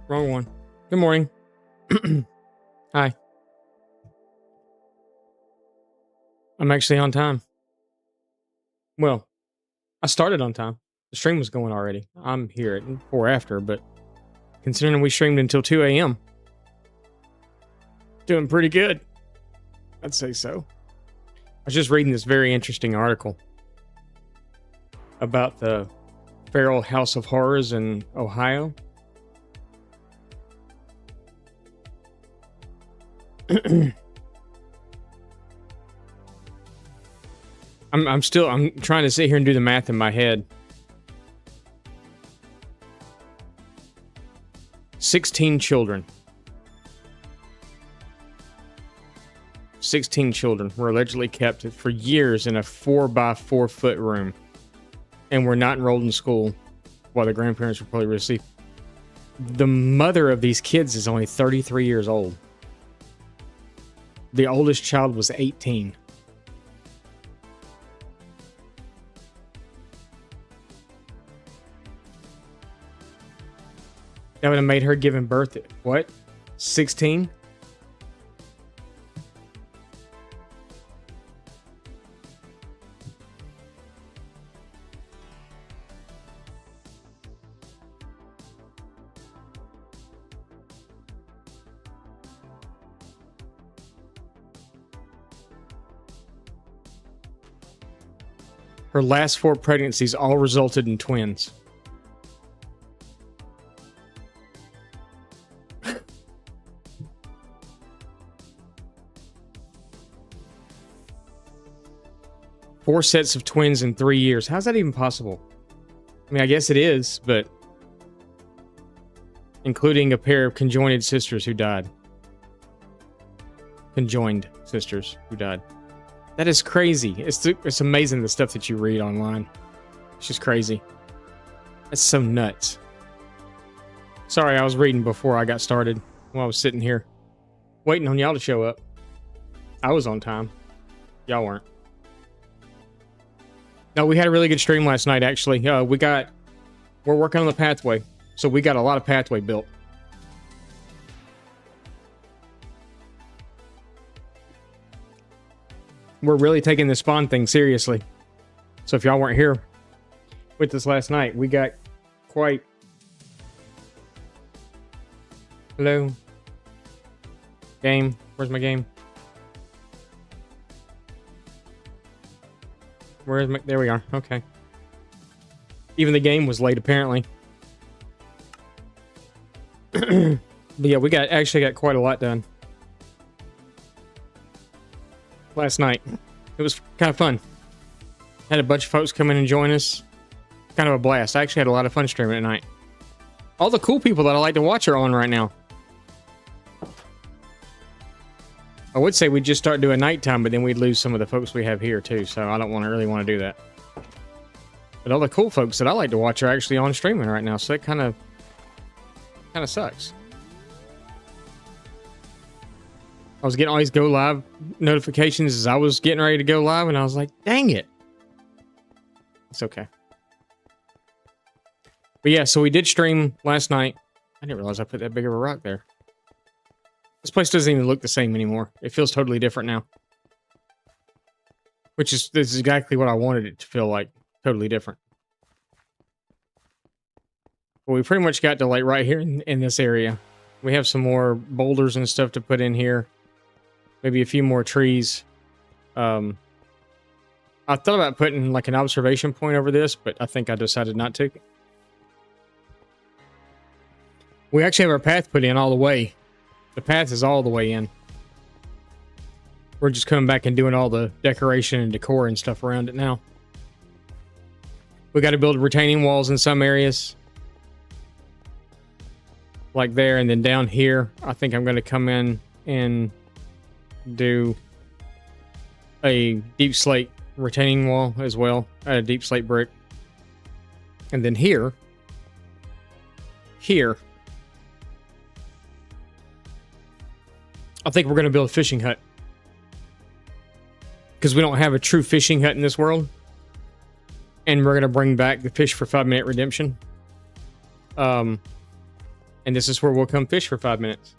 Wrong one. Good morning. Hi. I'm actually on time. Well, I started on time. The stream was going already. I'm here at 4 after, but considering we streamed until 2 a.m., doing pretty good. I'd say so. I was just reading this very interesting article about the Feral House of Horrors in Ohio. I'm trying to sit here and do the math in my head. 16 children. 16 children were allegedly kept for years in a 4x4 foot room and were not enrolled in school while the grandparents were probably received. The mother of these kids is only 33 years old. The oldest child was 18. That would have made her giving birth at, what, 16? Her last 4 pregnancies all resulted in twins. Four sets of twins in 3 years. How's that even possible? I mean, I guess it is, but including a pair of conjoined sisters who died. Conjoined sisters who died. That is crazy. It's amazing the stuff that you read online. It's just crazy. That's so nuts. Sorry, I was reading before I got started while I was sitting here waiting on y'all to show up. I was on time. Y'all weren't. No, we had a really good stream last night, actually. We're working on the pathway, so we got a lot of pathway built. We're really taking the spawn thing seriously. So if y'all weren't here with us last night, we got quite... Hello? Game? Where's my game? Where's my... There we are. Okay. Even the game was late, apparently. But yeah, we actually got quite a lot done last night. It was kind of fun. Had a bunch of folks come in and join us. Kind of a blast. I actually had a lot of fun streaming at night. All the cool people that I like to watch are on right now. I would say we'd just start doing nighttime, but then we'd lose some of the folks we have here too, so I don't really want to do that. But all the cool folks that I like to watch are actually on streaming right now, so that kind of sucks. I was getting all these go live notifications as I was getting ready to go live, and I was like, dang it. It's okay. But yeah, so we did stream last night. I didn't realize I put that big of a rock there. This place doesn't even look the same anymore. It feels totally different now. This is exactly what I wanted it to feel like. Totally different. Well, we pretty much got to like right here in this area. We have some more boulders and stuff to put in here. Maybe a few more trees. I thought about putting like an observation point over this, but I think I decided not to. We actually have our path put in all the way. The path is all the way in. We're just coming back and doing all the decoration and decor and stuff around it now. We got to build retaining walls in some areas. Like there, and then down here, I think I'm going to come in and do a deep slate retaining wall as well. A deep slate brick. And then here. I think we're going to build a fishing hut. Because we don't have a true fishing hut in this world. And we're going to bring back the fish for 5-minute redemption. And this is where we'll come fish for 5 minutes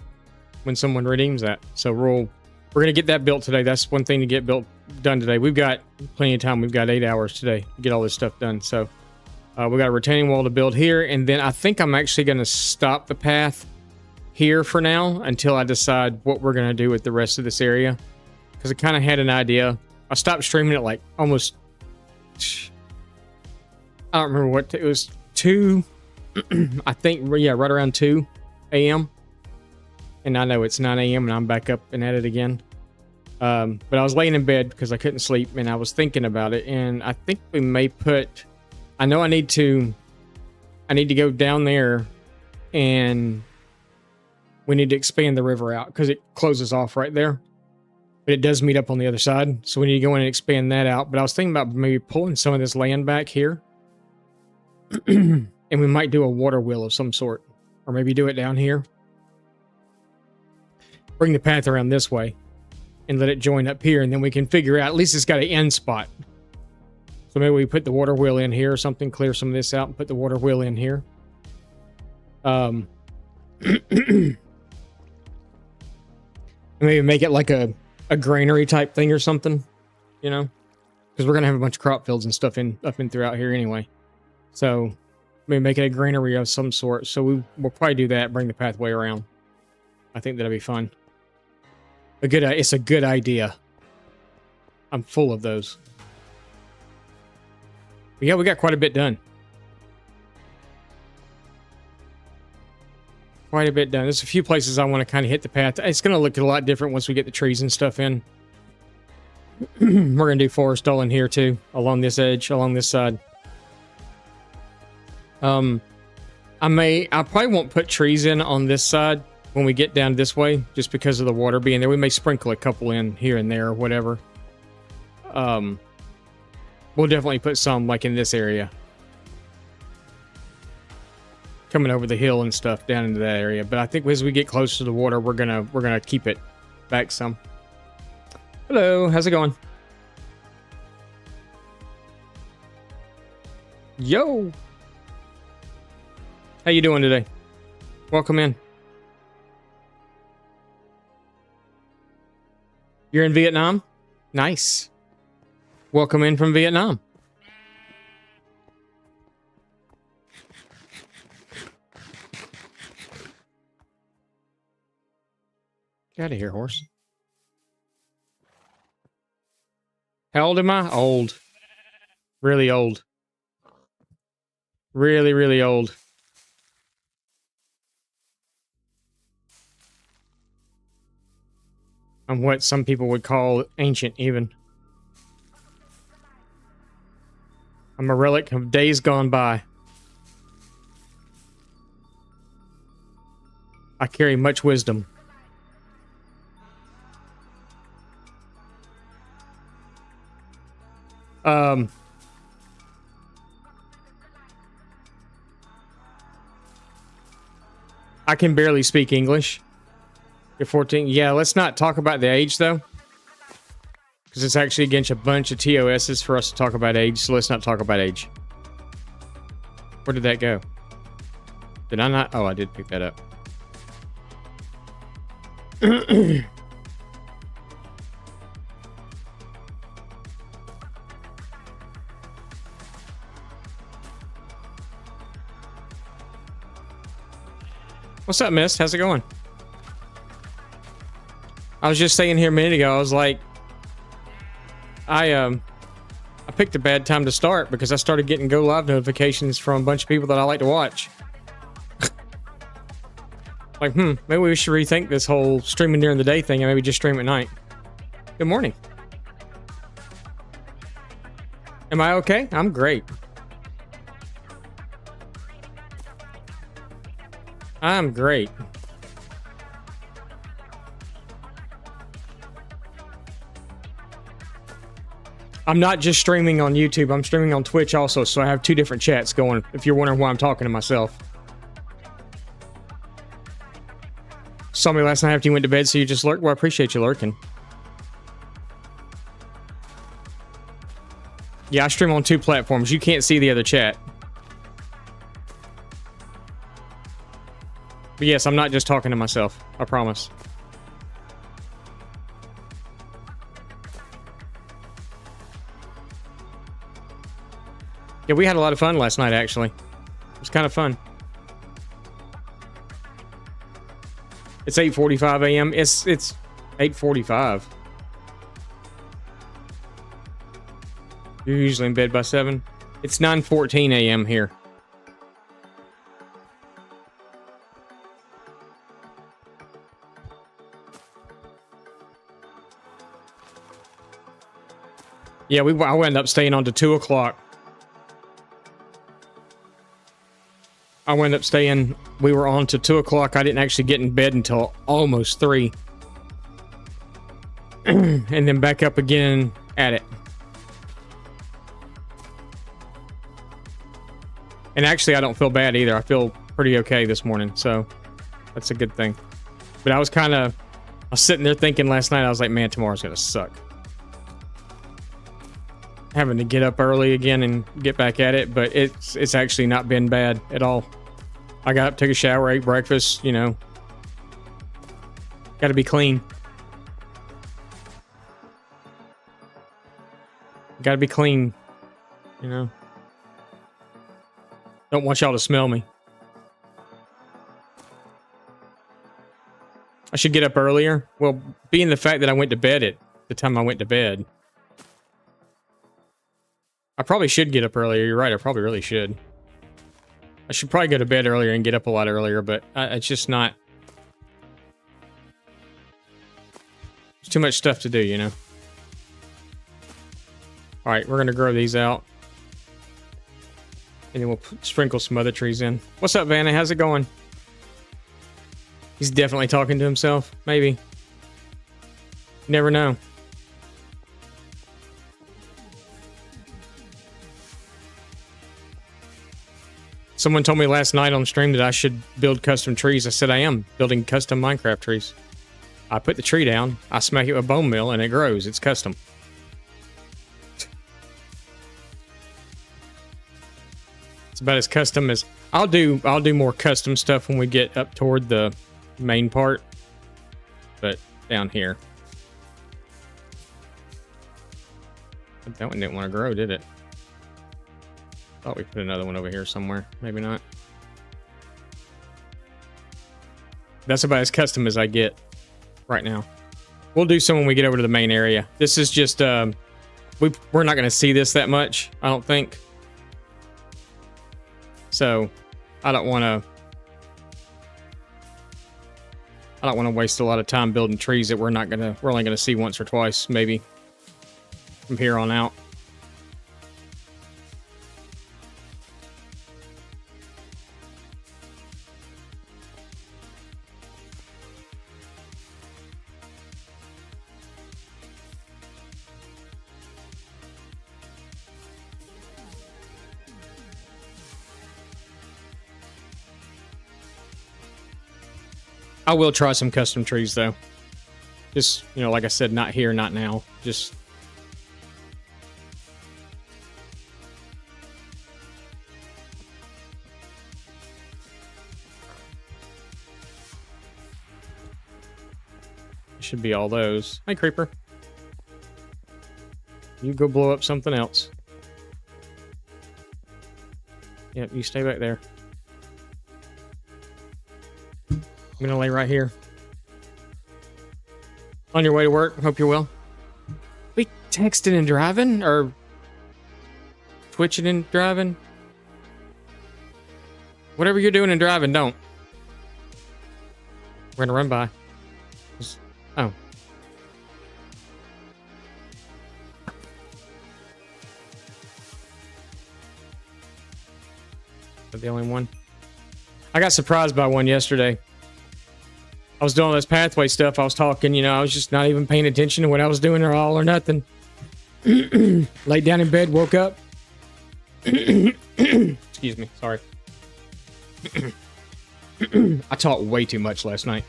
when someone redeems that. So we're going to get that built today. That's one thing to get done today. We've got plenty of time. We've got 8 hours today to get all this stuff done. So we got a retaining wall to build here. And then I think I'm actually going to stop the path here for now until I decide what we're going to do with the rest of this area. Because I kind of had an idea. I stopped streaming at like almost... I don't remember what... It was 2... I think, yeah, right around 2 a.m. And I know it's 9 a.m. and I'm back up and at it again. But I was laying in bed because I couldn't sleep and I was thinking about it. And I think we may put... I know I need to go down there and we need to expand the river out because it closes off right there. But it does meet up on the other side. So we need to go in and expand that out. But I was thinking about maybe pulling some of this land back here. And we might do a water wheel of some sort. Or maybe do it down here. Bring the path around this way. And let it join up here. And then we can figure out, at least it's got an end spot. So maybe we put the water wheel in here or something. Clear some of this out and put the water wheel in here. Maybe make it like a granary type thing or something. You know? Because we're going to have a bunch of crop fields and stuff up and throughout here anyway. So... maybe make it a granary of some sort. So we'll probably do that. Bring the pathway around. I think that'll be fun. It's a good idea. I'm full of those. But yeah, we got quite a bit done. Quite a bit done. There's a few places I want to kind of hit the path. It's going to look a lot different once we get the trees and stuff in. We're going to do forest all in here too. Along this edge. Along this side. I probably won't put trees in on this side when we get down this way, just because of the water being there. We may sprinkle a couple in here and there or whatever. We'll definitely put some like in this area. Coming over the hill and stuff down into that area. But I think as we get close to the water, we're gonna keep it back some. Hello, how's it going? Yo! How you doing today? Welcome in. You're in Vietnam? Nice. Welcome in from Vietnam. Get out of here, horse. How old am I? Old. Really old. Really, really old. I'm what some people would call ancient, even. I'm a relic of days gone by. I carry much wisdom. I can barely speak English. You're 14. Yeah, let's not talk about the age, though. Because it's actually against a bunch of TOSs for us to talk about age, so let's not talk about age. Where did that go? Did I not? Oh, I did pick that up. What's up, miss? How's it going? I was just saying here a minute ago, I was like, I picked a bad time to start because I started getting go live notifications from a bunch of people that I like to watch. Like, maybe we should rethink this whole streaming during the day thing and maybe just stream at night. Good morning. Am I okay? I'm great. I'm great. I'm not just streaming on YouTube, I'm streaming on Twitch also, so I have two different chats going, if you're wondering why I'm talking to myself. Saw me last night after you went to bed, so you just lurked? Well, I appreciate you lurking. Yeah, I stream on two platforms. You can't see the other chat. But yes, I'm not just talking to myself. I promise. Yeah, we had a lot of fun last night, actually. It was kind of fun. It's 8:45 a.m. It's 8:45. You're usually in bed by 7. It's 9:14 a.m. here. Yeah, I wound up staying on to 2 o'clock. I wound up staying, we were on to 2 o'clock. I didn't actually get in bed until almost 3. And then back up again at it. And actually, I don't feel bad either. I feel pretty okay this morning, so that's a good thing. But I was sitting there thinking last night, I was like, man, tomorrow's gonna suck. Having to get up early again and get back at it, but it's actually not been bad at all. I got up, took a shower, ate breakfast, you know. Got to be clean. Got to be clean, you know. Don't want y'all to smell me. I should get up earlier. Well, being the fact that I went to bed at the time I went to bed, I probably should get up earlier. You're right. I probably really should. I should probably go to bed earlier and get up a lot earlier, but it's just not. There's too much stuff to do, you know. All right, we're going to grow these out. And then we'll sprinkle some other trees in. What's up, Vanna? How's it going? He's definitely talking to himself. Maybe. You never know. Someone told me last night on stream that I should build custom trees. I said I am building custom Minecraft trees. I put the tree down, I smack it with a bone mill, and it grows. It's custom. It's about as custom as I'll do more custom stuff when we get up toward the main part. But down here. That one didn't want to grow, did it? Thought we put another one over here somewhere. Maybe not. That's about as custom as I get right now. We'll do some when we get over to the main area. This is just we're not going to see this that much, I don't think. So I don't want to waste a lot of time building trees that we're only gonna see once or twice, maybe, from here on out. I will try some custom trees, though. Just, you know, like I said, not here, not now. Just... should be all those. Hey, Creeper. You go blow up something else. Yep, you stay back there. I'm gonna lay right here. On your way to work. Hope you're well. We texting and driving? Or twitching and driving? Whatever you're doing and driving, don't. We're gonna run by. Oh. Is that the only one? I got surprised by one yesterday. I was doing all this pathway stuff. I was talking, you know, I was just not even paying attention to what I was doing or all or nothing. Laid down in bed, woke up. Excuse me, sorry. I talked way too much last night.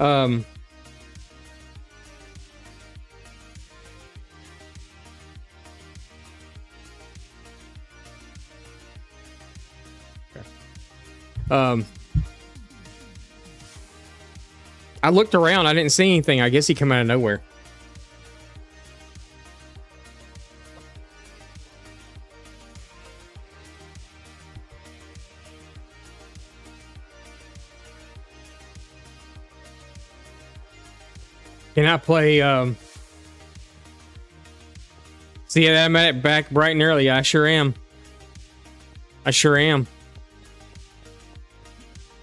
Okay. Um, I looked around. I didn't see anything. I guess he came out of nowhere. Can I play, see that I'm at it back bright and early. I sure am. I sure am.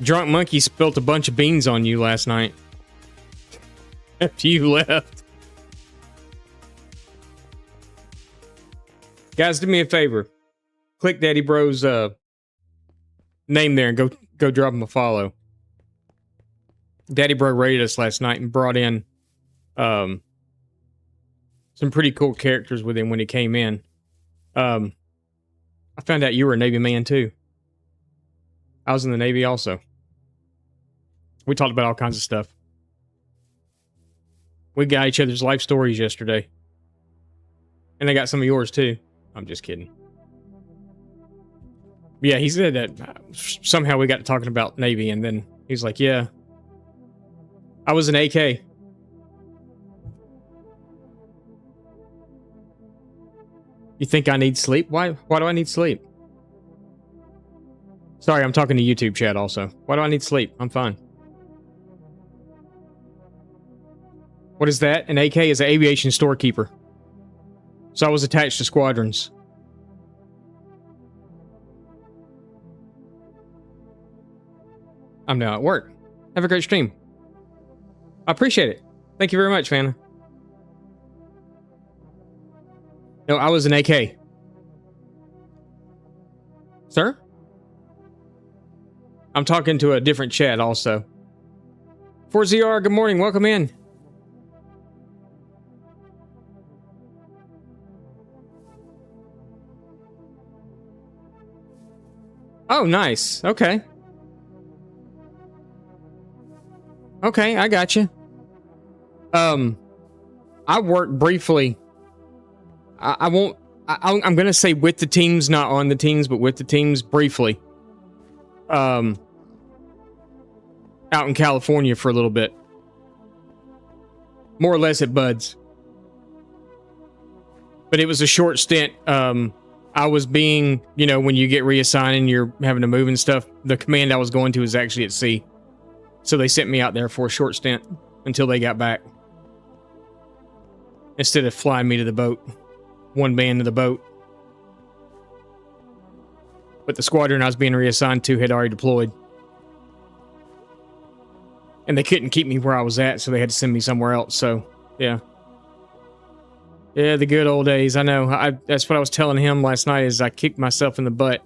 Drunk Monkey spilt a bunch of beans on you last night. After you left. Guys, do me a favor. Click Daddy Bro's name there and go drop him a follow. Daddy Bro rated us last night and brought in some pretty cool characters with him when he came in. I found out you were a Navy man too. I was in the Navy also. We talked about all kinds of stuff. We got each other's life stories yesterday. And I got some of yours too. I'm just kidding. Yeah, he said that somehow we got to talking about Navy, and then he's like, yeah, I was an AK. You think I need sleep? Why do I need sleep? Sorry, I'm talking to YouTube chat also. Why do I need sleep? I'm fine. What is that? An AK is an aviation storekeeper. So I was attached to squadrons. I'm now at work. Have a great stream. I appreciate it. Thank you very much, Fana. No, I was an AK. Sir? I'm talking to a different chat also. 4ZR, good morning. Welcome in. Oh, nice. Okay. Okay, I got you. I worked briefly. I won't. I'm gonna say with the teams, not on the teams, but with the teams briefly. Out in California for a little bit. More or less at Bud's. But it was a short stint. I was being, you know, when you get reassigned and you're having to move and stuff, the command I was going to is actually at sea. So they sent me out there for a short stint until they got back. Instead of flying me to the boat. One man to the boat. But the squadron I was being reassigned to had already deployed. And they couldn't keep me where I was at, so they had to send me somewhere else, so, yeah. Yeah, the good old days, I know. That's what I was telling him last night, is I kicked myself in the butt.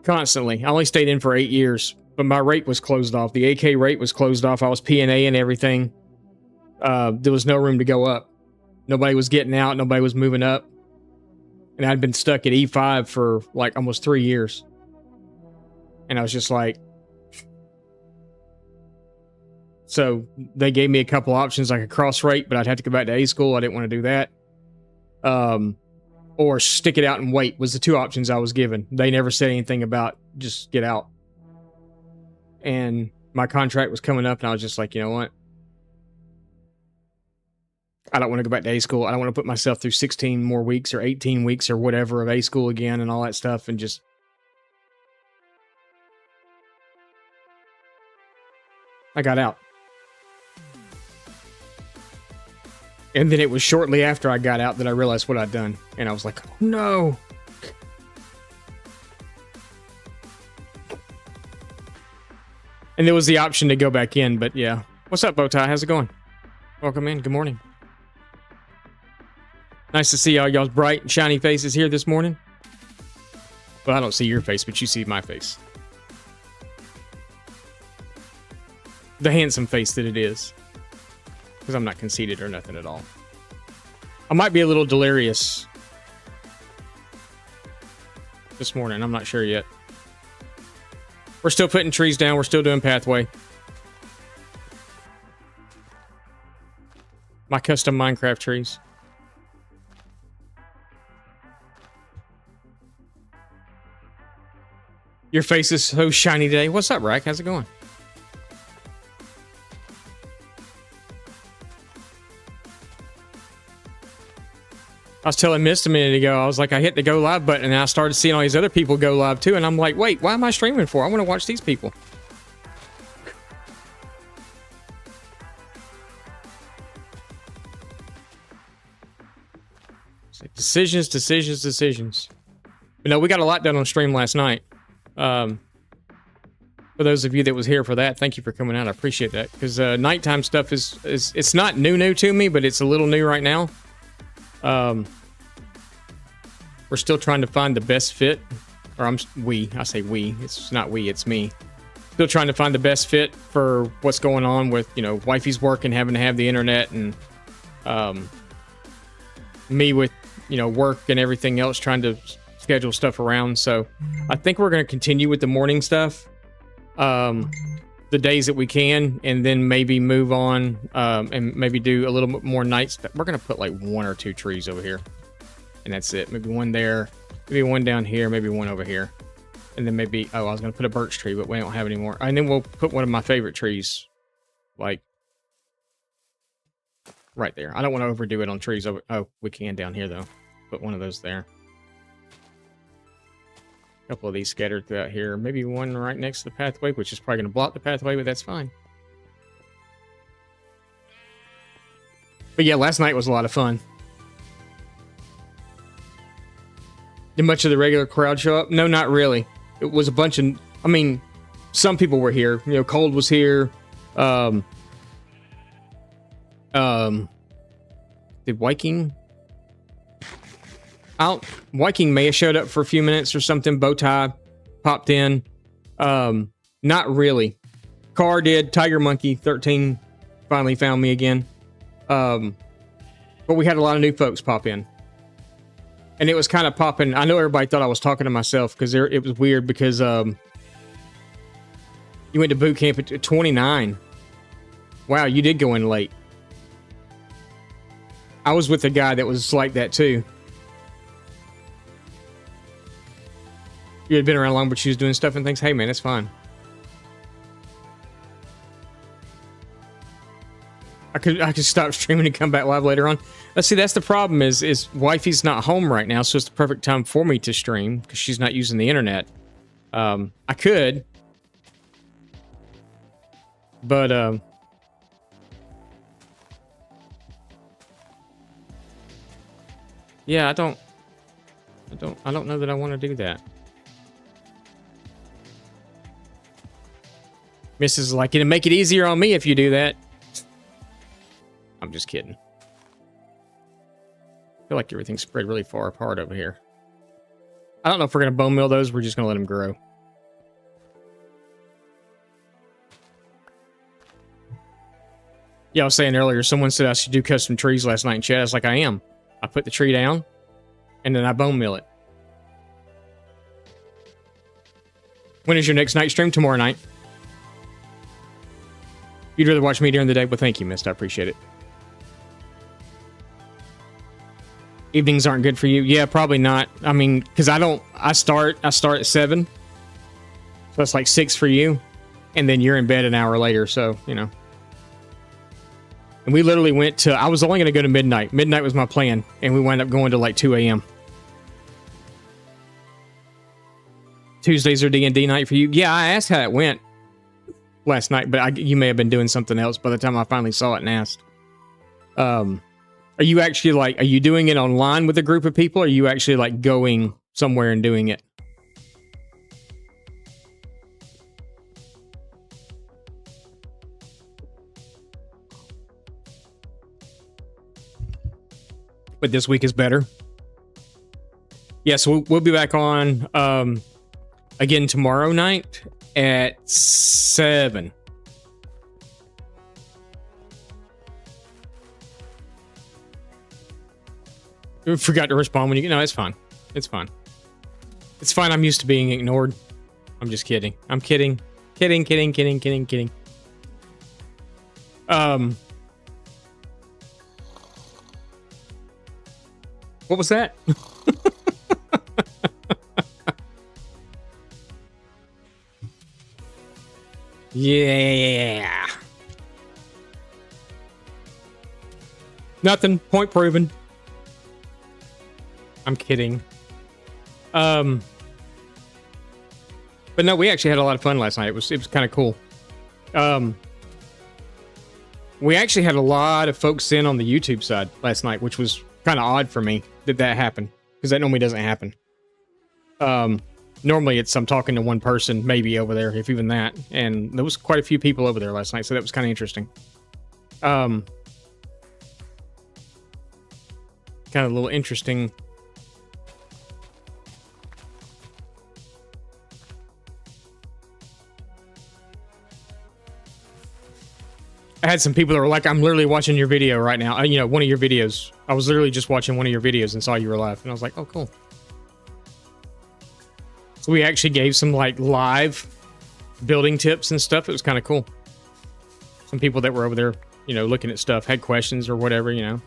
Constantly. I only stayed in for 8 years, but my rate was closed off. The AK rate was closed off. I was P&A and everything. There was no room to go up. Nobody was getting out. Nobody was moving up. And I'd been stuck at E5 for like almost 3 years. And I was just like... So they gave me a couple options, like a cross rate, but I'd have to go back to A school. I didn't want to do that. Or stick it out and wait was the two options I was given. They never said anything about just get out. And my contract was coming up, and I was just like, you know what? I don't want to go back to A school. I don't want to put myself through 16 more weeks or 18 weeks or whatever of A school again and all that stuff, and just... I got out. And then it was shortly after I got out that I realized what I'd done. And I was like, oh, no. And there was the option to go back in, but yeah. What's up, Bowtie? How's it going? Welcome in. Good morning. Nice to see all y'all's bright and shiny faces here this morning. Well, I don't see your face, but you see my face. The handsome face that it is. Because I'm not conceited or nothing at all. I might be a little delirious this morning. I'm not sure yet. We're still putting trees down. We're still doing pathway. My custom Minecraft trees. Your face is so shiny today. What's up, Rack? How's it going? I was telling Mist a minute ago, I was like, I hit the go live button and I started seeing all these other people go live too. And I'm like, wait, why am I streaming for? I want to watch these people. It's like decisions. But no, we got a lot done on stream last night. For those of you that was here for that, thank you for coming out. I appreciate that. Because nighttime stuff is it's not new to me, but it's a little new right now. We're still trying to find the best fit. Or I say we. It's not we, it's me. Still trying to find the best fit for what's going on with, you know, wifey's work and having to have the internet, and me with, you know, work and everything else, trying to schedule stuff around. So I think we're going to continue with the morning stuff the days that we can, and then maybe move on and maybe do a little bit more nights. We're going to put like 1 or 2 trees over here, and that's it. Maybe one there, maybe one down here, maybe one over here, and then maybe, oh, I was going to put a birch tree, but we don't have any more. And then we'll put one of my favorite trees, like right there. I don't want to overdo it on trees. Oh, we can down here though. Put one of those there. A couple of these scattered throughout here. Maybe one right next to the pathway, which is probably going to block the pathway, but that's fine. But yeah, last night was a lot of fun. Did much of the regular crowd show up? No, not really. It was a bunch of, I mean, some people were here. You know, Cold was here. Did Viking out? Viking may have showed up for a few minutes or something. Bowtie popped in. Not really. Car did. Tiger Monkey 13 finally found me again. But we had a lot of new folks pop in. And it was kind of popping. I know everybody thought I was talking to myself because it was weird because you went to boot camp at 29. Wow, you did go in late. I was with a guy that was like that too. You had been around long, but she was doing stuff and things. Hey man, it's fine. I could stop streaming and come back live later on. Let's see, that's the problem is wifey's not home right now, so it's the perfect time for me to stream because she's not using the internet. I could, but yeah, I don't know that I want to do that. Mrs. is like, it'll make it easier on me if you do that. I'm just kidding. I feel like everything's spread really far apart over here. I don't know if we're going to bone meal those. We're just going to let them grow. Yeah, I was saying earlier, someone said I should do custom trees last night in chat. I was like, I am. I put the tree down, and then I bone meal it. When is your next night stream? Tomorrow night. You'd rather watch me during the day? Well, thank you, Mist. I appreciate it. Evenings aren't good for you? Yeah, probably not. I mean, because I start at 7. So that's like 6 for you. And then you're in bed an hour later, so, you know. And we literally went to, I was only going to go to midnight. Midnight was my plan. And we wound up going to like 2 a.m. Tuesdays are D&D night for you? Yeah, I asked how it went last night, but you may have been doing something else by the time I finally saw it and asked. Are you actually like, are you doing it online with a group of people? Or are you actually like going somewhere and doing it? But this week is better. Yeah, so we'll be back on again tomorrow night at 7. I forgot to respond when you... No, it's fine. It's fine. It's fine. I'm used to being ignored. I'm just kidding. I'm kidding. Kidding. What was that? Yeah. Nothing. Point proven. I'm kidding. But no, we actually had a lot of fun last night. It was kind of cool. We actually had a lot of folks in on the YouTube side last night, which was kind of odd for me that happened, because that normally doesn't happen. Normally it's I'm talking to one person maybe over there, if even that, and there was quite a few people over there last night, so that was kind of interesting. Kind of a little interesting. I had some people that were like, I'm literally watching your video right now. You know, one of your videos. I was literally just watching one of your videos and saw you were live. And I was like, oh, cool. So we actually gave some like live building tips and stuff. It was kind of cool. Some people that were over there, you know, looking at stuff, had questions or whatever, you know.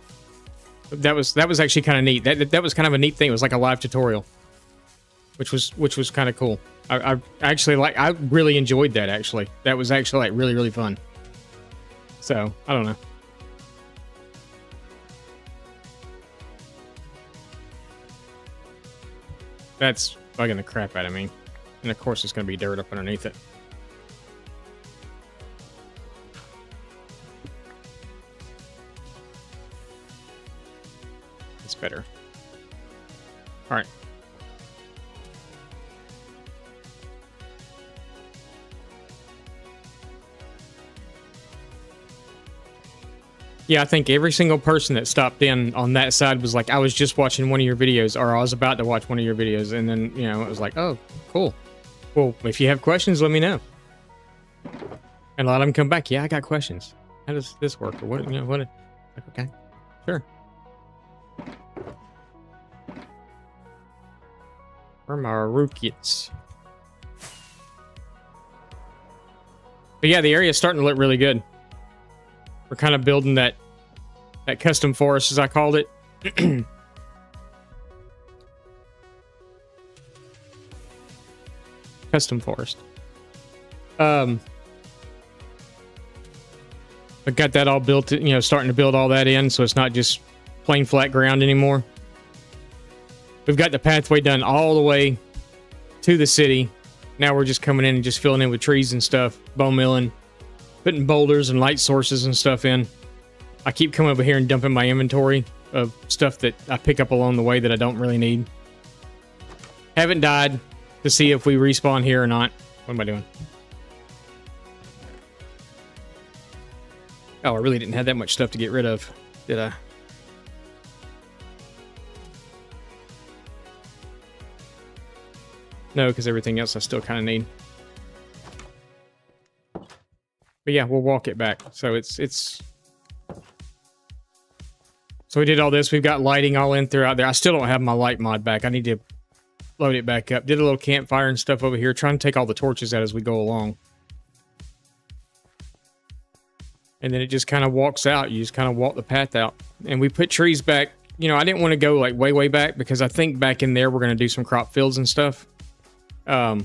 That was actually kind of neat. That was kind of a neat thing. It was like a live tutorial, which was kind of cool. I really enjoyed that, actually. That was actually like really, really fun. So, I don't know. That's bugging the crap out of me. And of course, it's going to be dirt up underneath it. It's better. All right. Yeah, I think every single person that stopped in on that side was like, I was just watching one of your videos, or I was about to watch one of your videos. And then, you know, it was like, oh, cool. Well, if you have questions, let me know. And a lot of them come back. Yeah, I got questions. How does this work? Or what, you know, what? Like, okay, sure. Where are my rookies? But yeah, the area is starting to look really good. We're kind of building that custom forest, as I called it. Custom forest. I got that all built, you know, starting to build all that in, so it's not just plain flat ground anymore. We've got the pathway done all the way to the city. Now we're just coming in and just filling in with trees and stuff, bone milling, putting boulders and light sources and stuff in. I keep coming over here and dumping my inventory of stuff that I pick up along the way that I don't really need. Haven't died to see if we respawn here or not. What am I doing? Oh, I really didn't have that much stuff to get rid of, did I? No, because everything else I still kind of need. But yeah, we'll walk it back. So so we did all this. We've got lighting all in throughout there. I still don't have my light mod back. I need to load it back up. Did a little campfire and stuff over here. Trying to take all the torches out as we go along. And then it just kind of walks out. You just kind of walk the path out. And we put trees back. You know, I didn't want to go like way back because I think back in there we're going to do some crop fields and stuff. But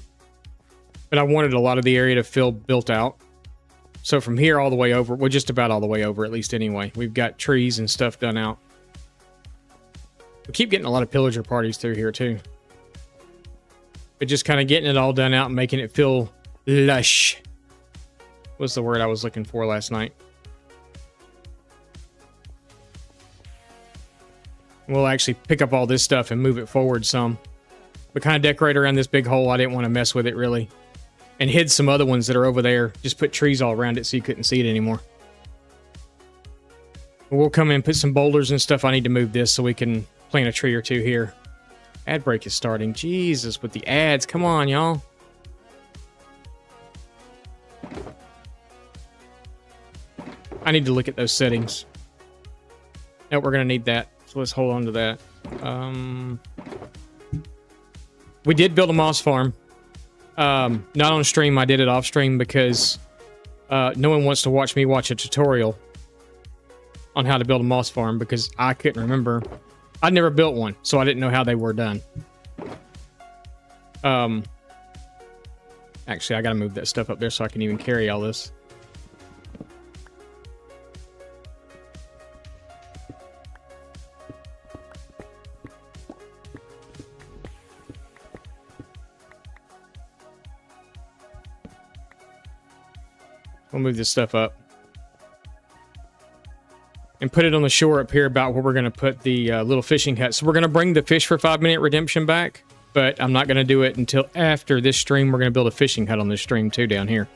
I wanted a lot of the area to feel built out. So from here all the way over, well, just about all the way over, at least anyway. We've got trees and stuff done out. We keep getting a lot of pillager parties through here too. But just kind of getting it all done out and making it feel lush. Was the word I was looking for last night. We'll actually pick up all this stuff and move it forward some. But kind of decorate around this big hole. I didn't want to mess with it really. And hid some other ones that are over there. Just put trees all around it so you couldn't see it anymore. We'll come in and put some boulders and stuff. I need to move this so we can plant a tree or two here. Ad break is starting. Jesus, with the ads. Come on, y'all. I need to look at those settings. No, we're going to need that. So let's hold on to that. We did build a moss farm. Not on stream. I did it off stream because no one wants to watch me watch a tutorial on how to build a moss farm because I couldn't remember. I'd never built one, so I didn't know how they were done. Actually, I gotta move that stuff up there so I can even carry all this. We'll move this stuff up. And put it on the shore up here about where we're going to put the little fishing hut. So we're going to bring the fish for 5-minute redemption back, but I'm not going to do it until after this stream. We're going to build a fishing hut on this stream too down here.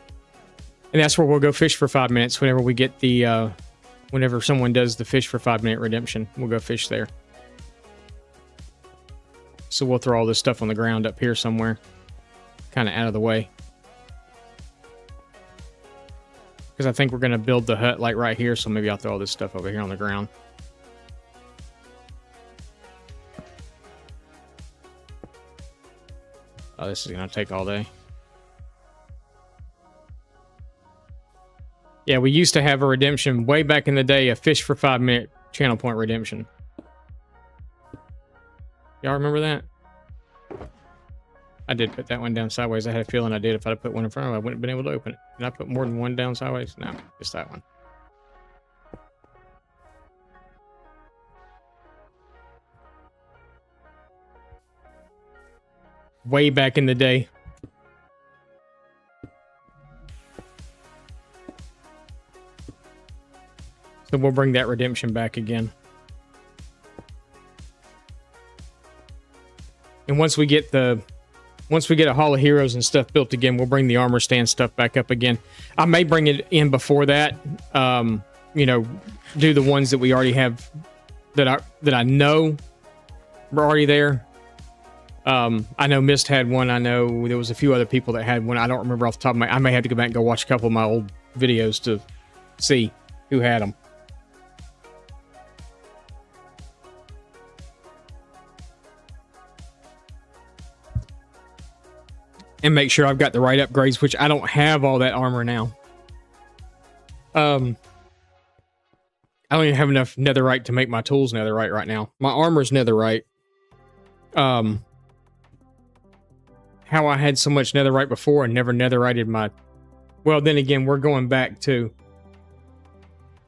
And that's where we'll go fish for 5 minutes whenever we get the, whenever someone does the fish for 5-minute redemption. We'll go fish there. So we'll throw all this stuff on the ground up here somewhere, kind of out of the way. Because I think we're going to build the hut like right here, so maybe I'll throw all this stuff over here on the ground. Oh, this is going to take all day. Yeah, we used to have a redemption way back in the day, a fish for 5-minute channel point redemption. Y'all remember that? I did put that one down sideways. I had a feeling I did. If I'd put one in front of it, I wouldn't have been able to open it. Did I put more than one down sideways? No, just that one. Way back in the day. So we'll bring that redemption back again. And once we get a Hall of Heroes and stuff built again, we'll bring the armor stand stuff back up again. I may bring it in before that. You know, do the ones that we already have that I know were already there. I know Mist had one. I know there was a few other people that had one. I don't remember off the top of my. I may have to go back and go watch a couple of my old videos to see who had them. And make sure I've got the right upgrades, which I don't have all that armor now. I don't even have enough netherite to make my tools netherite right now. My armor's netherite. How I had so much netherite before and never netherited my... Well, then again, we're going back too.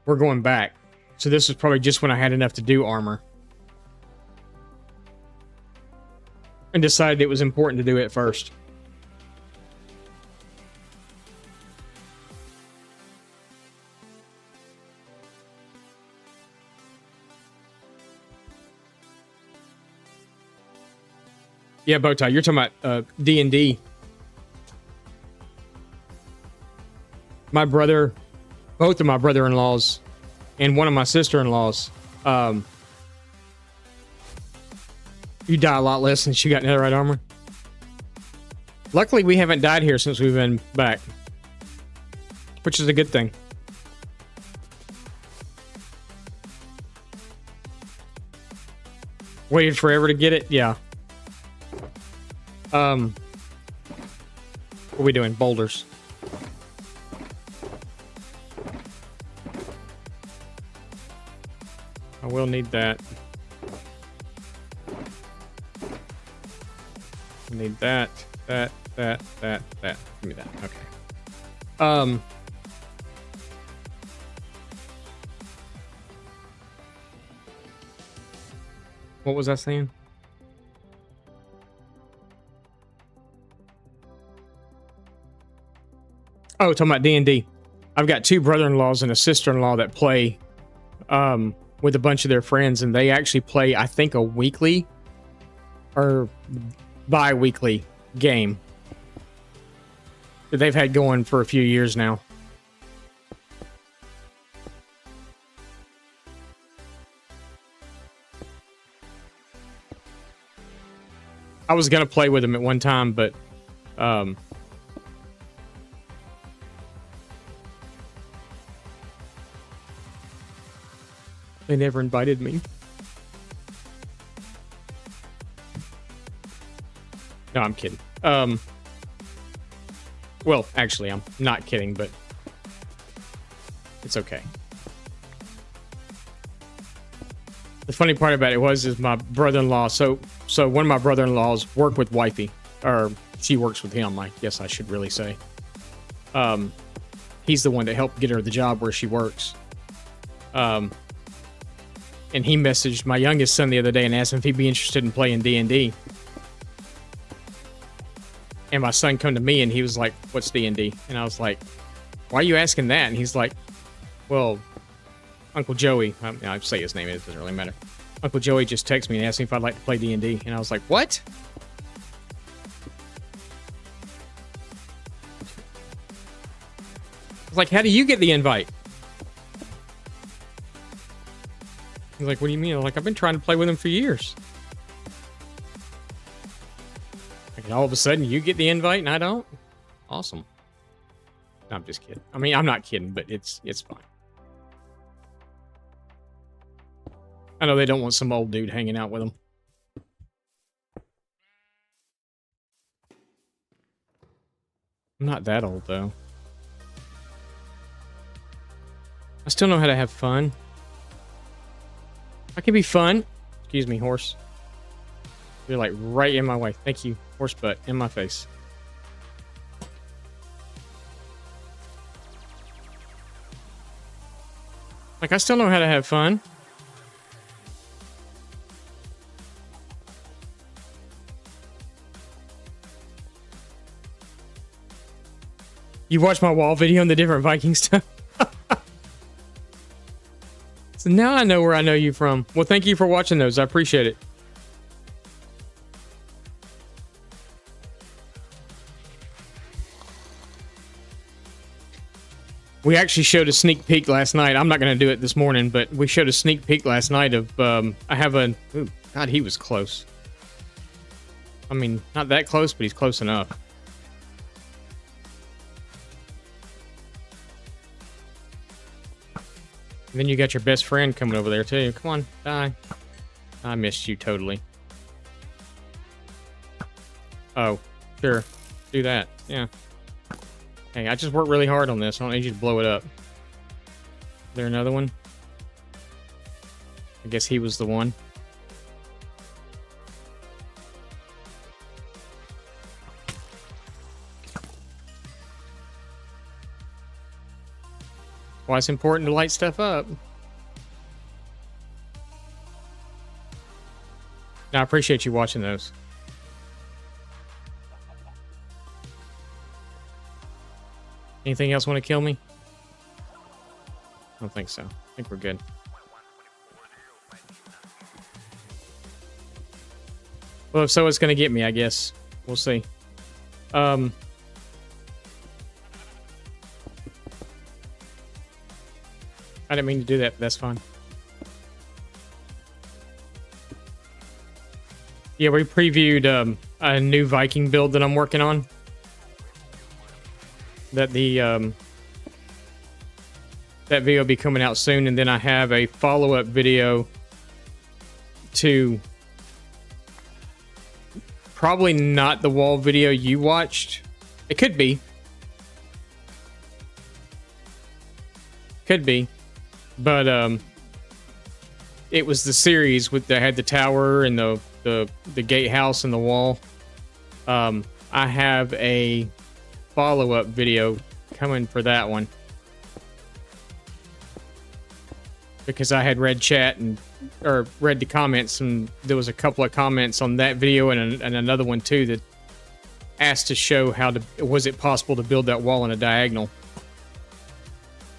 We're going back. So this was probably just when I had enough to do armor. And decided it was important to do it first. Yeah, Bowtie, you're talking about D&D. My brother, both of my brother-in-laws, and one of my sister-in-laws, you die a lot less since you got netherite armor. Luckily, we haven't died here since we've been back, which is a good thing. Waited forever to get it? Yeah. What are we doing? Boulders. I will need that. I need that. That. Give me that. Okay. What was I saying? Oh, talking about D&D. I've got two brother-in-laws and a sister-in-law that play with a bunch of their friends, and they actually play, I think, a weekly or bi-weekly game that they've had going for a few years now. I was going to play with them at one time, but they never invited me. No, I'm kidding. Well, actually, I'm not kidding, but it's okay. The funny part about it is my brother-in-law. So one of my brother-in-laws worked with Wifey, or she works with him, I guess I should really say. He's the one that helped get her the job where she works. And he messaged my youngest son the other day and asked him if he'd be interested in playing D&D. And my son come to me and he was like, "What's D&D?" And I was like, "Why are you asking that?" And he's like, "Well, Uncle Joey," I say his name, it doesn't really matter. Uncle Joey just texted me and asked me if I'd like to play D&D. And I was like, "What?" I was like, "How do you get the invite?" He's like, "What do you mean?" I'm like, "I've been trying to play with him for years." Like, all of a sudden, you get the invite and I don't? Awesome. No, I'm just kidding. I mean, I'm not kidding, but it's fine. I know they don't want some old dude hanging out with them. I'm not that old, though. I still know how to have fun. I can be fun. Excuse me, horse. You're like right in my way. Thank you, horse butt, in my face. Like, I still know how to have fun. You watched my wall video on the different Viking stuff? So now I know where I know you from. Well, thank you for watching those. I appreciate it. We actually showed a sneak peek last night. I'm not going to do it this morning, but we showed a sneak peek last night of, I have a... Ooh, God, he was close. I mean, not that close, but he's close enough. And then you got your best friend coming over there, too. Come on, die. I missed you totally. Oh, sure. Do that. Yeah. Hey, I just worked really hard on this. I don't need you to blow it up. Is there another one? I guess he was the one. Why it's important to light stuff up. Now, I appreciate you watching those. Anything else want to kill me? I don't think so. I think we're good. Well, if so, it's going to get me, I guess. We'll see. I didn't mean to do that, but that's fine. Yeah, we previewed a new Viking build that I'm working on. That that video will be coming out soon, and then I have a follow-up video to probably not the wall video you watched. It could be. Could be. But it was the series with that had the tower and the gatehouse and the wall. I have a follow-up video coming for that one because I had read chat or read the comments, and there was a couple of comments on that video and another one too that asked to show how to was it possible to build that wall in a diagonal.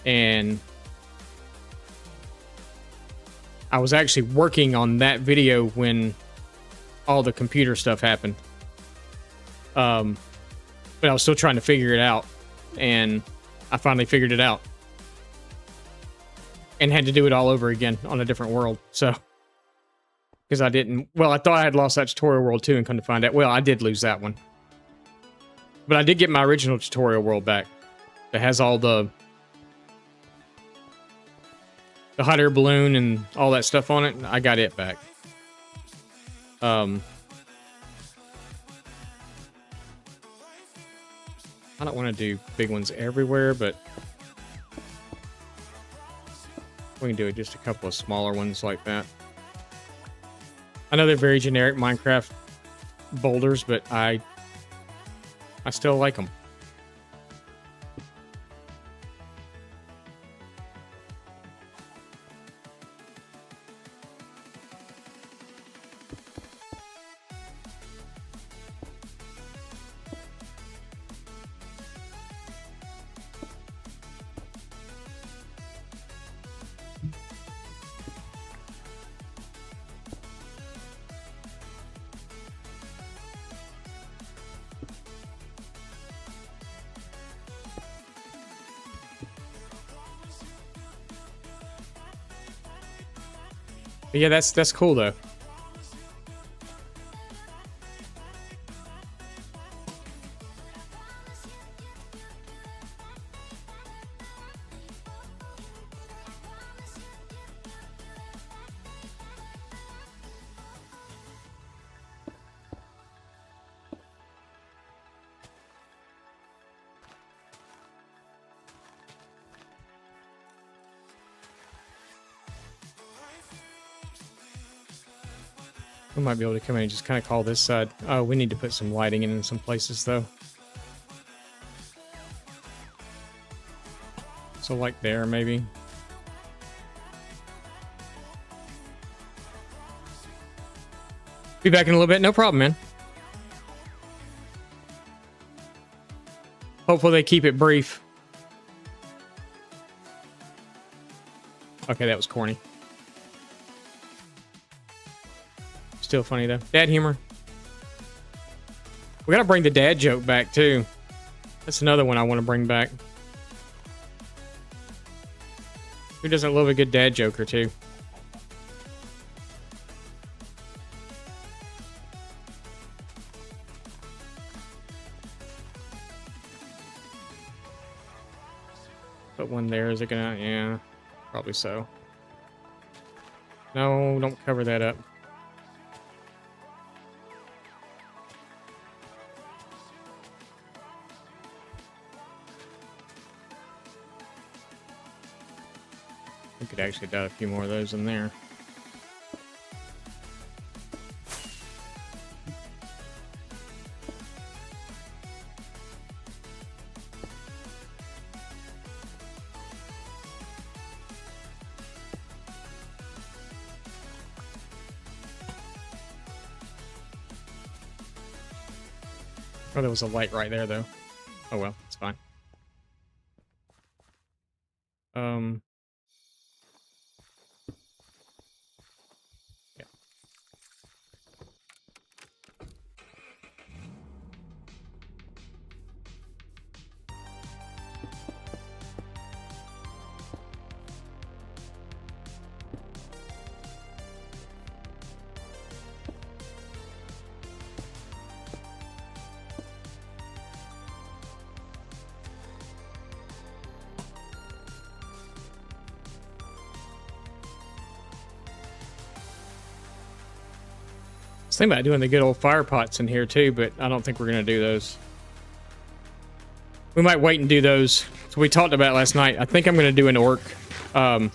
And I was actually working on that video when all the computer stuff happened. But I was still trying to figure it out, and I finally figured it out. And had to do it all over again on a different world, so... Because I didn't... Well, I thought I had lost that tutorial world too, and come to find out... Well, I did lose that one. But I did get my original tutorial world back. That has all the hot air balloon and all that stuff on it. I got it back. I don't want to do big ones everywhere, but we can do just a couple of smaller ones like that. I know they're very generic Minecraft boulders, but I I still like them. But yeah, that's cool though. We might be able to come in and just kind of call this side. Oh, we need to put some lighting in some places though. So like there, maybe. Be back in a little bit. No problem, man. Hopefully they keep it brief. Okay, that was corny. Still funny though. Dad humor. We gotta bring the dad joke back too. That's another one I want to bring back. Who doesn't love a good dad joke or two? Put one there. Is it gonna? Yeah, probably so. No, don't cover that up. We could actually add a few more of those in there. Oh, there was a light right there, though. Oh well, it's fine. Yeah. I was thinking about doing the good old fire pots in here too, but I don't think we're going to do those. We might wait and do those. So we talked about last night. I think I'm going to do an orc, like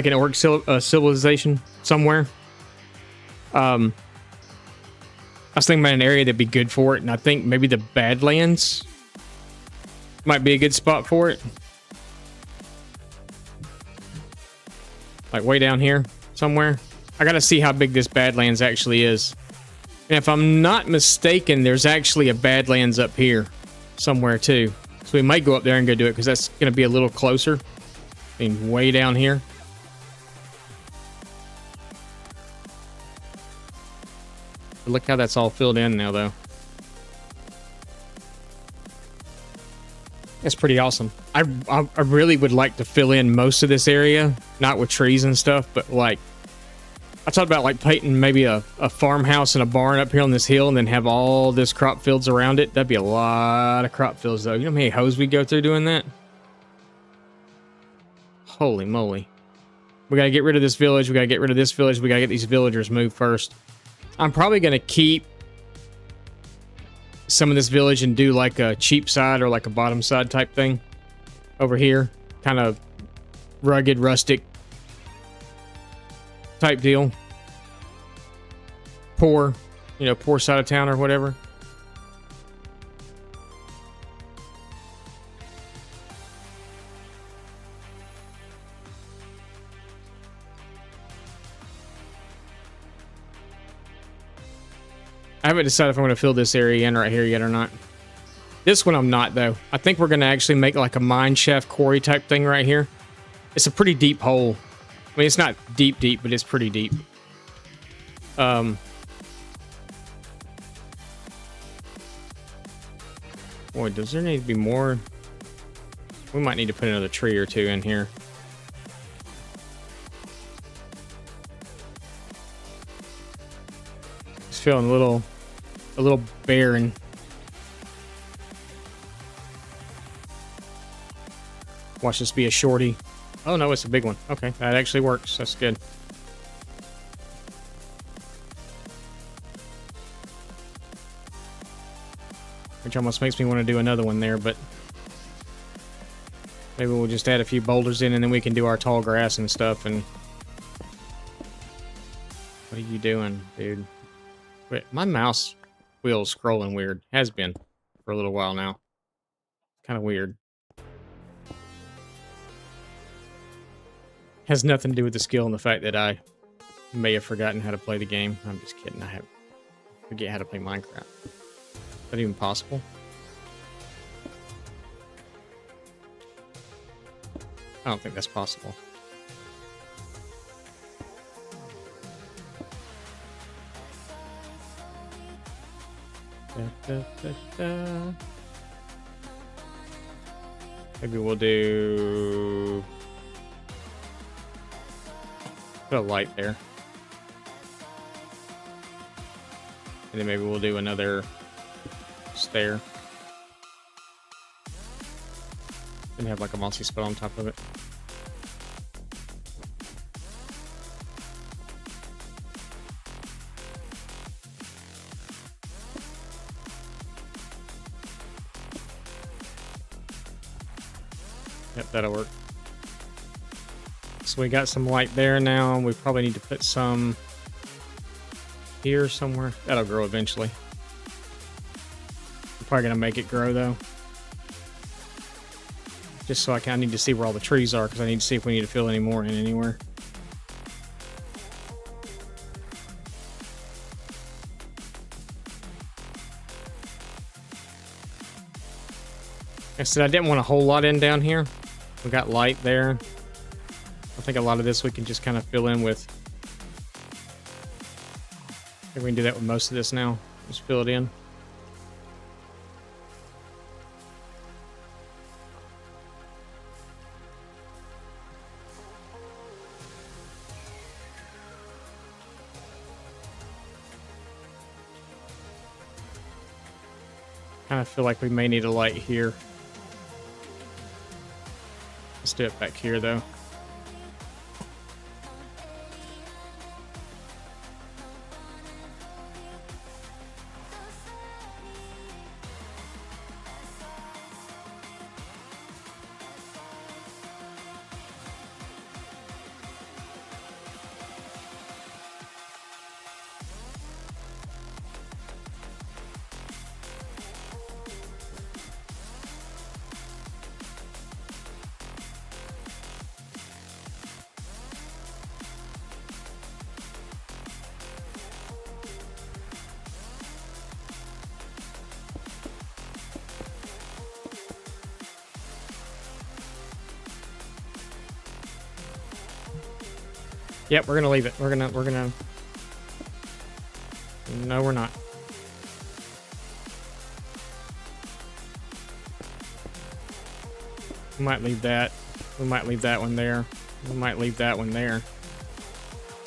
an orc civilization somewhere. I was thinking about an area that'd be good for it, and I think maybe the Badlands might be a good spot for it. Like way down here somewhere. I gotta see how big this Badlands actually is. And if I'm not mistaken, there's actually a Badlands up here somewhere too. So we might go up there and go do it because that's gonna be a little closer. I mean, way down here. But look how that's all filled in now though. That's pretty awesome. I really would like to fill in most of this area, not with trees and stuff, but like I talked about like painting maybe a farmhouse and a barn up here on this hill and then have all this crop fields around it. That'd be a lot of crop fields though. You know how many hoes we go through doing that? Holy moly. We gotta get rid of this village. We gotta get rid of this village. We gotta get these villagers moved first. I'm probably gonna keep some of this village and do like a cheap side or like a bottom side type thing over here. Kind of rugged, rustic type deal. Poor, you know, poor side of town or whatever. haven't decided if I'm going to fill this area in right here yet or not. This one I'm not, though. I think we're going to actually make like a mine shaft quarry type thing right here. It's a pretty deep hole. I mean, it's not deep, but it's pretty deep. Boy, does there need to be more? We might need to put another tree or two in here. It's feeling a little barren. Watch this be a shorty. Oh no, it's a big one. Okay, that actually works. That's good. Which almost makes me want to do another one there, but maybe we'll just add a few boulders in and then we can do our tall grass and stuff. And what are you doing, dude? Wait, my mouse wheel is scrolling weird. Has been for a little while now. Kind of weird. Has nothing to do with the skill and the fact that I may have forgotten how to play the game. I'm just kidding. I forget how to play Minecraft. Is that even possible? I don't think that's possible. Maybe we'll do... Put a light there. And then maybe we'll do another stair. And have like a mossy spot on top of it. Yep, that'll work. So we got some light there now. We probably need to put some here somewhere. That'll grow eventually. I'm probably going to make it grow though. Just so I need to see where all the trees are because I need to see if we need to fill any more in anywhere. Like I said, I didn't want a whole lot in down here. We got light there. I think a lot of this we can just kind of fill in with. I think we can do that with most of this now. Just fill it in. Kind of feel like we may need a light here. Let's do it back here though. Yep, we're gonna leave it. We're gonna... No, we're not. We might leave that. We might leave that one there. We might leave that one there.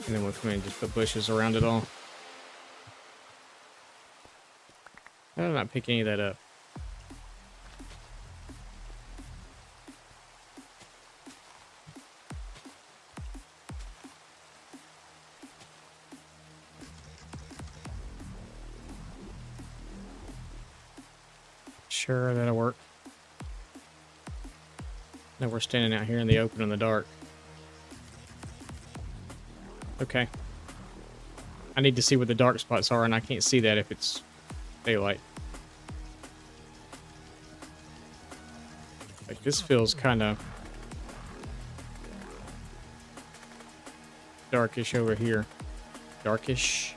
And then we'll come in and just put bushes around it all. How did I not pick any of that up? Sure, that'll work. Now we're standing out here in the open in the dark. Okay. I need to see where the dark spots are, and I can't see that if it's daylight. Like, this feels kind of darkish over here. Darkish.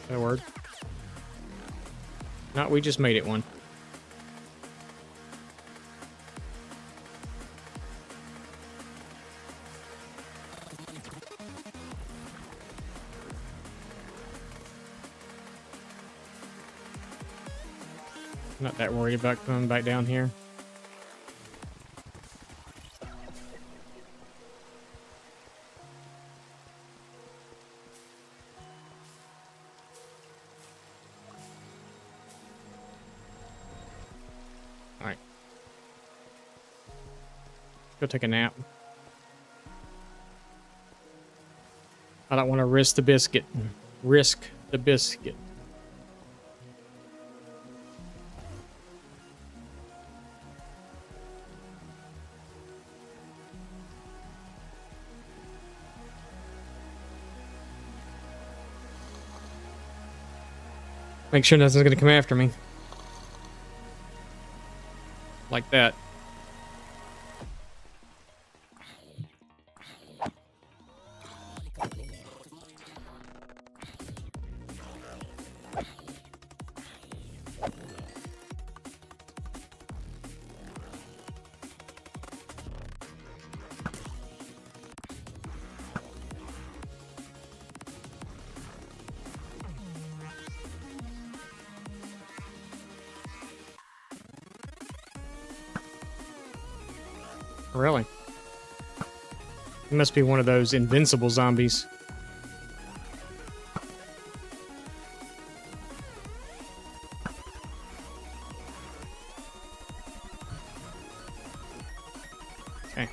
That word? No, we just made it one. Not that worried about coming back down here. Alright. Go take a nap. I don't want to risk the biscuit. Risk the biscuit. Make sure nothing's gonna come after me. Like that. Really? It must be one of those invincible zombies. Okay.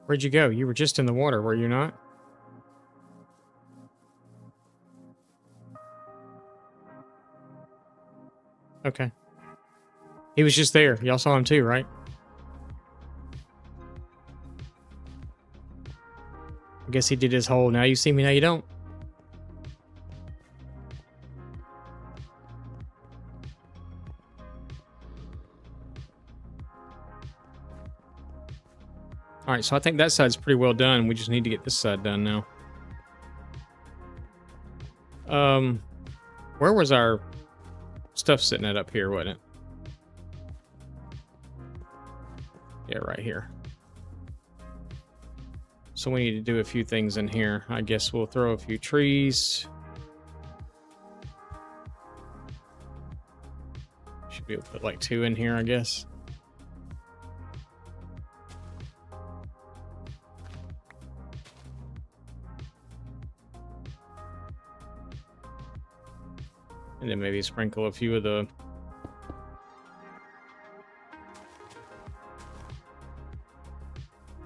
Where'd you go? You were just in the water, were you not? Okay. He was just there. Y'all saw him too, right? I guess he did his whole, now you see me, now you don't. Alright, so I think that side's pretty well done. We just need to get this side done now. Where was our stuff sitting at up here, wasn't it? Yeah, right here. So we need to do a few things in here. I guess we'll throw a few trees. Should be able to put like 2 in here, I guess. And then maybe sprinkle a few of the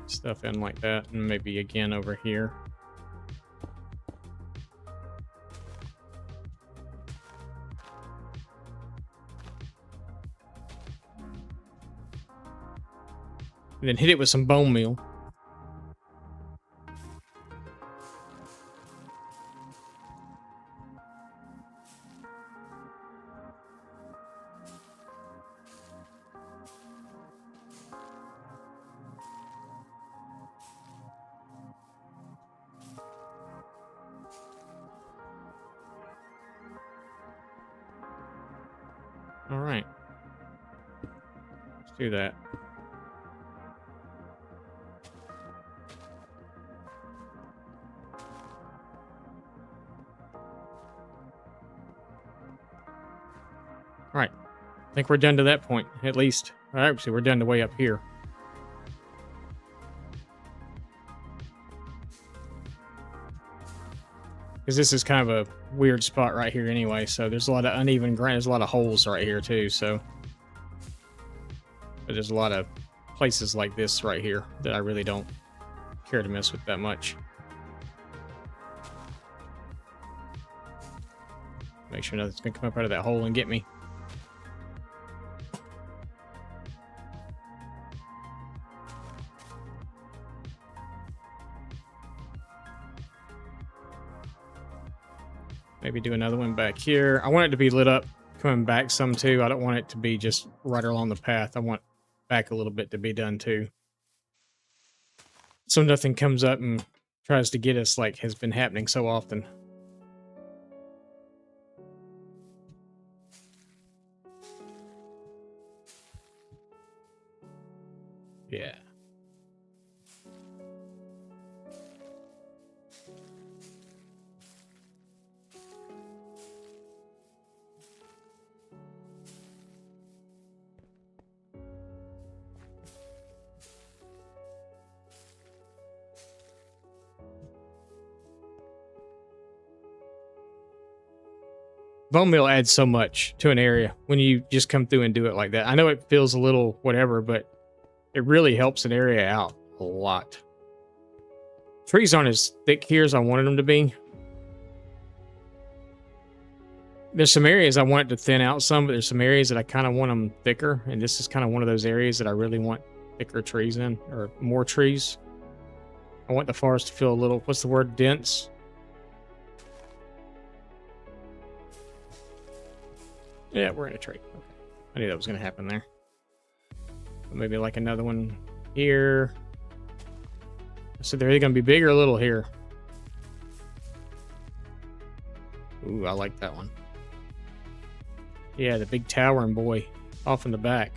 stuff in like that, and maybe again over here. And then hit it with some bone meal. All right. Let's do that. All right. I think we're done to that point, at least. Actually, we're done to way up here. Because this is kind of a weird spot right here anyway, so there's a lot of uneven ground. There's a lot of holes right here too, so. But there's a lot of places like this right here that I really don't care to mess with that much. Make sure nothing's gonna come up out of that hole and get me. Maybe do another one back here. I want it to be lit up coming back some too. I don't want it to be just right along the path. I want back a little bit to be done too. So nothing comes up and tries to get us like has been happening so often. Yeah. Bone meal adds so much to an area when you just come through and do it like that. I know it feels a little whatever, but it really helps an area out a lot. Trees aren't as thick here as I wanted them to be. There's some areas I want it to thin out some, but there's some areas that I kind of want them thicker. And this is kind of one of those areas that I really want thicker trees in, or more trees. I want the forest to feel a little, what's the word, dense? Yeah, we're in a tree. Okay. I knew that was going to happen there. Maybe like another one here. So they're either going to be big or little here. Ooh, I like that one. Yeah, the big towering boy off in the back.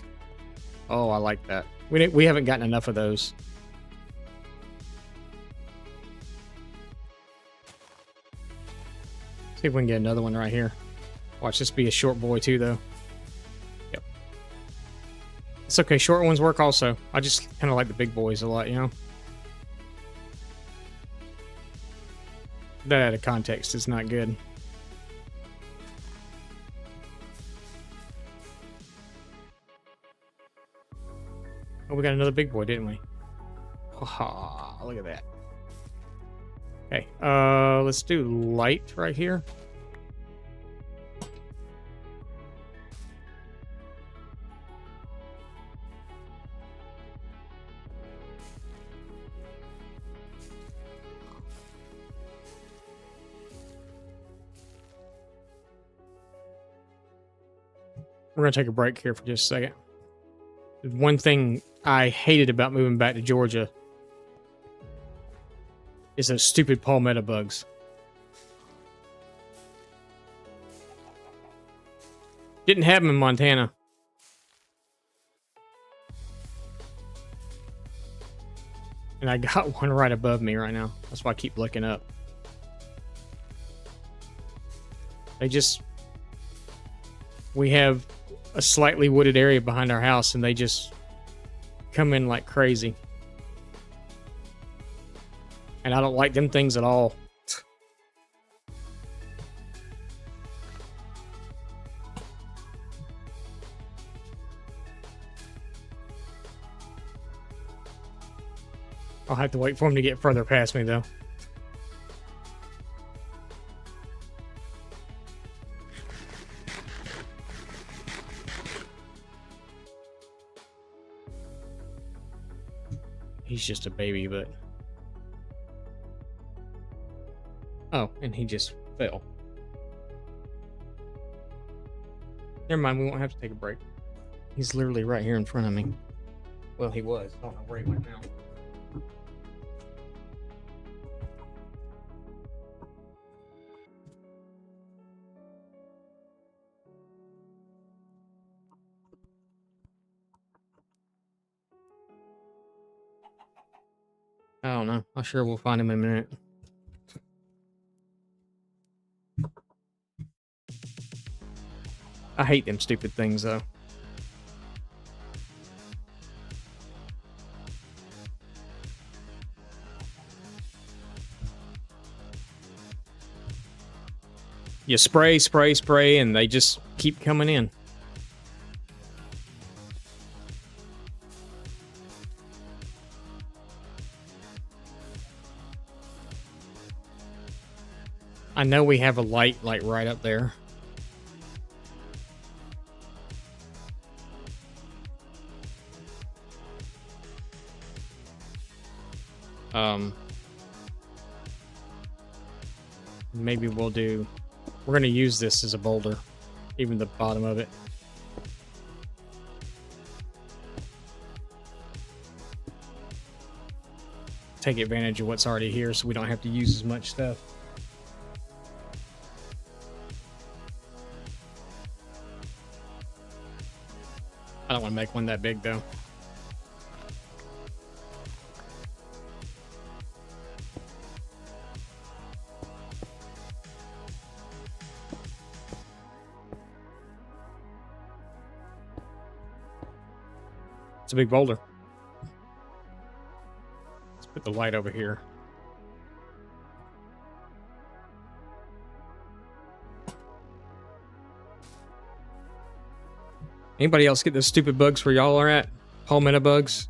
Oh, I like that. We haven't gotten enough of those. See if we can get another one right here. Watch this be a short boy too, though. Yep. It's okay. Short ones work also. I just kind of like the big boys a lot, you know? That out of context is not good. Oh, we got another big boy, didn't we? Haha, look at that. Okay, let's do light right here. We're going to take a break here for just a second. One thing I hated about moving back to Georgia is those stupid palmetto bugs. Didn't have them in Montana. And I got one right above me right now. That's why I keep looking up. We have a slightly wooded area behind our house, and they just come in like crazy. And I don't like them things at all. I'll have to wait for him to get further past me, though. He's just a baby, but... Oh, and he just fell. Never mind, we won't have to take a break. He's literally right here in front of me. Well, he was. I don't know where he went now. I don't know. I'm sure we'll find him in a minute. I hate them stupid things, though. You spray, spray, spray, and they just keep coming in. I know we have a light like right up there. Maybe we'll do We're going to use this as a boulder, even the bottom of it. Take advantage of what's already here so we don't have to use as much stuff. I don't want to make one that big though. It's a big boulder. Let's put the light over here. Anybody else get those stupid bugs where y'all are at? Palmetto bugs?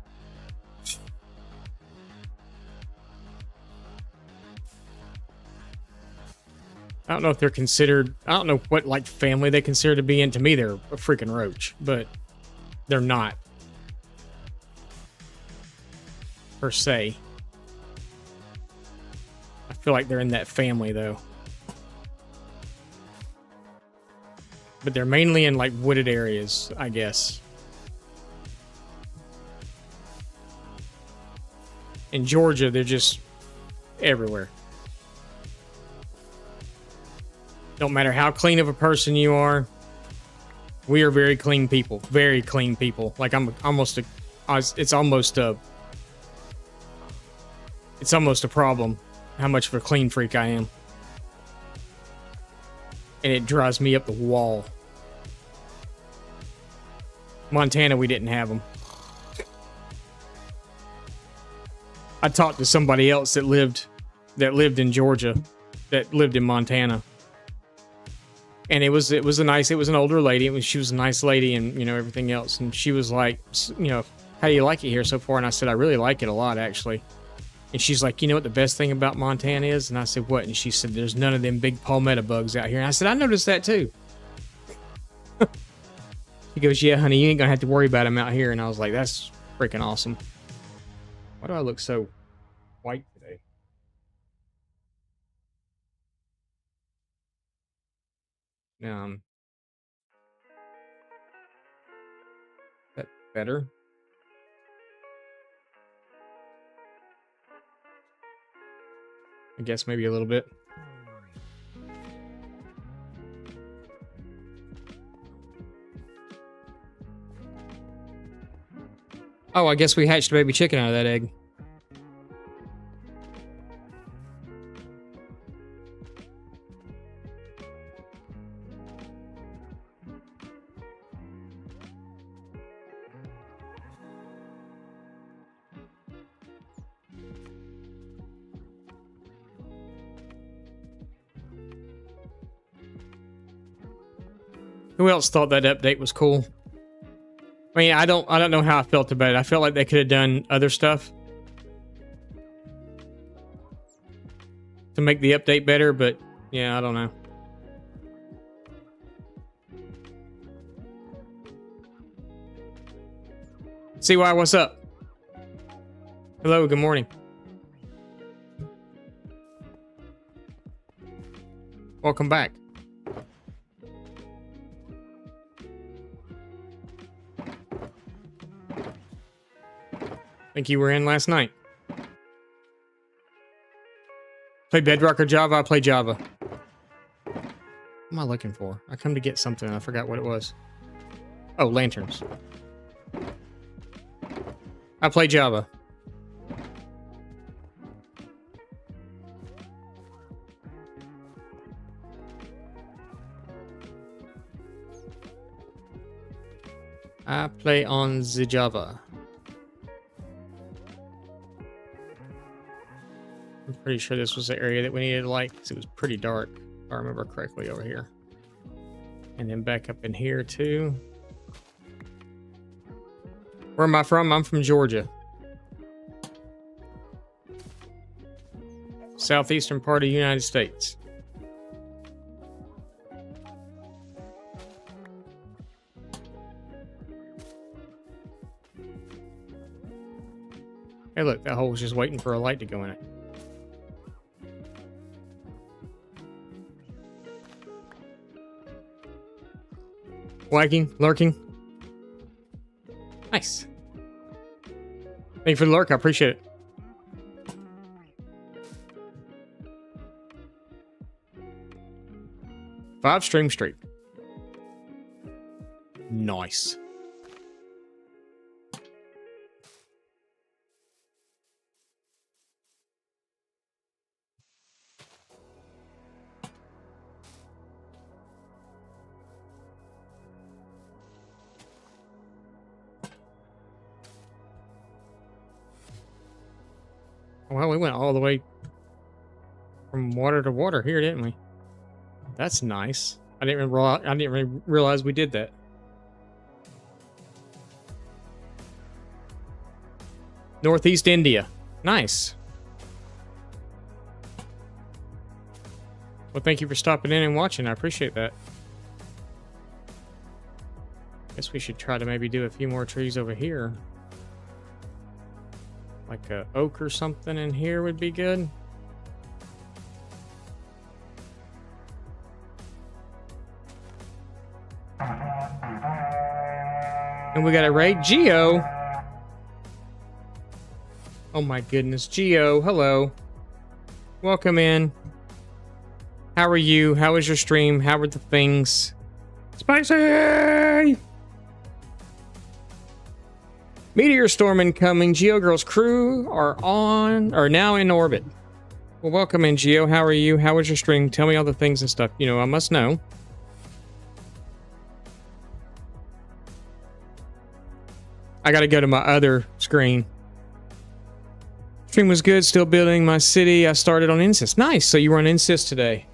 I don't know if they're considered... I don't know what, like, family they consider to be in. To me, they're a freaking roach. But they're not. Per se. I feel like they're in that family, though. But they're mainly in, like, wooded areas, I guess. In Georgia, they're just everywhere. Don't matter how clean of a person you are. We are very clean people. Very clean people. Like, it's almost a problem how much of a clean freak I am. And it drives me up the wall. Montana, we didn't have them. I talked to somebody else that lived in Georgia, that lived in Montana. And it was an older lady. She was a nice lady and, you know, everything else. And she was like, you know, how do you like it here so far? And I said, I really like it a lot, actually. And she's like, you know what the best thing about Montana is? And I said, what? And she said, there's none of them big palmetto bugs out here. And I said, I noticed that too. She goes, yeah, honey, you ain't gonna have to worry about them out here. And I was like, that's freaking awesome. Why do I look so white today? That better? I guess maybe a little bit. Oh, I guess we hatched a baby chicken out of that egg. Who else thought that update was cool? I mean, I don't know how I felt about it. I felt like they could have done other stuff to make the update better, but yeah, I don't know. CY, what's up? Hello, good morning. Welcome back. I think you were in last night. Play Bedrock or Java? I play Java. What am I looking for? I come to get something. I forgot what it was. Oh, lanterns. I play Java. I play on the Java. I'm pretty sure this was the area that we needed to light because it was pretty dark, if I remember correctly, over here. And then back up in here too. Where am I from? I'm from Georgia. Southeastern part of the United States. Hey look, that hole was just waiting for a light to go in it. Wagging, lurking. Nice. Thank you for the lurk. I appreciate it. Five stream streak. Nice. Well, we went all the way from water to water here, didn't we? That's nice. I didn't even realize we did that. Northeast India. Nice. Well, thank you for stopping in and watching. I appreciate that. Guess we should try to maybe do a few more trees over here. Like a oak or something in here would be good. And we got a raid. Geo. Oh my goodness. Geo, hello. Welcome in. How are you? How was your stream? How were the things? Spicy! Meteor storm incoming. Geo Girl's crew are now in orbit. Well, welcome in, Geo. How are you? How was your stream? Tell me all the things and stuff. You know, I must know. I gotta go to my other screen. Stream was good. Still building my city. I started on Insist. Nice. So you were on Insist today.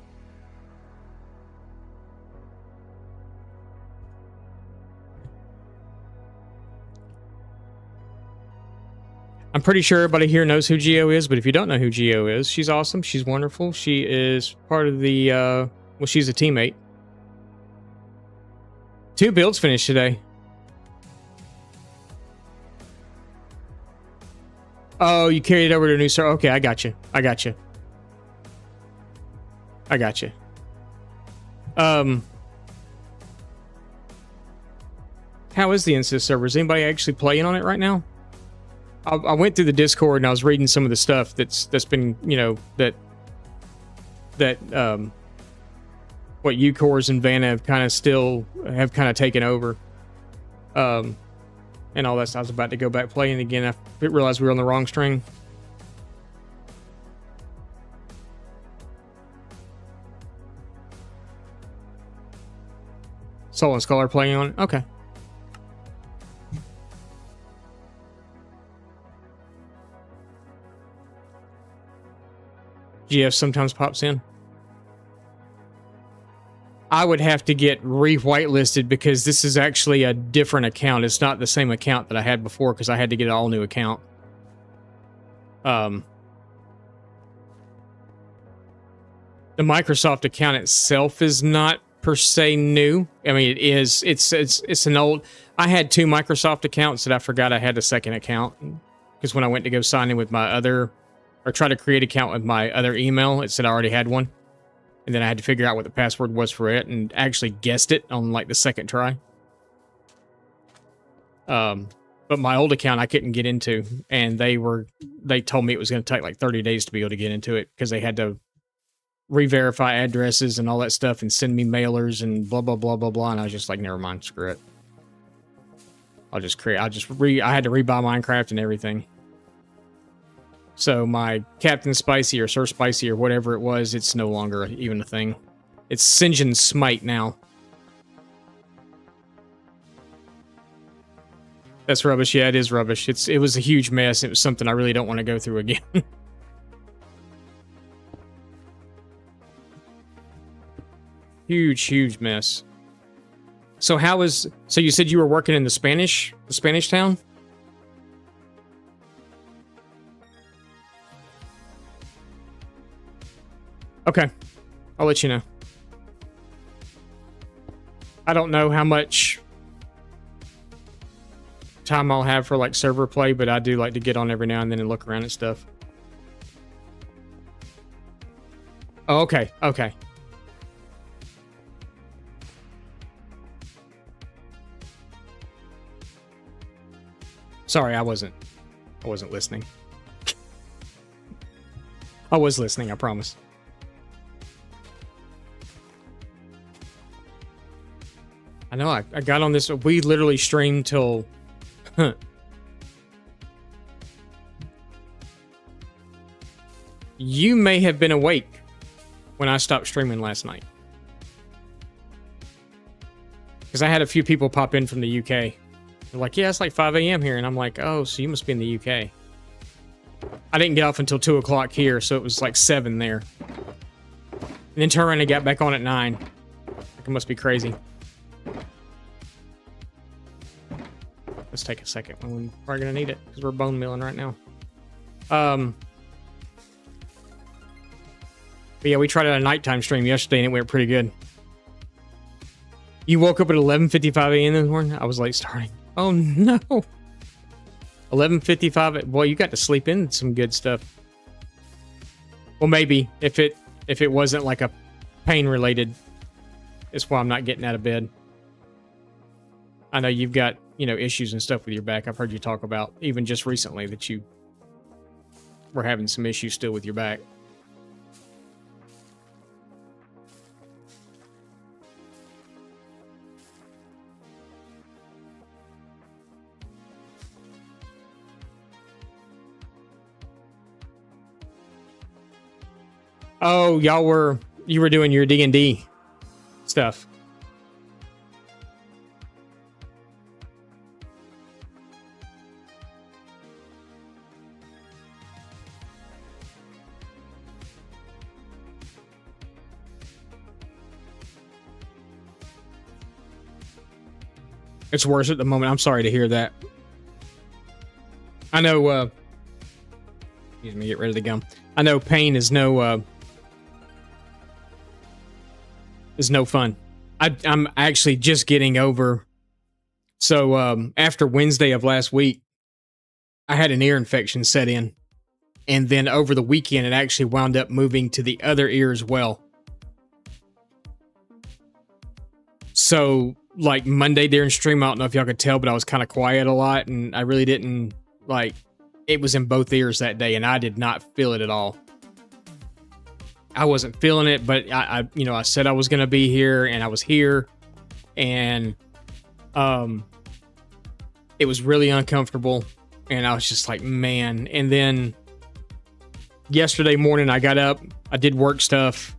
I'm pretty sure everybody here knows who Geo is, but if you don't know who Geo is, she's awesome. She's wonderful. She is part of the, well, she's a teammate. 2 builds finished today. Oh, you carried it over to a new server. Okay, I got you. I got you. I got you. How is the Insist server? Is anybody actually playing on it right now? I went through the Discord and I was reading some of the stuff that's been, you know, that what UCores and Vanna have kind of taken over. And all that stuff. I was about to go back playing again. I realized we were on the wrong string. Soul and Scholar playing on it? Okay. GF sometimes pops in. I would have to get re-whitelisted because this is actually a different account. It's not the same account that I had before because I had to get an all-new account. The Microsoft account itself is not per se new. I mean, it is. It's an old. I had 2 Microsoft accounts that I forgot I had a second account because when I went to go sign in with my other, or try to create an account with my other email, it said I already had one. And then I had to figure out what the password was for it and actually guessed it on like the second try. But my old account I couldn't get into, and they told me it was going to take like 30 days to be able to get into it because they had to re-verify addresses and all that stuff and send me mailers and blah, blah, blah, blah, blah. And I was just like, never mind, screw it. I had to rebuy Minecraft and everything. So my Captain Spicy or Sir Spicy or whatever it was, it's no longer even a thing. It's Sinjin Smite now. That's rubbish. Yeah, it is rubbish. It was a huge mess. It was something I really don't want to go through again. Huge mess. So so you said you were working in the Spanish town? Okay, I'll let you know. I don't know how much time I'll have for like server play, but I do like to get on every now and then and look around at stuff. Oh, okay. Sorry, I wasn't listening. I was listening, I promise. I know, I got on this. We literally streamed till... You may have been awake when I stopped streaming last night. Because I had a few people pop in from the UK. They're like, yeah, it's like 5 a.m. here. And I'm like, oh, so you must be in the UK. I didn't get off until 2 o'clock here, so it was like 7 there. And then turned around and got back on at 9. Like, it must be crazy. Let's take a second. We're probably going to need it because we're bone milling right now. But yeah, we tried a nighttime stream yesterday and it went pretty good. You woke up at 11:55 a.m. in the morning? I was late starting. Oh no. 11:55. Boy, you got to sleep in some good stuff. Well, maybe if it wasn't like a pain related, it's why I'm not getting out of bed. I know you've got, you know, issues and stuff with your back. I've heard you talk about even just recently that you were having some issues still with your back. Oh, you were doing your D&D stuff. It's worse at the moment. I'm sorry to hear that. I know, excuse me, get rid of the gum. I know pain is no fun. I'm actually just getting over. So after Wednesday of last week, I had an ear infection set in. And then over the weekend, it actually wound up moving to the other ear as well. So like Monday during stream, I don't know if y'all could tell, but I was kind of quiet a lot. And I really didn't like, it was in both ears that day. And I did not feel it at all. I wasn't feeling it, but I you know, I said I was going to be here and I was here and, it was really uncomfortable and I was just like, man. And then yesterday morning I got up, I did work stuff,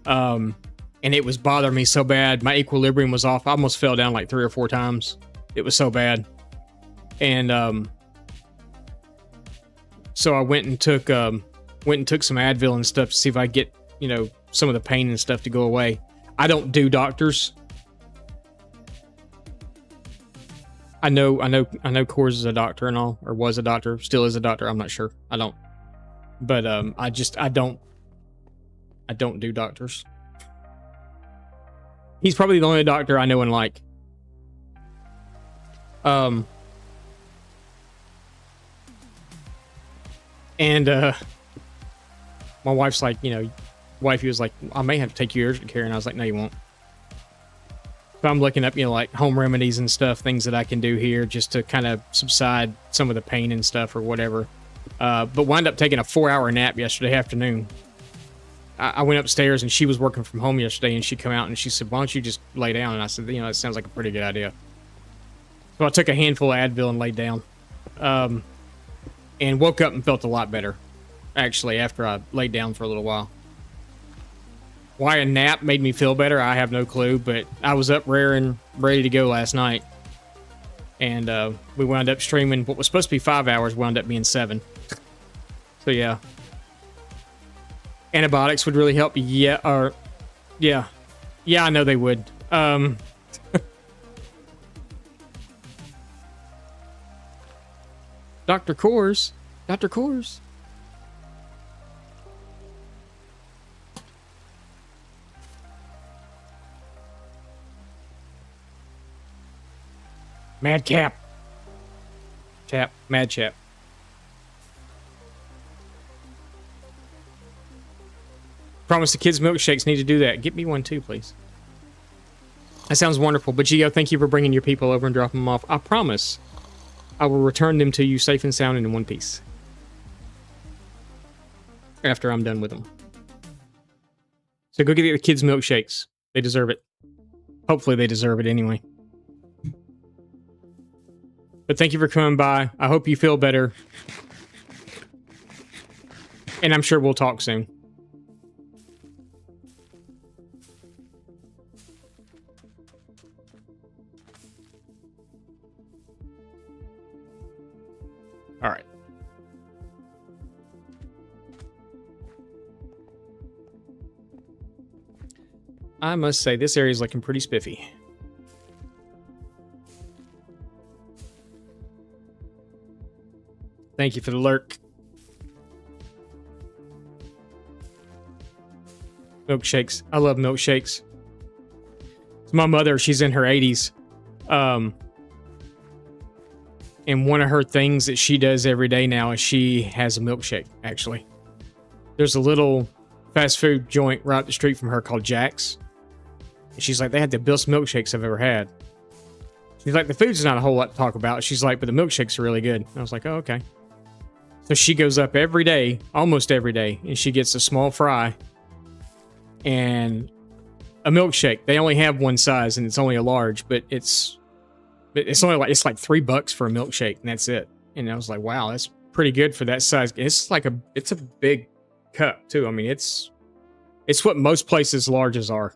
and it was bothering me so bad. My equilibrium was off. I almost fell down like 3 or 4 times. It was so bad. And, so I went and took some Advil and stuff to see if I get, you know, some of the pain and stuff to go away. I don't do doctors. I know Coors is a doctor and all, or was a doctor, still is a doctor. I'm not sure. I don't. But I don't do doctors. He's probably the only doctor I know and like. And my wife's like, you know, wifey was like, I may have to take you urgent care, and I was like, no, you won't. So I'm looking up, you know, like home remedies and stuff, things that I can do here just to kind of subside some of the pain and stuff or whatever. But wound up taking a 4-hour nap yesterday afternoon. I went upstairs and she was working from home yesterday, and she come out and she said, why don't you just lay down? And I said, you know, that sounds like a pretty good idea. So I took a handful of Advil and laid down. And woke up and felt a lot better, actually, after I laid down for a little while. Why a nap made me feel better, I have no clue, but I was up raring, ready to go last night. And we wound up streaming what was supposed to be 5 hours, wound up being 7. So yeah. Antibiotics would really help. Yeah, yeah. Yeah, I know they would. Dr. Coors. Dr. Coors. Mad Cap. Mad Chap. Promise the kids milkshakes need to do that. Get me one too, please. That sounds wonderful. But Gio, thank you for bringing your people over and dropping them off. I promise I will return them to you safe and sound and in one piece. After I'm done with them. So go get the kids milkshakes. They deserve it. Hopefully they deserve it anyway. But thank you for coming by. I hope you feel better. And I'm sure we'll talk soon. All right. I must say, this area is looking pretty spiffy. Thank you for the lurk. Milkshakes. I love milkshakes. It's my mother, she's in her 80s. And one of her things that she does every day now is she has a milkshake, actually. There's a little fast food joint right up the street from her called Jack's. And she's like, they had the best milkshakes I've ever had. She's like, the food's not a whole lot to talk about. She's like, but the milkshakes are really good. And I was like, oh, okay. So she goes up every day, almost every day, and she gets a small fry and a milkshake. They only have one size, and it's only a large, but it's only like $3 for a milkshake, and that's it. And I was like, wow, that's pretty good for that size. It's a big cup too. I mean, it's what most places larges are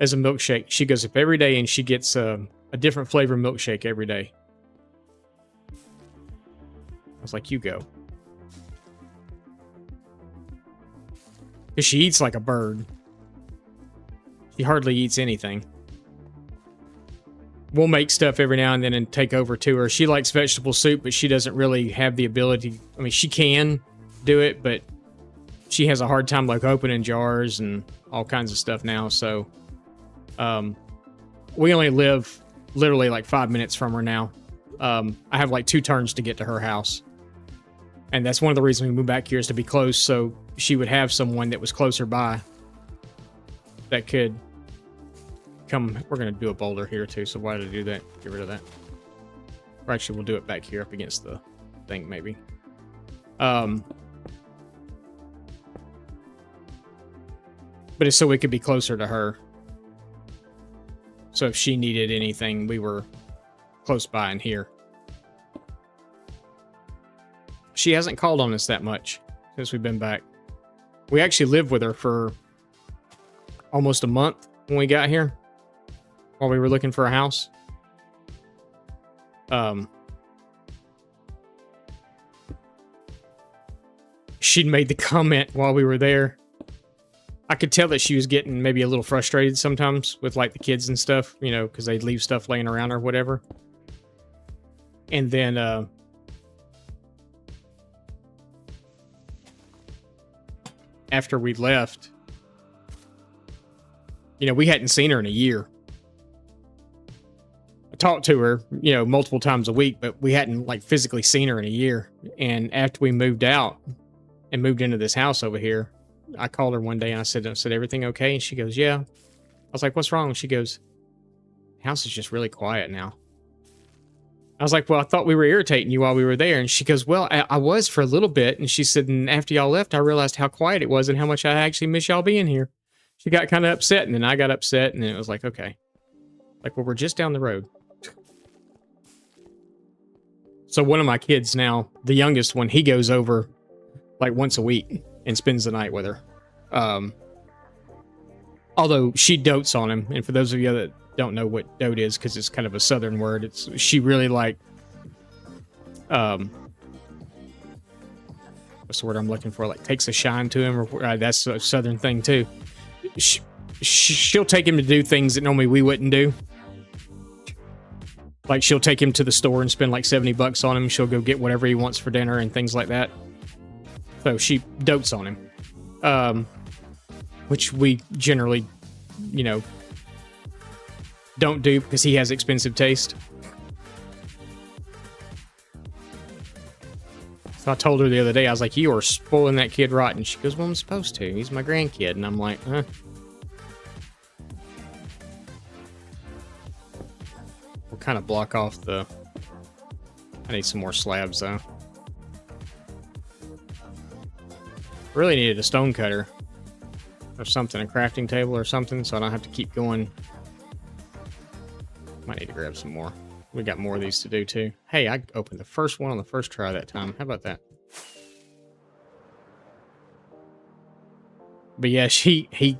as a milkshake. She goes up every day and she gets a different flavor milkshake every day. I was like, you go. Because she eats like a bird. She hardly eats anything. We'll make stuff every now and then and take over to her. She likes vegetable soup, but she doesn't really have the ability. I mean, she can do it, but she has a hard time like opening jars and all kinds of stuff now. So we only live literally like 5 minutes from her now. I have like 2 turns to get to her house. And that's one of the reasons we moved back here, is to be close, so she would have someone that was closer by that could come. We're going to do a boulder here too, so why did I do that? Get rid of that. Or actually, we'll do it back here up against the thing, maybe. But it's so we could be closer to her. So if she needed anything, we were close by and here. She hasn't called on us that much since we've been back. We actually lived with her for almost a month when we got here, while we were looking for a house. She'd made the comment while we were there. I could tell that she was getting maybe a little frustrated sometimes with like the kids and stuff, you know, because they'd leave stuff laying around or whatever. And then after we left, you know, we hadn't seen her in a year. I talked to her, you know, multiple times a week, but we hadn't like physically seen her in a year. And after we moved out and moved into this house over here, I called her one day and I said, everything okay? And she goes, yeah. I was like, what's wrong? And she goes, the house is just really quiet now. I was like, well, I thought we were irritating you while we were there. And she goes, well, I was for a little bit. And she said, and after y'all left, I realized how quiet it was and how much I actually miss y'all being here. She got kind of upset, and then I got upset, and then it was like, okay. Like, well, we're just down the road. So one of my kids now, the youngest one, he goes over like once a week and spends the night with her. Although she dotes on him. And for those of you that don't know what dote is, because it's kind of a southern word, she really like what's the word I'm looking for, like takes a shine to him, or that's a southern thing too. She'll take him to do things that normally we wouldn't do. Like she'll take him to the store and spend like $70 on him. She'll go get whatever he wants for dinner and things like that. So she dotes on him, which we generally, you know, don't do because he has expensive taste. So I told her the other day, I was like, you are spoiling that kid rotten. She goes, well, I'm supposed to. He's my grandkid. And I'm like, huh. We'll kind of block off the I need some more slabs, though. Really needed a stone cutter. Or something, a crafting table or something, so I don't have to keep going. Might need to grab some more. We got more of these to do, too. Hey, I opened the first one on the first try that time. How about that? But yeah, he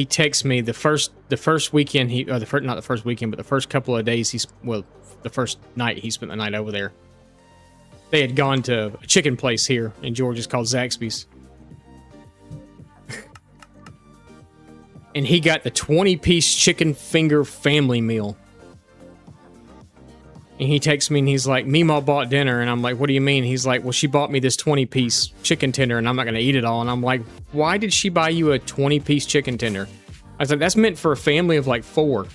texts me the first weekend not the first weekend, but the first couple of days the first night he spent the night over there. They had gone to a chicken place here in Georgia called Zaxby's. And he got the 20-piece chicken finger family meal. And he texts me and he's like, Meemaw bought dinner. And I'm like, what do you mean? He's like, well, she bought me this 20-piece chicken tender and I'm not going to eat it all. And I'm like, why did she buy you a 20-piece chicken tender? I was like, that's meant for a family of like 4.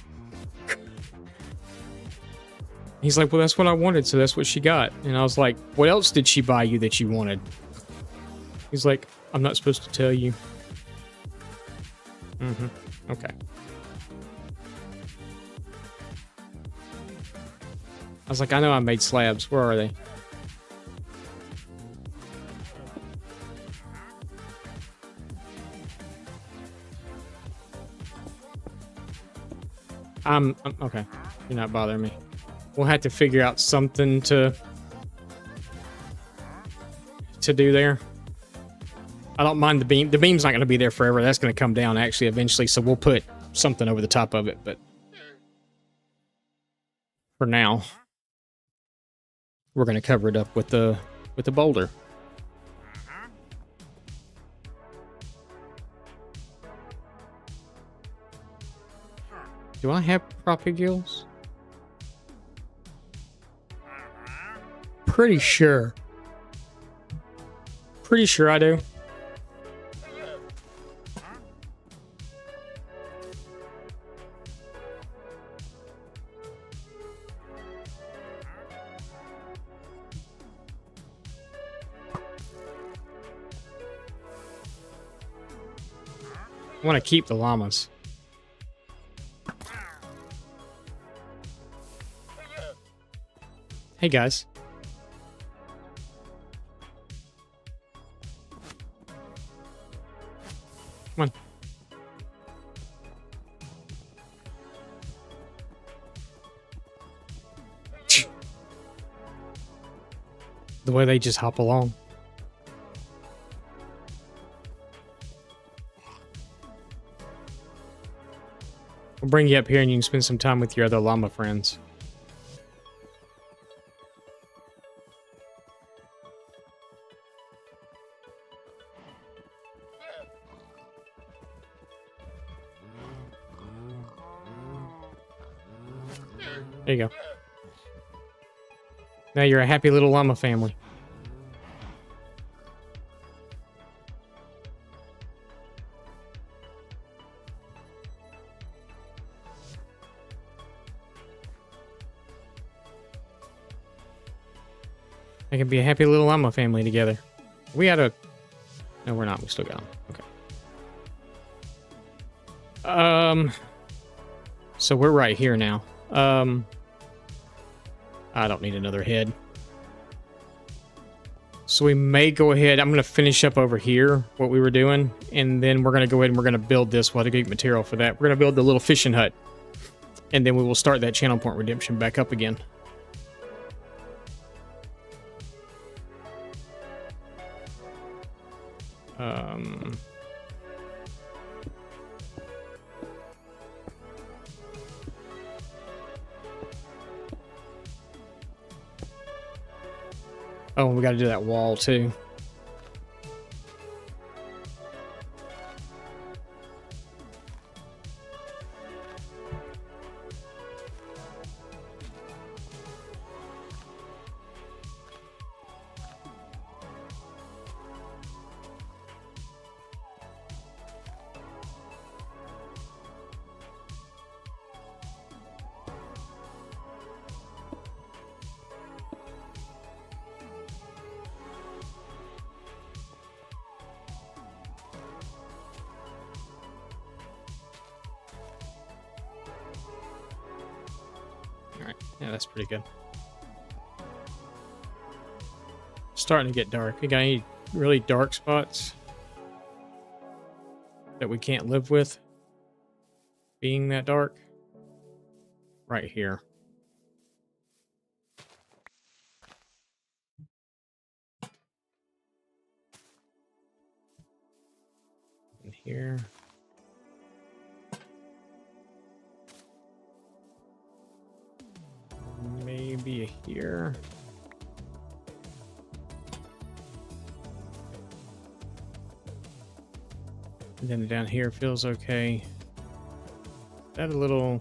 He's like, well, that's what I wanted, so that's what she got. And I was like, what else did she buy you that you wanted? He's like, I'm not supposed to tell you. Okay. I was like, I know I made slabs. Where are they? Okay. You're not bothering me. We'll have to figure out something to do there. I don't mind the beam. The beam's not going to be there forever. That's going to come down actually eventually, so we'll put something over the top of it, but for now we're going to cover it up with the boulder. Do I have propagulls? Pretty sure I do. I want to keep the llamas. Hey guys. Come on. The way they just hop along. We'll bring you up here and you can spend some time with your other llama friends. There you go. Now you're a happy little llama family. They can be a happy little llama family together. We had a... No, we're not. We still got them. Okay. So we're right here now. I don't need another head. So we may go ahead. I'm going to finish up over here what we were doing. And then we're going to go ahead and we're going to build this. We'll have to get material for that. We're going to build the little fishing hut. And then we will start that channel point redemption back up again. Oh, we got to do that wall too. Yeah, that's pretty good. starting to get dark. You got any really dark spots that we can't live with being that dark? Right here. And here. Maybe here. And then down here feels okay. That a little...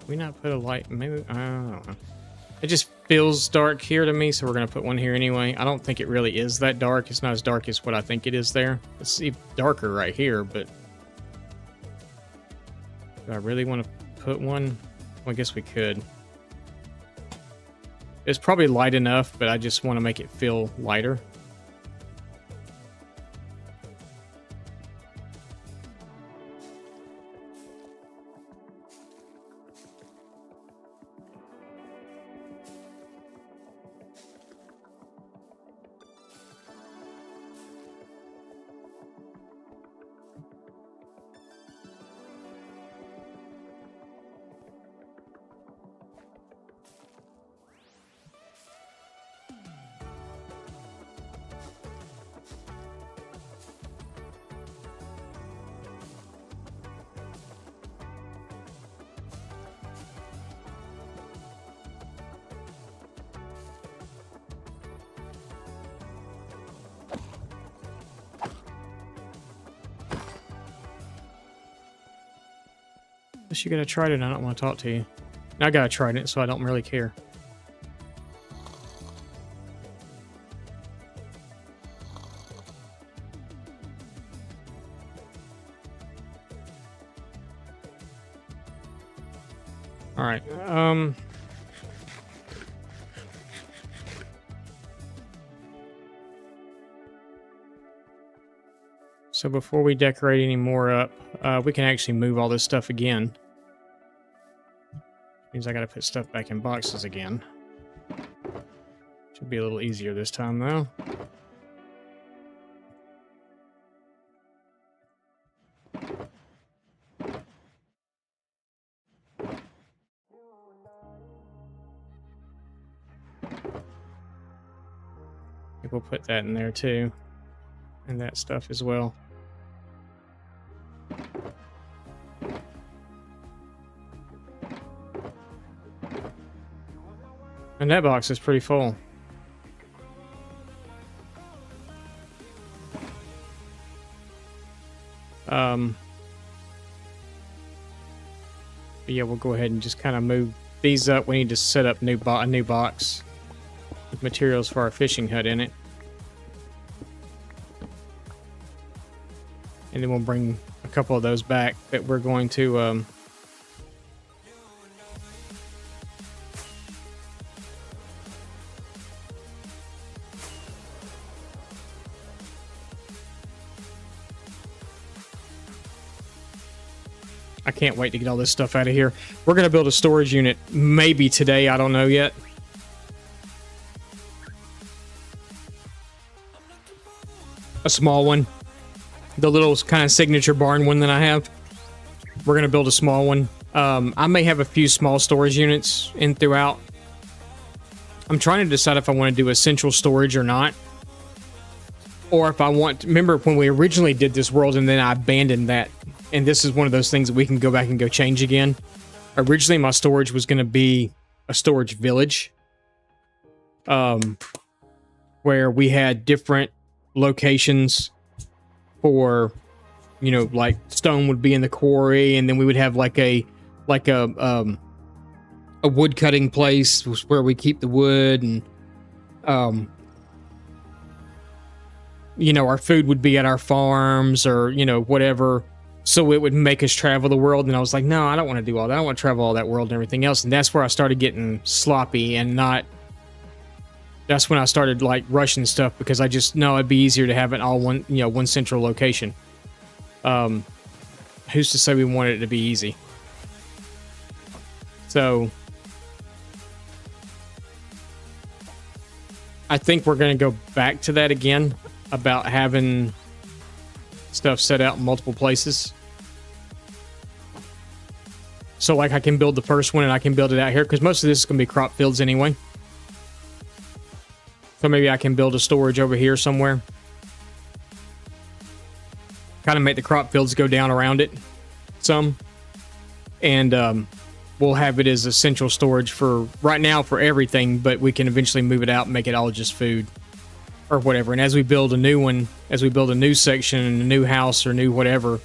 we not put a light? Maybe, I don't know. It just feels dark here to me, so we're going to put one here anyway. I don't think it really is that dark. It's not as dark as what I think it is there. It's even darker right here, but... do I really want to put one? Well, I guess we could. It's probably light enough, but I just want to make it feel lighter. You gotta try it and I don't want to talk to you. I gotta try it, so I don't really care. All right. So before we decorate any more up, we can actually move all this stuff again. Means I gotta put stuff back in boxes again. Should be a little easier this time, though. I think we'll put that in there, too. And that stuff as well. And that box is pretty full. But yeah, we'll go ahead and just kind of move these up. We need to set up a new box with materials for our fishing hut in it. And then we'll bring a couple of those back that we're going to... I can't wait to get all this stuff out of here. We're going to build a storage unit maybe today. I don't know yet. A small one. The little kind of signature barn one that I have. We're going to build a small one. I may have a few small storage units in throughout. I'm trying to decide if I want to do essential storage or not. Or if I want... remember when we originally did this world and then I abandoned that. And this is one of those things that we can go back and go change again. Originally, my storage was going to be a storage village. Where we had different locations for, you know, like stone would be in the quarry. And then we would have like a wood cutting place where we keep the wood. And, you know, our food would be at our farms or, you know, whatever. So it would make us travel the world. And I was like, no, I don't want to do all that. I don't want to travel all that world and everything else. And that's where I started getting sloppy and not... that's when I started like rushing stuff because I just know it'd be easier to have it all one, you know, one central location. Who's to say we wanted it to be easy? So I think we're going to go back to that again about having stuff set out in multiple places. So like I can build the first one and I can build it out here because most of this is going to be crop fields anyway. So maybe I can build a storage over here somewhere. Kind of make the crop fields go down around it some. And we'll have it as essential storage for right now for everything, but we can eventually move it out and make it all just food or whatever. And as we build a new one, as we build a new section and a new house or new whatever,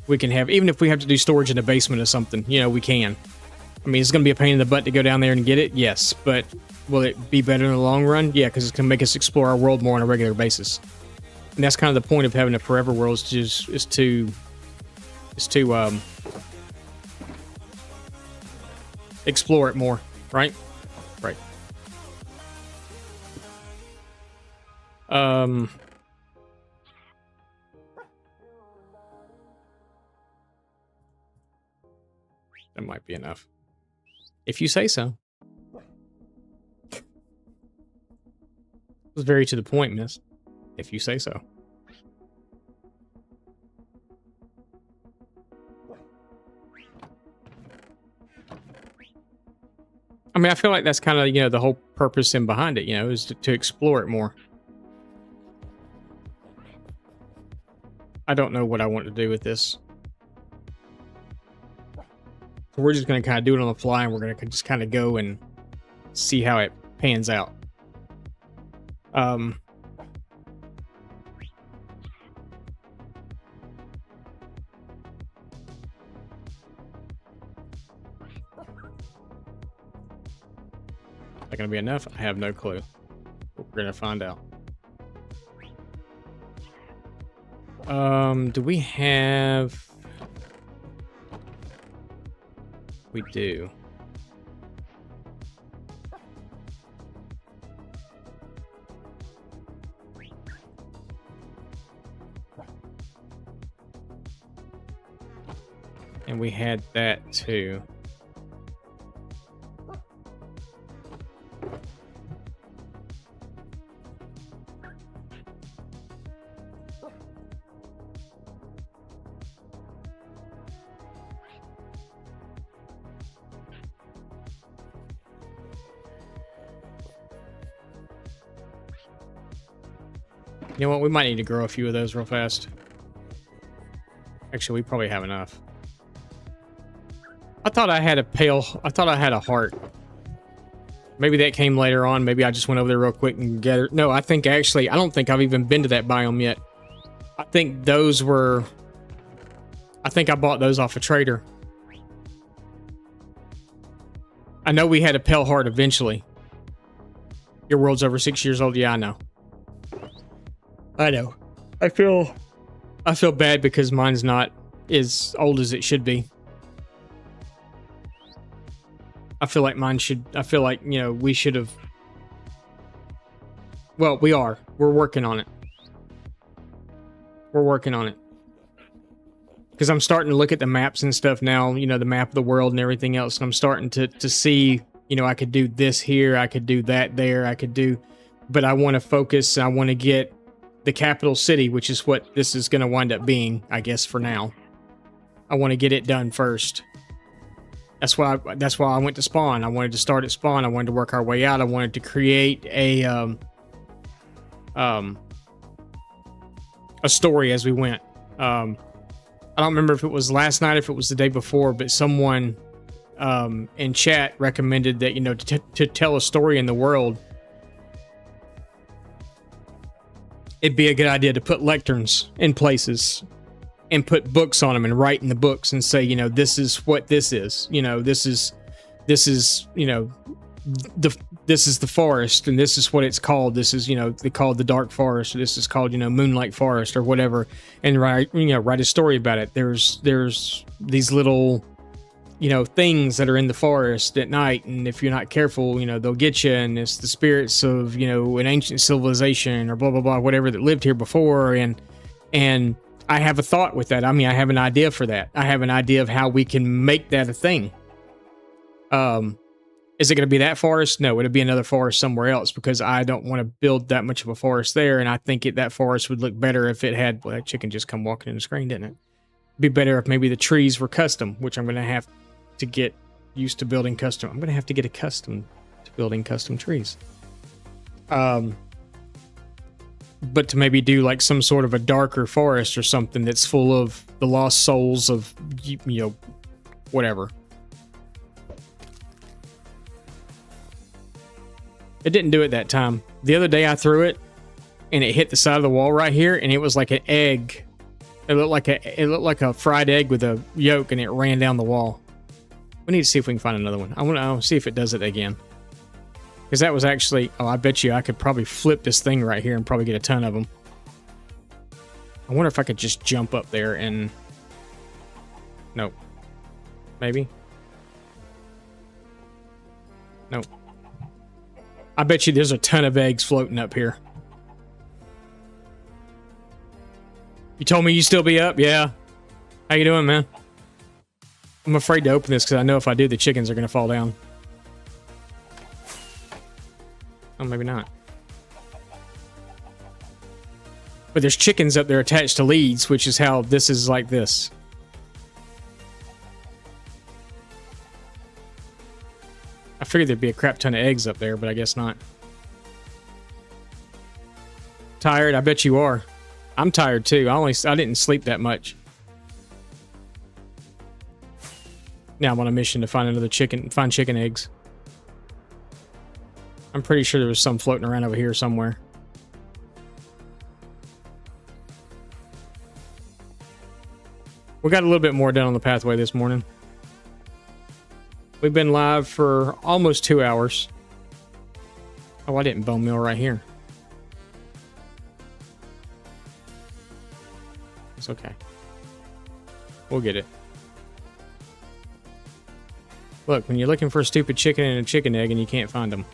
we can have, even if we have to do storage in the basement or something, you know, we can. I mean, it's going to be a pain in the butt to go down there and get it, yes, but will it be better in the long run? Yeah, because it's going to make us explore our world more on a regular basis. And that's kind of the point of having a forever world is to explore it more, right? Right. That might be enough. If you say so. It was very to the point, miss. If you say so. I mean, I feel like that's kind of, you know, the whole purpose in behind it, you know, is to explore it more. I don't know what I want to do with this. So we're just going to kind of do it on the fly, and we're going to just kind of go and see how it pans out. That going to be enough? I have no clue. We're going to find out. Do we have... We do. And we had that too. You know what? We might need to grow a few of those real fast. Actually, we probably have enough. I thought I had a heart. Maybe that came later on. Maybe I just went over there real quick and gathered. No, I think actually, I don't think I've even been to that biome yet. I think those were... I think I bought those off a trader. I know we had a pale heart eventually. Your world's over 6 years old. Yeah, I know. I know. I feel bad because mine's not as old as it should be. I feel like mine should... I feel like, you know, we should have... Well, we are. We're working on it. We're working on it. Because I'm starting to look at the maps and stuff now, you know, the map of the world and everything else, and I'm starting to see, you know, I could do this here, I could do that there, I could do... But I want to focus, I want to get the capital city, which is what this is going to wind up being, I guess, for now. I want to get it done first. That's why I went to Spawn. I wanted to start at Spawn. I wanted to work our way out. I wanted to create a story as we went. I don't remember if it was last night, if it was the day before, but someone in chat recommended that, you know, to tell a story in the world, it'd be a good idea to put lecterns in places and put books on them and write in the books and say, you know, this is what this is. You know, this is, you know, this is the forest and this is what it's called. This is, you know, they call it the dark forest. Or this is called, you know, Moonlight Forest or whatever. And write a story about it. There's these little, you know, things that are in the forest at night, and if you're not careful, you know, they'll get you, and it's the spirits of, you know, an ancient civilization or blah blah blah, whatever that lived here before. And I have a thought with that. I mean, I have an idea for that. I have an idea of how we can make that a thing. And Is it going to be that forest? No, it'll be another forest somewhere else because I don't want to build that much of a forest there. And I think that forest would look better if it had, well, that chicken just come walking in the screen, didn't it? Be better if maybe the trees were custom, which I'm going to have to get used to building custom. I'm going to have to get accustomed to building custom trees. But to maybe do like some sort of a darker forest or something that's full of the lost souls of, you know, whatever. It didn't do it that time. The other day I threw it and it hit the side of the wall right here and it was like an egg. It looked like a fried egg with a yolk and it ran down the wall. We need to see if we can find another one. I want to see if it does it again. Because that was actually, oh, I bet you I could probably flip this thing right here and probably get a ton of them. I wonder if I could just jump up there and... Nope. Maybe? Nope. I bet you there's a ton of eggs floating up here. You told me you still be up? Yeah. How you doing, man? I'm afraid to open this because I know if I do, the chickens are going to fall down. Oh, maybe not. But there's chickens up there attached to leads, which is how this is like this. I figured there'd be a crap ton of eggs up there, but I guess not. Tired? I bet you are. I'm tired too. I didn't sleep that much. Now I'm on a mission to find another chicken, find chicken eggs. I'm pretty sure there was some floating around over here somewhere. We got a little bit more done on the pathway this morning. We've been live for almost 2 hours. Oh, I didn't bone meal right here. It's okay. We'll get it. Look, when you're looking for a stupid chicken and a chicken egg and you can't find them.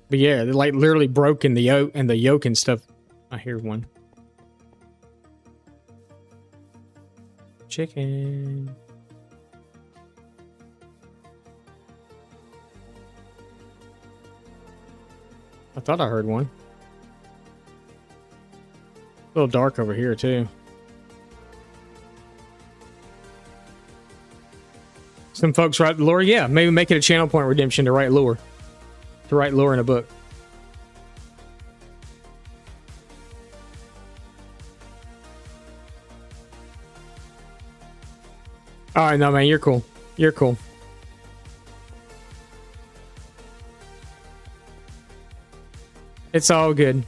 But yeah, they're like literally broken the yolk and stuff. I hear one. Chicken. I thought I heard one. A little dark over here too. Some folks write lore. Yeah, maybe make it a channel point redemption to write lore. To write lore in a book. All right, no, man, you're cool. You're cool. It's all good.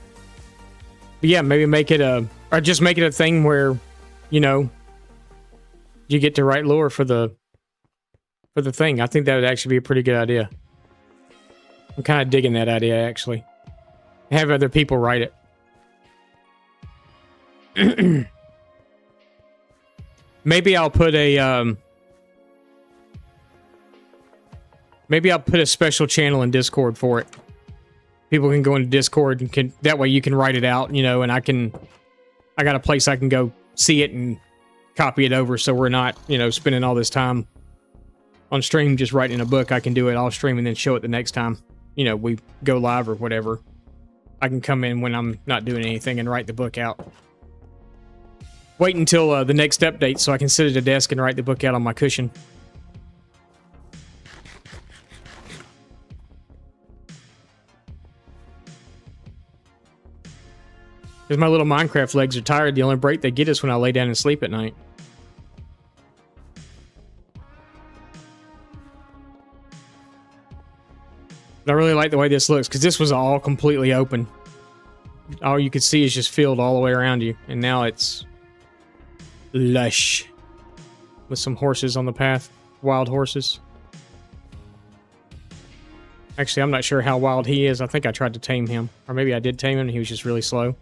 But yeah, maybe make it or just make it a thing where, you know, you get to write lore for the thing. I think that would actually be a pretty good idea. I'm kind of digging that idea, actually. Have other people write it. Maybe I'll put a maybe I'll put a special channel in Discord for it. People can go into Discord and that way you can write it out, you know, and I got a place I can go see it and copy it over, so we're not, you know, spending all this time on stream just writing a book. I can do it off stream and then show it the next time, you know, we go live or whatever. I can come in when I'm not doing anything and write the book out. Wait until the next update so I can sit at a desk and write the book out on my cushion. Because my little Minecraft legs are tired. The only break they get is when I lay down and sleep at night. But I really like the way this looks, because this was all completely open. All you could see is just field all the way around you. And now it's lush. With some horses on the path. Wild horses. Actually, I'm not sure how wild he is. I think I tried to tame him. Or maybe I did tame him and he was just really slow.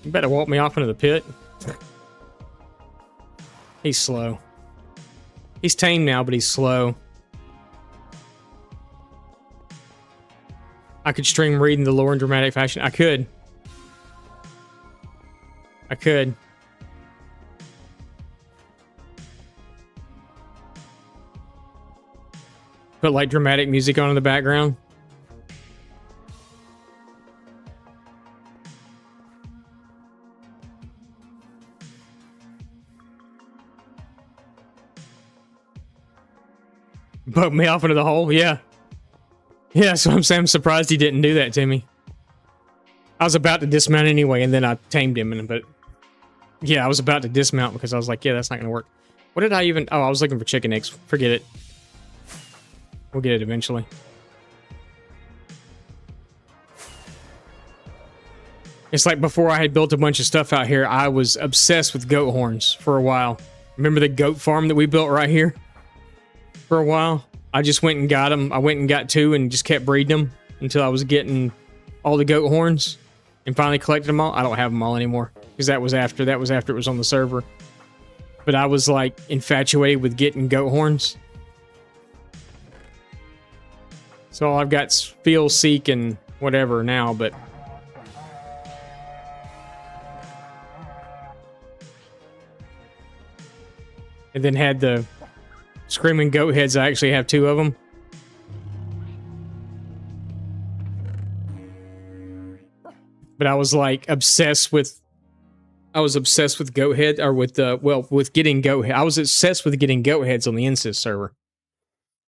You better walk me off into the pit. He's slow. He's tame now, but he's slow. I could stream reading the lore in dramatic fashion. I could. I could. Put like dramatic music on in the background. Poke me off into the hole? Yeah. Yeah, so I'm saying I'm surprised he didn't do that to me. I was about to dismount anyway, and then I tamed him, but yeah, I was about to dismount because I was like, yeah, that's not gonna work. What did I even... Oh, I was looking for chicken eggs. Forget it. We'll get it eventually. It's like before I had built a bunch of stuff out here, I was obsessed with goat horns for a while. Remember the goat farm that we built right here? For a while, I just went and got them. I went and got 2 and just kept breeding them until I was getting all the goat horns and finally collected them all. I don't have them all anymore because that was after it was on the server. But I was like infatuated with getting goat horns. So all I've got's feel, seek, and whatever now, but and then had the screaming goat heads. I actually have 2 of them. But I was like obsessed with goat head, or with getting goat head. I was obsessed with getting goat heads on the Insys server.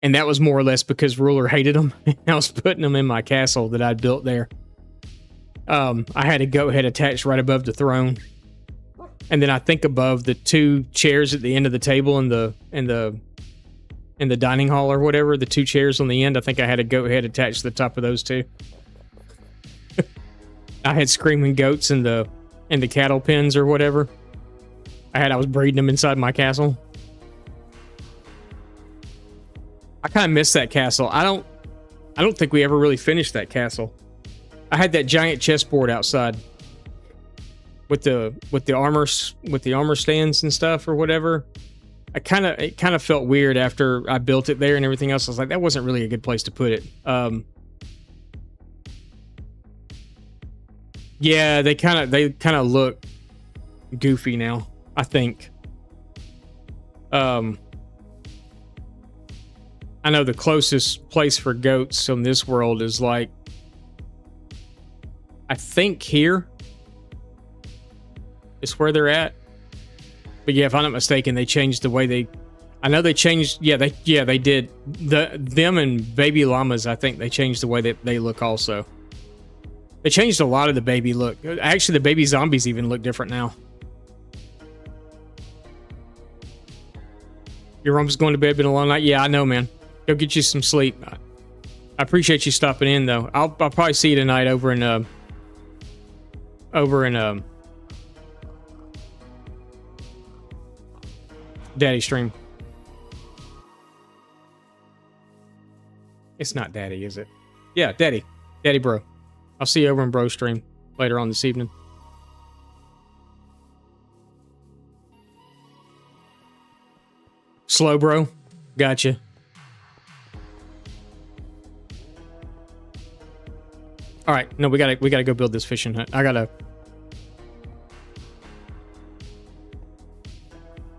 And that was more or less because Ruler hated them. I was putting them in my castle that I'd built there. I had a goat head attached right above the throne. And then I think above the 2 chairs at the end of the table in the dining hall or whatever, the 2 chairs on the end, I think I had a goat head attached to the top of those 2. I had screaming goats in the cattle pens or whatever. I was breeding them inside my castle. I kind of miss that castle. I don't think we ever really finished that castle. I had that giant chessboard outside with the armor stands and stuff or whatever. It kind of felt weird after I built it there and everything else. I was like, that wasn't really a good place to put it. Yeah, they kind of look goofy now, I think. I know the closest place for goats in this world is like, I think here is where they're at. But yeah, if I'm not mistaken, they changed the way they... I know they changed... Yeah, they did. Them and baby llamas, I think they changed the way that they look also. They changed a lot of the baby look. Actually, the baby zombies even look different now. Your rum's going to bed, been a long night? Yeah, I know, man. Go get you some sleep. I appreciate you stopping in, though. I'll probably see you tonight over in Daddy stream. It's not Daddy, is it? Yeah, Daddy. Daddy bro. I'll see you over in bro stream later on this evening. Slow bro. Gotcha. All right, no, we gotta go build this fishing hut. But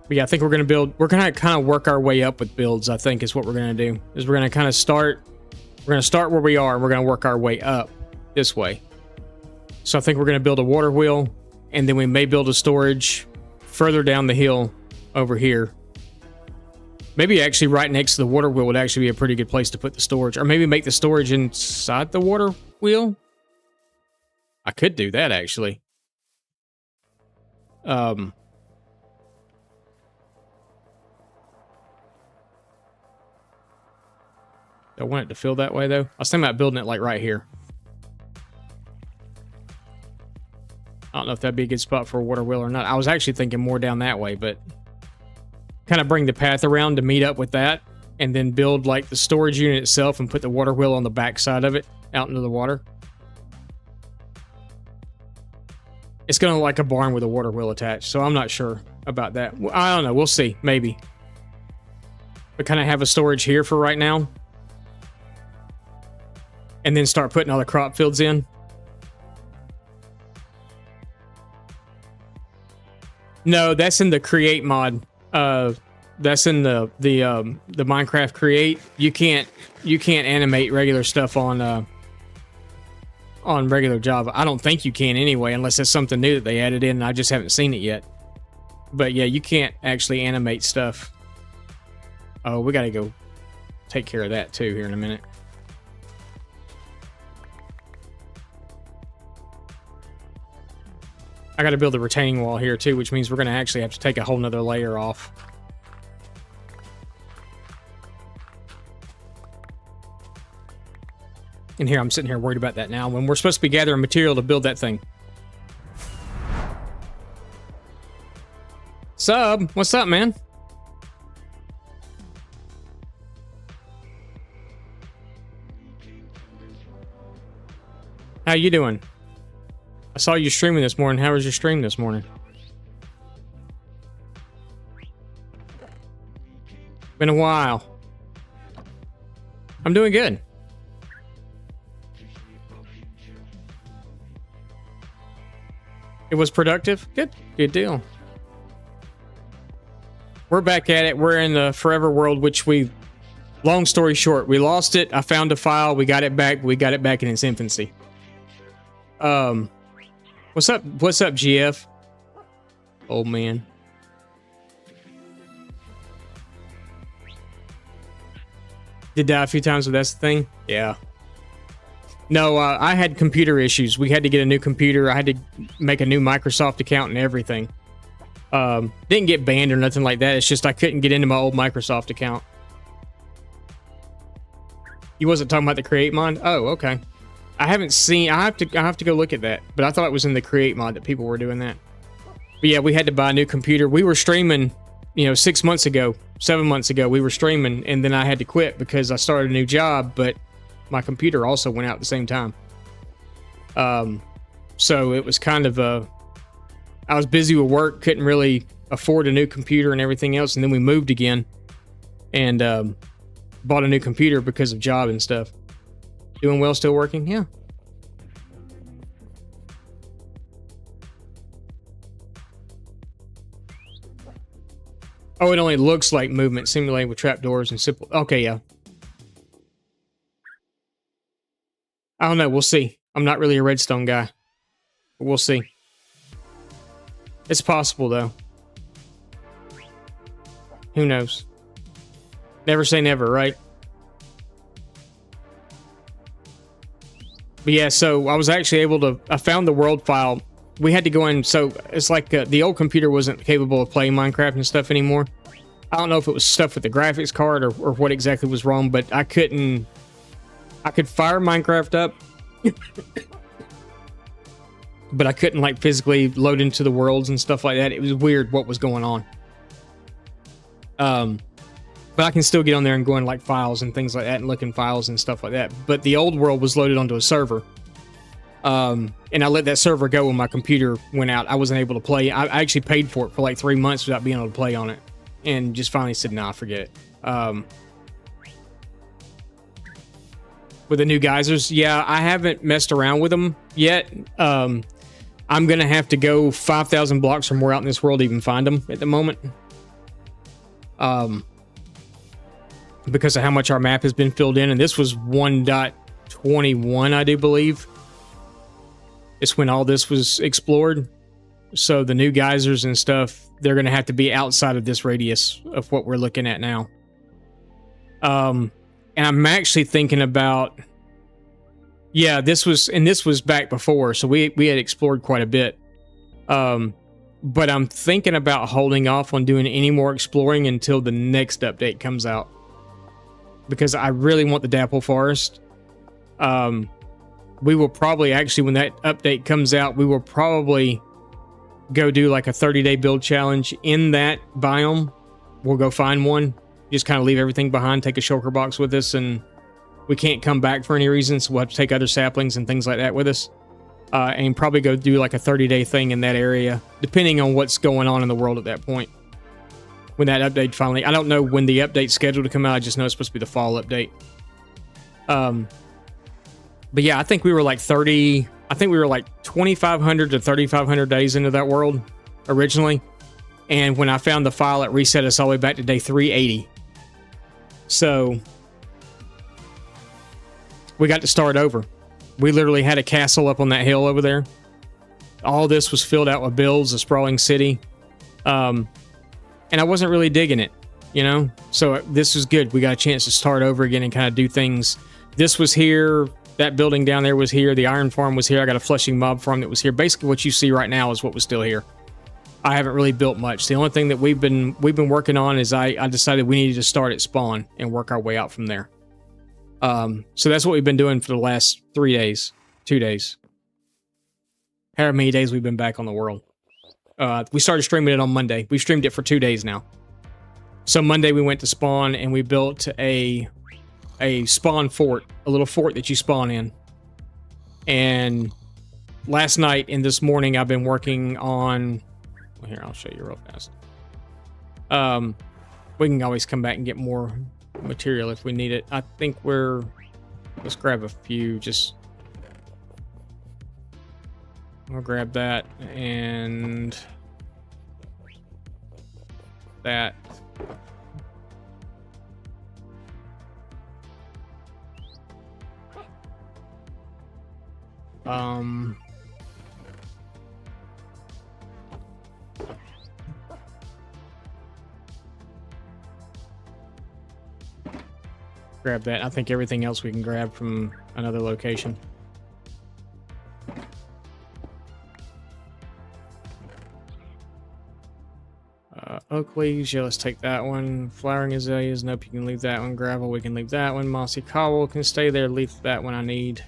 yeah, I think we're gonna kind of work our way up with builds. I think is what we're gonna do. Is we're gonna kind of start. We're gonna start where we are, and we're gonna work our way up this way. So I think we're gonna build a water wheel, and then we may build a storage further down the hill over here. Maybe actually right next to the water wheel would actually be a pretty good place to put the storage, or maybe make the storage inside the water wheel. I could do that actually. I want it to feel that way though. I was thinking about building it like right here. I don't know if that'd be a good spot for a water wheel or not. I was actually thinking more down that way, but kind of bring the path around to meet up with that, and then build like the storage unit itself and put the water wheel on the back side of it out into the water. It's gonna look like a barn with a water wheel attached, so I'm not sure about that. I don't know. We'll see. Maybe. But kind of have a storage here for right now, and then start putting all the crop fields in. No, that's in the create mod. That's in the Minecraft create. You can't animate regular stuff on regular Java. I don't think you can anyway, unless it's something new that they added in and I just haven't seen it yet. But yeah, you can't actually animate stuff. Oh, we gotta go take care of that too here in a minute. I gotta build a retaining wall here too, which means we're gonna actually have to take a whole nother layer off. And here, I'm sitting here worried about that now when we're supposed to be gathering material to build that thing. Sub, what's up, man? How you doing? I saw you streaming this morning. How was your stream this morning? Been a while. I'm doing good. It was productive? Good. Good deal. We're back at it. We're in the forever world, which we... Long story short, we lost it. I found a file. We got it back. We got it back in its infancy. What's up? What's up, GF? Old man. Did die a few times, but that's the thing? Yeah. No, I had computer issues. We had to get a new computer. I had to make a new Microsoft account and everything. Didn't get banned or nothing like that. It's just I couldn't get into my old Microsoft account. You wasn't talking about the create mod? Oh, okay. I haven't seen. I have to go look at that. But I thought it was in the create mod that people were doing that. But yeah, we had to buy a new computer. We were streaming, 6 months ago, 7 months ago. We were streaming, and then I had to quit because I started a new job. But my computer also went out at the same time. So it was kind of I was busy with work, couldn't really afford a new computer and everything else, and then we moved again and bought a new computer because of job and stuff. Doing well, still working? Yeah. Oh, it only looks like movement simulated with trapdoors and simple. Okay, yeah. I don't know. We'll see. I'm not really a redstone guy. But we'll see. It's possible, though. Who knows? Never say never, right? But yeah, so I was actually able to... I found the world file. We had to go in... So it's like the old computer wasn't capable of playing Minecraft and stuff anymore. I don't know if it was stuff with the graphics card or what exactly was wrong, but I couldn't... I could fire Minecraft up, but I couldn't like physically load into the worlds and stuff like that. It was weird what was going on. But I can still get on there and go in like files and things like that and look in files and stuff like that. But the old world was loaded onto a server. And I let that server go when my computer went out. I wasn't able to play. I actually paid for it for like 3 months without being able to play on it. And just finally said, nah, forget it. With the new geysers, yeah, I haven't messed around with them yet. I'm gonna have to go 5,000 blocks from where out in this world to even find them at the moment. Because of how much our map has been filled in, and this was 1.21, I do believe. It's when all this was explored. So the new geysers and stuff, they're gonna have to be outside of this radius of what we're looking at now. And I'm actually thinking about, yeah, this was back before, so we had explored quite a bit. But I'm thinking about holding off on doing any more exploring until the next update comes out. Because I really want the Dapple Forest. We will probably, actually, when that update comes out, we will probably go do like a 30-day build challenge in that biome. We'll go find one. Just kind of leave everything behind, take a shulker box with us, and we can't come back for any reason, so we'll have to take other saplings and things like that with us. and probably go do like a 30-day thing in that area, depending on what's going on in the world at that point. When that update finally, I don't know when the update's scheduled to come out. I just know it's supposed to be the fall update. But yeah, I think we were like 2,500 to 3,500 days into that world originally. And when I found the file, it reset us all the way back to day 380. So we got to start over. We literally had a castle up on that hill over there. All this was filled out with builds, a sprawling city. And I wasn't really digging it, you know? So this was good. We got a chance to start over again and kind of do things. This was here. That building down there was here. The iron farm was here. I got a flushing mob farm that was here. Basically, what you see right now is what was still here. I haven't really built much. The only thing that we've been working on is I decided we needed to start at spawn and work our way out from there. So that's what we've been doing for the last 3 days, 2 days. However many days we've been back on the world. We started streaming it on Monday. We've streamed it for 2 days now. So Monday we went to spawn and we built a spawn fort, a little fort that you spawn in. And last night and this morning I've been working on... Well, here, I'll show you real fast. We can always come back and get more material if we need it. I think we're... Let's grab a few, just... I'll grab that and... that. Grab that. I think everything else we can grab from another location. Oak leaves, yeah, let's take that one. Flowering azaleas, nope, you can leave that one. Gravel, we can leave that one. Mossy cobble can stay there, leave that one I need.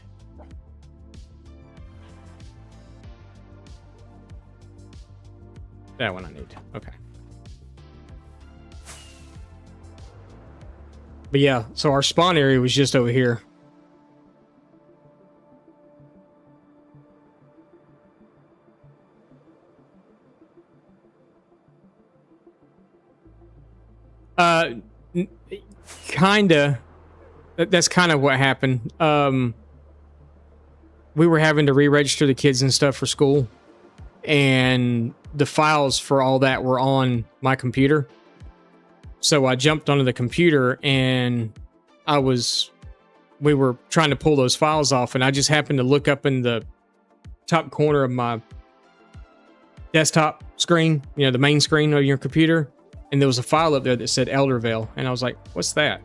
That one I need, okay. But yeah, so our spawn area was just over here. Kinda. That's kind of what happened. We were having to re-register the kids and stuff for school, and the files for all that were on my computer. So I jumped onto the computer and we were trying to pull those files off, and I just happened to look up in the top corner of my desktop screen, you know, the main screen of your computer, and there was a file up there that said Eldervale, and I was like, what's that?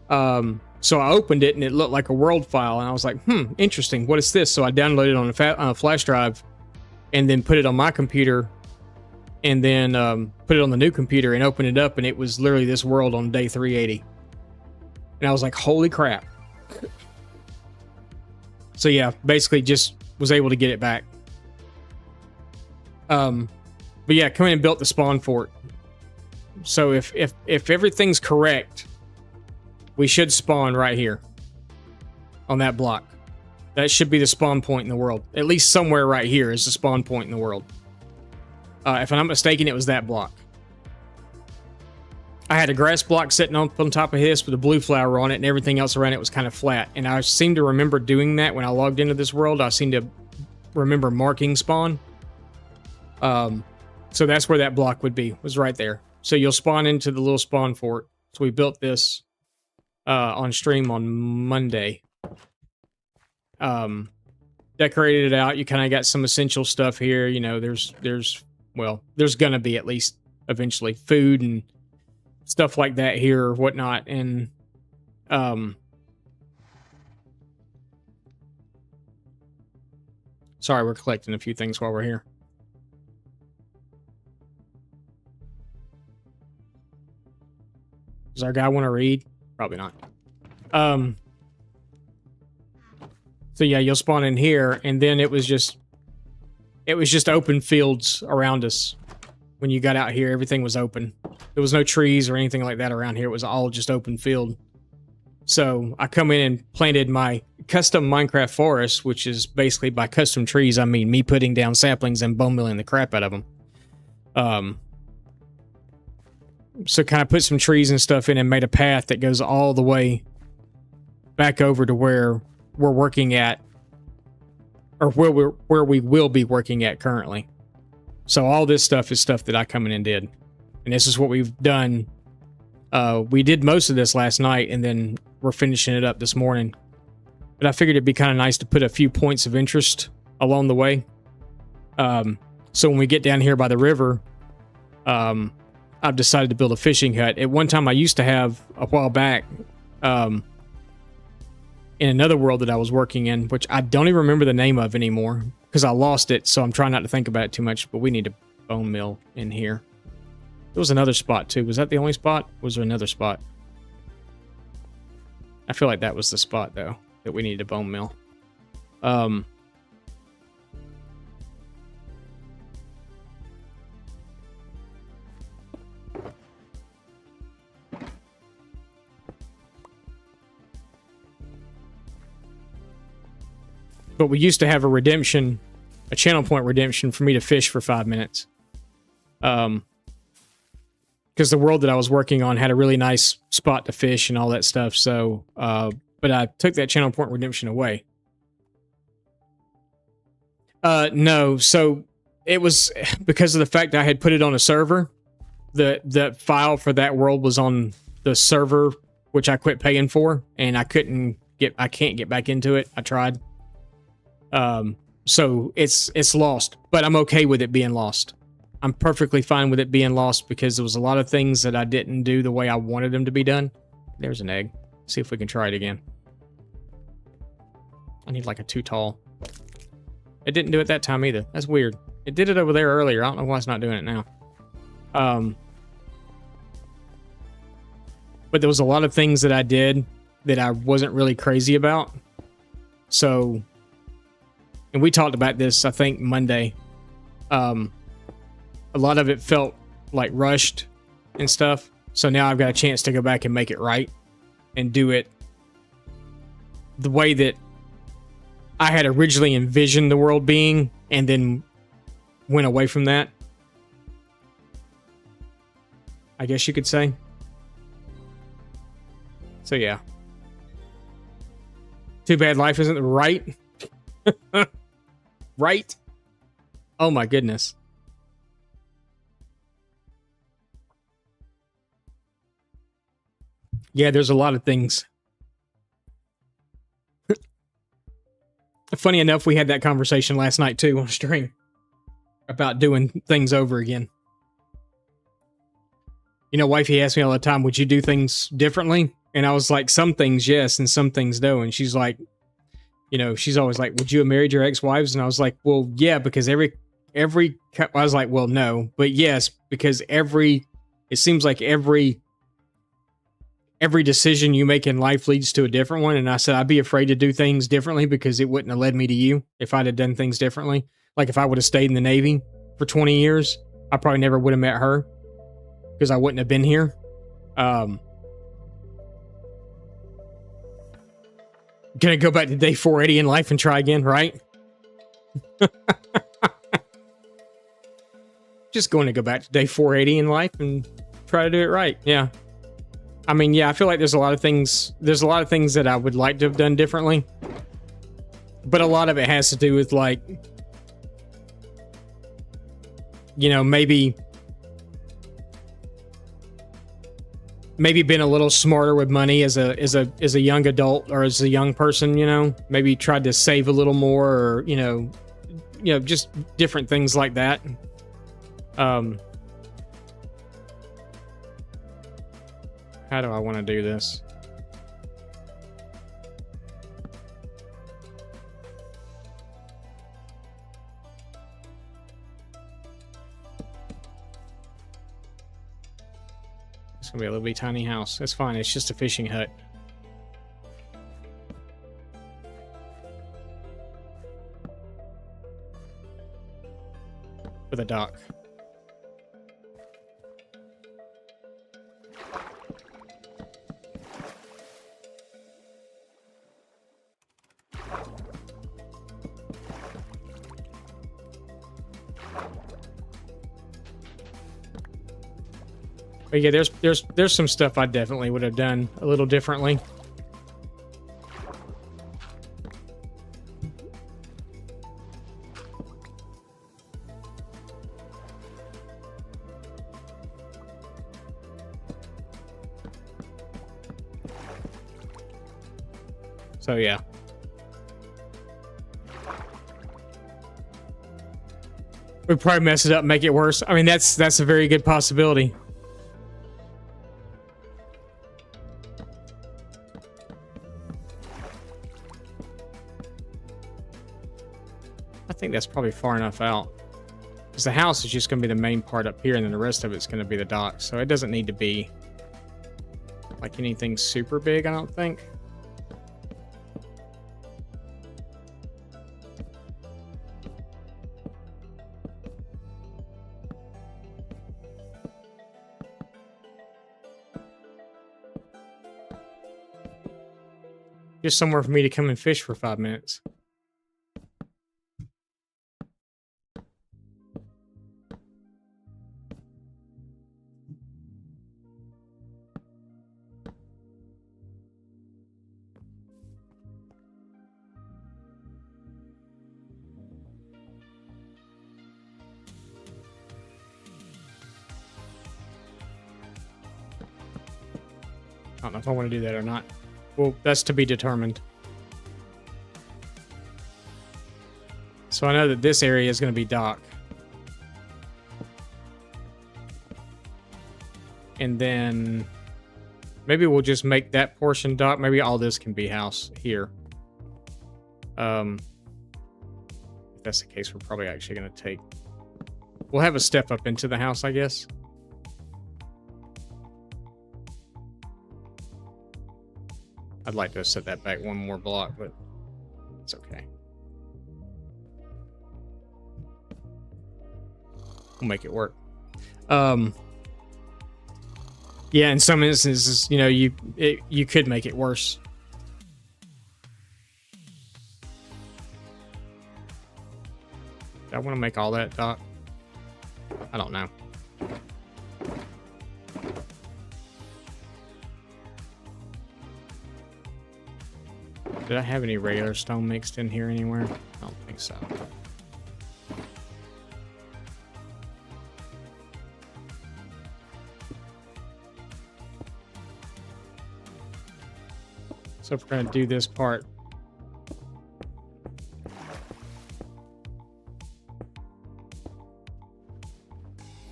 So I opened it and it looked like a world file, and I was like, interesting, what is this? So I downloaded it on a flash drive and then put it on my computer, and then put it on the new computer and opened it up, and it was literally this world on day 380. And I was like, holy crap. So yeah, basically just was able to get it back. But yeah, come in and built the spawn fort. So if everything's correct, we should spawn right here on that block. That should be the spawn point in the world. At least somewhere right here is the spawn point in the world. If I'm not mistaken, it was that block. I had a grass block sitting on top of this with a blue flower on it, and everything else around it was kind of flat. And I seem to remember doing that when I logged into this world. I seem to remember marking spawn. So that's where that block would be, was right there. So you'll spawn into the little spawn fort. So we built this on stream on Monday. Decorated it out. You kind of got some essential stuff here. You know, there's gonna be, at least eventually, food and stuff like that here or whatnot. And sorry, we're collecting a few things while we're here. Does our guy want to read? Probably not. So yeah, you'll spawn in here, and then it was just open fields around us. When you got out here, everything was open. There was no trees or anything like that around here. It was all just open field. So I come in and planted my custom Minecraft forest, which is basically by custom trees, I mean me putting down saplings and bone milling the crap out of them. So kind of put some trees and stuff in and made a path that goes all the way back over to where we're working at, or where we will be working at currently. So all this stuff is stuff that I come in and did. And this is what we've done. We did most of this last night, and then we're finishing it up this morning. But I figured it'd be kind of nice to put a few points of interest along the way. So when we get down here by the river, I've decided to build a fishing hut. At one time, I used to have, a while back, in another world that I was working in, which I don't even remember the name of anymore, because I lost it, so I'm trying not to think about it too much, but we need a bone mill in here. There was another spot, too. Was that the only spot? Was there another spot? I feel like that was the spot, though, that we needed a bone mill. But we used to have a redemption, a channel point redemption for me to fish for 5 minutes. Because the world that I was working on had a really nice spot to fish and all that stuff. So, but I took that channel point redemption away. No, so it was because of the fact that I had put it on a server. The file for that world was on the server, which I quit paying for, and I can't get back into it. I tried. So it's lost, but I'm okay with it being lost. I'm perfectly fine with it being lost because there was a lot of things that I didn't do the way I wanted them to be done. There's an egg. See if we can try it again. I need like a 2 tall. It didn't do it that time either. That's weird. It did it over there earlier. I don't know why it's not doing it now. But there was a lot of things that I did that I wasn't really crazy about. So, and we talked about this, I think, Monday. A lot of it felt like rushed and stuff. So now I've got a chance to go back and make it right and do it the way that I had originally envisioned the world being, and then went away from that, I guess you could say. So yeah. Too bad life isn't right. Right? Oh my goodness. Yeah, there's a lot of things. Funny enough, we had that conversation last night too on stream about doing things over again. You know, wifey asks me all the time, would you do things differently? And I was like, some things yes, and some things no. And she's like, you know, she's always like, would you have married your ex-wives? And I was like, well, yeah, because I was like, well, no, but yes, because it seems like every decision you make in life leads to a different one. And I said, I'd be afraid to do things differently because it wouldn't have led me to you if I'd have done things differently. Like if I would have stayed in the Navy for 20 years, I probably never would have met her because I wouldn't have been here. Gonna go back to day 480 in life and try again, right? Just going to go back to day 480 in life and try to do it right. Yeah. I mean, yeah, I feel like there's a lot of things that I would like to have done differently. But a lot of it has to do with, like, you know, maybe being a little smarter with money as a young adult or as a young person, you know, maybe tried to save a little more, or, you know, just different things like that. How do I want to do this? It's gonna be a little bitty tiny house. That's fine. It's just a fishing hut. With a dock. But yeah, there's some stuff I definitely would have done a little differently. So yeah. We'd probably mess it up and make it worse. I mean, that's a very good possibility. I think that's probably far enough out. Because the house is just going to be the main part up here, and then the rest of it's going to be the dock. So it doesn't need to be like anything super big, I don't think. Just somewhere for me to come and fish for 5 minutes. I don't know if I want to do that or not. Well, that's to be determined. So I know that this area is going to be dock. And then maybe we'll just make that portion dock. Maybe all this can be house here. If that's the case, we're probably actually going to take... We'll have a step up into the house, I guess. I'd like to set that back one more block, but it's okay. We'll make it work. Yeah, in some instances, you know, you could make it worse. Do I want to make all that dock? I don't know. Did I have any regular stone mixed in here anywhere? I don't think so. So if we're going to do this part,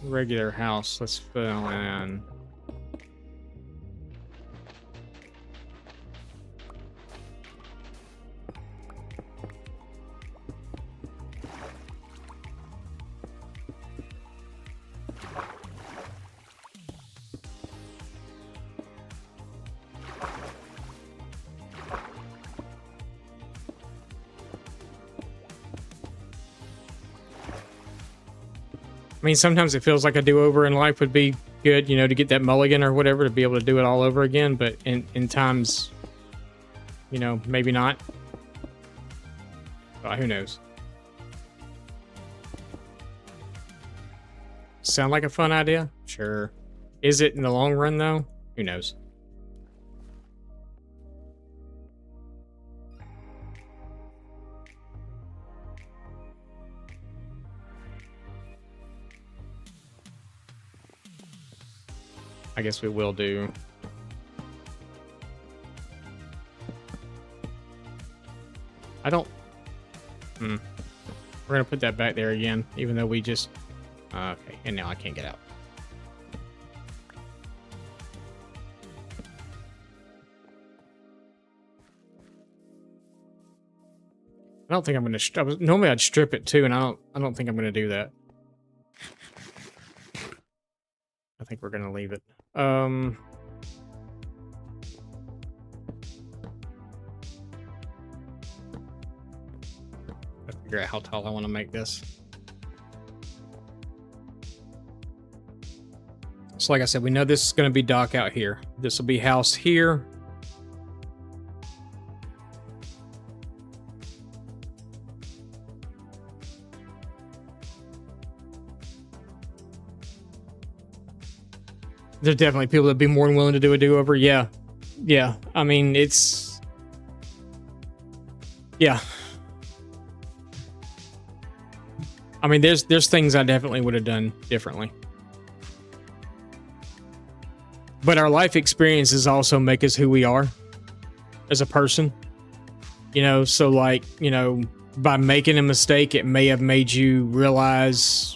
regular house, let's fill in. I mean, sometimes it feels like a do-over in life would be good, you know, to get that mulligan or whatever, to be able to do it all over again. But in times, you know, maybe not. Who knows? Sound like a fun idea? Sure. Is it in the long run, though? Who knows? I guess we will do. I don't... We're going to put that back there again, even though we just... okay, and now I can't get out. I don't think I'm going to... Normally I'd strip it too, and I don't think I'm going to do that. I think we're going to leave it. Let's figure out how tall I want to make this. So like I said, we know this is going to be dock out here. This will be house here. There's definitely people that'd be more than willing to do a do-over. Yeah. Yeah. I mean, it's... Yeah. I mean, there's things I definitely would have done differently. But our life experiences also make us who we are as a person. You know, so like, you know, by making a mistake, it may have made you realize...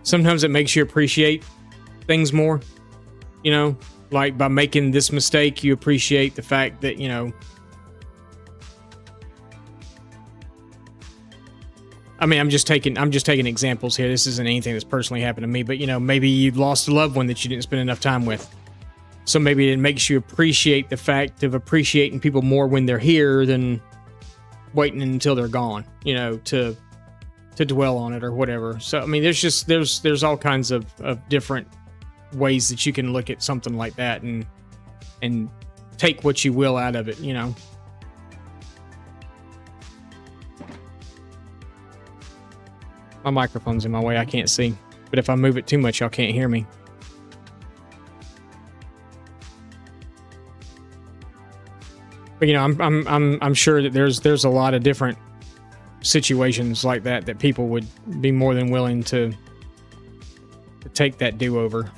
Sometimes it makes you appreciate things more, you know, like by making this mistake, you appreciate the fact that, you know, I mean, I'm just taking examples here. This isn't anything that's personally happened to me, but you know, maybe you lost a loved one that you didn't spend enough time with. So maybe it makes you appreciate the fact of appreciating people more when they're here than waiting until they're gone, you know, to dwell on it or whatever. So I mean, there's all kinds of different ways that you can look at something like that and take what you will out of it, you know. My microphone's in my way, I can't see, but if I move it too much, y'all can't hear me. But you know, I'm sure that there's a lot of different situations like that people would be more than willing to take that do-over.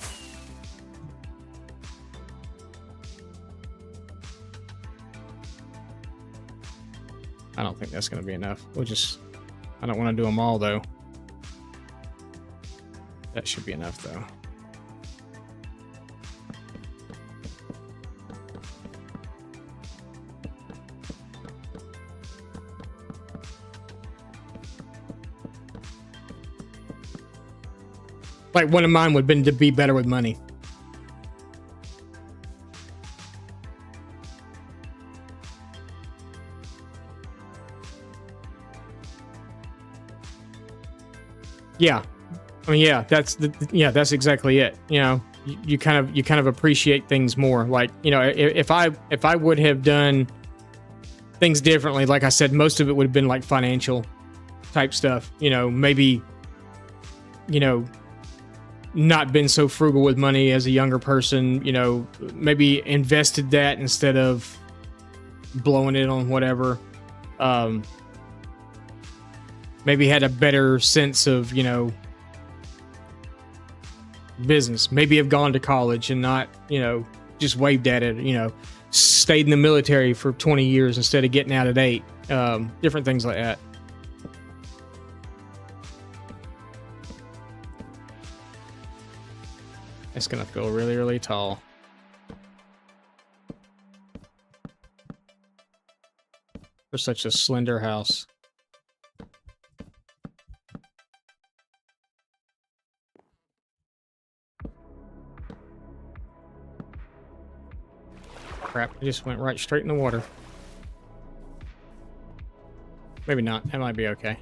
I don't think that's going to be enough. I don't want to do them all though. That should be enough though. Like one of mine would have been to be better with money. Yeah. I mean, yeah, that's exactly it. You know, you kind of appreciate things more. Like, you know, if I would have done things differently, like I said, most of it would have been like financial type stuff, you know, maybe, you know, not been so frugal with money as a younger person, you know, maybe invested that instead of blowing it on whatever. Maybe had a better sense of, you know, business. Maybe have gone to college and not, you know, just waved at it, you know, stayed in the military for 20 years instead of getting out at 8. Different things like that. It's gonna feel really, really tall. For such a slender house. Crap, it just went right straight in the water. Maybe not, that might be okay.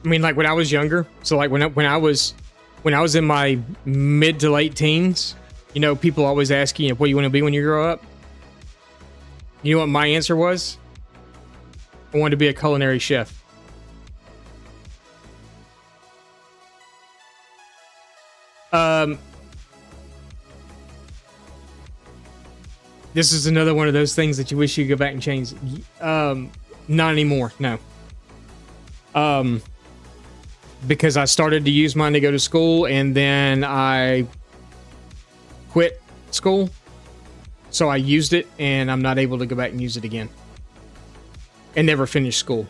I mean, like when I was younger, so like when I was in my mid to late teens, you know, people always ask you, what do you want to be when you grow up? You know what my answer was? I wanted to be a culinary chef. This is another one of those things that you wish you could go back and change. Not anymore, no. Because I started to use mine to go to school, and then I quit school. So I used it, and I'm not able to go back and use it again. And never finished school.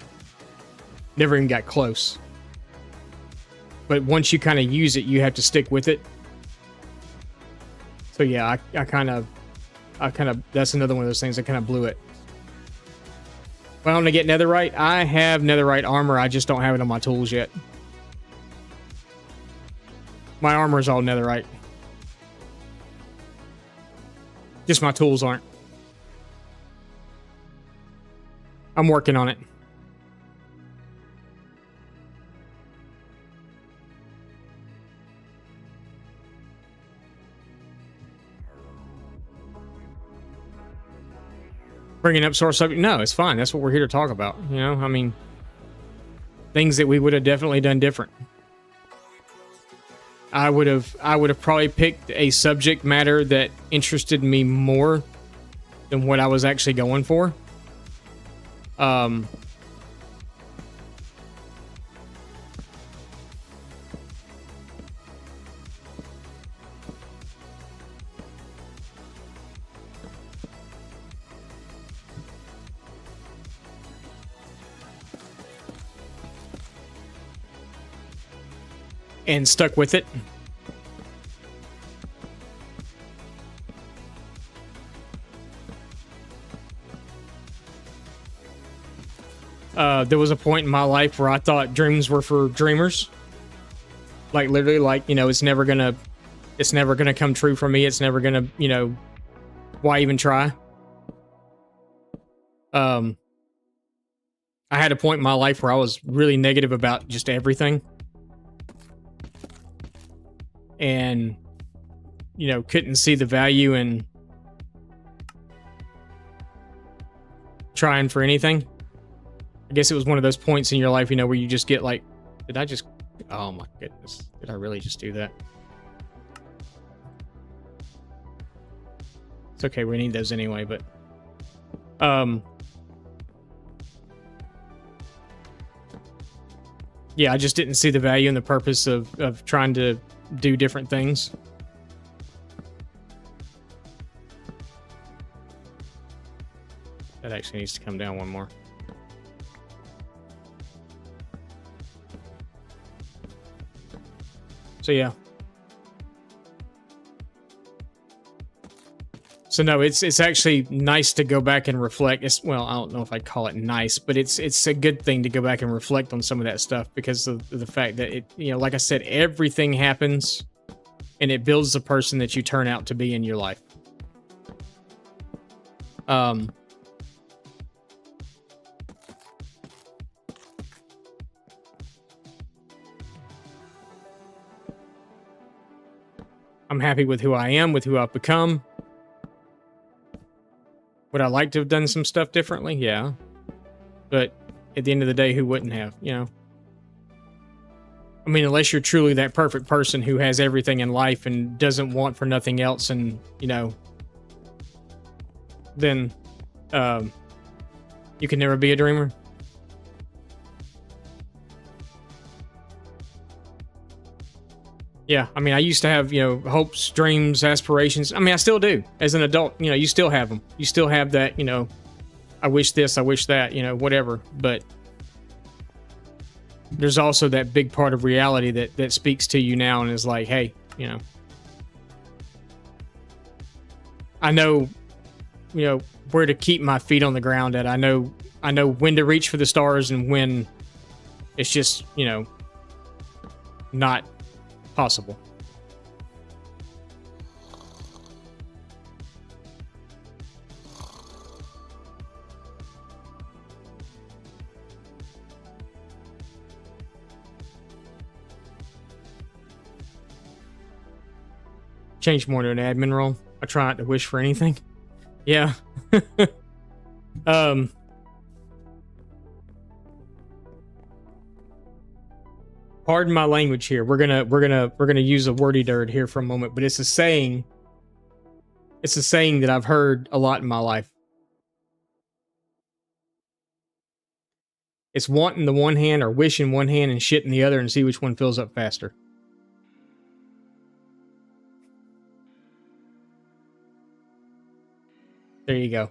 Never even got close. But once you kind of use it, you have to stick with it. So yeah, I kind of, that's another one of those things that kind of blew it. Well, I'm gonna get netherite. I have netherite armor. I just don't have it on my tools yet. My armor is all netherite. Just my tools aren't. I'm working on it. bringing up sore subject. No, it's fine. That's what we're here to talk about. You know, I mean, things that we would have definitely done different. I would have probably picked a subject matter that interested me more than what I was actually going for. And stuck with it. There was a point in my life where I thought dreams were for dreamers. Like literally, like, you know, it's never gonna come true for me. It's never gonna, you know, why even try? I had a point in my life where I was really negative about just everything. And, you know, couldn't see the value in trying for anything. I guess it was one of those points in your life, you know, where you just get like, oh my goodness, did I really just do that? It's okay, we need those anyway, but, yeah, I just didn't see the value and the purpose of trying to do different things. That actually needs to come down one more. So yeah. So no, it's actually nice to go back and reflect. Well, I don't know if I'd call it nice, but it's a good thing to go back and reflect on some of that stuff because of the fact that it, you know, like I said, everything happens and it builds the person that you turn out to be in your life. I'm happy with who I am, with who I've become. Would I like to have done some stuff differently? Yeah. But at the end of the day, who wouldn't have, you know? I mean, unless you're truly that perfect person who has everything in life and doesn't want for nothing else and, you know, then you can never be a dreamer. Yeah, I mean, I used to have, you know, hopes, dreams, aspirations. I mean, I still do. As an adult, you know, you still have them. You still have that, you know, I wish this, I wish that, you know, whatever. But there's also that big part of reality that speaks to you now and is like, hey, you know, I know, you know, where to keep my feet on the ground at. I know when to reach for the stars and when it's just, you know, not possible. Change more to an admin role. I try not to wish for anything. Yeah. Pardon my language here. We're gonna use a wordy dirt here for a moment, but it's a saying. It's a saying that I've heard a lot in my life. It's want in the one hand or wish in one hand and shit in the other and see which one fills up faster. There you go.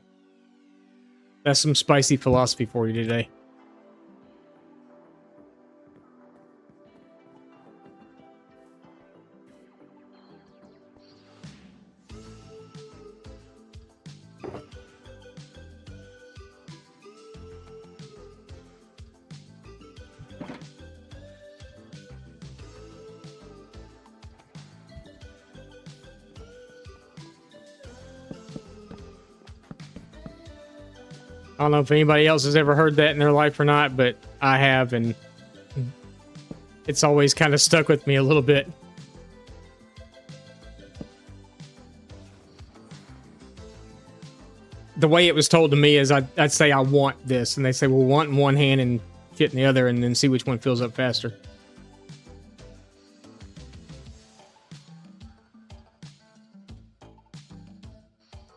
That's some spicy philosophy for you today. I don't know if anybody else has ever heard that in their life or not, but I have, and it's always kind of stuck with me a little bit. the way it was told to me is I'd say I want this, and they say, well, want in one hand and shit in the other, and then see which one fills up faster.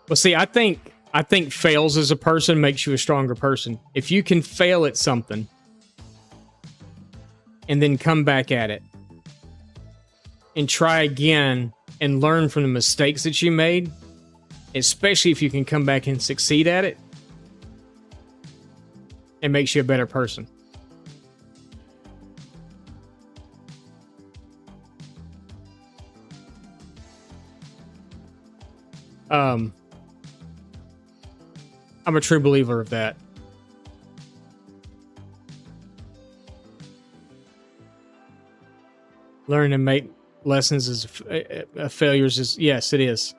Well, see, I think fails as a person makes you a stronger person. If you can fail at something and then come back at it and try again and learn from the mistakes that you made, especially if you can come back and succeed at it, it makes you a better person. I'm a true believer of that. Learn to make lessons as failures is, yes, it is.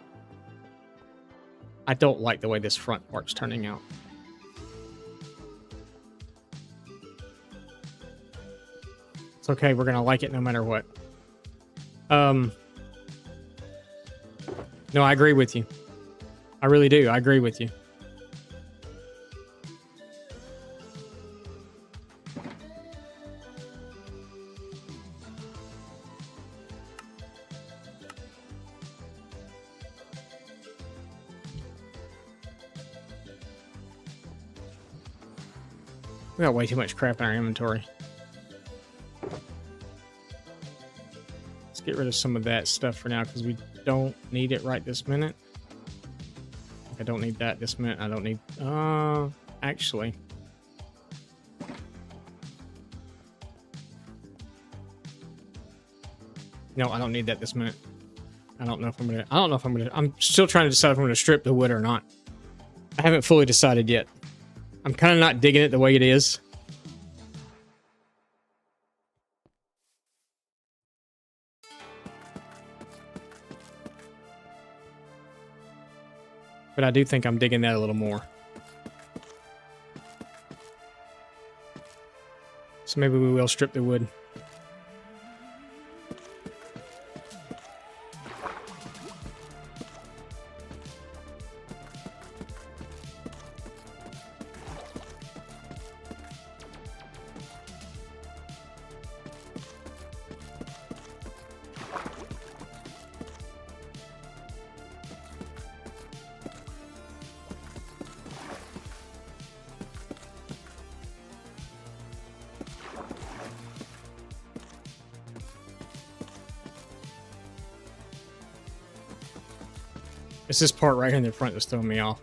I don't like the way this front part's turning out. It's okay, we're gonna like it no matter what. No, I agree with you. I really do. I agree with you. We got way too much crap in our inventory. Let's get rid of some of that stuff for now because we don't need it right this minute. I don't need that this minute. I don't need... actually... No, I don't need that this minute. I don't know if I'm gonna... I'm still trying to decide if I'm gonna strip the wood or not. I haven't fully decided yet. I'm kind of not digging it the way it is. But I do think I'm digging that a little more. So maybe we will strip the wood. It's this part right here in the front that's throwing me off.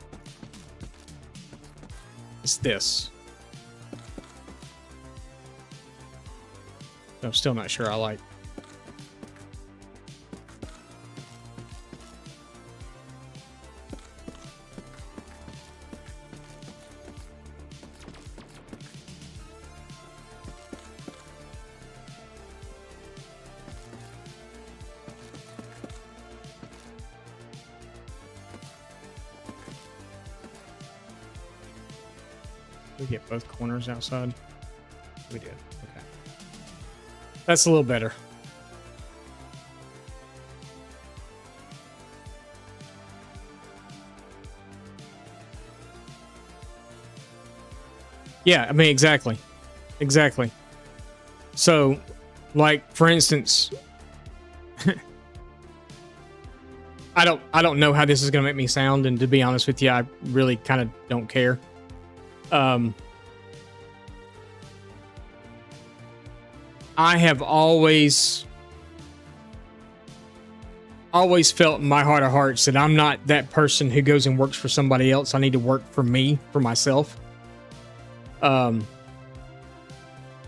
It's this. I'm still not sure I like. We get both corners outside. We did. Okay. That's a little better. Yeah, I mean, exactly. Exactly. So, like, for instance, I don't know how this is going to make me sound, and to be honest with you, I really kind of don't care. I have always felt in my heart of hearts that I'm not that person who goes and works for somebody else. I need to work for me, for myself.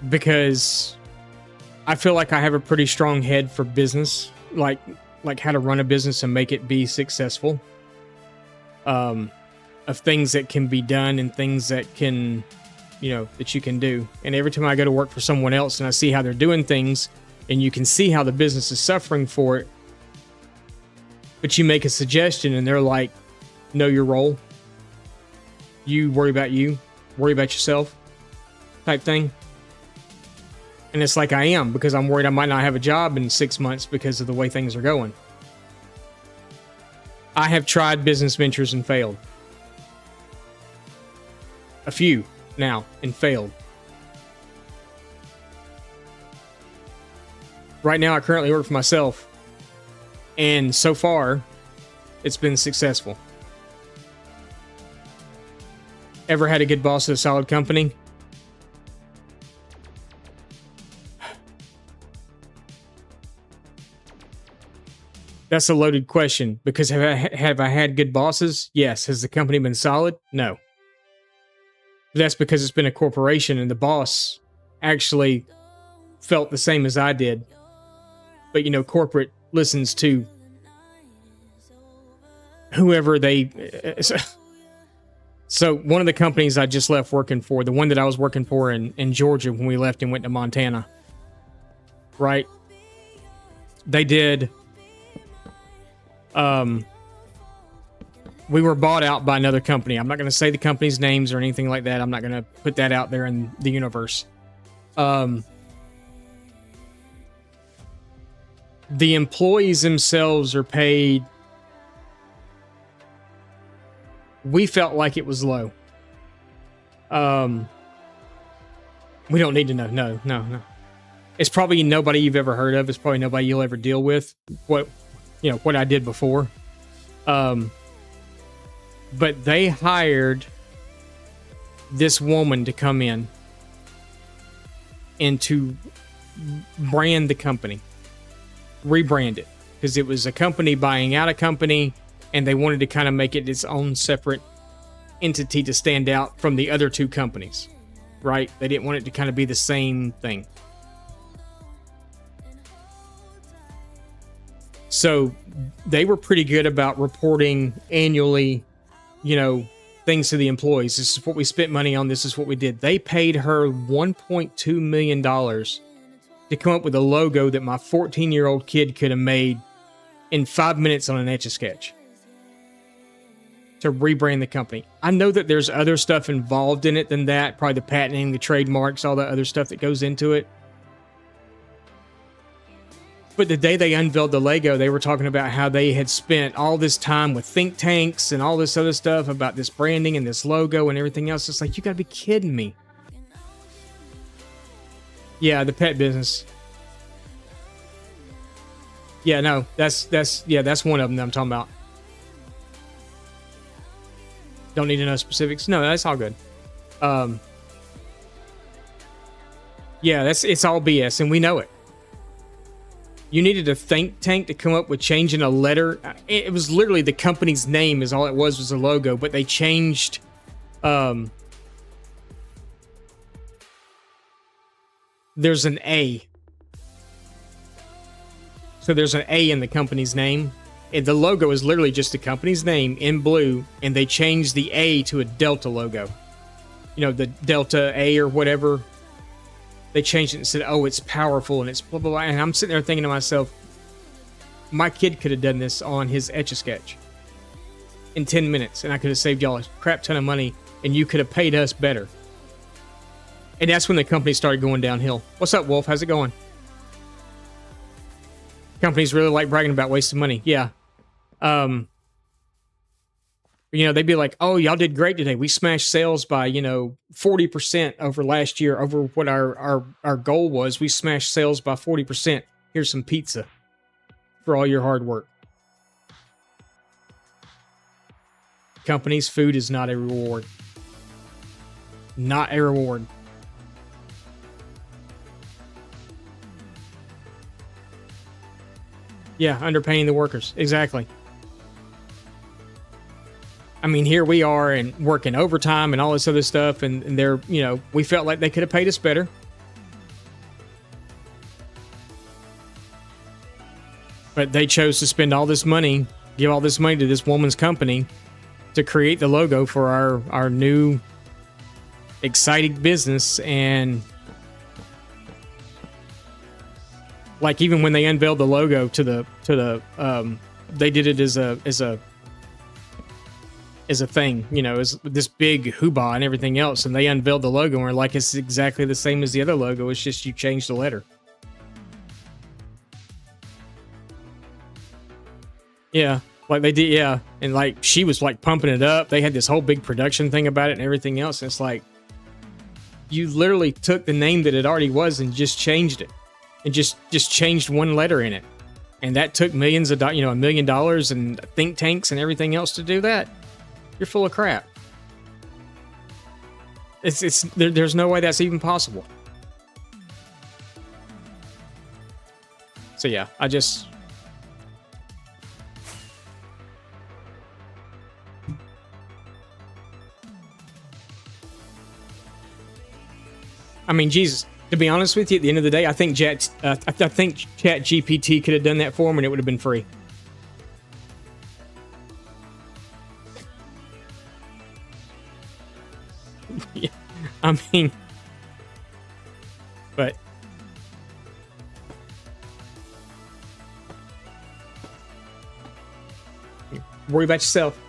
Because I feel like I have a pretty strong head for business, like how to run a business and make it be successful. Of things that can be done and things that can, you know, that you can do. And every time I go to work for someone else and I see how they're doing things, and you can see how the business is suffering for it, but you make a suggestion and they're like, know your role. You worry about yourself type thing. And it's like I am, because I'm worried I might not have a job in 6 months because of the way things are going. I have tried business ventures and failed. a few now and failed. Right now, I currently work for myself, and so far, it's been successful. Ever had a good boss at a solid company? That's a loaded question, because have I had good bosses? Yes. Has the company been solid? No. But that's because it's been a corporation and the boss actually felt the same as I did. But, you know, corporate listens to whoever they... So one of the companies I just left working for, the one that I was working for in Georgia when we left and went to Montana, right? They did... we were bought out by another company. I'm not going to say the company's names or anything like that. I'm not going to put that out there in the universe. The employees themselves are paid. We felt like it was low. We don't need to know. No. It's probably nobody you've ever heard of. It's probably nobody you'll ever deal with. What I did before. But they hired this woman to come in and to brand the company, rebrand it, because it was a company buying out a company, and they wanted to kind of make it its own separate entity to stand out from the other two companies, right? They didn't want it to kind of be the same thing. So they were pretty good about reporting annually, you know, things to the employees. This is what we spent money on. This is what we did. They paid her $1.2 million to come up with a logo that my 14-year-old kid could have made in 5 minutes on an Etch-a-Sketch to rebrand the company. I know that there's other stuff involved in it than that, probably the patenting, the trademarks, all that other stuff that goes into it. But the day they unveiled the Lego, they were talking about how they had spent all this time with think tanks and all this other stuff about this branding and this logo and everything else. It's like, you gotta be kidding me. Yeah, the pet business. Yeah, no, that's one of them that I'm talking about. Don't need to know specifics. No, that's all good. Yeah, it's all BS, and we know it. You needed a think tank to come up with changing a letter. It was literally the company's name is all it was a logo, but they changed there's an A. So there's an A in the company's name. And the logo is literally just the company's name in blue, and they changed the A to a Delta logo. You know, the Delta A or whatever. They changed it and said, oh, it's powerful and it's blah, blah, blah. And I'm sitting there thinking to myself, my kid could have done this on his Etch-a-Sketch in 10 minutes, and I could have saved y'all a crap ton of money, and you could have paid us better. And that's when the company started going downhill. What's up, Wolf? How's it going? Companies really like bragging about wasting money. Yeah. You know, they'd be like, oh, y'all did great today. We smashed sales by, 40% over last year, over what our goal was. We smashed sales by 40%. Here's some pizza for all your hard work. Companies' food is not a reward. Not a reward. Yeah, underpaying the workers. Exactly. I mean, here we are and working overtime and all this other stuff, and they're, we felt like they could have paid us better. But they chose to spend all this money, give all this money to this woman's company to create the logo for our new exciting business. And like, even when they unveiled the logo to the they did it as a thing, as this big hoobah and everything else, and they unveiled the logo and we're like, it's exactly the same as the other logo, it's just you changed the letter. Yeah. Like they did, yeah. And like she was like pumping it up. They had this whole big production thing about it and everything else. And it's like you literally took the name that it already was and just changed it, and just changed one letter in it, and that took millions of $1 million and think tanks and everything else to do that. You're full of crap. There's no way that's even possible. So yeah, I mean, Jesus. To be honest with you, at the end of the day, I think Chat GPT could have done that for him, and it would have been free. Yeah, I mean, but worry about yourself.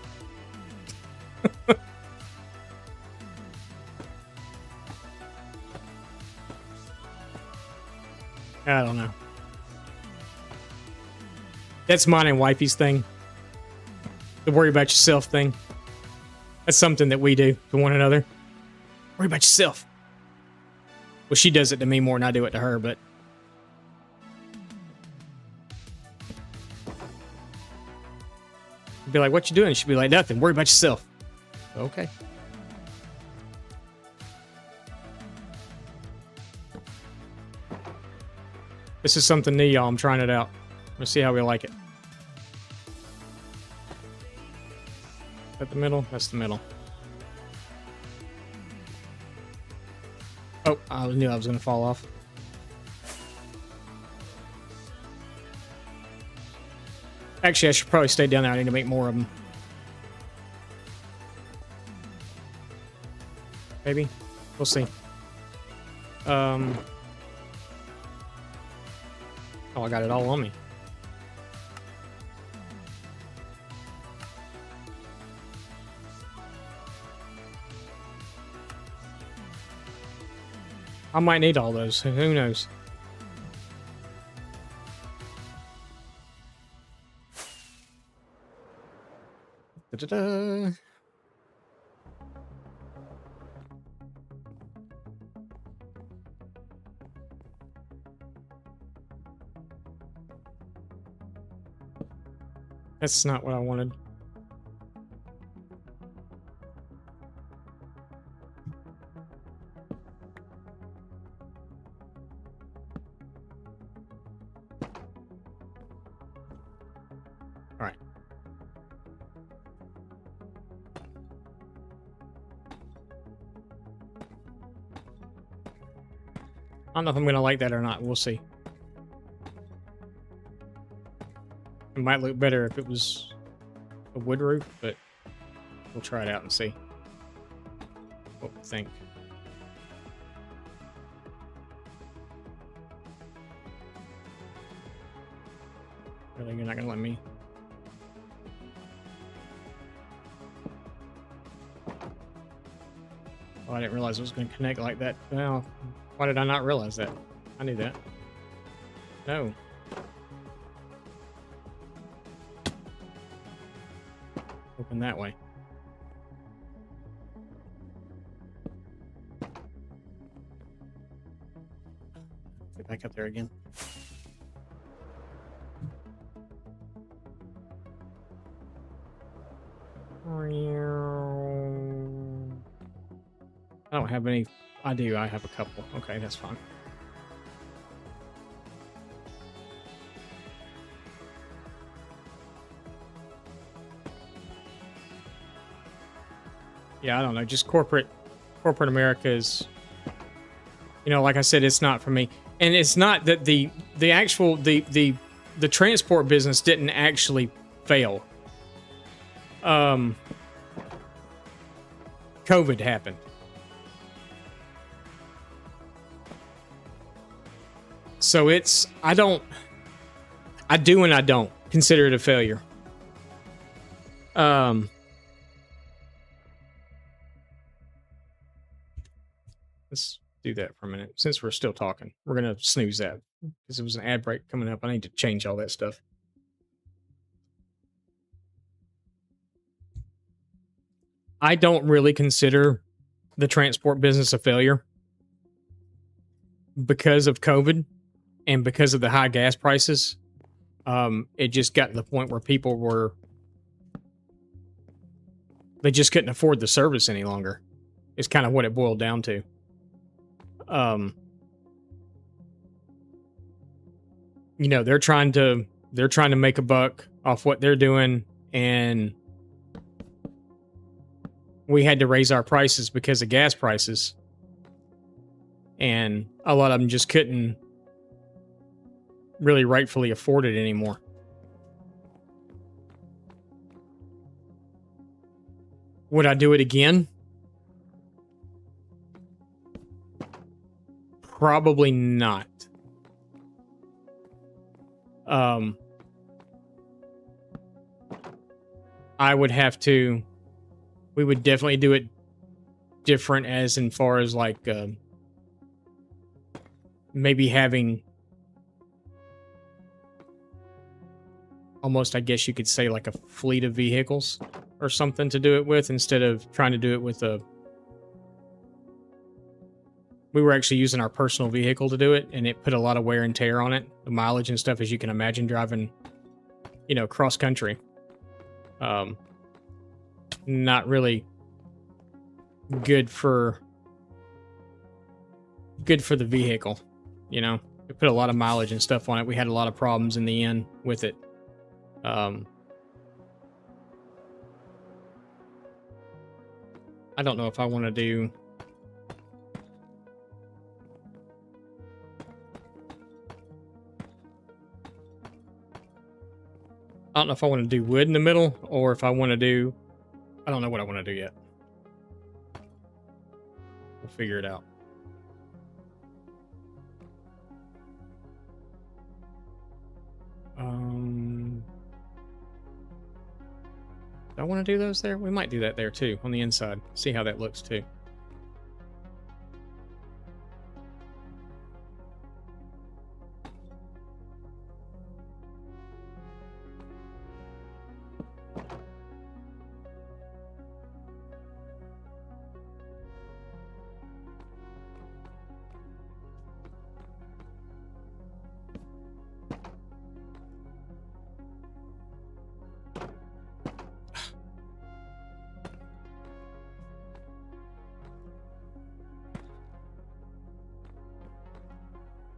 I don't know. That's mine and wifey's thing. The worry about yourself thing. That's something that we do to one another. Worry about yourself. Well, she does it to me more than I do it to her, but... I'd be like, what you doing? She'd be like, nothing. Worry about yourself. Okay. This is something new, y'all. I'm trying it out. Let's see how we like it. Is that the middle? That's the middle. Oh, I knew I was going to fall off. Actually, I should probably stay down there. I need to make more of them. Maybe. We'll see. Oh, I got it all on me. I might need all those. Who knows? Da-da-da. That's not what I wanted. All right. I don't know if I'm going to like that or not. We'll see. It might look better if it was a wood roof, but we'll try it out and see what we think. Really, you're not going to let me? Oh, I didn't realize it was going to connect like that. Well, why did I not realize that? I knew that. No. Open that way. Get back up there again. I don't have any. I do. I have a couple. Okay, that's fine. Yeah, I don't know. Just corporate America is, you know, like I said, it's not for me. And it's not that the actual the transport business didn't actually fail. COVID happened. So it's, I do and I don't consider it a failure. Let's do that for a minute. Since we're still talking, we're going to snooze that because it was an ad break coming up. I need to change all that stuff. I don't really consider the transport business a failure because of COVID and because of the high gas prices. It just got to the point where they just couldn't afford the service any longer. Is kind of what it boiled down to. They're trying to make a buck off what they're doing, and we had to raise our prices because of gas prices, and a lot of them just couldn't really rightfully afford it anymore. Would I do it again? Probably not. I would have to. We would definitely do it different, as in far as like maybe having almost, I guess you could say, like a fleet of vehicles or something to do it with, instead of trying to do it with a. We were actually using our personal vehicle to do it, and it put a lot of wear and tear on it, the mileage and stuff, as you can imagine, driving, cross country. Not really good for the vehicle, It put a lot of mileage and stuff on it. We had a lot of problems in the end with it. I don't know if I want to do. I don't know if I want to do wood in the middle, or if I want to do. I don't know what I want to do yet. We'll figure it out. Do I want to do those there? We might do that there too, on the inside. See how that looks too.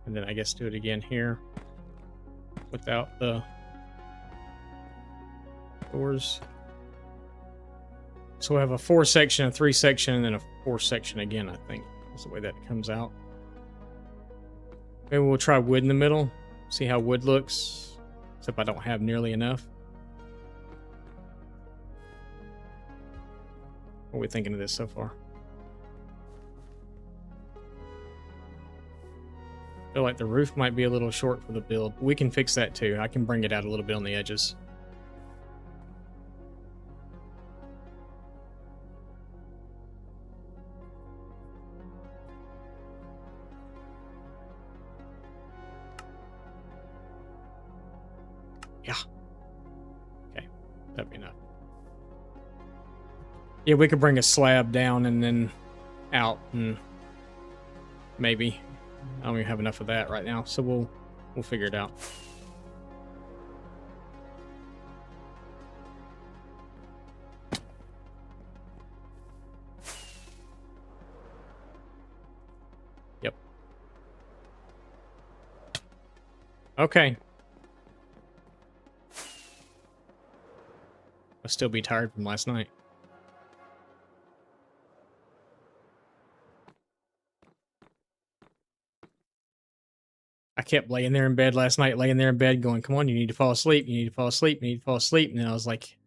And then I guess do it again here without the doors. So we have a 4 section, a 3 section, and then a 4 section again, I think. That's the way that comes out. Maybe we'll try wood in the middle, see how wood looks, except I don't have nearly enough. What are we thinking of this so far? I feel like the roof might be a little short for the build. We can fix that too. I can bring it out a little bit on the edges. Yeah. Okay. That'd be enough. Yeah, we could bring a slab down and then out, and maybe. I don't even have enough of that right now, so we'll figure it out. Yep. Okay. I'll still be tired from last night. I kept laying there in bed last night, going, come on, you need to fall asleep. You need to fall asleep. You need to fall asleep. And then I was like,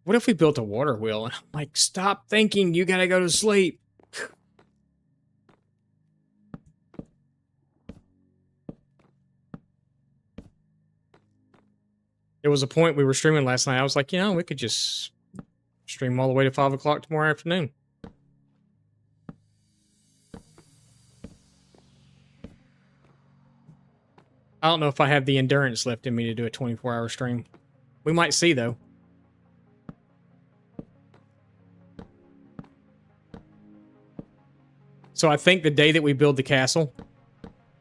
what if we built a water wheel? And I'm like, stop thinking, you gotta go to sleep. There was a point we were streaming last night. I was like, we could just stream all the way to 5 o'clock tomorrow afternoon. I don't know if I have the endurance left in me to do a 24-hour stream. We might see, though. So I think the day that we build the castle,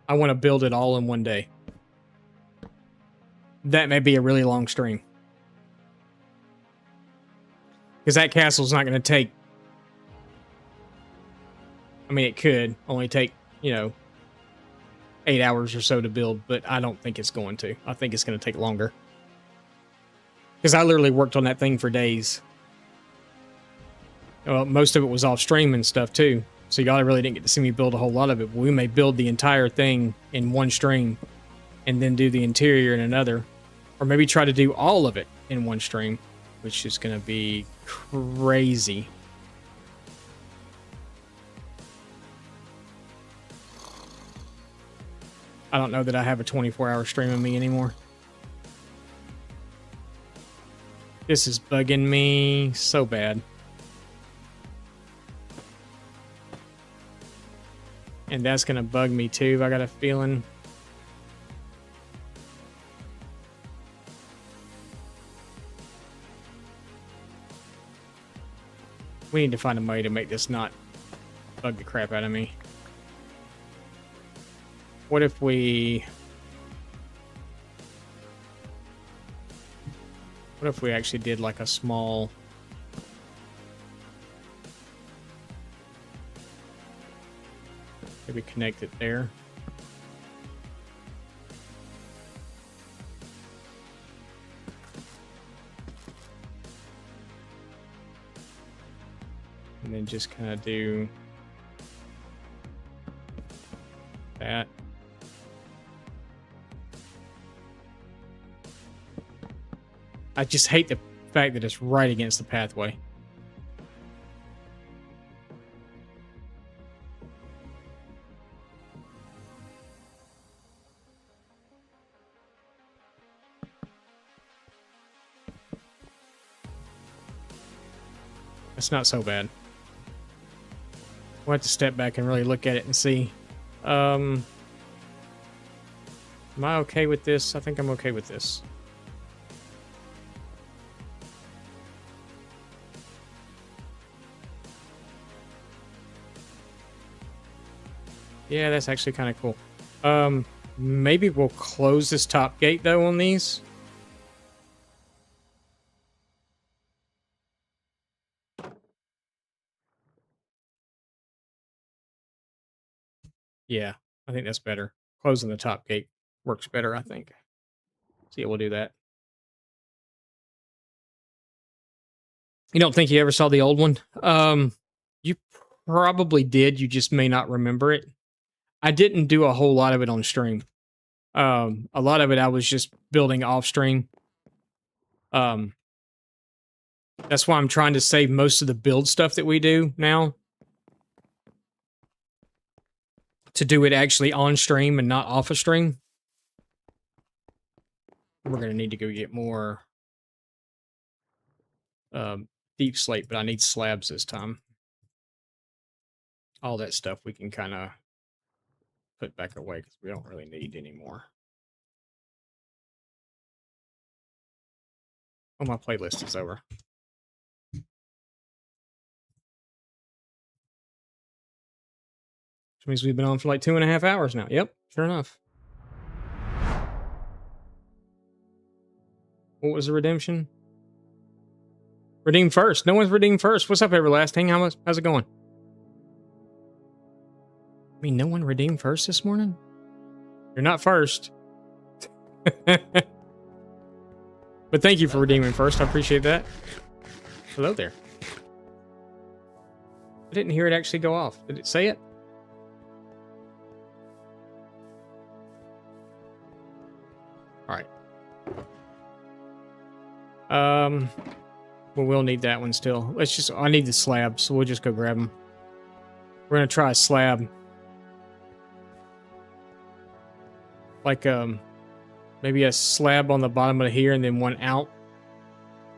I want to build it all in one day. That may be a really long stream. Because that castle's not going to take... I mean, it could only take, 8 hours or so to build, but I don't think it's going to. I think it's going to take longer. Because I literally worked on that thing for days. Well, most of it was off stream and stuff too. So y'all really didn't get to see me build a whole lot of it. But we may build the entire thing in one stream and then do the interior in another. Or maybe try to do all of it in one stream, which is going to be crazy. I don't know that I have a 24-hour stream of me anymore. This is bugging me so bad. And that's going to bug me too, I got a feeling. We need to find a way to make this not bug the crap out of me. What if we... What if we actually did like a small... Maybe connect it there. And then just kind of do that. I just hate the fact that it's right against the pathway. It's not so bad. We'll have to step back and really look at it and see. Am I okay with this? I think I'm okay with this. Yeah, that's actually kind of cool. Maybe we'll close this top gate, though, on these. Yeah, I think that's better. Closing the top gate works better, I think. So yeah, we'll do that. You don't think you ever saw the old one? You probably did. You just may not remember it. I didn't do a whole lot of it on stream. A lot of it I was just building off stream. That's why I'm trying to save most of the build stuff that we do now to do it actually on stream and not off a stream. We're going to need to go get more deep slate, but I need slabs this time. All that stuff we can kind of put back away because we don't really need anymore. Oh, my playlist is over. Which means we've been on for like 2.5 hours now. Yep, sure enough. What was the redemption? Redeem first. No one's redeemed first. What's up, Everlasting? How's it going? I mean, no one redeemed first this morning? You're not first. But thank you for redeeming first. I appreciate that. Hello there. I didn't hear it actually go off. Did it say it? All right. Well, we'll need that one still. I need the slab, so we'll just go grab them. We're gonna try a slab. Like, maybe a slab on the bottom of here and then one out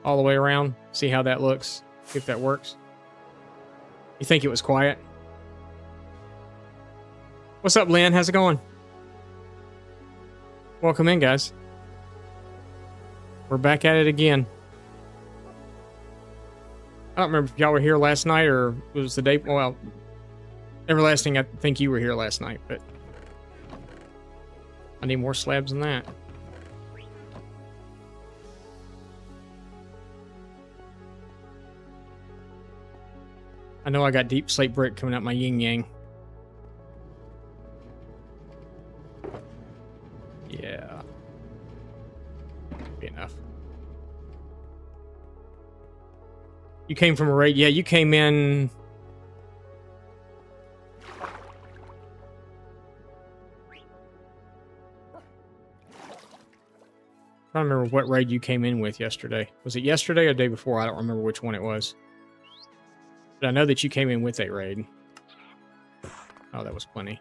all the way around. See how that looks. See if that works. You think it was quiet? What's up, Lynn? How's it going? Welcome in, guys. We're back at it again. I don't remember if y'all were here last night or it was the day. Well, Everlasting, I think you were here last night, but I need more slabs than that. I know I got deep slate brick coming out my yin yang. Yeah. Be enough. You came from a raid? Yeah, you came in. I don't remember what raid you came in with yesterday. Was it yesterday or the day before? I don't remember which one it was. But I know that you came in with a raid. Oh, that was plenty.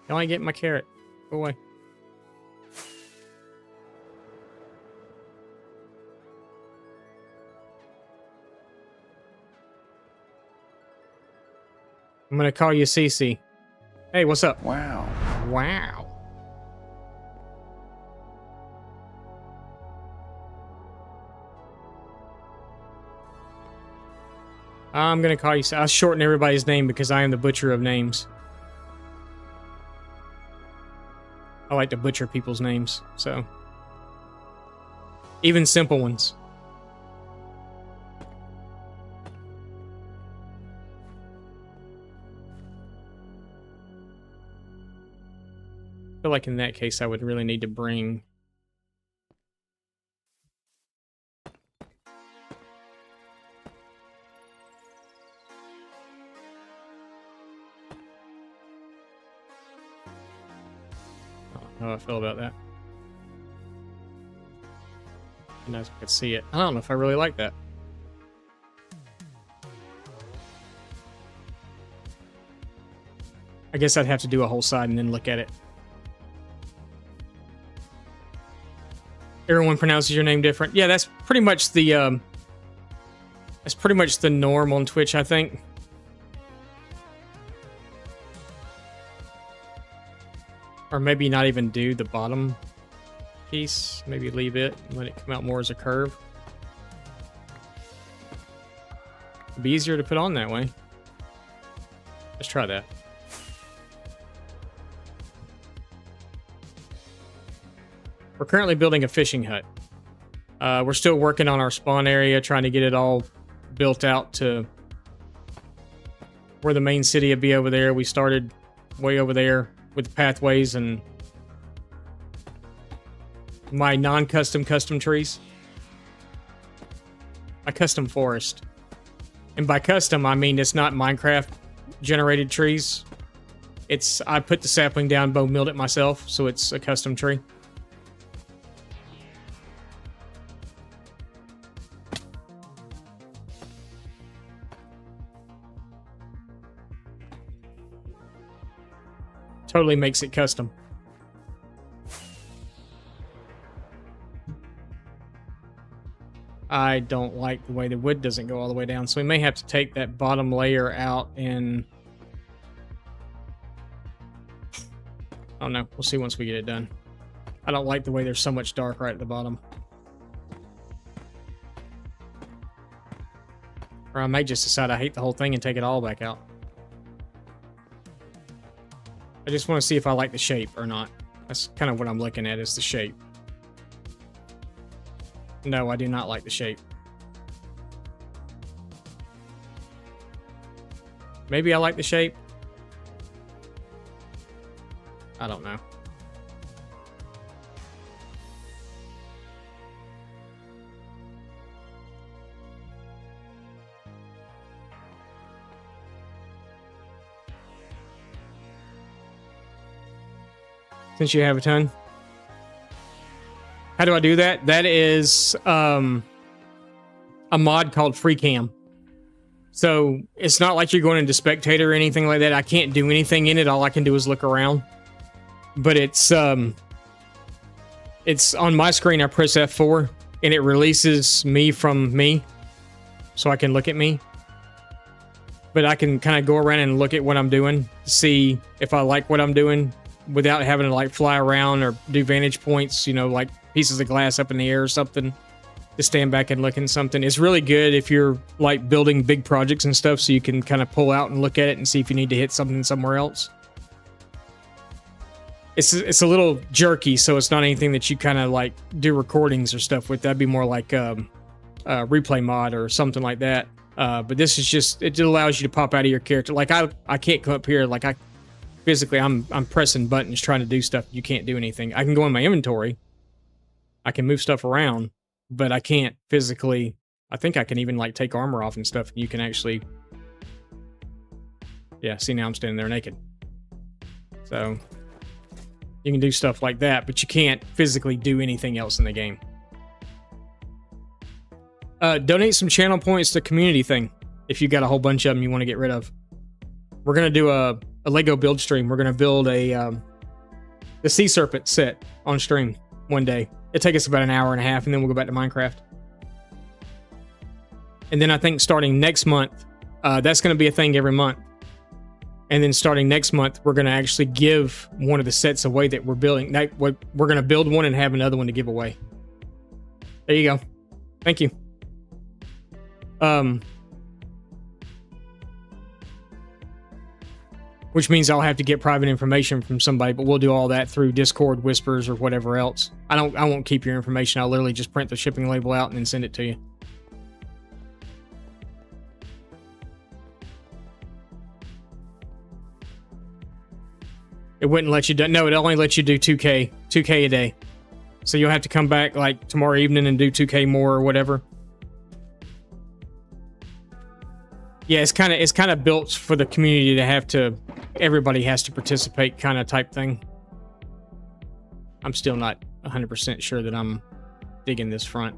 Can I get my carrot? Go away. I'm gonna call you Cece. Hey, what's up? Wow. Wow. I'm gonna call you. I'll shorten everybody's name because I am the butcher of names. I like to butcher people's names, so even simple ones. I feel like in that case, I would really need to bring. How I feel about that. And as I can see it, I don't know if I really like that. I guess I'd have to do a whole side and then look at it. Everyone pronounces your name different. Yeah, that's pretty much the norm on Twitch, I think. Or maybe not even do the bottom piece. Maybe leave it and let it come out more as a curve. It'd be easier to put on that way. Let's try that. We're currently building a fishing hut. We're still working on our spawn area, trying to get it all built out to where the main city would be over there. We started way over there with the pathways and my non-custom custom trees. My custom forest. And by custom, I mean it's not Minecraft generated trees. It's, I put the sapling down, bone milled it myself, so it's a custom tree. Totally makes it custom. I don't like the way the wood doesn't go all the way down, so we may have to take that bottom layer out and... I don't know. We'll see once we get it done. I don't like the way there's so much dark right at the bottom. Or I may just decide I hate the whole thing and take it all back out. I just want to see if I like the shape or not. That's kind of what I'm looking at, is the shape. No, I do not like the shape. Maybe I like the shape. I don't know. Since you have a ton. How do I do that? That is a mod called FreeCam. So it's not like you're going into Spectator or anything like that. I can't do anything in it. All I can do is look around. But it's on my screen. I press F4 and it releases me from me, so I can look at me. But I can kind of go around and look at what I'm doing, see if I like what I'm doing, without having to like fly around or do vantage points, you know, like pieces of glass up in the air or something to stand back and look at something. It's really good if you're like building big projects and stuff, so you can kind of pull out and look at it and see if you need to hit something somewhere else. It's a little jerky, so it's not anything that you kind of like do recordings or stuff with. That'd be more like a replay mod or something like that. But this is just, it allows you to pop out of your character. Like I can't come up here, like physically I'm pressing buttons trying to do stuff. You can't do anything. I can go in my inventory. I can move stuff around, but I can't physically. I think I can even like take armor off and stuff. You can actually, yeah, see now I'm standing there naked. So you can do stuff like that, but you can't physically do anything else in the game. Donate some channel points to community thing if you got a whole bunch of them you want to get rid of. We're gonna do a Lego build stream. We're gonna build the Sea Serpent set on stream one day. It'll take us about an hour and a half, and then we'll go back to Minecraft. And then I think starting next month, that's gonna be a thing every month. And then starting next month, we're gonna actually give one of the sets away that we're building. We're gonna build one and have another one to give away. There you go. Thank you. Which means I'll have to get private information from somebody, but we'll do all that through Discord, Whispers, or whatever else. I won't keep your information. I'll literally just print the shipping label out and then send it to you. It wouldn't let you do, no, it only lets you do 2K a day. So you'll have to come back like tomorrow evening and do 2K more or whatever. Yeah, it's kind of built for the community to have to, everybody has to participate kind of type thing. I'm still not 100% sure that I'm digging this front.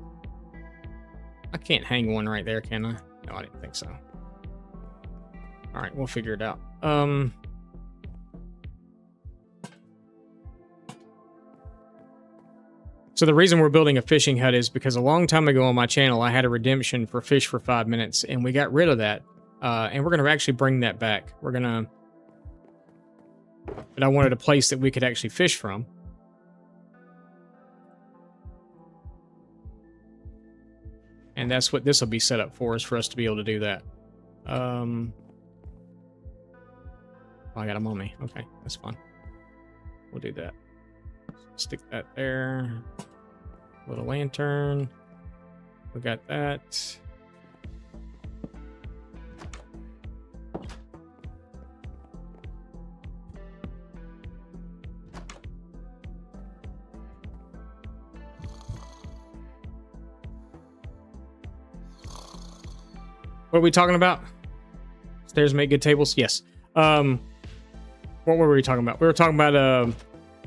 I can't hang one right there, can I? No, I didn't think so. All right, we'll figure it out. So the reason we're building a fishing hut is because a long time ago on my channel, I had a redemption for fish for 5 minutes, and we got rid of that. And we're going to actually bring that back. We're going to... But I wanted a place that we could actually fish from. And that's what this will be set up for, is for us to be able to do that. Oh, I got them on me. Okay, that's fine. We'll do that. Stick that there. Little lantern. We got that. What are we talking about? Stairs make good tables? Yes. What were we talking about? We were talking about a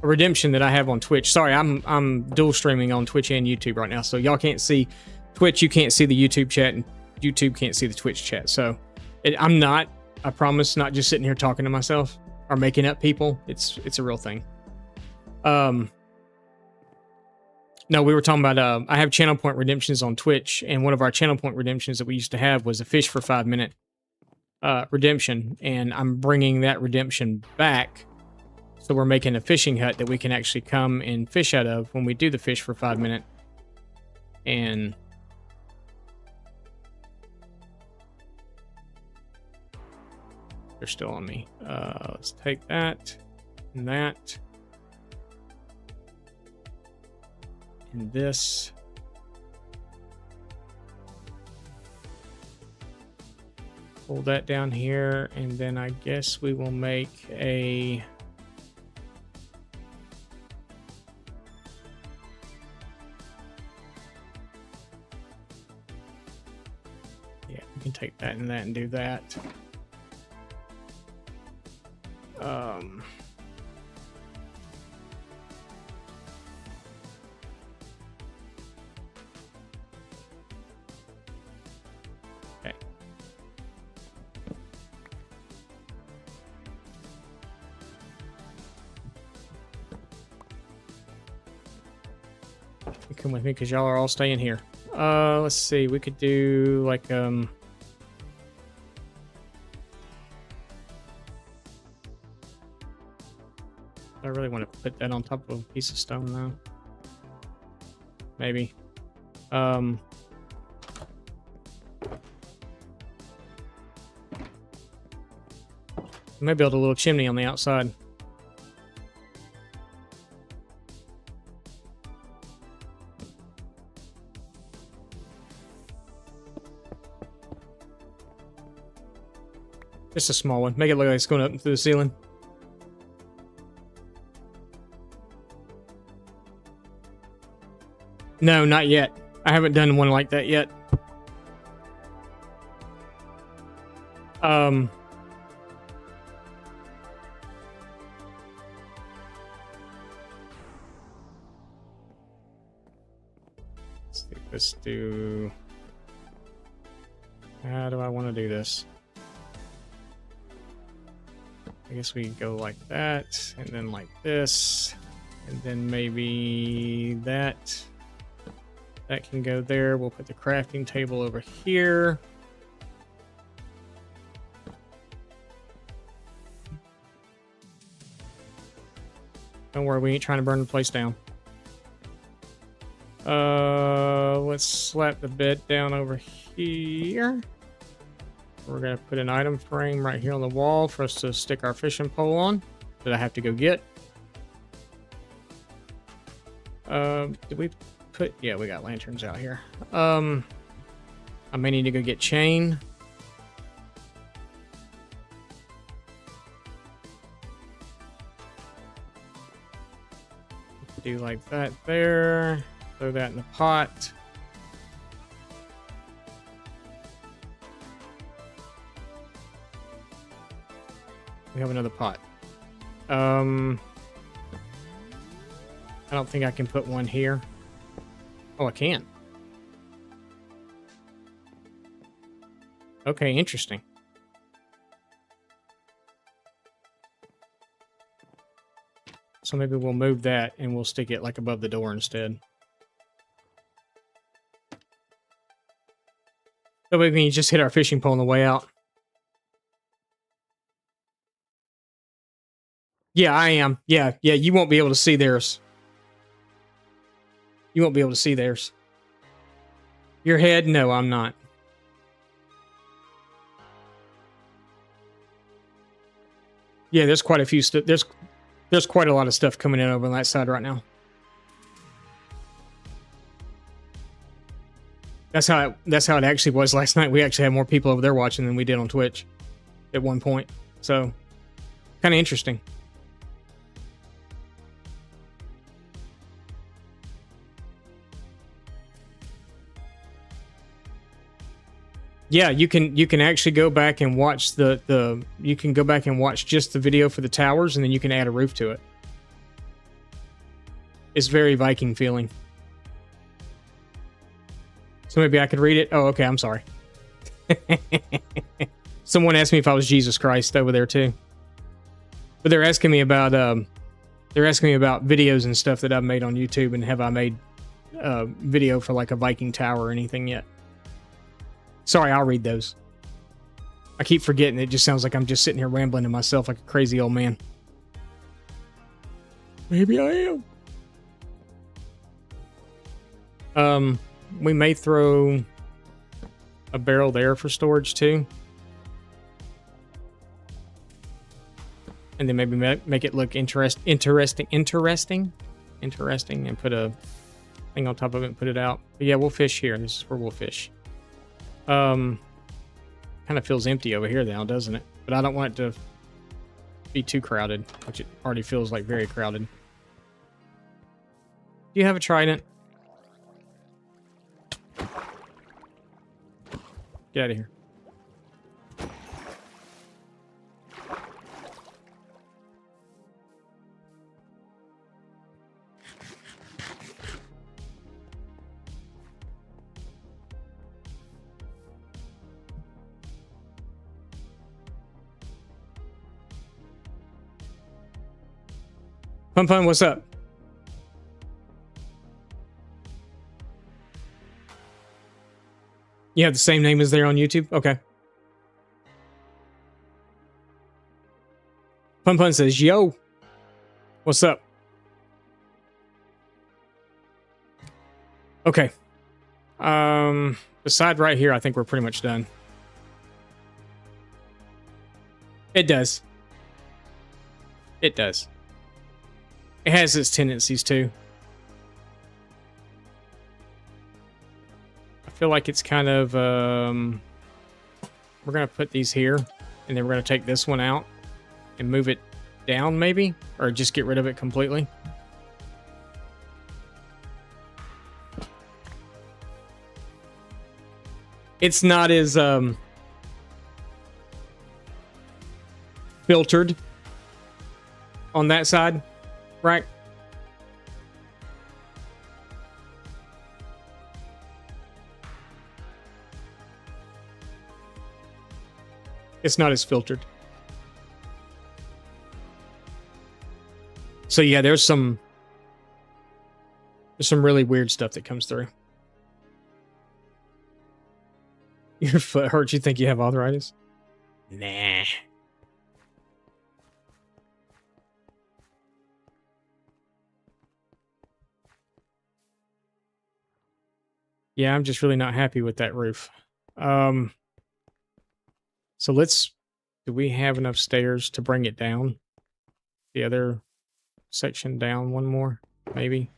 redemption that I have on Twitch. Sorry, I'm dual streaming on Twitch and YouTube right now, so y'all can't see Twitch, you can't see the YouTube chat, and YouTube can't see the Twitch chat. So I'm not, I promise, not just sitting here talking to myself or making up people. It's a real thing. No, we were talking about, I have channel point redemptions on Twitch, and one of our channel point redemptions that we used to have was a fish for 5 minute redemption, and I'm bringing that redemption back. So we're making a fishing hut that we can actually come and fish out of when we do the fish for 5 minute. And they're still on me. Let's take that and that. And this. Pull that down here, and then I guess we will make a... Yeah, we can take that and do that. Okay. Come with me because y'all are all staying here. Let's see, we could do like I really want to put that on top of a piece of stone though. maybe. Maybe build a little chimney on the outside. Just a small one. Make it look like it's going up through the ceiling. No, not yet. I haven't done one like that yet. Let's do... How do I want to do this? I guess we go like that, and then like this, and then maybe that. That can go there. We'll put the crafting table over here. Don't worry, we ain't trying to burn the place down. Let's slap the bed down over here. We're gonna put an item frame right here on the wall for us to stick our fishing pole on that I have to go get. Did we put... Yeah, we got lanterns out here. I may need to go get chain. Do like that there. Throw that in the pot. We have another pot. I don't think I can put one here. Oh, I can. Okay, interesting. So maybe we'll move that and we'll stick it like above the door instead. That way we can just hit our fishing pole on the way out. Yeah, I am. Yeah, you won't be able to see theirs. You won't be able to see theirs. Your head? No, I'm not. Yeah, there's quite a few stuff. There's quite a lot of stuff coming in over on that side right now. That's how it actually was last night. We actually had more people over there watching than we did on Twitch at one point. So, kind of interesting. Yeah, you can actually go back and watch you can go back and watch just the video for the towers, and then you can add a roof to it. It's very Viking feeling. So maybe I could read it. Oh, okay, I'm sorry. Someone asked me if I was Jesus Christ over there too. But they're asking me about videos and stuff that I've made on YouTube, and have I made video for like a Viking tower or anything yet? Sorry, I'll read those. I keep forgetting. It just sounds like I'm just sitting here rambling to myself like a crazy old man. Maybe I am. We may throw a barrel there for storage too. And then maybe make it look interesting, and put a thing on top of it and put it out. But yeah, we'll fish here. This is where we'll fish. Kind of feels empty over here now, doesn't it? But I don't want it to be too crowded, which it already feels like very crowded. Do you have a trident? Get out of here. Pun, what's up? You have the same name as there on YouTube? Okay. Pun says, yo. What's up? Okay. The side right here, I think we're pretty much done. It does. It does. It has its tendencies too. I feel like it's kind of, we're going to put these here, and then we're going to take this one out and move it down maybe, or just get rid of it completely. It's not as filtered on that side, right? It's not as filtered. So yeah, there's some really weird stuff that comes through. Your foot hurts? You think you have arthritis? Nah. Yeah, I'm just really not happy with that roof. So do we have enough stairs to bring it down? The other section down one more, maybe?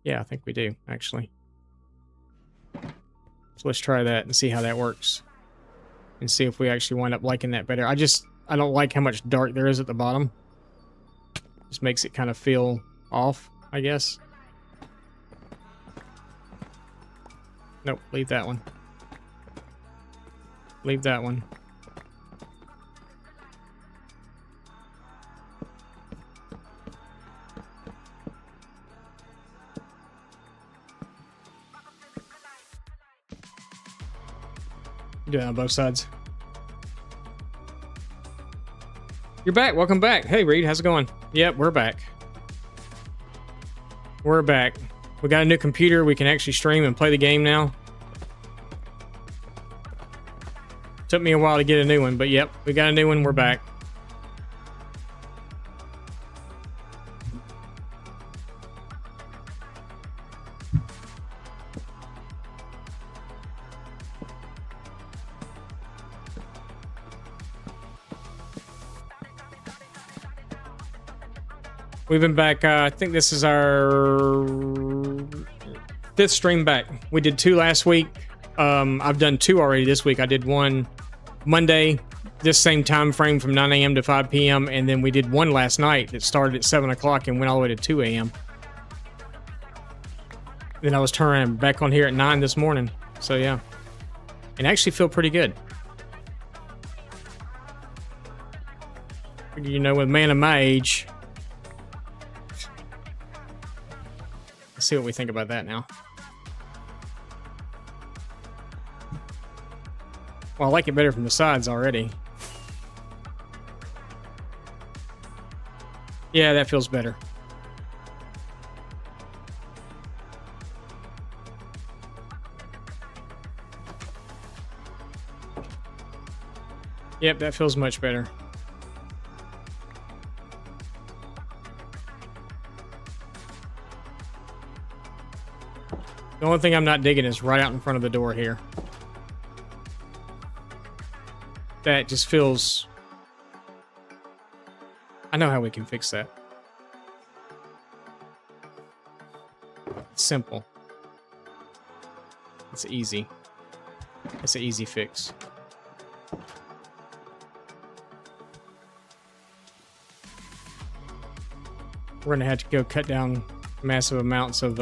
Yeah, I think we do, actually. So let's try that and see how that works. And see if we actually wind up liking that better. I don't like how much dark there is at the bottom. Just makes it kind of feel off, I guess. Nope, leave that one. Leave that one. Do it on both sides. You're back. Welcome back. Hey, Reed. How's it going? Yep, we're back. We're back. We got a new computer. We can actually stream and play the game now. Took me a while to get a new one, but yep, we got a new one. We're back. We've been back, I think this is our 5th stream back. We did 2 last week. I've done 2 already this week. I did one Monday, this same time frame from 9 a.m. to 5 p.m. And then we did one last night that started at 7 o'clock and went all the way to 2 a.m. Then I was turning back on here at 9 this morning. So yeah, and I actually feel pretty good. You know, with a man of my age, let's see what we think about that now. Well, I like it better from the sides already. Yeah, that feels better. Yep, that feels much better. The only thing I'm not digging is right out in front of the door here. That just feels... I know how we can fix that. It's simple. It's easy. It's an easy fix. We're gonna have to go cut down massive amounts of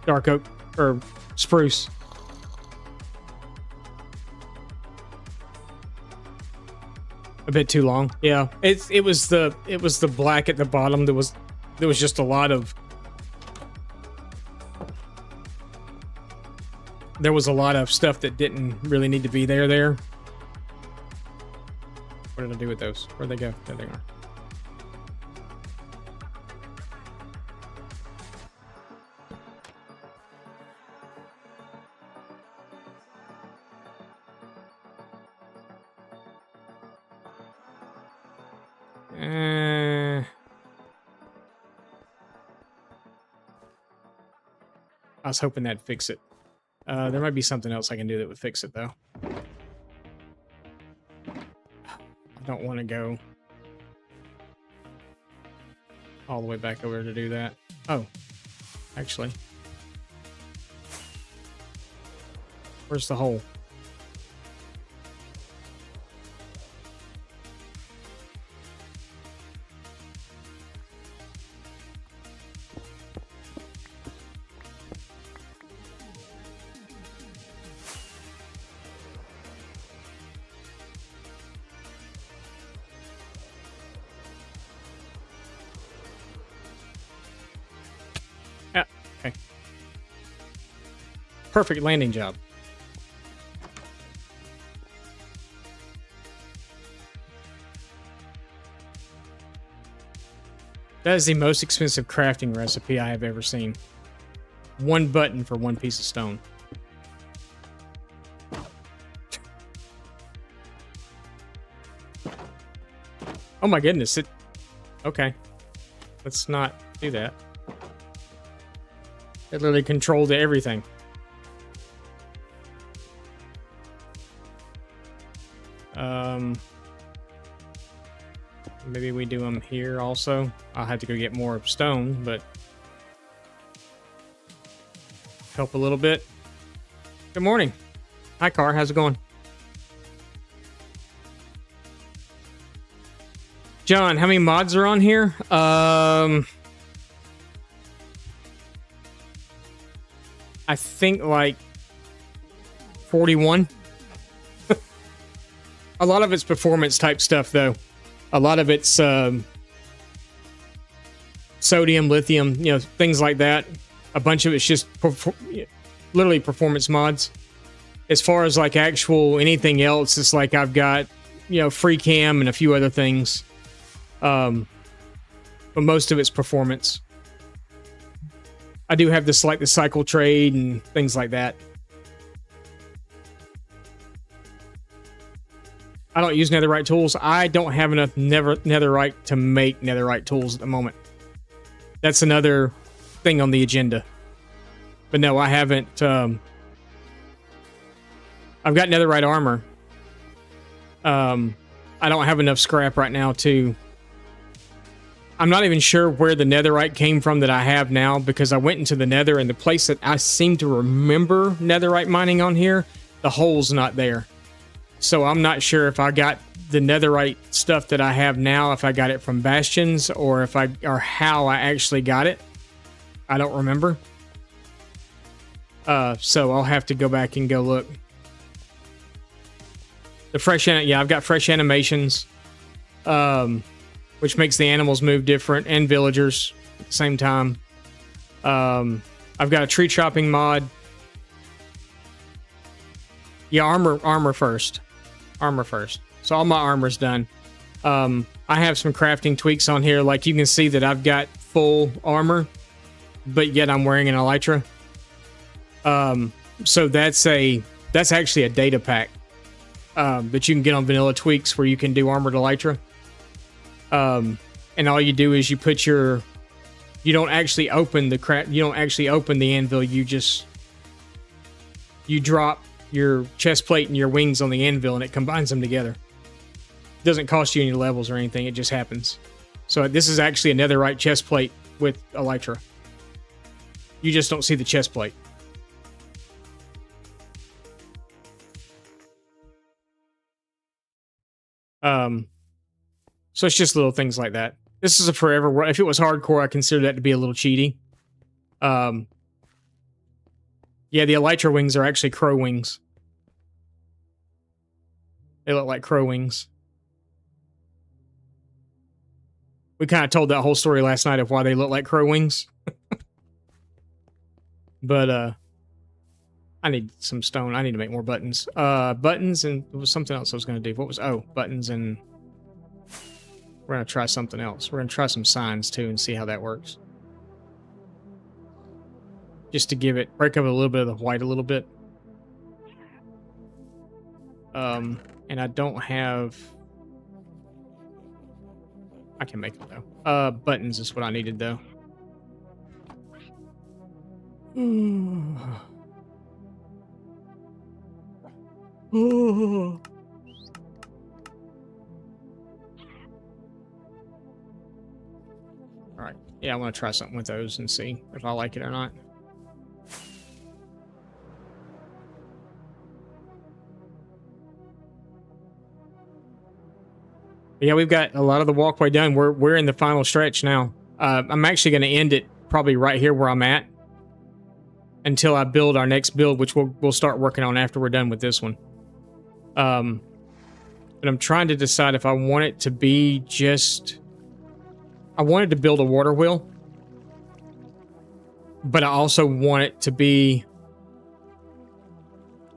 dark oak or spruce. A bit too long. Yeah, it was the black at the bottom. There was just a lot of stuff that didn't really need to be there. What did I do with those? Where'd they go? There they are. I was hoping that'd fix it. There might be something else I can do that would fix it, though. I don't want to go all the way back over to do that. Oh, actually. Where's the hole? Yeah, okay. Perfect landing job. That is the most expensive crafting recipe I have ever seen. One button for one piece of stone. Oh my goodness, it... Okay. Let's not do that. It literally controlled everything. Maybe we do them here also. I'll have to go get more stone, but help a little bit. Good morning. Hi, Car. How's it going? John, how many mods are on here? I think like 41. A lot of it's performance type stuff, though. A lot of it's sodium, lithium, you know, things like that. A bunch of it's just literally performance mods. As far as like actual anything else, it's like I've got, you know, free cam and a few other things. But most of it's performance. I do have this like the cycle trade and things like that. I don't use netherite tools. I don't have enough netherite to make netherite tools at the moment. That's another thing on the agenda. But no, I haven't. I've got netherite armor. I don't have enough scrap right now to... I'm not even sure where the netherite came from that I have now, because I went into the nether and the place that I seem to remember netherite mining on here, the hole's not there. So I'm not sure if I got the netherite stuff that I have now, if I got it from bastions or how I actually got it. I don't remember. So I'll have to go back and go look. The fresh, yeah, I've got fresh animations, which makes the animals move different, and villagers at the same time. I've got a tree chopping mod. Yeah, armor first. Armor first. So all my armor's done. I have some crafting tweaks on here. Like you can see that I've got full armor, but yet I'm wearing an elytra. So that's actually a data pack that you can get on Vanilla Tweaks, where you can do armored elytra. And all you do is you put you don't actually open the anvil. You drop your chest plate and your wings on the anvil, and it combines them together. It doesn't cost you any levels or anything. It just happens. So this is actually a netherite chest plate with elytra. You just don't see the chest plate. So it's just little things like that. This is a forever. If it was hardcore, I consider that to be a little cheaty. Yeah, the elytra wings are actually crow wings. They look like crow wings. We kind of told that whole story last night of why they look like crow wings. But I need some stone. I need to make more buttons. Buttons, and there was something else I was going to do. What was... Oh, buttons, and we're going to try something else. We're going to try some signs, too, and see how that works. Just to break up a little bit of the white a little bit. And I don't have... I can make it, though. Buttons is what I needed, though. Alright. Yeah, I want to try something with those and see if I like it or not. Yeah, we've got a lot of the walkway done. We're in the final stretch now. I'm actually going to end it probably right here where I'm at until I build our next build, which we'll start working on after we're done with this one. But I'm trying to decide if I want it to be just... I wanted to build a water wheel, but I also want it to be...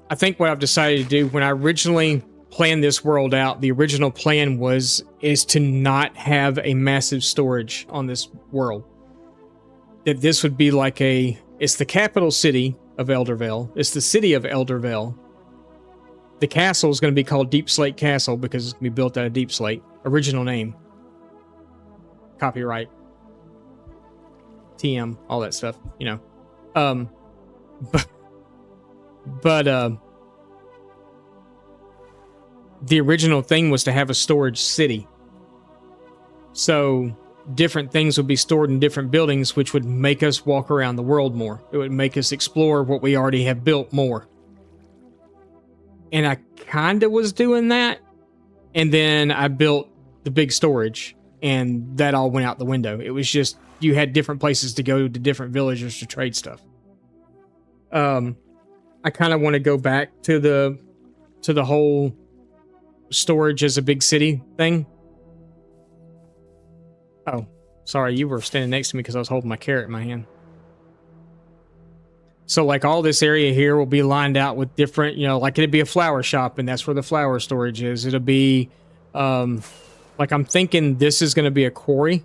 I think what I've decided to do when I originally planned this world out, the original plan is to not have a massive storage on this world. That this would be like it's the capital city of Eldervale. It's the city of Eldervale. The castle is going to be called Deep Slate Castle because it's going to be built out of deep slate. Original name. Copyright. TM, all that stuff, you know. But the original thing was to have a storage city. So different things would be stored in different buildings, which would make us walk around the world more. It would make us explore what we already have built more. And I kind of was doing that. And then I built the big storage, and that all went out the window. It was just, you had different places to go to different villagers to trade stuff. I kind of want to go back to the whole storage as a big city thing. Oh, sorry, you were standing next to me because I was holding my carrot in my hand. So like all this area here will be lined out with different, you know, like it'd be a flower shop and that's where the flower storage is. It'll be, like I'm thinking this is going to be a quarry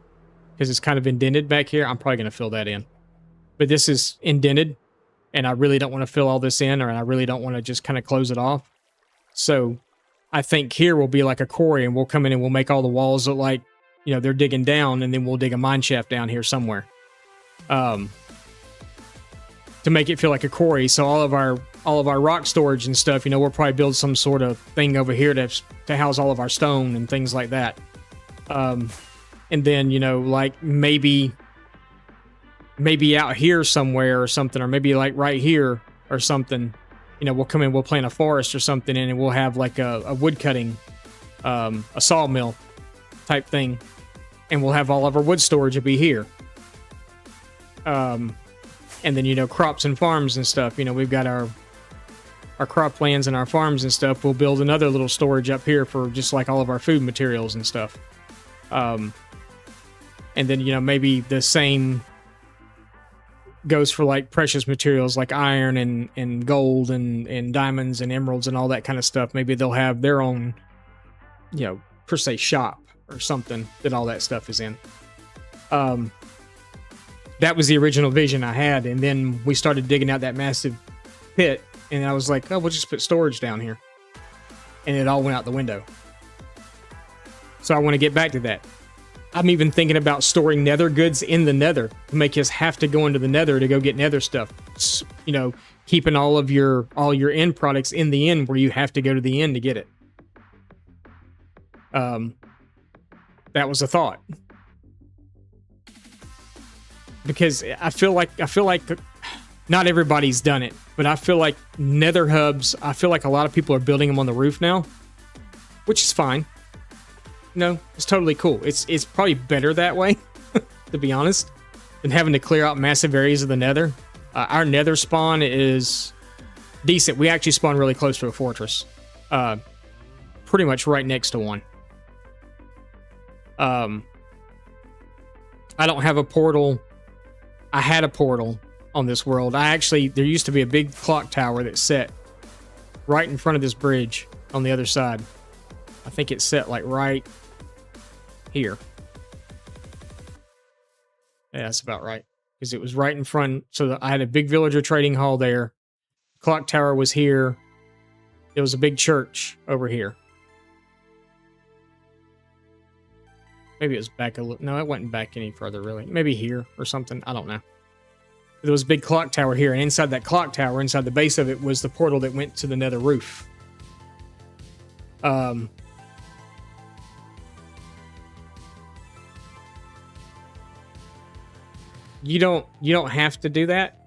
because it's kind of indented back here. I'm probably going to fill that in. But this is indented and I really don't want to fill all this in, or I really don't want to just kind of close it off. So I think here will be like a quarry and we'll come in and we'll make all the walls look like, you know, they're digging down, and then we'll dig a mine shaft down here somewhere. To make it feel like a quarry. So all of our rock storage and stuff, you know, we'll probably build some sort of thing over here to house all of our stone and things like that. And then, you know, like maybe out here somewhere or something, or maybe like right here or something, you know, we'll come in, we'll plant a forest or something, and we'll have like a wood cutting, a sawmill type thing, and we'll have all of our wood storage will be here. And then, you know, crops and farms and stuff, you know, we've got our croplands and our farms and stuff. We'll build another little storage up here for just like all of our food materials and stuff. And then, you know, maybe the same goes for like precious materials like iron and gold and diamonds and emeralds and all that kind of stuff. Maybe they'll have their own, you know, per se shop or something that all that stuff is in. That was the original vision I had, and then we started digging out that massive pit, and I was like, oh, we'll just put storage down here. And it all went out the window. So I want to get back to that. I'm even thinking about storing nether goods in the nether to make us have to go into the nether to go get nether stuff. You know, keeping all your end products in the end where you have to go to the end to get it. That was a thought. Because I feel like not everybody's done it, but I feel like nether hubs, I feel like a lot of people are building them on the roof now, which is fine. No, it's totally cool. It's probably better that way, to be honest, than having to clear out massive areas of the nether. Our nether spawn is decent. We actually spawn really close to a fortress. Pretty much right next to one. I don't have a portal. I had a portal on this world. There used to be a big clock tower that's set right in front of this bridge on the other side. I think it's set like right here. Yeah, that's about right. Because it was right in front. So I had a big villager trading hall there. Clock tower was here. There was a big church over here. Maybe it was back a little. No, it wasn't back any further, really. Maybe here or something. I don't know. There was a big clock tower here, and inside that clock tower, inside the base of it, was the portal that went to the nether roof. You don't have to do that,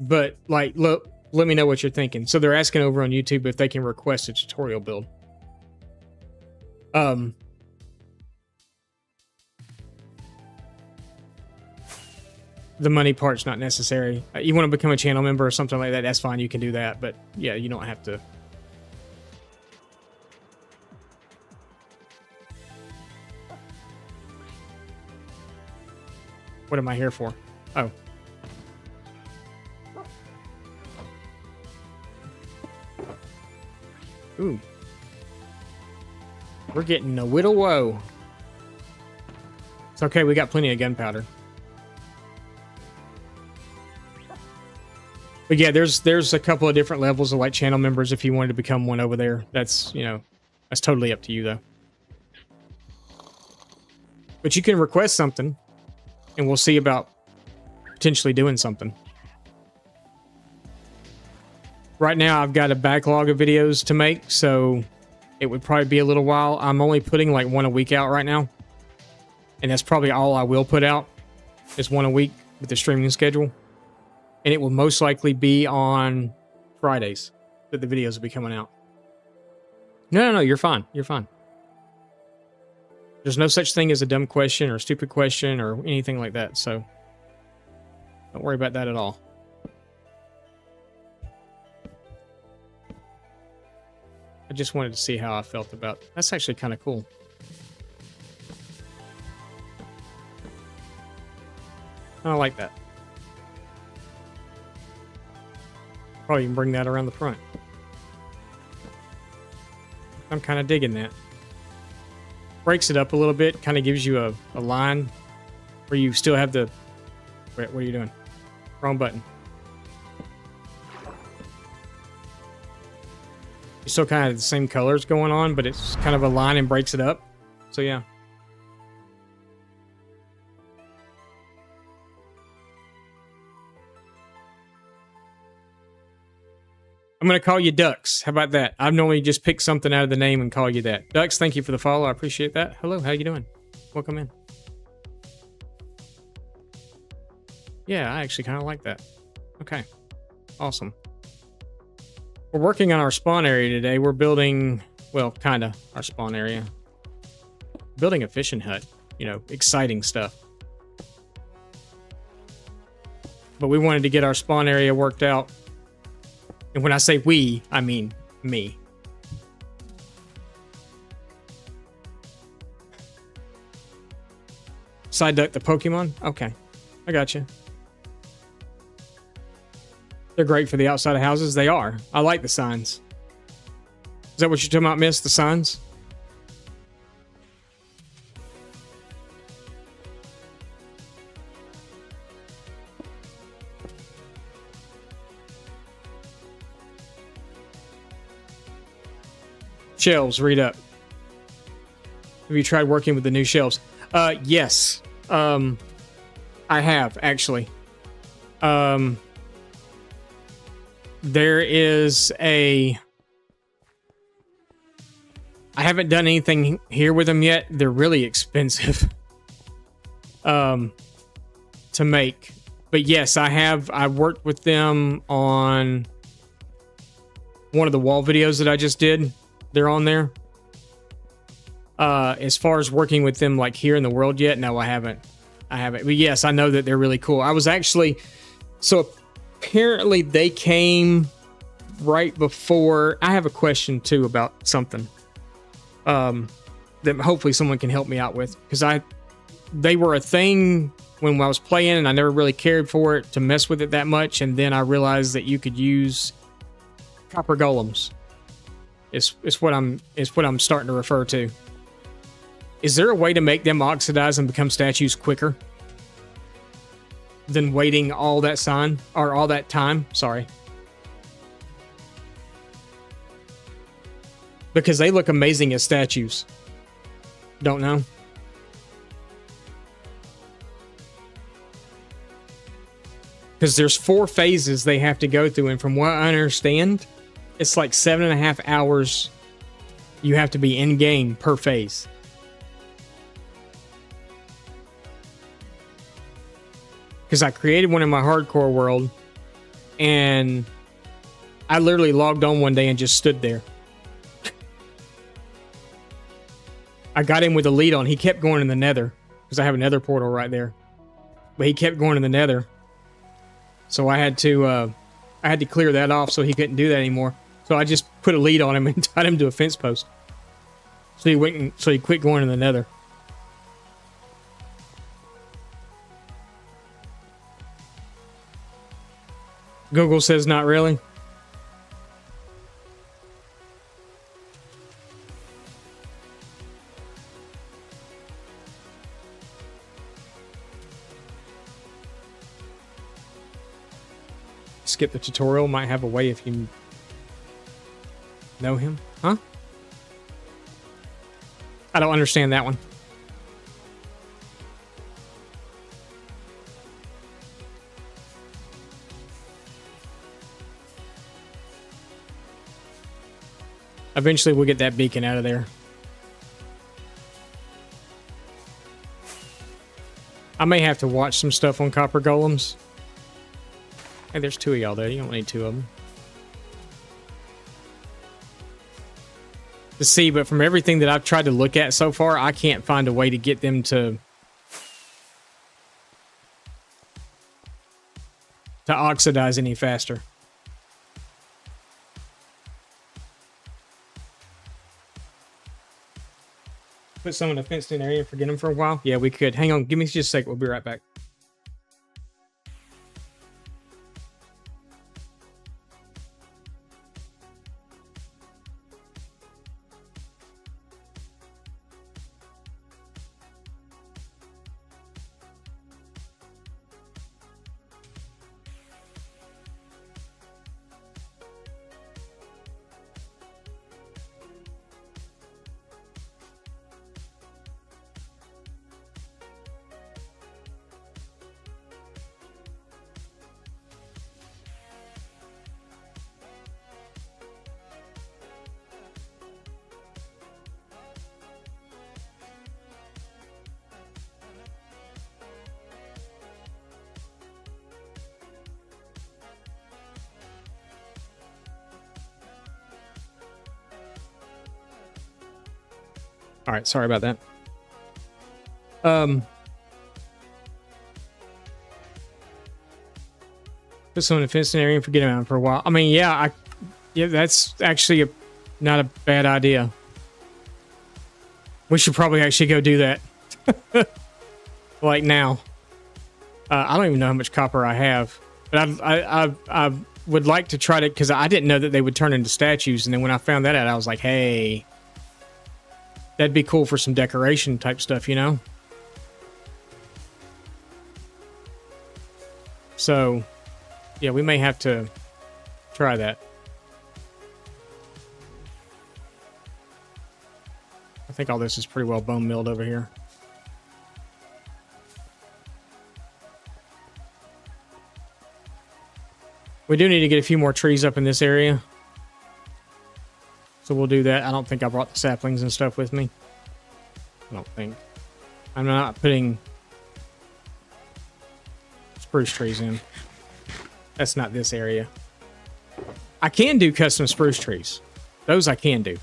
but like, look, let me know what you're thinking. So they're asking over on YouTube if they can request a tutorial build. The money part's not necessary. You want to become a channel member or something like that, that's fine. You can do that, but yeah, you don't have to. What am I here for? Oh. Ooh. We're getting a whittle woe. It's okay, we got plenty of gunpowder. But yeah, there's a couple of different levels of like channel members if you wanted to become one over there. That's, you know, that's totally up to you though. But you can request something and we'll see about potentially doing something. Right now I've got a backlog of videos to make, so it would probably be a little while. I'm only putting like one a week out right now. And that's probably all I will put out, is one a week with the streaming schedule. And it will most likely be on Fridays that the videos will be coming out. No, you're fine. You're fine. There's no such thing as a dumb question or a stupid question or anything like that, so don't worry about that at all. I just wanted to see how I felt about it. That's actually kind of cool. I like that. Probably even bring that around the front. I'm kind of digging that. Breaks it up a little bit, kind of gives you a line where you still have the... Wait, what are you doing? Wrong button. You still kind of have the same colors going on, but it's kind of a line and breaks it up. So yeah. I'm going to call you Ducks. How about that? I've normally just pick something out of the name and call you that. Ducks, thank you for the follow. I appreciate that. Hello, how you doing? Welcome in. Yeah, I actually kind of like that. Okay, awesome. We're working on our spawn area today. We're building, well, kind of our spawn area. Building a fishing hut, you know, exciting stuff. But we wanted to get our spawn area worked out. And when I say we, I mean me. Side duck the Pokemon? Okay, I got you. They're great for the outside of houses. They are. I like the signs. Is that what you're talking about, miss? The signs? Shelves, read up. Have you tried working with the new shelves? Yes. I have, actually. There is a... I haven't done anything here with them yet. They're really expensive to make. But yes, I have. I worked with them on one of the wall videos that I just did. They're on there. As far as working with them like here in the world yet, no, I haven't. But yes, I know that they're really cool. I was actually... So apparently they came right before... I have a question too about something. That hopefully someone can help me out with. Because they were a thing when I was playing and I never really cared for it to mess with it that much. And then I realized that you could use copper golems. It's what I'm starting to refer to. Is there a way to make them oxidize and become statues quicker than waiting all that time? Sorry. Because they look amazing as statues. Don't know. because there's 4 phases they have to go through, and from what I understand, it's like 7.5 hours you have to be in game per phase. Because I created one in my hardcore world, and I literally logged on one day and just stood there. I got him with a lead on. He kept going in the nether, because I have a nether portal right there. But he kept going in the nether. So I had to clear that off so he couldn't do that anymore. So I just put a lead on him and tied him to a fence post. So he quit going in the nether. Google says not really. Skip the tutorial. Might have a way if you know him. Huh? I don't understand that one. Eventually we'll get that beacon out of there. I may have to watch some stuff on copper golems. Hey, there's 2 of y'all there. You don't need 2 of them. To see, but from everything that I've tried to look at so far, I can't find a way to get them to oxidize any faster. Put some in a fenced in area and forget them for a while? Yeah, we could. Hang on. Give me just a sec. We'll be right back. All right, sorry about that. Put someone in a fenced area and forget about him for a while. I mean, yeah, that's actually not a bad idea. We should probably actually go do that. Like now. I don't even know how much copper I have, but I would like to try to, because I didn't know that they would turn into statues, and then when I found that out, I was like, hey, that'd be cool for some decoration type stuff, you know? So, yeah, we may have to try that. I think all this is pretty well bone milled over here. We do need to get a few more trees up in this area. So we'll do that. I don't think I brought the saplings and stuff with me. I don't think. I'm not putting spruce trees in. That's not this area. I can do custom spruce trees. Those I can do.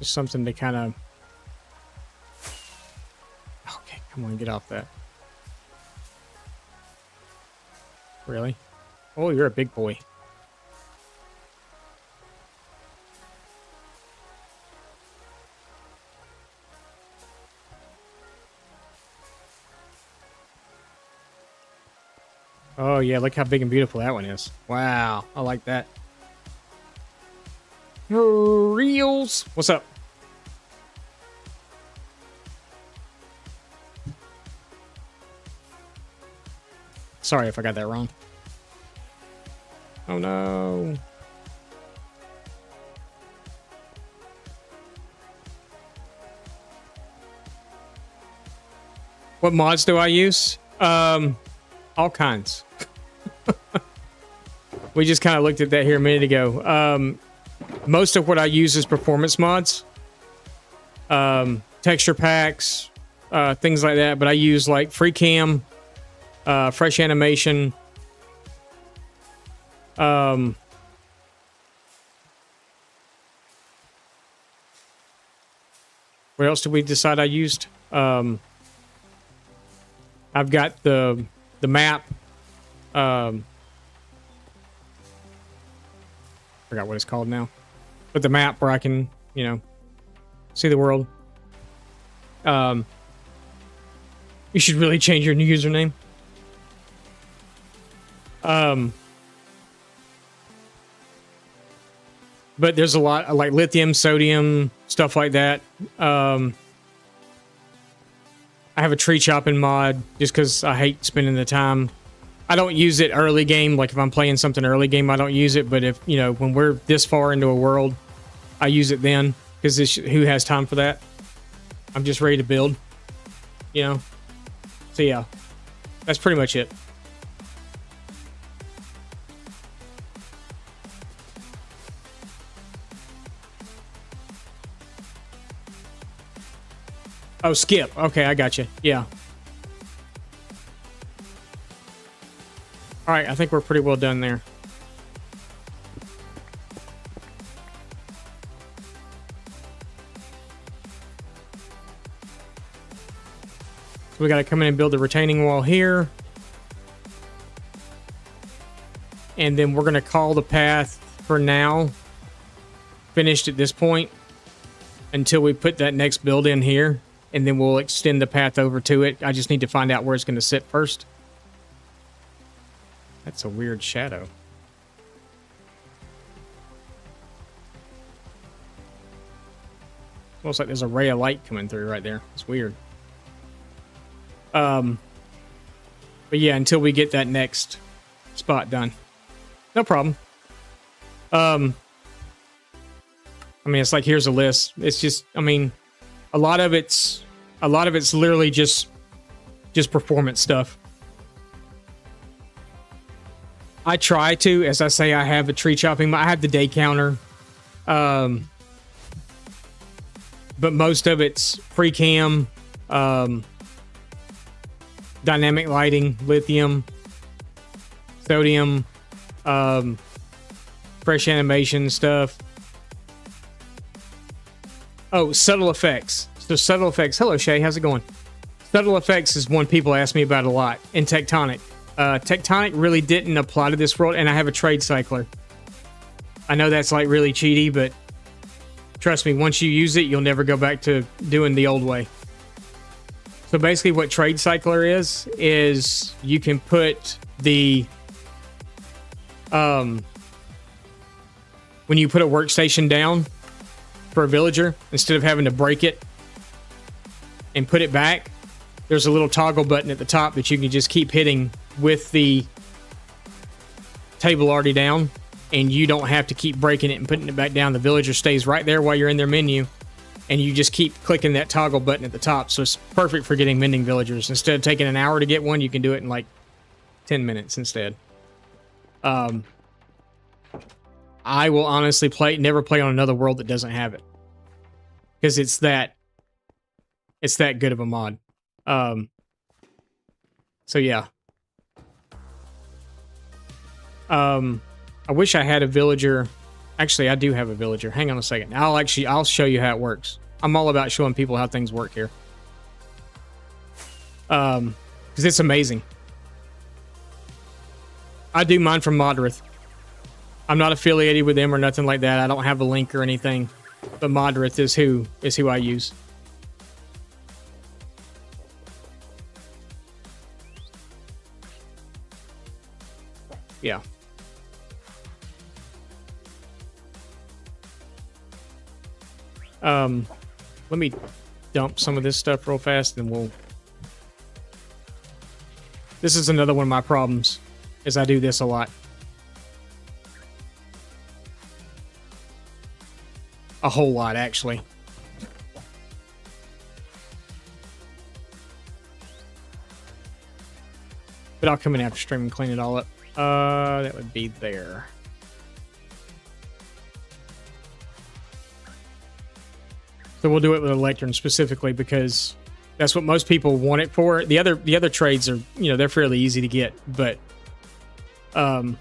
Something to kind of... Okay, come on, get off that. Really? Oh, you're a big boy. Oh yeah, look how big and beautiful that one is. Wow, I like that. For reals. What's up? Sorry if I got that wrong. Oh no. What mods do I use? All kinds. We just kind of looked at that here a minute ago. Most of what I use is performance mods. Texture packs, things like that. But I use like free cam, fresh animation. What else did we decide I used? I've got the map. Forgot what it's called now. But the map where I can, you know, see the world. You should really change your new username. But there's a lot like lithium, sodium, stuff like that. I have a tree chopping mod just because I hate spending the time. I don't use it early game. Like if I'm playing something early game, I don't use it. But if, you know, when we're this far into a world, I use it then because who has time for that? I'm just ready to build, you know? So yeah, that's pretty much it. Oh, skip. Okay, I got you. Yeah. All right, I think we're pretty well done there. So we got to come in and build the retaining wall here. And then we're going to call the path for now finished at this point until we put that next build in here. And then we'll extend the path over to it. I just need to find out where it's going to sit first. That's a weird shadow. Looks like there's a ray of light coming through right there. It's weird. But yeah, until we get that next spot done. No problem. I mean, it's like, here's a list. It's just, I mean, a lot of it's literally just performance stuff. I try to, as I say, I have a tree chopping. I have the day counter. But most of it's free cam, dynamic lighting, lithium, sodium, fresh animation stuff. Oh, subtle effects. So subtle effects. Hello, Shay. How's it going? Subtle effects is one people ask me about a lot in Tectonic. Tectonic really didn't apply to this world, and I have a trade cycler. I know that's like really cheaty, but trust me, once you use it, you'll never go back to doing the old way. So basically what trade cycler is you can put the when you put a workstation down for a villager, instead of having to break it and put it back, there's a little toggle button at the top that you can just keep hitting with the table already down, and you don't have to keep breaking it and putting it back down. The villager stays right there while you're in their menu, and you just keep clicking that toggle button at the top. So it's perfect for getting mending villagers. Instead of taking an hour to get one, you can do it in like 10 minutes instead. I will honestly never play on another world that doesn't have it, because it's that good of a mod. So yeah. I wish I had a villager. Actually, I do have a villager. Hang on a second. I'll show you how it works. I'm all about showing people how things work here. Because it's amazing. I do mine from Modrith. I'm not affiliated with them or nothing like that. I don't have a link or anything. But Modrith is who I use. Yeah. Let me dump some of this stuff real fast, and we'll... This is another one of my problems, is I do this a lot. A whole lot, actually. But I'll come in after stream and clean it all up. That would be there. So we'll do it with a lectern specifically because that's what most people want it for. The other trades are, you know, they're fairly easy to get, but I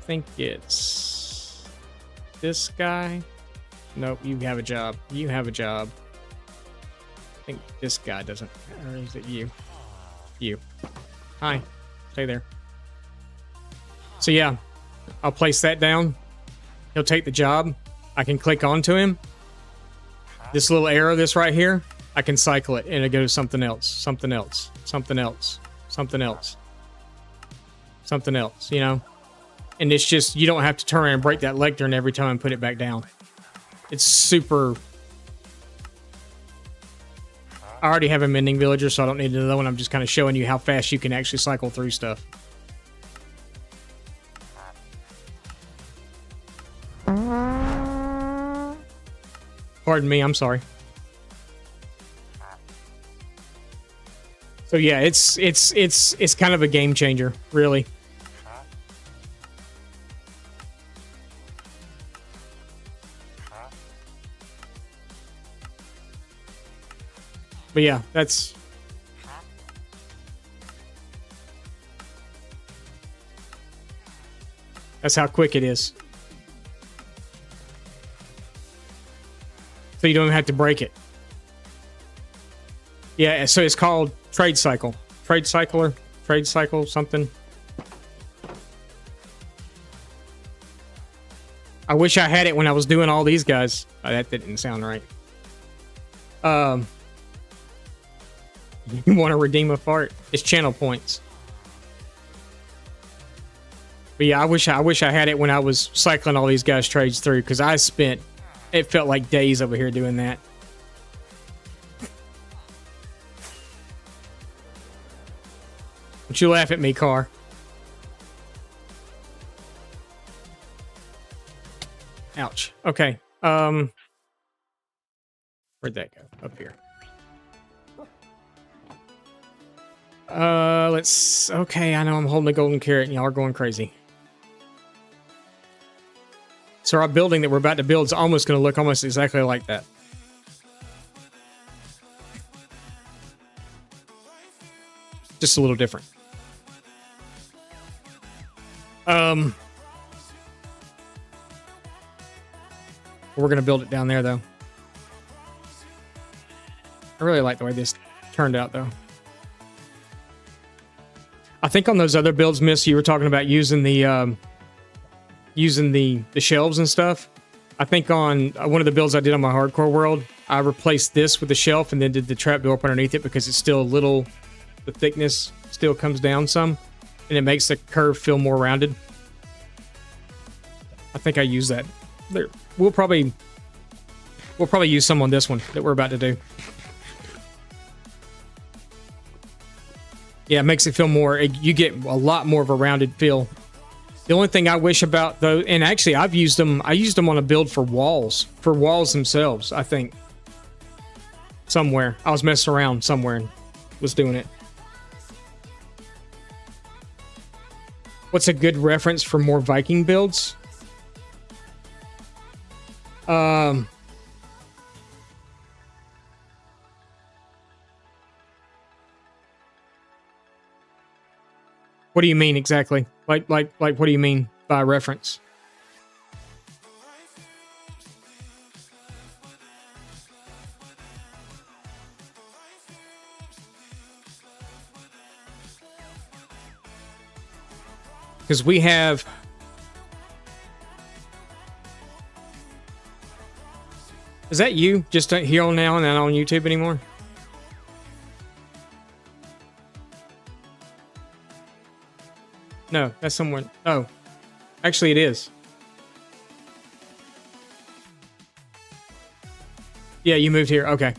think it's this guy. Nope, you have a job. You have a job. I think this guy doesn't. Or is it you? You. Hi. Stay there. So yeah, I'll place that down. He'll take the job. I can click onto him. This little arrow, this right here, I can cycle it and it goes something else, something else, something else, something else, something else, you know? And it's just, you don't have to turn around and break that lectern every time and put it back down. It's super... I already have a mending villager, so I don't need another one. I'm just kind of showing you how fast you can actually cycle through stuff. Pardon me, I'm sorry. So yeah, it's kind of a game changer, really. But yeah, that's how quick it is. So you don't even have to break it. Yeah, so it's called Trade Cycle. Trade Cycler? Trade Cycle something. I wish I had it when I was doing all these guys. Oh, that didn't sound right. You want to redeem a fart? It's channel points. But yeah, I wish I had it when I was cycling all these guys' trades through, because I spent... It felt like days over here doing that. Don't you laugh at me, car. Ouch. Okay. Where'd that go? Up here. Let's... Okay, I know I'm holding a golden carrot and y'all are going crazy. So our building that we're about to build is almost going to look almost exactly like that. Just a little different. We're going to build it down there, though. I really like the way this turned out, though. I think on those other builds, Miss, you were talking about using the shelves and stuff. I think on one of the builds I did on my hardcore world, I replaced this with the shelf and then did the trapdoor up underneath it because it's still a little, the thickness still comes down some and it makes the curve feel more rounded. I think I use that. There, we'll probably use some on this one that we're about to do. Yeah, it makes it feel more, you get a lot more of a rounded feel. The only thing I wish about though, and actually I used them on a build for walls themselves, I think. Somewhere. I was messing around somewhere and was doing it. What's a good reference for more Viking builds? What do you mean exactly? Like what do you mean by reference? Because we have... Is that you? Just here on now and not on YouTube anymore? No, that's someone... Oh. Actually, it is. Yeah, you moved here. Okay.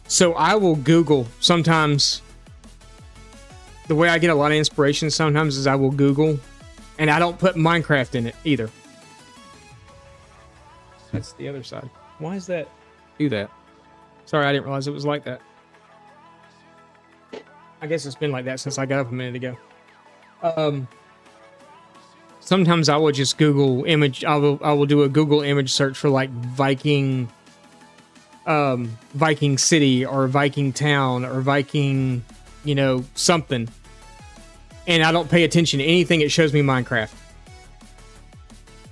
So I will Google sometimes. The way I get a lot of inspiration sometimes is I will Google, and I don't put Minecraft in it either. That's the other side. Why is that? Do that. Sorry, I didn't realize it was like that. I guess it's been like that since I got up a minute ago. Sometimes I will just Google image. I will do a Google image search for like Viking city or Viking town or Viking, something. And I don't pay attention to anything. It shows me Minecraft.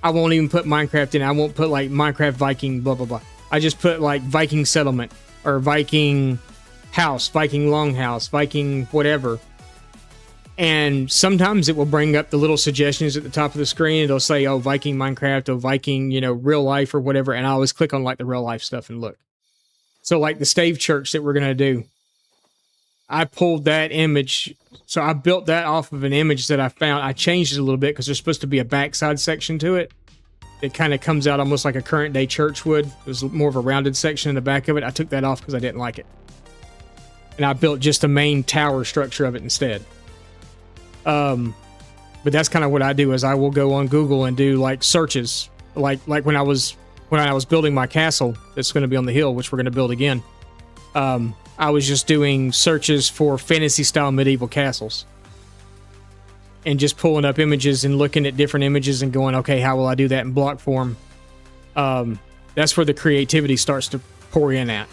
I won't even put Minecraft in. I won't put like Minecraft Viking blah blah blah. I just put like Viking settlement or Viking house, Viking longhouse, Viking whatever. And sometimes it will bring up the little suggestions at the top of the screen. It'll say, oh, Viking Minecraft or Viking, real life or whatever. And I always click on like the real life stuff and look. So like the stave church that we're going to do, I pulled that image. So I built that off of an image that I found. I changed it a little bit because there's supposed to be a backside section to it. It kind of comes out almost like a current day church would. It was more of a rounded section in the back of it. I took that off because I didn't like it. And I built just the main tower structure of it instead. But that's kind of what I do is I will go on Google and do like searches. Like when I was building my castle that's going to be on the hill, which we're going to build again. I was just doing searches for fantasy style medieval castles and just pulling up images and looking at different images and going, okay, how will I do that in block form? That's where the creativity starts to pour in at.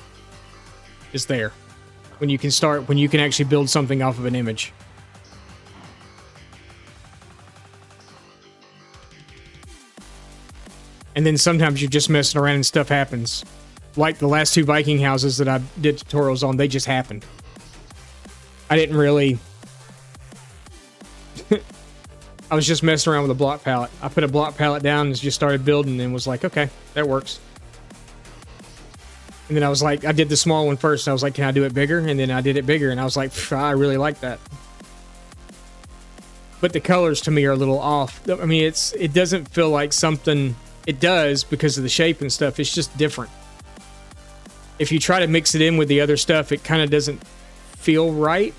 It's there. When you can actually build something off of an image. And then sometimes you're just messing around and stuff happens. Like the last two Viking houses that I did tutorials on, they just happened. I didn't really... I was just messing around with a block palette. I put a block palette down and just started building and was like, okay, that works. And then I was like, I did the small one first. And I was like, can I do it bigger? And then I did it bigger and I was like, I really like that. But the colors to me are a little off. I mean, it doesn't feel like something... It does because of the shape and stuff. It's just different. If you try to mix it in with the other stuff, it kind of doesn't feel right.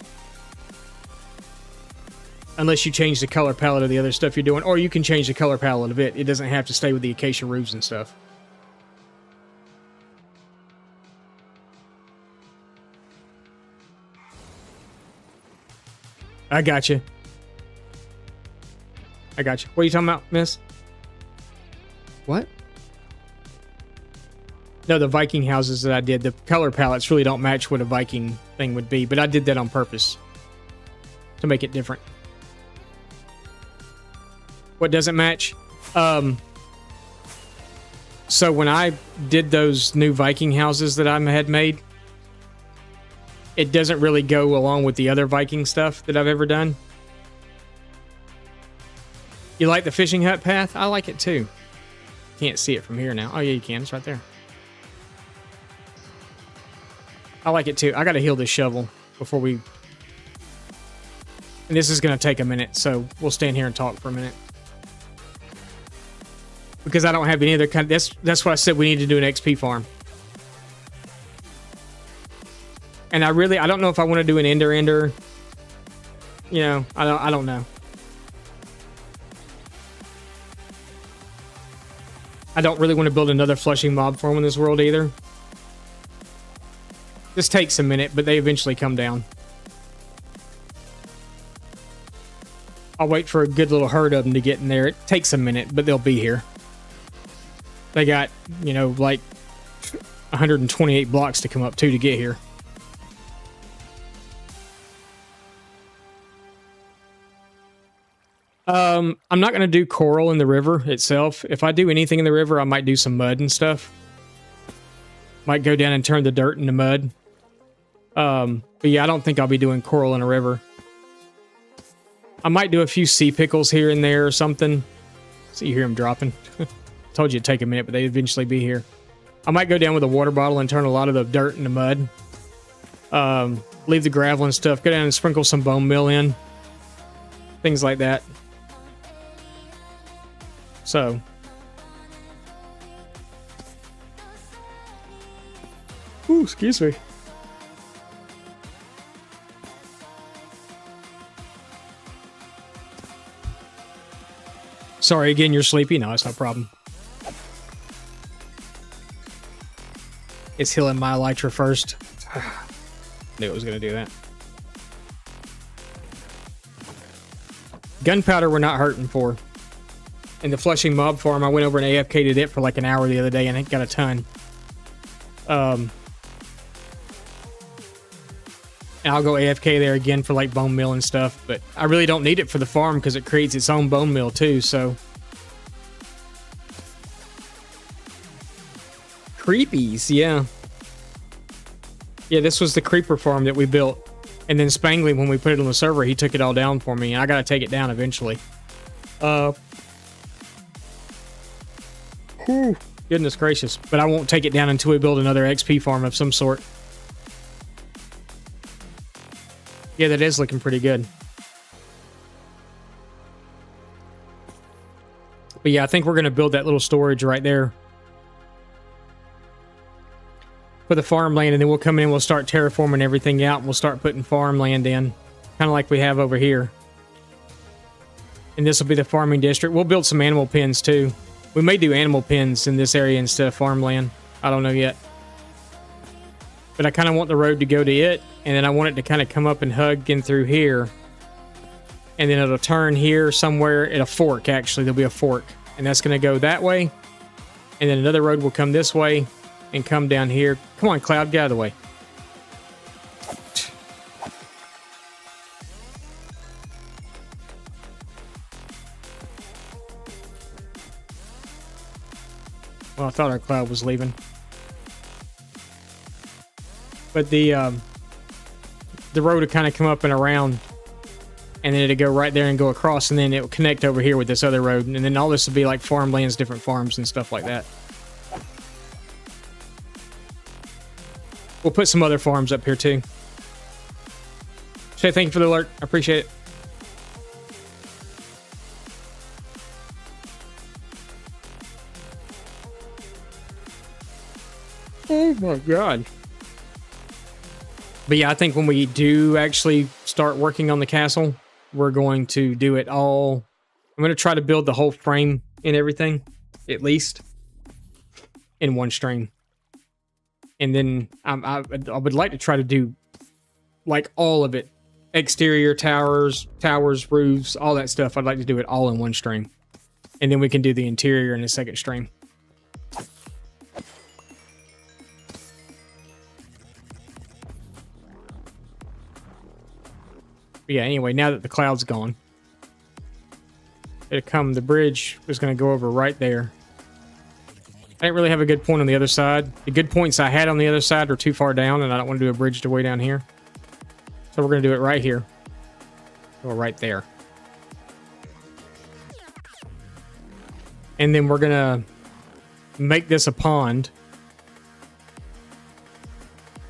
Unless you change the color palette of the other stuff you're doing. Or you can change the color palette of it. It doesn't have to stay with the acacia roofs and stuff. I got you. What are you talking about, miss? What? No, the Viking houses that I did, the color palettes really don't match what a Viking thing would be, but I did that on purpose to make it different. What doesn't match? So when I did those new Viking houses that I had made, it doesn't really go along with the other Viking stuff that I've ever done. You like the fishing hut path? I like it too. Can't see it from here now. Oh yeah, you can. It's right there. I like it too. I gotta heal this shovel before we... And this is gonna take a minute, so we'll stand here and talk for a minute. Because I don't have any other kind of... That's why I said we need to do an XP farm. And I don't know if I want to do an ender. I don't know. I don't really want to build another flushing mob farm in this world either. This takes a minute, but they eventually come down. I'll wait for a good little herd of them to get in there. It takes a minute, but they'll be here. They got, like 128 blocks to come up to get here. I'm not going to do coral in the river itself. If I do anything in the river, I might do some mud and stuff. Might go down and turn the dirt into mud. But yeah, I don't think I'll be doing coral in a river. I might do a few sea pickles here and there or something. So you hear them dropping. Told you it'd take a minute, but they'd eventually be here. I might go down with a water bottle and turn a lot of the dirt into mud. Leave the gravel and stuff. Go down and sprinkle some bone meal in. Things like that. So. Ooh, excuse me. Sorry again, you're sleepy? No, it's no problem. It's healing my elytra first. Knew it was going to do that. Gunpowder we're not hurting for. In the Flushing Mob Farm, I went over and AFK'd it for like an hour the other day and it got a ton. And I'll go AFK there again for like bone meal and stuff, but I really don't need it for the farm because it creates its own bone meal too, so. Creepies, yeah. Yeah, this was the creeper farm that we built. And then Spangly, when we put it on the server, he took it all down for me, and I gotta take it down eventually. Whew, goodness gracious. But I won't take it down until we build another XP farm of some sort. Yeah, that is looking pretty good. But yeah, I think we're going to build that little storage right there for the farmland, and then we'll come in and we'll start terraforming everything out, and we'll start putting farmland in, kind of like we have over here. And this will be the farming district. We'll build some animal pens too. We may do animal pens in this area instead of farmland. I don't know yet. But I kind of want the road to go to it, and then I want it to kind of come up and hug in through here. And then it'll turn here somewhere at a fork, actually. There'll be a fork. And that's going to go that way. And then another road will come this way and come down here. Come on, Cloud, get out of the way. Well, I thought our Cloud was leaving. But the road would kind of come up and around, and then it'd go right there and go across, and then it would connect over here with this other road, and then all this would be like farmlands, different farms and stuff like that. We'll put some other farms up here too. Shay, thank you for the alert. I appreciate it. Oh my god. But yeah, I think when we do actually start working on the castle, we're going to do it all. I'm going to try to build the whole frame and everything, at least, in one stream. And then I would like to try to do like all of it. Exterior towers, roofs, all that stuff. I'd like to do it all in one stream. And then we can do the interior in the second stream. But yeah, anyway, now that the cloud's gone, the bridge was going to go over right there. I didn't really have a good point on the other side. The good points I had on the other side are too far down, and I don't want to do a bridge to way down here. So we're going to do it right here. Or right there. And then we're going to make this a pond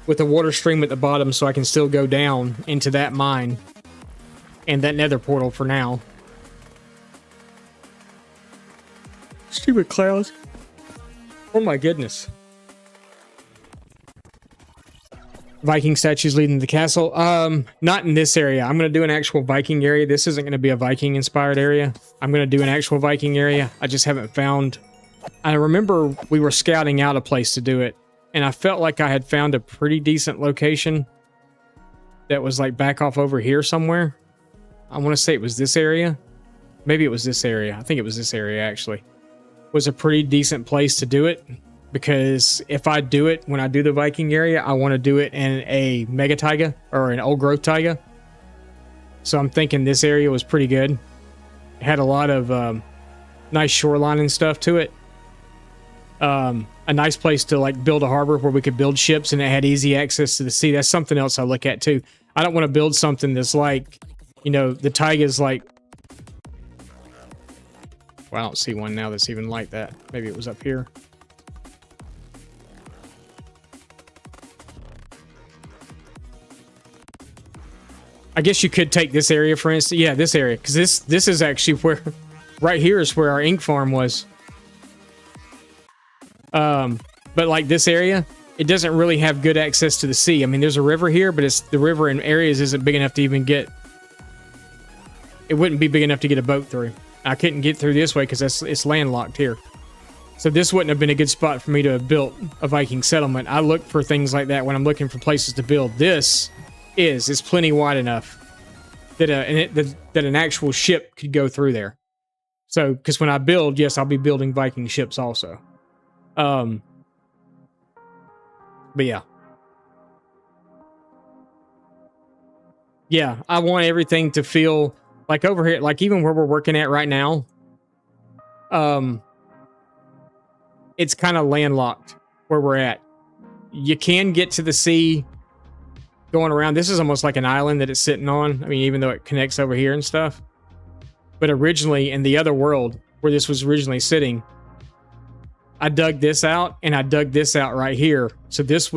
with a water stream at the bottom so I can still go down into that mine and that nether portal for now. Stupid clouds. Oh my goodness. Viking statues leading to the castle. Not in this area. I'm going to do an actual Viking area. This isn't going to be a Viking inspired area. I'm going to do an actual Viking area. I just haven't found... I remember we were scouting out a place to do it, and I felt like I had found a pretty decent location that was like back off over here somewhere. I want to say it was this area. Maybe it was this area. I think it was this area actually. Was a pretty decent place to do it, because if I do it when I do the Viking area, I want to do it in a mega taiga or an old growth taiga. So I'm thinking this area was pretty good. It had a lot of nice shoreline and stuff to it. A nice place to like build a harbor where we could build ships, and it had easy access to the sea. That's something else I look at too. I don't want to build something that's like, you know, the taiga's like... Well, I don't see one now that's even like that. Maybe it was up here. I guess you could take this area, for instance. Yeah, this area. Because this is actually where... Right here is where our ink farm was. But like this area, it doesn't really have good access to the sea. I mean, there's a river here, but the river in areas isn't big enough to even get... It wouldn't be big enough to get a boat through. I couldn't get through this way because it's landlocked here. So this wouldn't have been a good spot for me to have built a Viking settlement. I look for things like that when I'm looking for places to build. It's plenty wide enough that an actual ship could go through there. So, because when I build, yes, I'll be building Viking ships also. But yeah. Yeah, I want everything to feel like over here, like even where we're working at right now, it's kind of landlocked where we're at. You can get to the sea going around. This is almost like an island that it's sitting on. I mean, even though it connects over here and stuff. But originally, in the other world, where this was originally sitting, I dug this out, and I dug this out right here. So this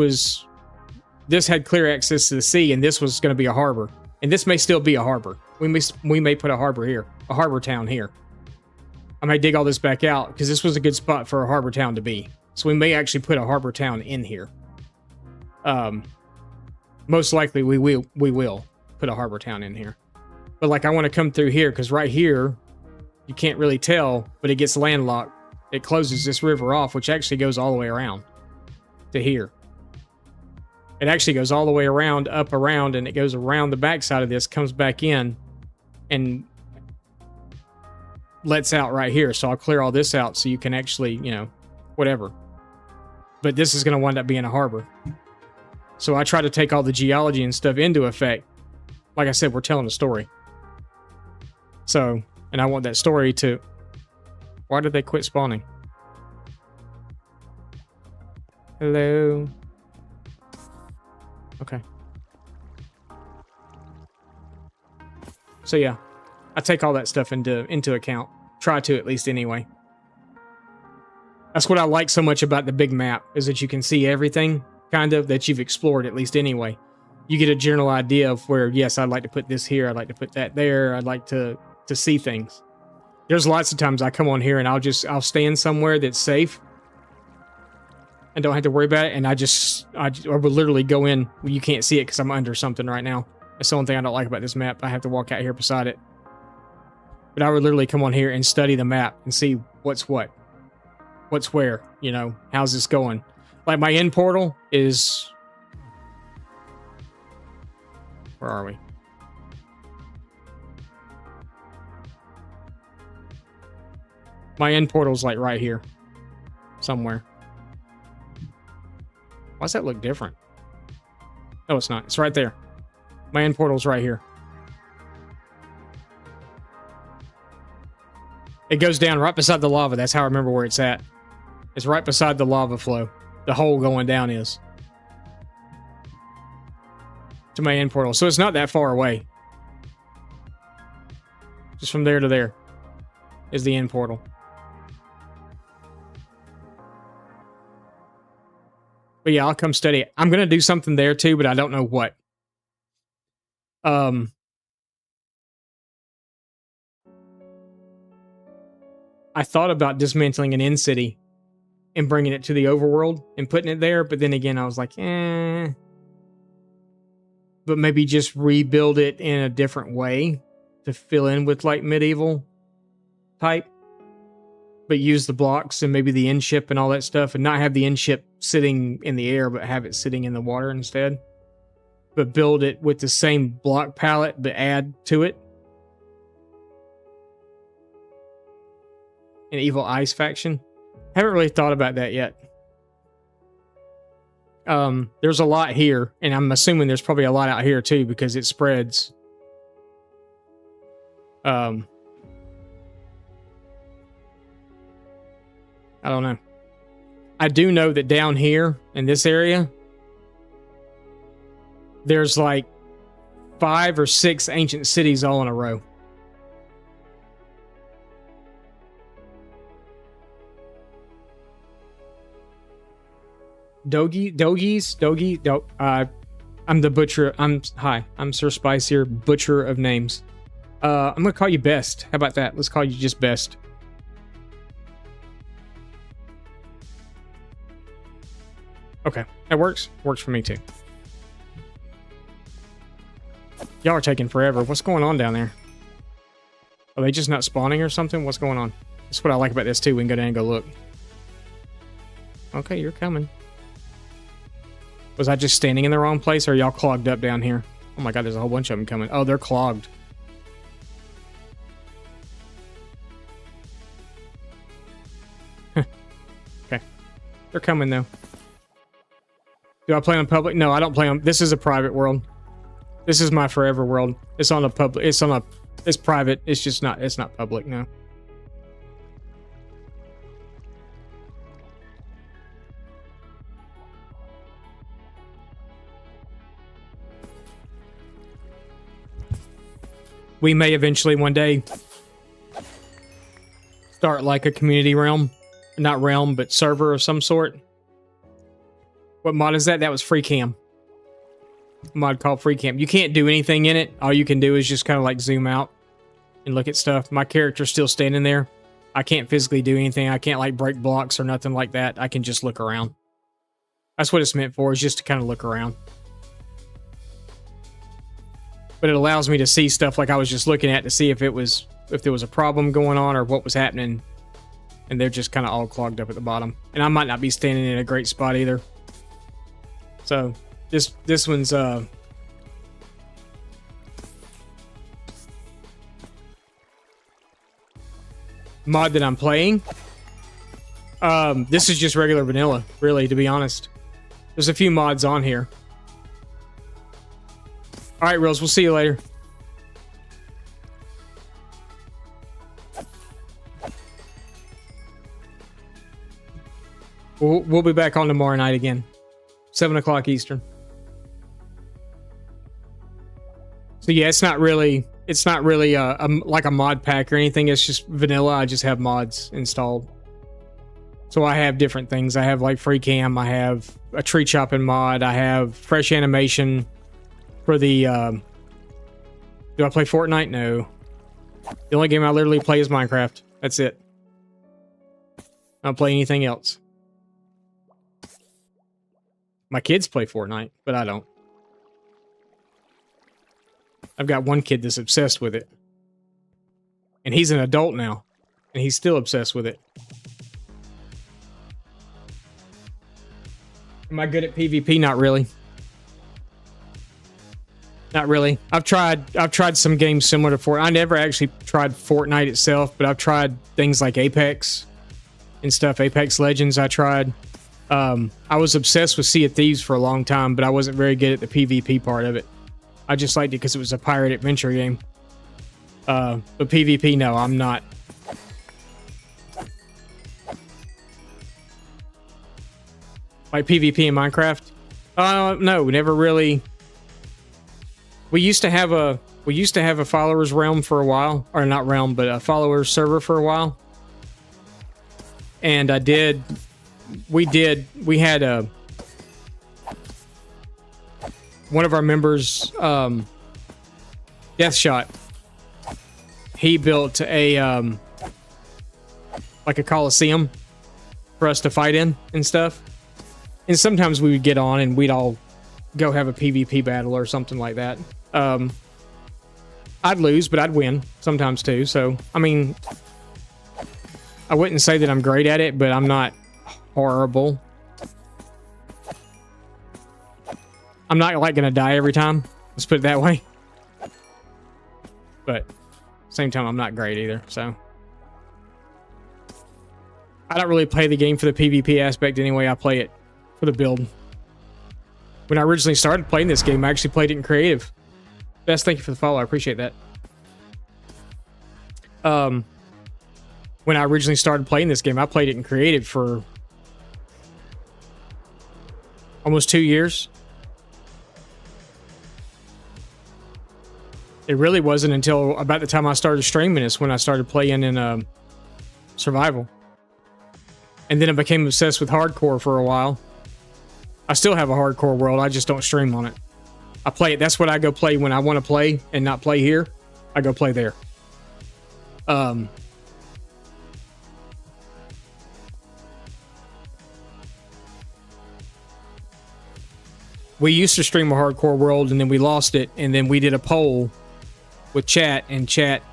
had clear access to the sea, and this was going to be a harbor. And this may still be a harbor. We may put a harbor here, a harbor town here. I may dig all this back out, because this was a good spot for a harbor town to be. So we may actually put a harbor town in here. Most likely, we will put a harbor town in here. But like, I want to come through here because right here, you can't really tell, but it gets landlocked. It closes this river off, which actually goes all the way around to here. It actually goes all the way around, up around, and it goes around the backside of this, comes back in, and lets out right here. So I'll clear all this out so you can actually, whatever. But this is going to wind up being a harbor. So I try to take all the geology and stuff into effect. Like I said, we're telling a story. So, and I want that story to... Why did they quit spawning? Hello? Okay. So yeah, I take all that stuff into account. Try to, at least, anyway. That's what I like so much about the big map, is that you can see everything, kind of, that you've explored, at least anyway. You get a general idea of where, yes, I'd like to put this here, I'd like to put that there, I'd like to see things. There's lots of times I come on here and I'll stand somewhere that's safe and don't have to worry about it, and I would literally go in. Well, you can't see it because I'm under something right now. That's the only thing I don't like about this map. I have to walk out here beside it. But I would literally come on here and study the map and see what's what. What's where, how's this going? Like my end portal is... Where are we? My end portal's like right here. Somewhere. Why does that look different? No, it's not. It's right there. My end portal's right here. It goes down right beside the lava. That's how I remember where it's at. It's right beside the lava flow. The hole going down is. To my end portal. So it's not that far away. Just from there to there is the end portal. But yeah, I'll come study it. I'm going to do something there too, but I don't know what. I thought about dismantling an end city and bringing it to the overworld and putting it there, but then again, I was like, But maybe just rebuild it in a different way to fill in with like medieval type. But use the blocks and maybe the end ship and all that stuff, and not have the end ship sitting in the air, but have it sitting in the water instead. But build it with the same block palette, but add to it an evil ice faction. Haven't really thought about that yet. There's a lot here, and I'm assuming there's probably a lot out here too, because it spreads. I don't know. I do know that down here in this area, there's like 5 or 6 ancient cities all in a row. I I'm the butcher. Hi, I'm Sir Spicier, butcher of names. I'm gonna call you Best. How about that? Let's call you just Best. Okay, that works. Works for me too. Y'all are taking forever. What's going on down there? Are they just not spawning or something? What's going on? That's what I like about this too. We can go down and go look. Okay, you're coming. Was I just standing in the wrong place, or are y'all clogged up down here? Oh my god, there's a whole bunch of them coming. Oh, they're clogged. Okay. They're coming though. Do I play on public? No, I don't play on... This is a private world. This is my forever world. It's on a public... It's private. It's just not... It's not public, no. We may eventually one day start like a community realm. Not realm, but server of some sort. What mod is that? That was free cam. A mod called free cam. You can't do anything in it. All you can do is just kind of like zoom out and look at stuff. My character's still standing there. I can't physically do anything. I can't like break blocks or nothing like that. I can just look around. That's what it's meant for, is just to kind of look around. But it allows me to see stuff like I was just looking at to see if there was a problem going on or what was happening. And they're just kind of all clogged up at the bottom. And I might not be standing in a great spot either. So this one's mod that I'm playing. This is just regular vanilla, really, to be honest. There's a few mods on here. All right, Rose, we'll see you later. We'll be back on tomorrow night again. 7 o'clock Eastern. So yeah, it's not really like a mod pack or anything. It's just vanilla. I just have mods installed. So I have different things. I have like free cam. I have a tree chopping mod. I have fresh animation for the... do I play Fortnite? No. The only game I literally play is Minecraft. That's it. I don't play anything else. My kids play Fortnite, but I don't. I've got one kid that's obsessed with it. And he's an adult now. And he's still obsessed with it. Am I good at PvP? Not really. Not really. I've tried some games similar to Fortnite. I never actually tried Fortnite itself, but I've tried things like Apex and stuff. Apex Legends I tried. I was obsessed with Sea of Thieves for a long time, but I wasn't very good at the PvP part of it. I just liked it because it was a pirate adventure game. But PvP, no, I'm not. Like PvP in Minecraft? No, never really. We used to have a followers realm for a while, or not realm, but a followers server for a while. And we had one of our members, Deathshot. He built a like a coliseum for us to fight in and stuff. And sometimes we would get on and we'd all go have a PvP battle or something like that. I'd lose, but I'd win sometimes too. So, I mean, I wouldn't say that I'm great at it, but I'm not horrible. I'm not like gonna die every time. Let's put it that way. But same time, I'm not great either. So I don't really play the game for the PvP aspect anyway. I play it for the build. When I originally started playing this game, I actually played it in creative. Best, thank you for the follow. I appreciate that. When I originally started playing this game, I played it in creative for almost 2 years. It really wasn't until about the time I started streaming this when I started playing in survival. And then I became obsessed with hardcore for a while. I still have a hardcore world, I just don't stream on it. I play it. That's what I go play when I want to play and not play here. I go play there. We used to stream a hardcore world and then we lost it, and then we did a poll with chat, and chat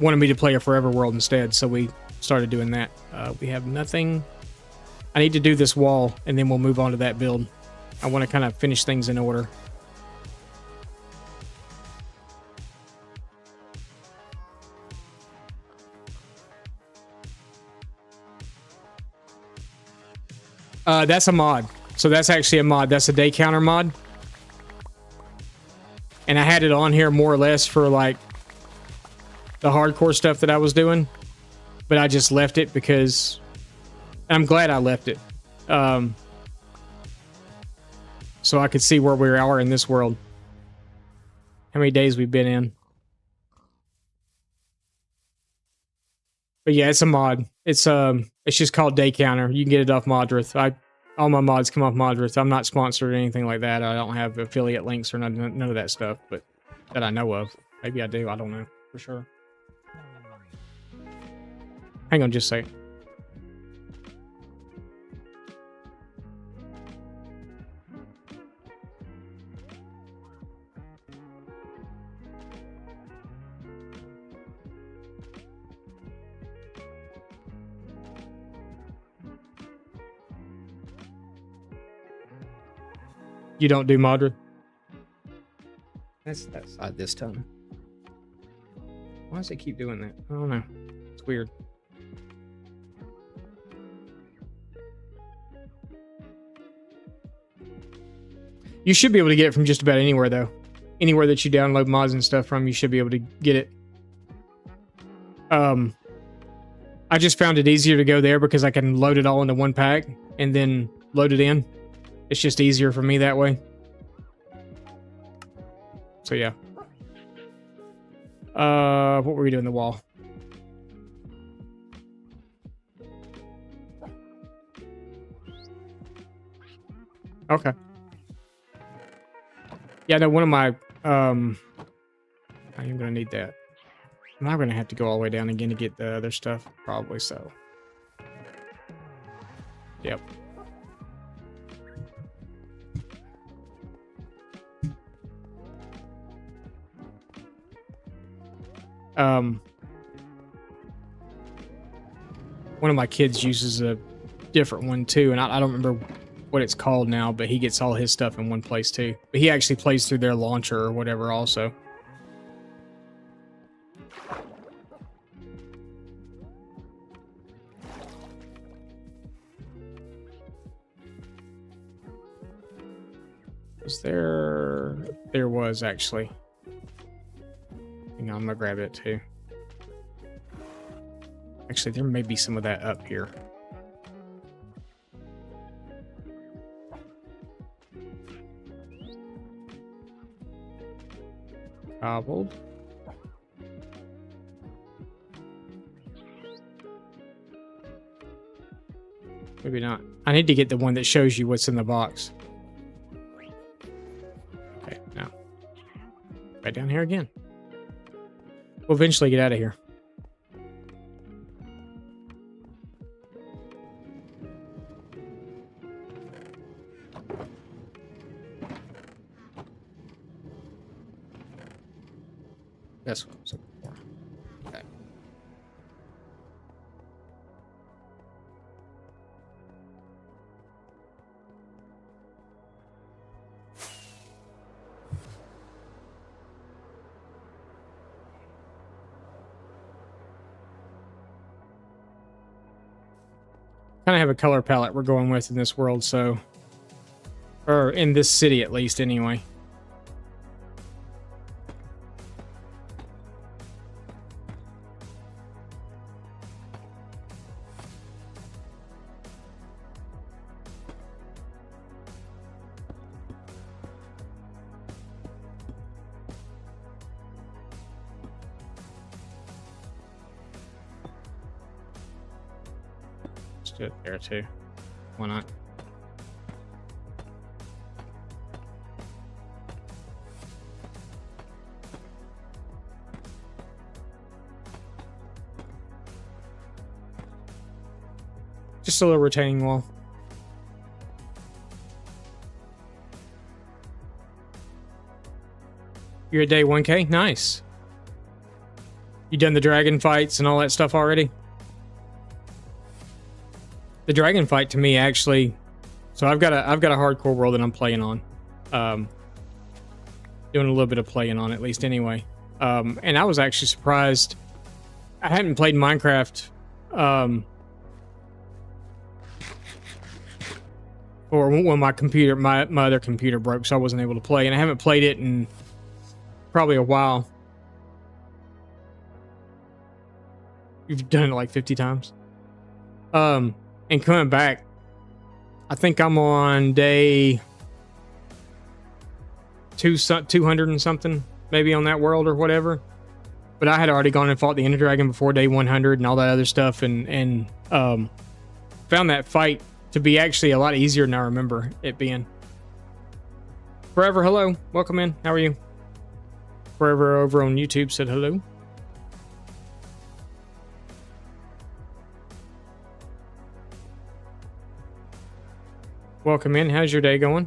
wanted me to play a forever world instead, so we started doing that. We have nothing. I need to do this wall and then we'll move on to that build. I want to kind of finish things in order. That's a mod. So that's actually a mod. That's a day counter mod. And I had it on here more or less for like the hardcore stuff that I was doing. But I just left it because I'm glad I left it. So I could see where we are in this world. How many days we've been in. But yeah, it's a mod. It's just called Day Counter. You can get it off Modrith. All my mods come off Modrith. I'm not sponsored or anything like that. I don't have affiliate links or none of that stuff, but that I know of. Maybe I do. I don't know for sure. Hang on just a second. You don't do Modrith? That's that side this time. Why does it keep doing that? I don't know. It's weird. You should be able to get it from just about anywhere, though. Anywhere that you download mods and stuff from, you should be able to get it. I just found it easier to go there because I can load it all into one pack and then load it in. It's just easier for me that way. So yeah. What were we doing the wall? Okay. Yeah, no, one of my I am gonna need that. I'm not gonna have to go all the way down again to get the other stuff. Probably so. Yep. One of my kids uses a different one too, and I don't remember what it's called now, but he gets all his stuff in one place too. But he actually plays through their launcher or whatever also. There was actually. Hang on, I'm gonna grab it too. Actually, there may be some of that up here. Cobbled. Maybe not. I need to get the one that shows you what's in the box. Okay, now. Right down here again. We'll eventually get out of here. That's what I was looking for. Okay. Kind of have a color palette we're going with in this world, so... Or in this city, at least, anyway. Do it there too. Why not? Just a little retaining wall. You're at day 1K? Nice. You done the dragon fights and all that stuff already? The dragon fight to me actually, so I've got a hardcore world that I'm playing on. Doing a little bit of playing on at least anyway. And I was actually surprised. I hadn't played Minecraft or when my computer, my other computer broke, so I wasn't able to play, and I haven't played it in probably a while. You've done it like 50 times. And coming back, I think I'm on day 200 and something, maybe on that world or whatever. But I had already gone and fought the Ender Dragon before day 100 and all that other stuff, and found that fight to be actually a lot easier than I remember it being. Forever, hello. Welcome in. How are you? Forever over on YouTube said hello. Welcome in. How's your day going?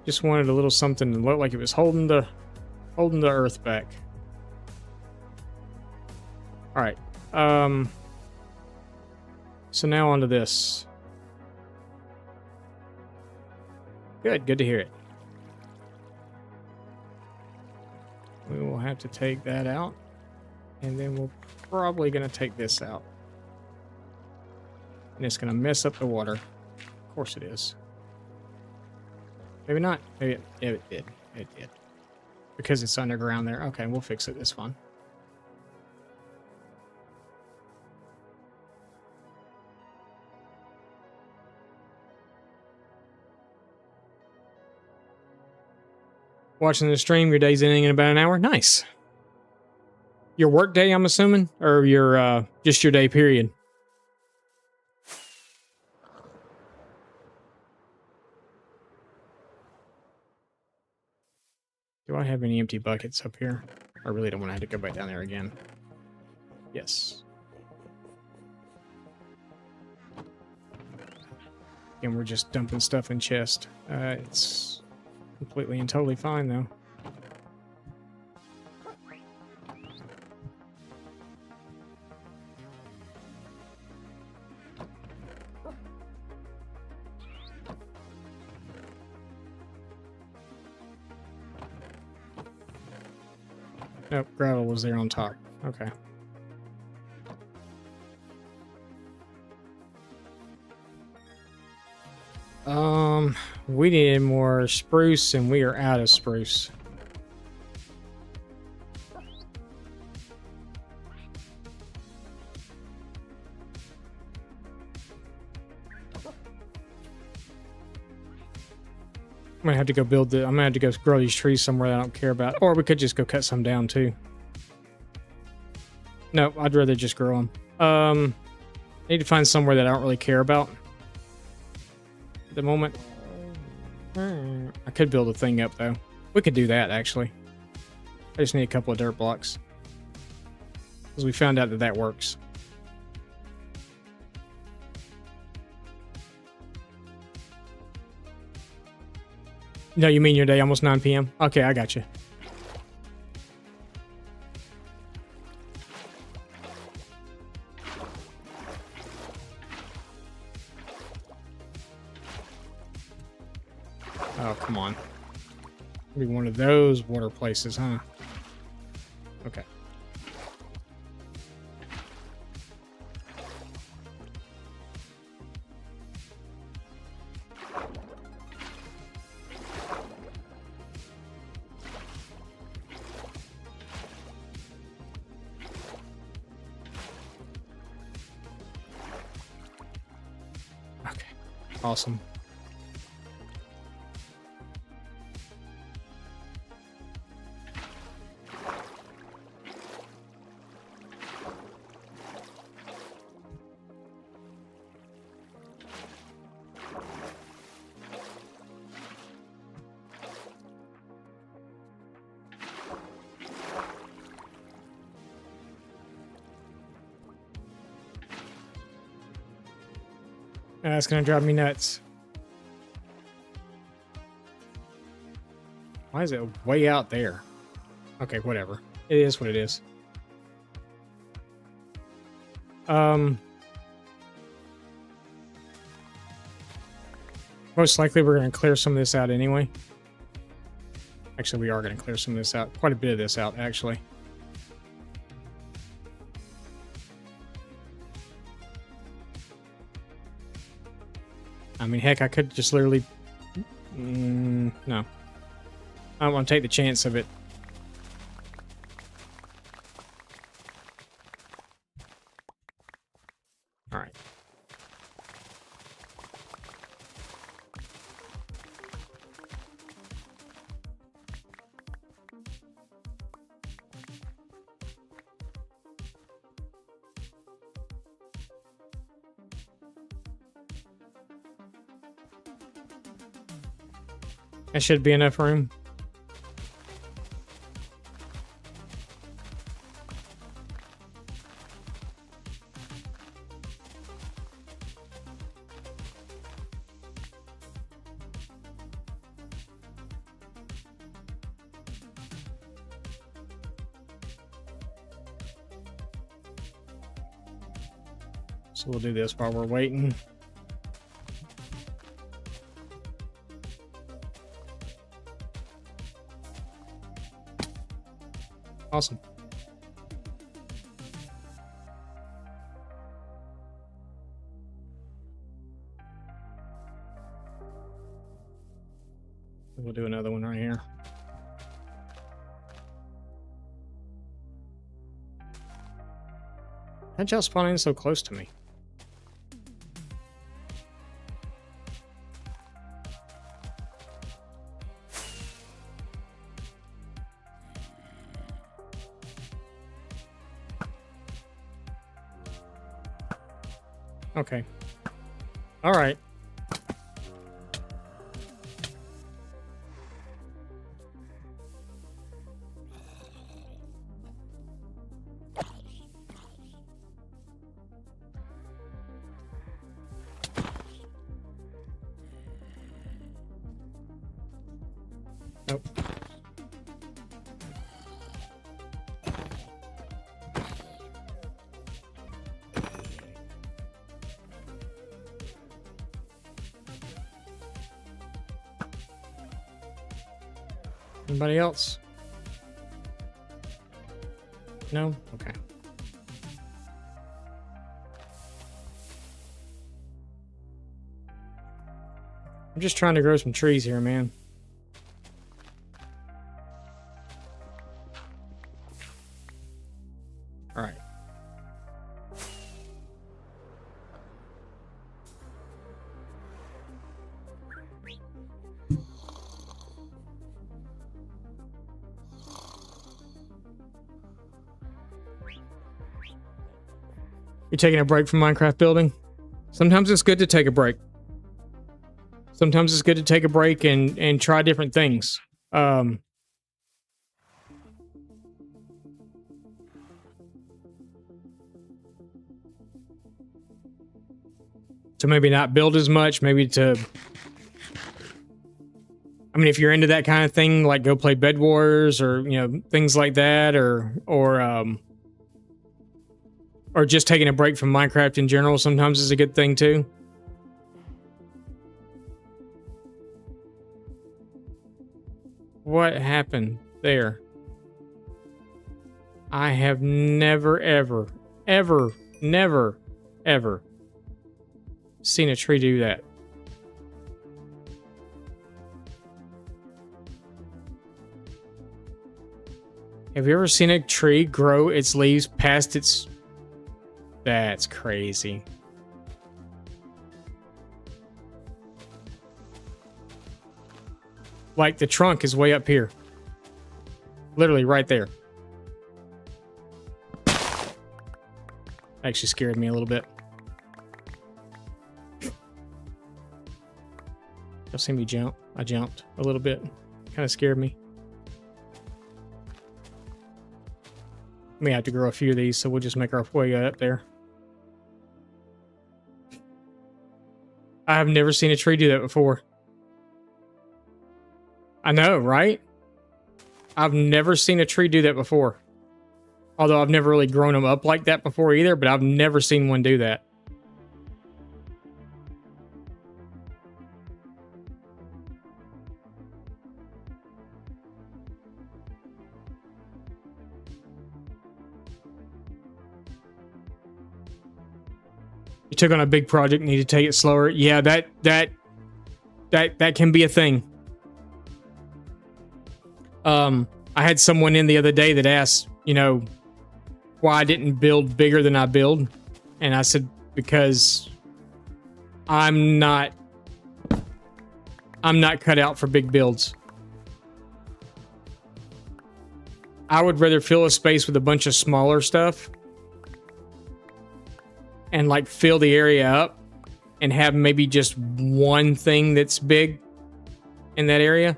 Just wanted a little something to look like it was holding the earth back. All right. So now onto this. Good to hear it. We will have to take that out, and then we're probably going to take this out. And it's going to mess up the water. Of course it is. Maybe not. Maybe it did. It did. Because it's underground there. Okay, we'll fix it. It's fine. Watching the stream, your day's ending in about an hour. Nice. Your work day, I'm assuming? Or your just your day period? Do I have any empty buckets up here? I really don't want to have to go back down there again. Yes. And we're just dumping stuff in chest. It's completely and totally fine, though. Nope, gravel was there on top. Okay. We needed more spruce, and we are out of spruce. I'm gonna have to go build the. I'm gonna have to go grow these trees somewhere that I don't care about, or we could just go cut some down too. No, I'd rather just grow them. Need to find somewhere that I don't really care about at the moment. I could build a thing up though. We could do that actually. I just need a couple of dirt blocks because we found out that that works. No, you mean your day almost 9 p.m.? Okay, I got you. Oh, come on. Maybe one of those water places, huh? Okay. Okay. Awesome. That's gonna drive me nuts. Why is it way out there? Okay, whatever. It is what it is. Most likely we're going to clear some of this out anyway. Actually, we are going to clear some of this out. Quite a bit of this out, actually. I mean, heck, I could just literally... no. I don't want to take the chance of it. All right. That should be enough room. So we'll do this while we're waiting. Awesome. We'll do another one right here. How'd y'all spawn in so close to me? Okay. All right. Nope. Anybody else? No? Okay. I'm just trying to grow some trees here, man. All right. You taking a break from Minecraft building? Sometimes it's good to take a break. Sometimes it's good to take a break and try different things. To maybe not build as much, maybe to... I mean, if you're into that kind of thing, like go play Bed Wars or, you know, things like that, or just taking a break from Minecraft in general sometimes is a good thing too. What happened there? I have never, ever, ever, never, ever seen a tree do that. Have you ever seen a tree grow its leaves past its... That's crazy. Like the trunk is way up here. Literally right there. Actually scared me a little bit. Y'all see me jump? I jumped a little bit. Kind of scared me. We have to grow a few of these, so we'll just make our way up there. I have never seen a tree do that before. I know, right? I've never seen a tree do that before. Although I've never really grown them up like that before either, but I've never seen one do that. You took on a big project, need to take it slower. Yeah, that can be a thing. I had someone in the other day that asked, why I didn't build bigger than I build. And I said, because I'm not cut out for big builds. I would rather fill a space with a bunch of smaller stuff and like fill the area up and have maybe just one thing that's big in that area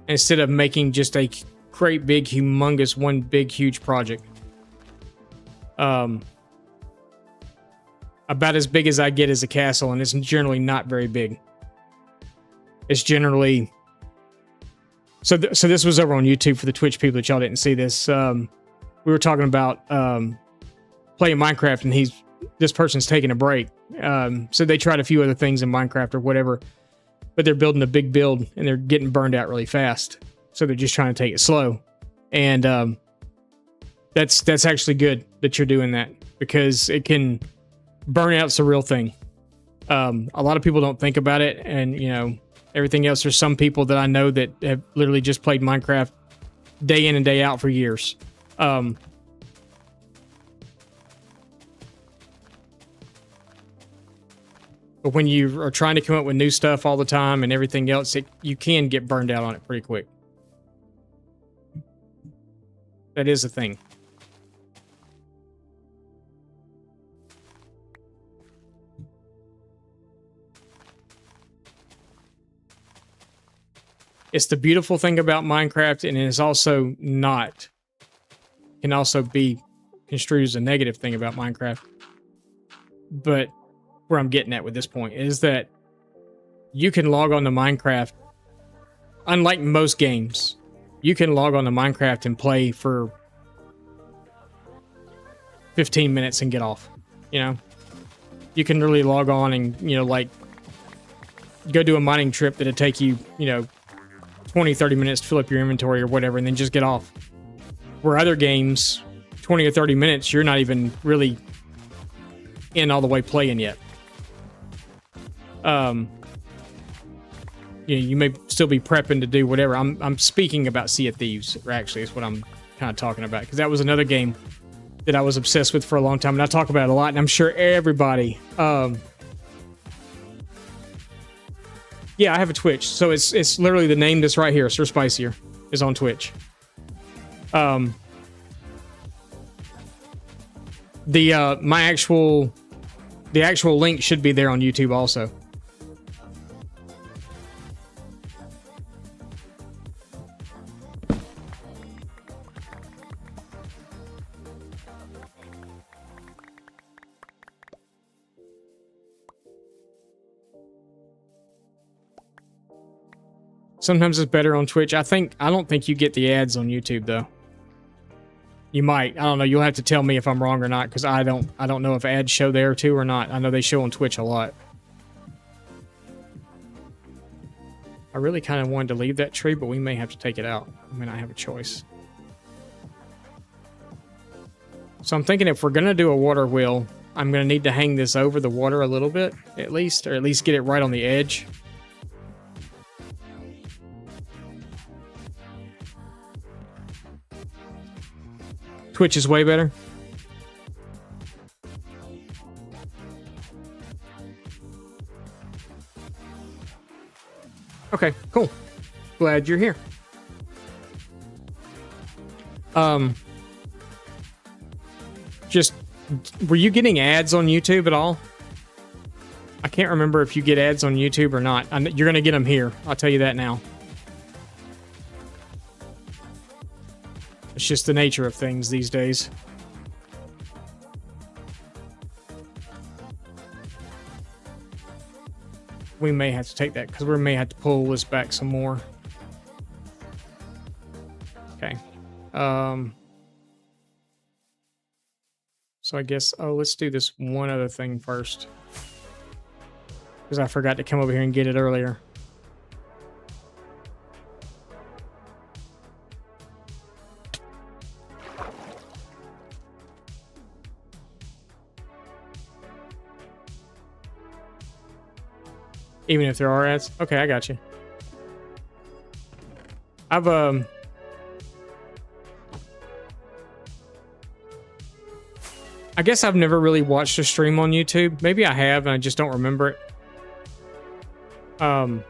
instead of making just a great big humongous one big huge project. About as big as I get as a castle, and it's generally not very big. It's generally so this was over on YouTube for the Twitch people that y'all didn't see this. We were talking about playing Minecraft, and this person's taking a break. So they tried a few other things in Minecraft or whatever, but they're building a big build and they're getting burned out really fast. So they're just trying to take it slow. And that's actually good that you're doing that, because it can burnout's a real thing. A lot of people don't think about it, and everything else. There's some people that I know that have literally just played Minecraft day in and day out for years. But when you are trying to come up with new stuff all the time and everything else, you can get burned out on it pretty quick. That is a thing. It's the beautiful thing about Minecraft, and it is also not. Can also be construed as a negative thing about Minecraft. But where I'm getting at with this point is that you can log on to Minecraft. Unlike most games, you can log on to Minecraft and play for 15 minutes and get off. You can really log on and, go do a mining trip that'll take you, 20, 30 minutes to fill up your inventory or whatever, and then just get off. Where other games, 20 or 30 minutes, you're not even really in all the way playing yet. You may still be prepping to do whatever. I'm speaking about Sea of Thieves, actually, is what I'm kind of talking about, because that was another game that I was obsessed with for a long time, and I talk about it a lot, and I'm sure everybody... Yeah, I have a Twitch, so it's literally the name that's right here. Sir Spicier is on Twitch. The actual link should be there on YouTube also. Sometimes it's better on Twitch. I don't think you get the ads on YouTube though. You might. I don't know. You'll have to tell me if I'm wrong or not, because I don't know if ads show there too or not. I know they show on Twitch a lot. I really kind of wanted to leave that tree, but we may have to take it out. I mean, I have a choice. So I'm thinking if we're going to do a water wheel, I'm going to need to hang this over the water a little bit, at least, or at least get it right on the edge. Twitch is way better. Okay, cool. Glad you're here. Just, were you getting ads on YouTube at all? I can't remember if you get ads on YouTube or not. You're going to get them here. I'll tell you that now. It's just the nature of things these days. we may have to take that because we may have to pull this back some more. Okay. So I guess, oh, let's do this one other thing first. Because I forgot to come over here and get it earlier. Even if there are ads? Okay, I got you. I've, I guess I've never really watched a stream on YouTube. Maybe I have, and I just don't remember it. I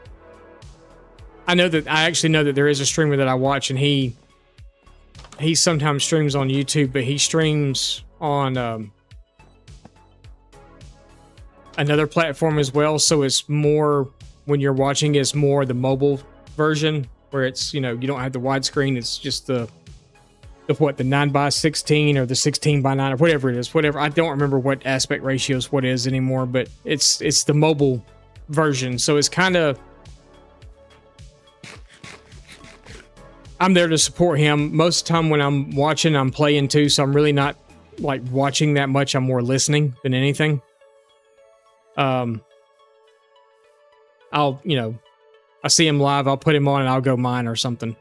actually know that there is a streamer that I watch, and he sometimes streams on YouTube, but he streams on another platform as well. So it's more, when you're watching, it's more the mobile version where it's, you know, you don't have the widescreen. It's just the 9:16 or the 16:9 or whatever it is. Whatever, I don't remember what aspect ratios what is anymore, but it's the mobile version. So it's kind of, I'm there to support him. Most of the time when I'm watching, I'm playing too, so I'm really not like watching that much. I'm more listening than anything. I'll, you know, I see him live, I'll put him on and I'll go mine or something.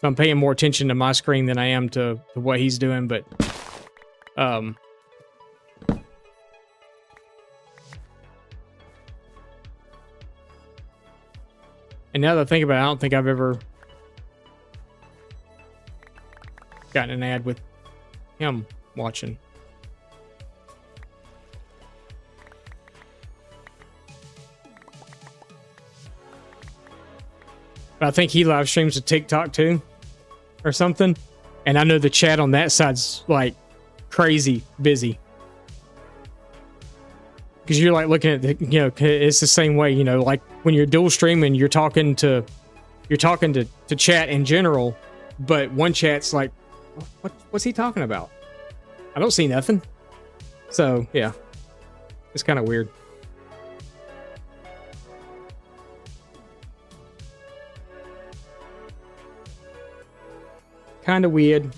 So I'm paying more attention to my screen than I am to what he's doing, but and now that I think about it, I don't think I've ever gotten an ad with him watching. But I think he live streams to TikTok too, or something. And I know the chat on that side's like crazy busy. Because you're like looking at the, you know, it's the same way, you know, like when you're dual streaming, you're talking to chat in general, but one chat's like, what's he talking about? I don't see nothing. So yeah, it's kind of weird. Kind of weird.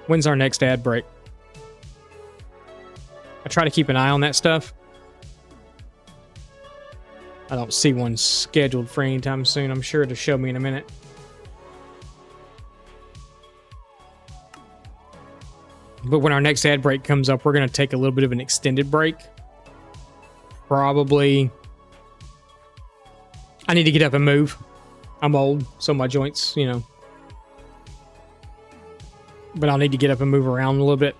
When's our next ad break? I try to keep an eye on that stuff. I don't see one scheduled for anytime soon. I'm sure to show me in a minute. But when our next ad break comes up, we're going to take a little bit of an extended break. Probably. I need to get up and move. I'm old, so my joints, you know. But I'll need to get up and move around a little bit.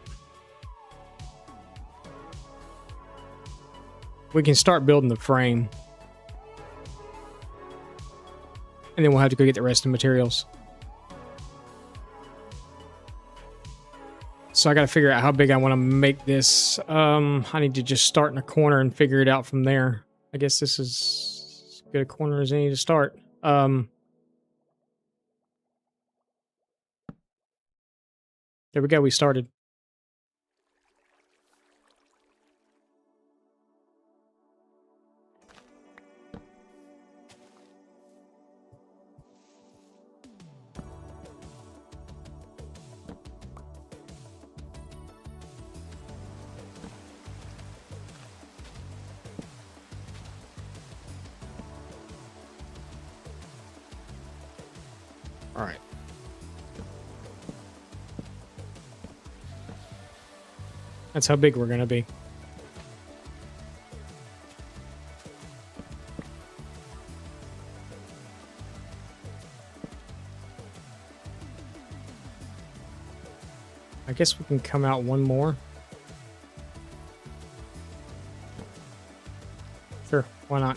We can start building the frame. And then we'll have to go get the rest of the materials. So I got to figure out how big I want to make this. I need to just start in a corner and figure it out from there. I guess this is as good a corner as any to start. There we go. We started. All right. That's how big we're going to be. I guess we can come out one more. Sure, why not?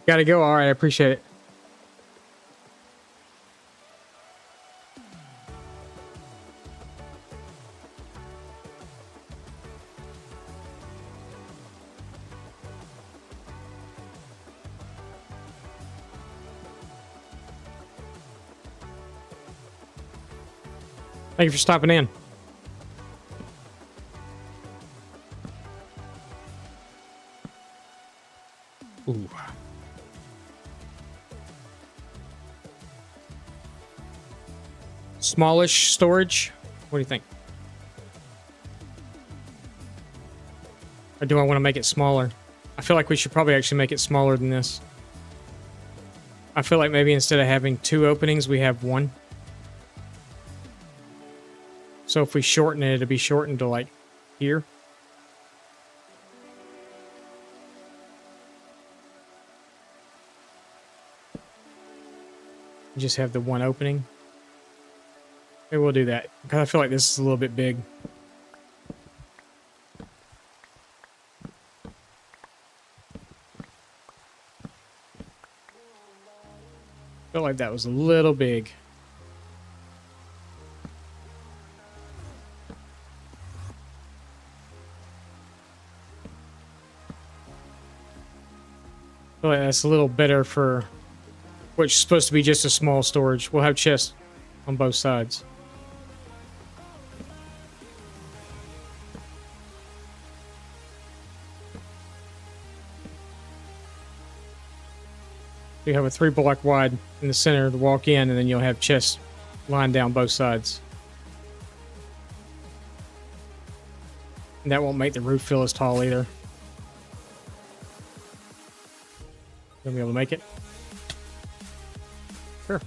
Gotta go. All right, I appreciate it. Thank you for stopping in. Ooh. Smallish storage. What do you think? Or do I want to make it smaller? I feel like we should probably actually make it smaller than this. I feel like maybe instead of having 2 openings, we have 1. So if we shorten it, it'll be shortened to like here. Just have the 1 opening. Maybe we'll do that because I feel like this is a little bit big. Feel like that was a little big. Feel like that's a little better for what's supposed to be just a small storage. We'll have chests on both sides. You have a 3 block wide in the center to walk in, and then you'll have chests lined down both sides. And that won't make the roof feel as tall either. Gonna be able to make it? Sure.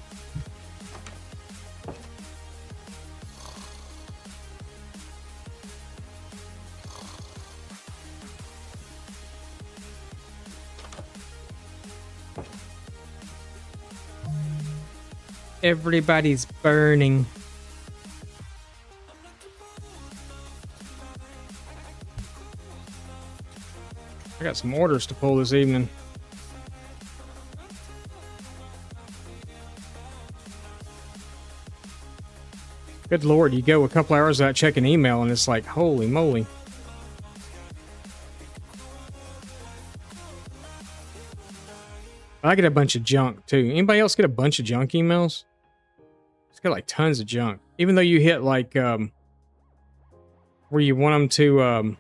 Everybody's burning. I got some orders to pull this evening. Good Lord, you go a couple hours without checking email and it's like, holy moly. I get a bunch of junk too. Anybody else get a bunch of junk emails? It's got like tons of junk. Even though you hit like where you want them to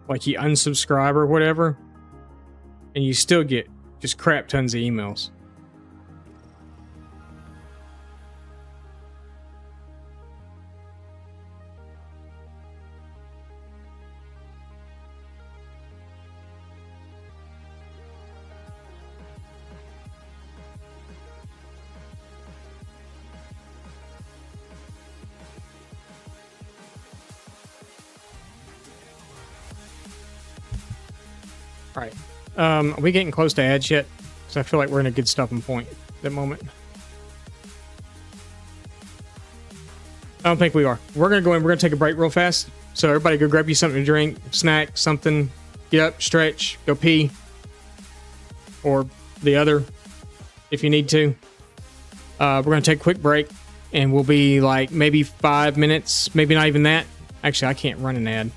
like you unsubscribe or whatever, and you still get just crap tons of emails. All right. Are we getting close to ads yet? Because I feel like we're in a good stopping point at the moment. I don't think we are. We're going to go in. We're going to take a break real fast. So everybody go grab you something to drink, snack, something. Get up, stretch, go pee. Or the other if you need to. We're going to take a quick break. And we'll be like maybe 5 minutes. Maybe not even that. Actually, I can't run an ad.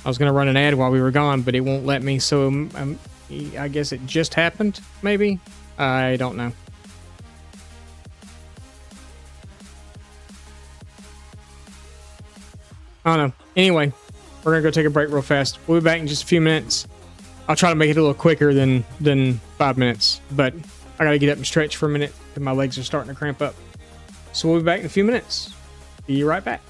I was going to run an ad while we were gone, but it won't let me. So I guess it just happened, maybe? I don't know. I don't know. Anyway, we're going to go take a break real fast. We'll be back in just a few minutes. I'll try to make it a little quicker than 5 minutes, but I got to get up and stretch for a minute because my legs are starting to cramp up. So we'll be back in a few minutes. Be right back.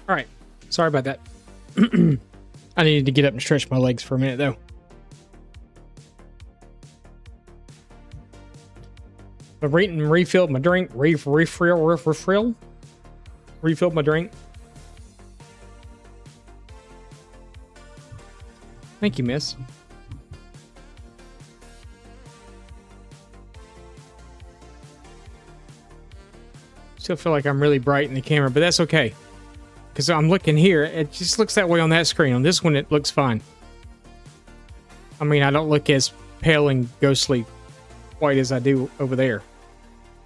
All right. Sorry about that. I needed to get up and stretch my legs for a minute, though. I've eaten and refilled my drink. Refilled my drink. Thank you, miss. Still feel like I'm really bright in the camera, but that's okay. Because I'm looking here, it just looks that way on that screen. On this one, it looks fine. I mean, I don't look as pale and ghostly white as I do over there.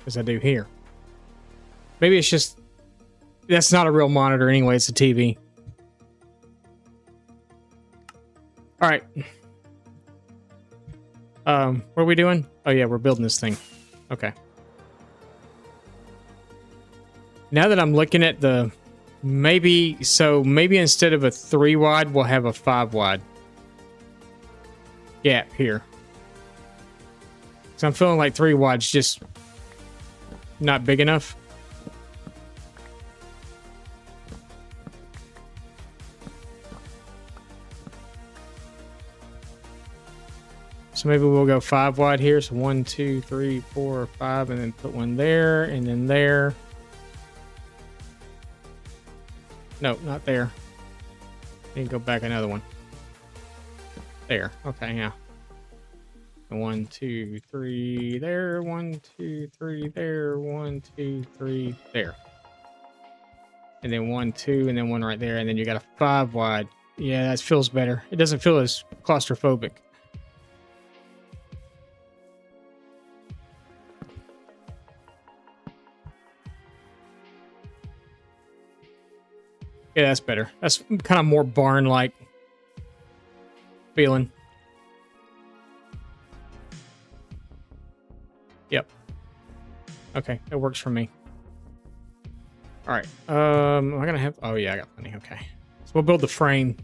As I do here. Maybe it's just... That's not a real monitor anyway, it's a TV. Alright. What are we doing? Oh yeah, we're building this thing. Okay. Now that I'm looking at the... Maybe instead of a 3 wide, we'll have a 5 wide gap here. So I'm feeling like 3 wide's just not big enough. So maybe we'll go 5 wide here. So 1, 2, 3, 4, 5, and then put one there, and then there. No, not there. Need to go back another one. There. Okay, yeah. 1, 2, 3 there. 1, 2, 3 there. 1, 2, 3 there. And then 1, 2, and then one right there. And then you got a 5 wide. Yeah, that feels better. It doesn't feel as claustrophobic. Yeah, that's better. That's kind of more barn-like feeling. Yep. Okay, that works for me. All right. Am I gonna have? Oh yeah, I got plenty. Okay, so we'll build the frame.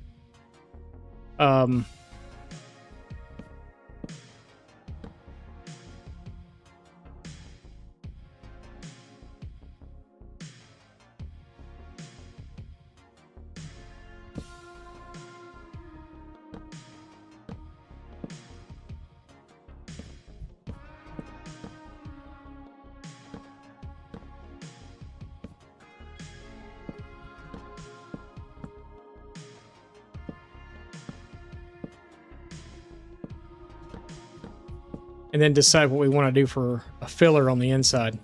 And then decide what we want to do for a filler on the inside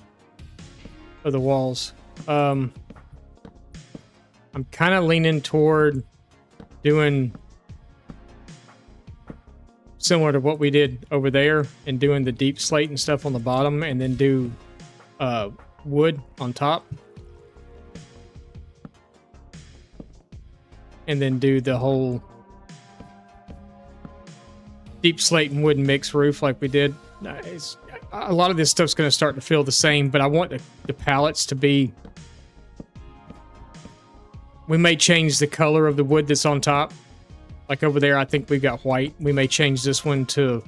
of the walls. I'm kind of leaning toward doing similar to what we did over there and doing the deep slate and stuff on the bottom, and then do wood on top. And then do the whole deep slate and wooden mix roof like we did. A lot of this stuff's going to start to feel the same, but I want the pallets to be... We may change the color of the wood that's on top. Like over there, I think we've got white. We may change this one to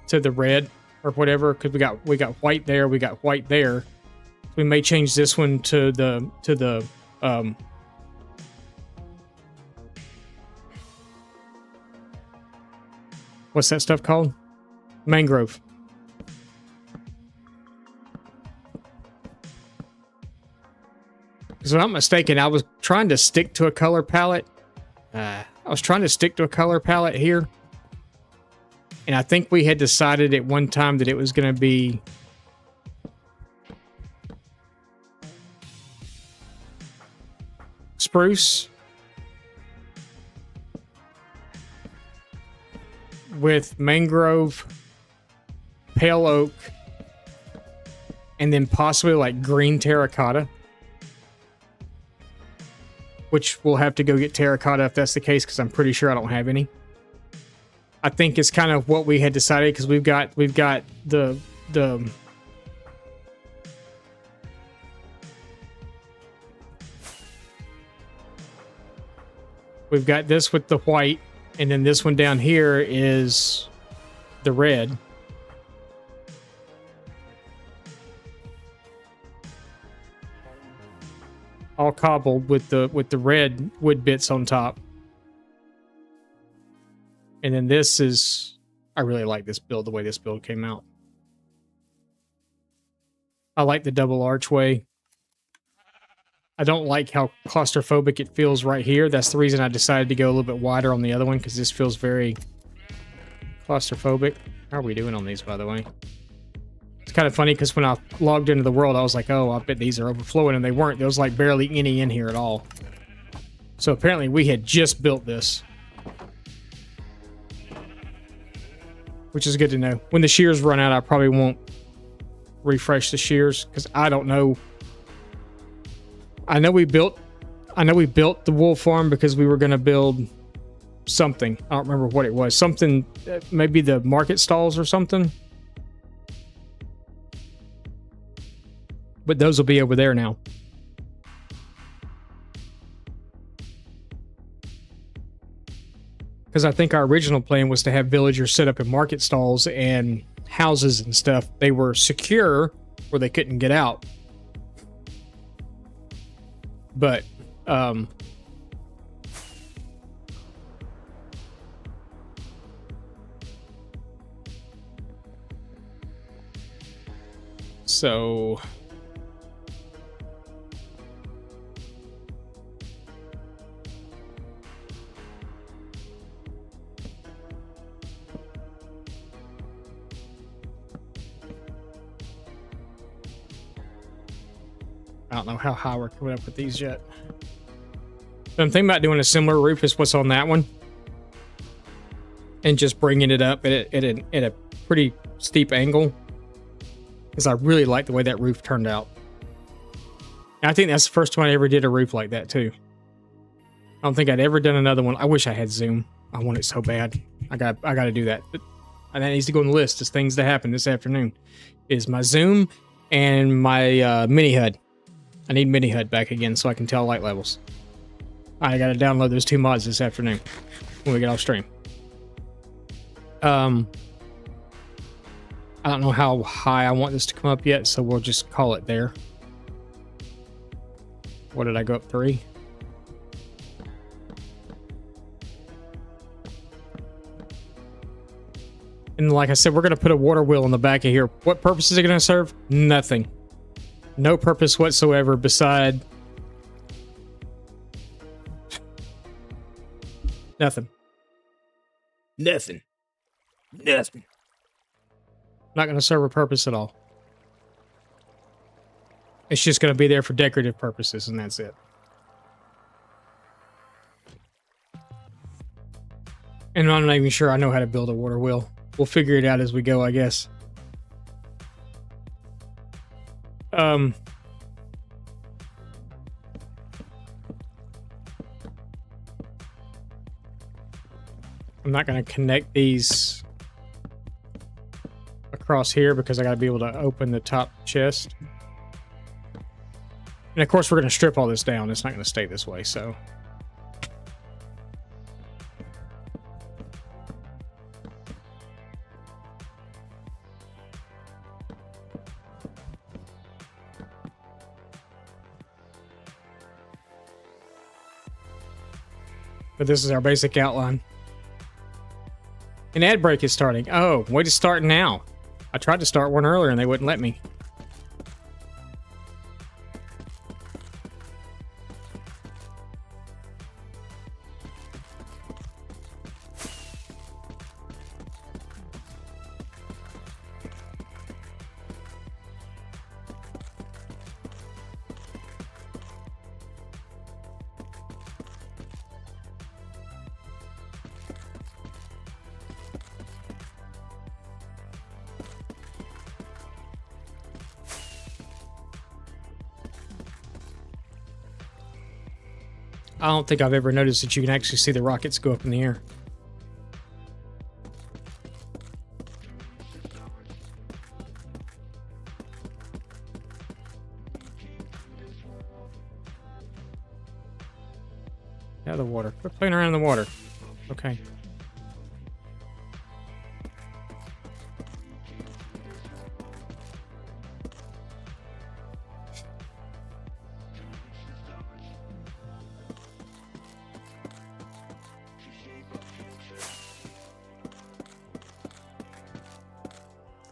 the red or whatever, because we got white there, we got white there. We may change this one to the what's that stuff called? Mangrove. Because if I'm not mistaken, I was trying to stick to a color palette. I was trying to stick to a color palette here. And I think we had decided at one time that it was going to be spruce with mangrove, pale oak, and then possibly like green terracotta. Which we'll have to go get terracotta if that's the case, because I'm pretty sure I don't have any. I think it's kind of what we had decided, because we've got the we've got this with the white, and then this one down here is the red. all cobbled with the red wood bits on top. And then this is, I really like this build, the way this build came out. I like the double archway. I don't like how claustrophobic it feels right here. That's the reason I decided to go a little bit wider on the other one, because this feels very claustrophobic. How are we doing on these, by the way? It's kind of funny because when I logged into the world, I was like, oh, I bet these are overflowing, and they weren't. There was like barely any in here at all. So apparently we had just built this. Which is good to know. When the shears run out, I probably won't refresh the shears, because I don't know. I know we built the wool farm because we were going to build something. I don't remember what it was. Something, maybe the market stalls or something. But those will be over there now. Because I think our original plan was to have villagers set up in market stalls and houses and stuff. They were secure where they couldn't get out. But, so I don't know how high we're coming up with these yet. But I'm thinking about doing a similar roof as what's on that one. And just bringing it up at a pretty steep angle. Because I really like the way that roof turned out. And I think that's the first time I ever did a roof like that too. I don't think I'd ever done another one. I wish I had Zoom. I want it so bad. I got to do that. But that needs to go on the list as things to happen this afternoon. Is my Zoom and my mini HUD. I need mini HUD back again so I can tell light levels. I gotta download those 2 mods this afternoon when we get off stream. I don't know how high I want this to come up yet, so we'll just call it there. What did I go up 3? And like I said, we're gonna put a water wheel on the back of here. What purpose is it gonna serve? Nothing. No purpose whatsoever beside nothing. Nothing. Nothing. Not going to serve a purpose at all. It's just going to be there for decorative purposes, and that's it. And I'm not even sure I know how to build a water wheel. We'll figure it out as we go, I guess. I'm not going to connect these across here because I got to be able to open the top chest. And of course, we're going to strip all this down. It's not going to stay this way, so. But this is our basic outline. An ad break is starting. Oh, way to start now. I tried to start one earlier and they wouldn't let me. I don't think I've ever noticed that you can actually see the rockets go up in the air. Out of the water. Quit playing around in the water. Okay.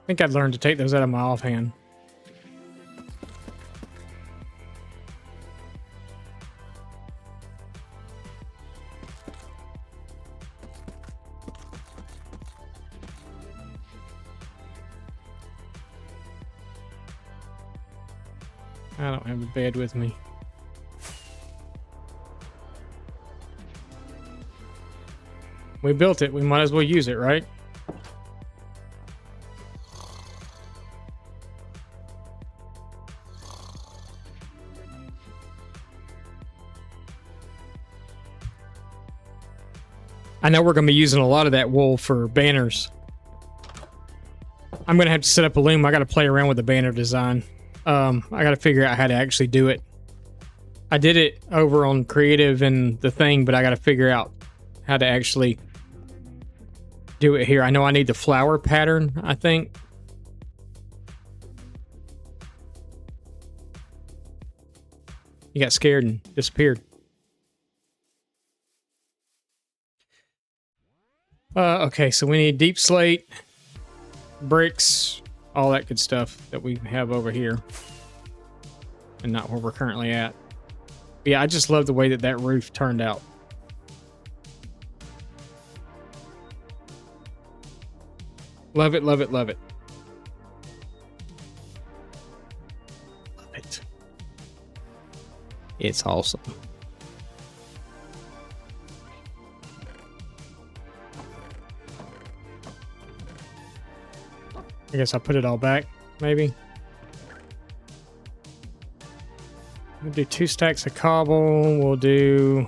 I think I'd learn to take those out of my offhand. I don't have a bed with me. We built it. We might as well use it, right? I know we're going to be using a lot of that wool for banners. I'm going to have to set up a loom. I got to play around with the banner design. I got to figure out how to actually do it. I did it over on creative and the thing, but I got to figure out how to actually do it here. I know I need the flower pattern, I think. You got scared and disappeared. Okay, so we need deep slate, bricks, all that good stuff that we have over here. And not where we're currently at. But yeah, I just love the way that that roof turned out. Love it, love it, love it. Love it. It's awesome. I guess I'll put it all back, maybe. We'll do 2 stacks of cobble. We'll do...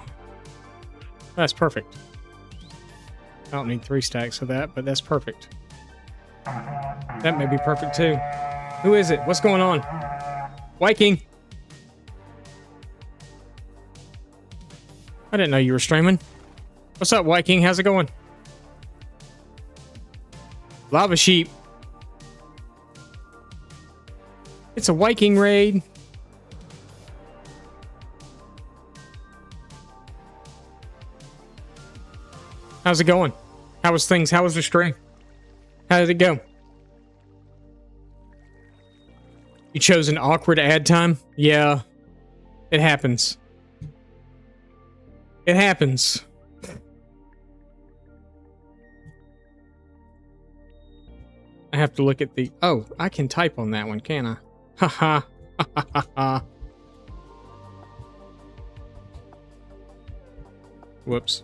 That's perfect. I don't need 3 stacks of that, but that's perfect. That may be perfect too. Who is it? What's going on? Viking! I didn't know you were streaming. What's up, Viking? How's it going? Lava sheep. It's a Viking raid. How's it going? How was things? How was the stream? How did it go? You chose an awkward ad time? Yeah. It happens. It happens. I have to look at the... Oh, I can type on that one, can I? Haha. Ha ha ha. Whoops.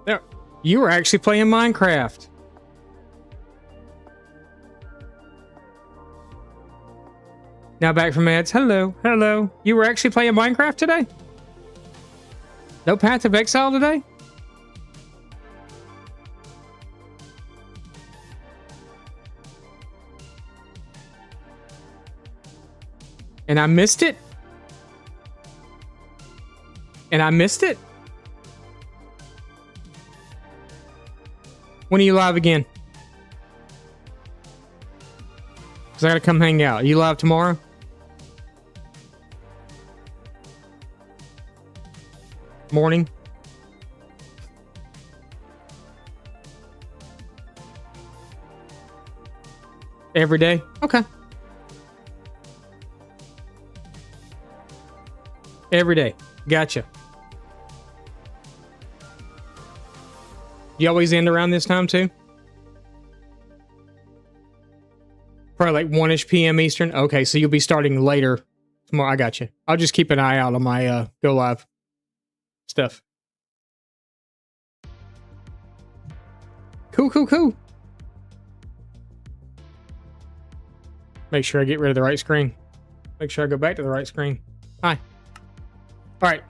There. You were actually playing Minecraft. Now back from ads. Hello. Hello. You were actually playing Minecraft today? No Path of Exile today? And I missed it? And I missed it? When are you live again? Because I gotta come hang out. Are you live tomorrow? Morning? Every day? Okay. Every day. Gotcha. You always end around this time too? Probably like 1-ish p.m. Eastern. Okay, so you'll be starting later tomorrow. I got you. I'll just keep an eye out on my go live stuff. Cool, cool, cool. Make sure I get rid of the right screen. Make sure I go back to the right screen. Hi. All right.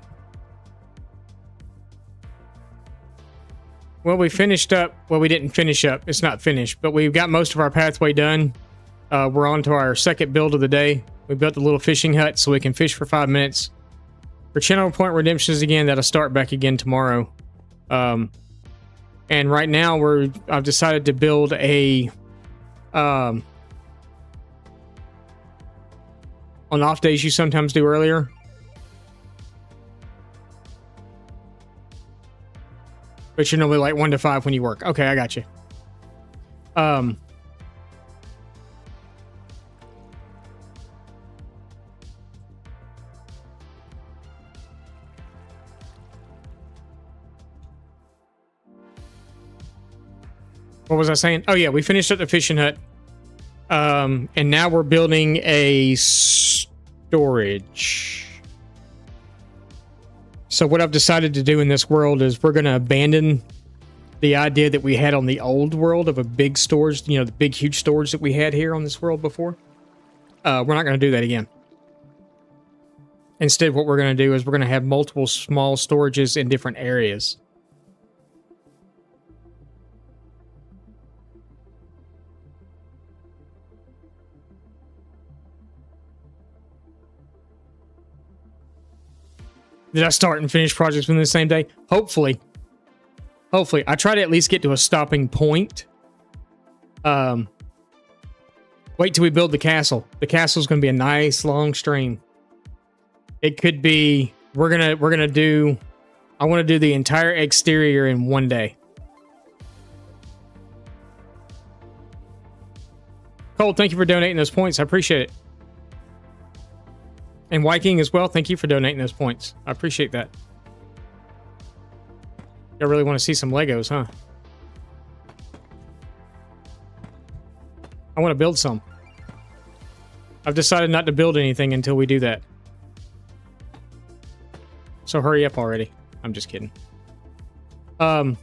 Well, we finished up. Well, we didn't finish up. It's not finished, but we've got most of our pathway done. We're on to our second build of the day. We built a little fishing hut so we can fish for 5 minutes. For Channel Point Redemptions again, that'll start back again tomorrow. And right now I've decided to build a on off days you sometimes do earlier. But you're normally like 1 to 5 when you work. Okay, I got you. What was I saying? Oh yeah, we finished up the fishing hut. And now we're building a storage. So what I've decided to do in this world is we're going to abandon the idea that we had on the old world of a big storage, you know, the big, huge storage that we had here on this world before. We're not going to do that again. Instead, what we're going to do is we're going to have multiple small storages in different areas. Did I start and finish projects within the same day? Hopefully. Hopefully. I try to at least get to a stopping point. Wait till we build the castle. The castle's going to be a nice long stream. It could be... We're gonna do... I want to do the entire exterior in one day. Cole, thank you for donating those points. I appreciate it. And Viking as well, thank you for donating those points. I appreciate that. I really want to see some Legos, huh? I want to build some. I've decided not to build anything until we do that. So hurry up already. I'm just kidding. Are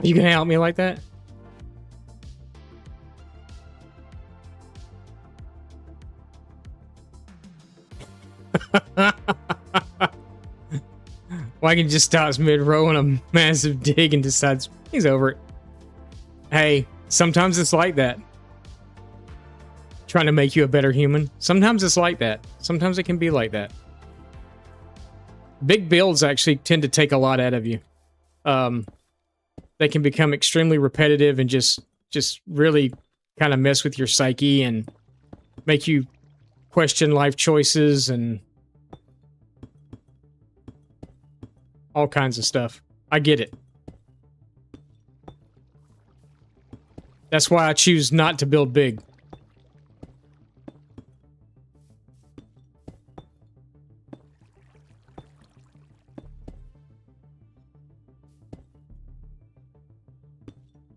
you gonna help me like that? Wagon just stops mid-row on a massive dig and decides he's over it. Hey, sometimes it's like that. Trying to make you a better human. Sometimes it's like that. Sometimes it can be like that. Big builds actually tend to take a lot out of you. They can become extremely repetitive and just really kind of mess with your psyche and make you question life choices and all kinds of stuff. I get it. That's why I choose not to build big.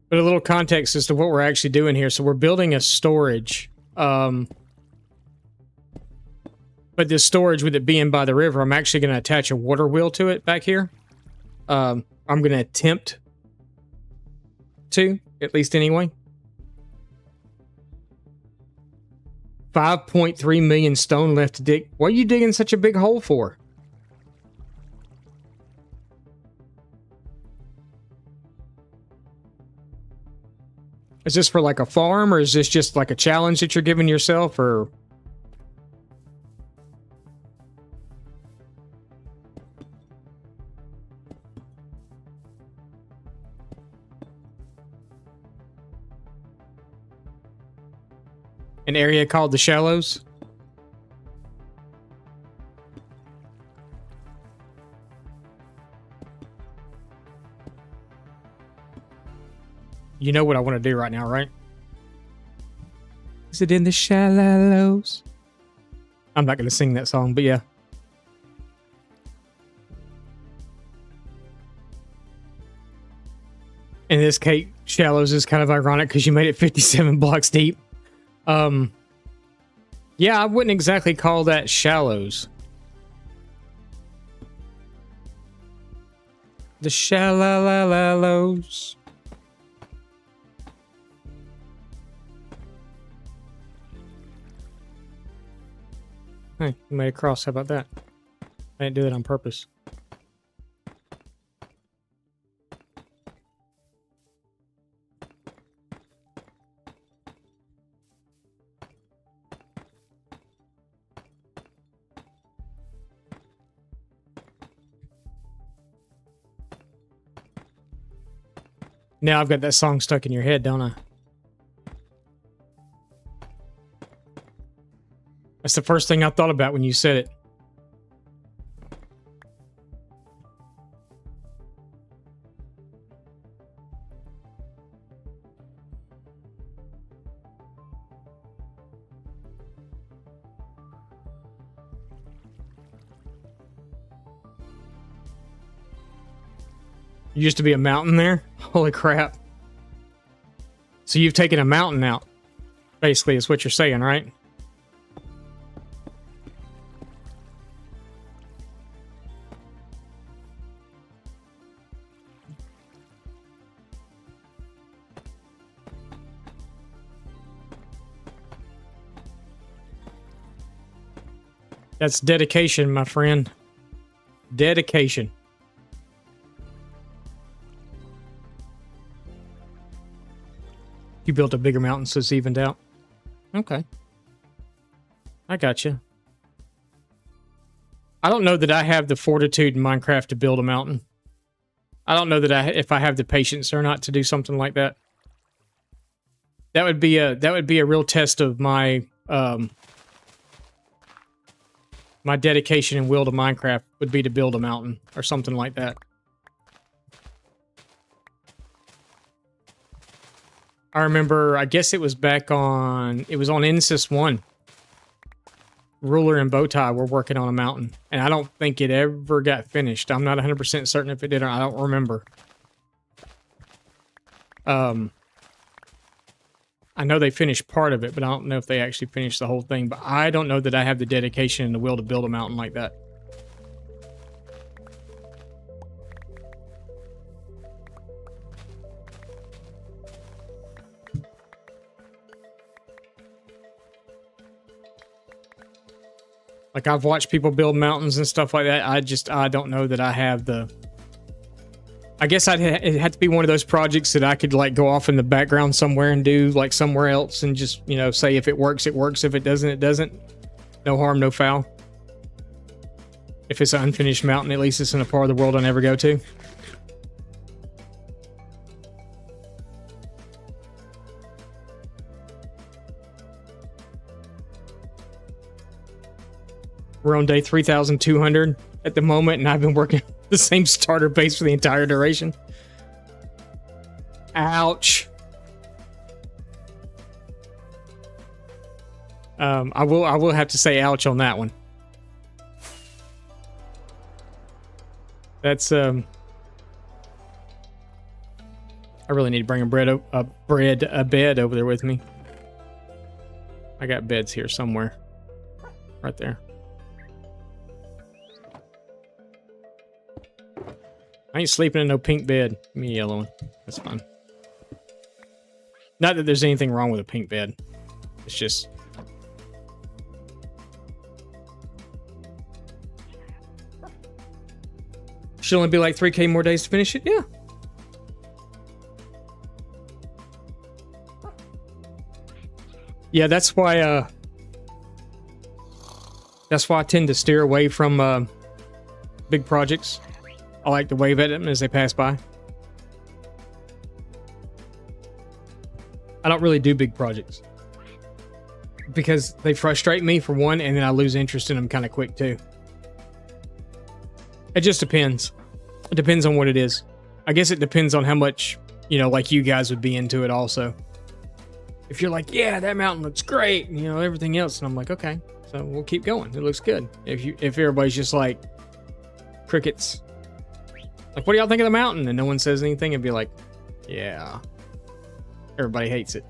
But a little context as to what we're actually doing here. So we're building a storage. But this storage, with it being by the river, I'm actually going to attach a water wheel to it back here. I'm going to attempt to, at least anyway. 5.3 million stone left to dig. What are you digging such a big hole for? Is this for like a farm, or is this just like a challenge that you're giving yourself, or... An area called the Shallows? You know what I want to do right now, right? Is it in the shallows? I'm not going to sing that song, but yeah. In this case, shallows is kind of ironic because you made it 57 blocks deep. Yeah, I wouldn't exactly call that shallows. The shallows. Hey, you made a cross. How about that? I didn't do that on purpose. Now I've got that song stuck in your head, don't I? That's the first thing I thought about when you said it. Used to be a mountain there? Holy crap. So you've taken a mountain out, basically, is what you're saying, right? That's dedication, my friend. Dedication. You built a bigger mountain so it's evened out. Okay. I got you. I don't know that I have the fortitude in Minecraft to build a mountain. I don't know that if I have the patience or not to do something like that. That would be a real test of my my dedication and will to Minecraft would be to build a mountain or something like that. I remember, I guess it was back on, it was on Insys 1. Ruler and Bowtie were working on a mountain, and I don't think it ever got finished. I'm not 100% certain if it did or I don't remember. I know they finished part of it, but I don't know if they actually finished the whole thing. But I don't know that I have the dedication and the will to build a mountain like that. Like, I've watched people build mountains and stuff like that. I don't know that I have the... I guess it had to be one of those projects that I could, like, go off in the background somewhere and do, like, somewhere else and just, you know, say if it works, it works. If it doesn't, it doesn't. No harm, no foul. If it's an unfinished mountain, at least it's in a part of the world I never go to. We're on day 3,200 at the moment, and I've been working the same starter base for the entire duration. Ouch. I will have to say ouch on that one. That's I really need to bring a bed over there with me. I got beds here somewhere. Right there. I ain't sleeping in no pink bed. Give me a yellow one. That's fine. Not that there's anything wrong with a pink bed. It's just... Should only be like 3K more days to finish it? Yeah. Yeah, that's why I tend to steer away from big projects. I like to wave at them as they pass by. I don't really do big projects because they frustrate me for one, and then I lose interest in them kind of quick too. It just depends. It depends on what it is. I guess it depends on how much, you know, like you guys would be into it also. If you're like, yeah, that mountain looks great, and, you know, everything else, and I'm like, okay, so we'll keep going. It looks good. If everybody's just like crickets. Like, what do y'all think of the mountain? And no one says anything, and be like, yeah. Everybody hates it.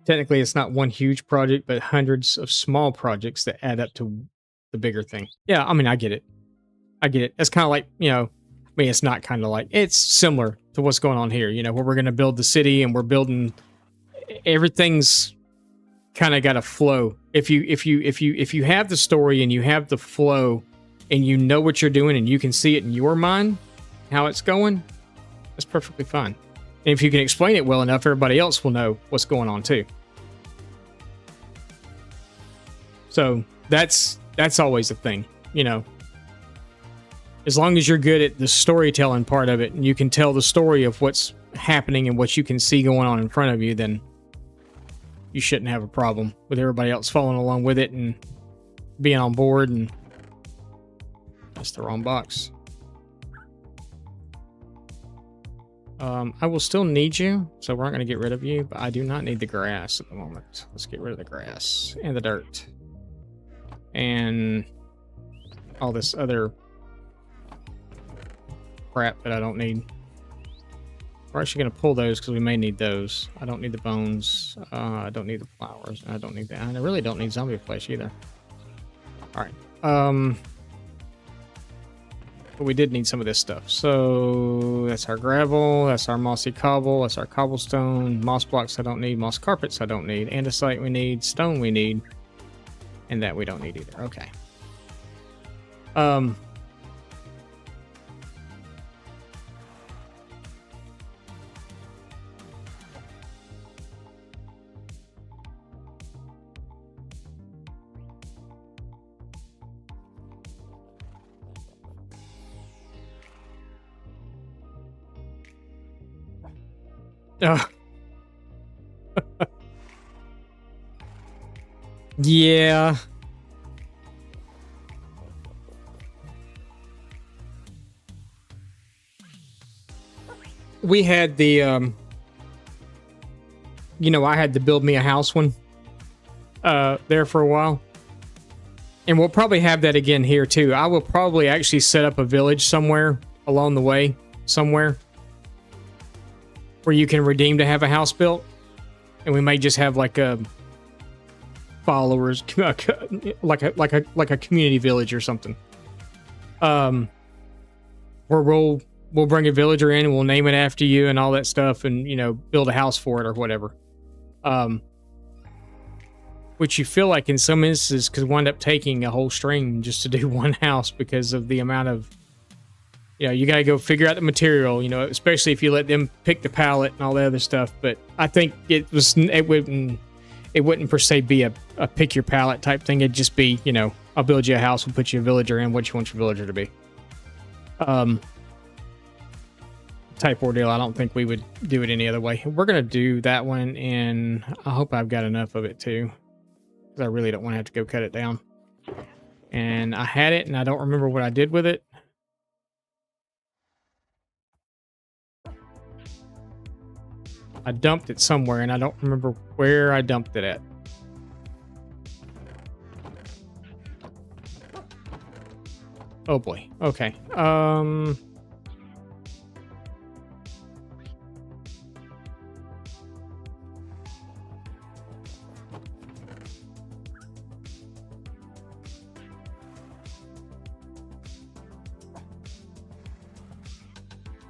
Technically, it's not one huge project, but hundreds of small projects that add up to the bigger thing. Yeah, I mean, I get it. I get it. It's kind of like, you know, I mean, it's not kind of like, it's similar to what's going on here, you know, where we're going to build the city and we're building, everything's kind of got a flow. If you have the story and you have the flow and you know what you're doing and you can see it in your mind, how it's going, that's perfectly fine. And if you can explain it well enough, everybody else will know what's going on too. So that's always a thing, you know. As long as you're good at the storytelling part of it and you can tell the story of what's happening and what you can see going on in front of you, then you shouldn't have a problem with everybody else following along with it and being on board. And that's the wrong box. I will still need you, so we're not going to get rid of you, but I do not need the grass at the moment. Let's get rid of the grass and the dirt. And all this other crap that I don't need. We're actually going to pull those because we may need those. I don't need the bones. I don't need the flowers. I don't need that. I really don't need zombie flesh either. All right. But we did need some of this stuff. So that's our gravel. That's our mossy cobble. That's our cobblestone. Moss blocks I don't need. Moss carpets I don't need. Andesite we need. Stone we need. And that we don't need either. Okay. Yeah. We had the you know, I had to build me a house one there for a while. And we'll probably have that again here too. I will probably actually set up a village somewhere along the way, somewhere where you can redeem to have a house built. And we may just have like a followers, like a community village or something. Where we'll bring a villager in and we'll name it after you and all that stuff, and you know, build a house for it or whatever. Which you feel like in some instances could wind up taking a whole string just to do one house because of the amount of, you know, you gotta go figure out the material, you know, especially if you let them pick the pallet and all the other stuff. But I think it wouldn't per se be a pick your pallet type thing. It'd just be, you know, I'll build you a house, we'll put you a villager in, what you want your villager to be. Type ordeal. I don't think we would do it any other way. We're gonna do that one, and I hope I've got enough of it too, because I really don't want to have to go cut it down. And I had it and I don't remember what I did with it. I dumped it somewhere and I don't remember where I dumped it at. Oh boy. Okay.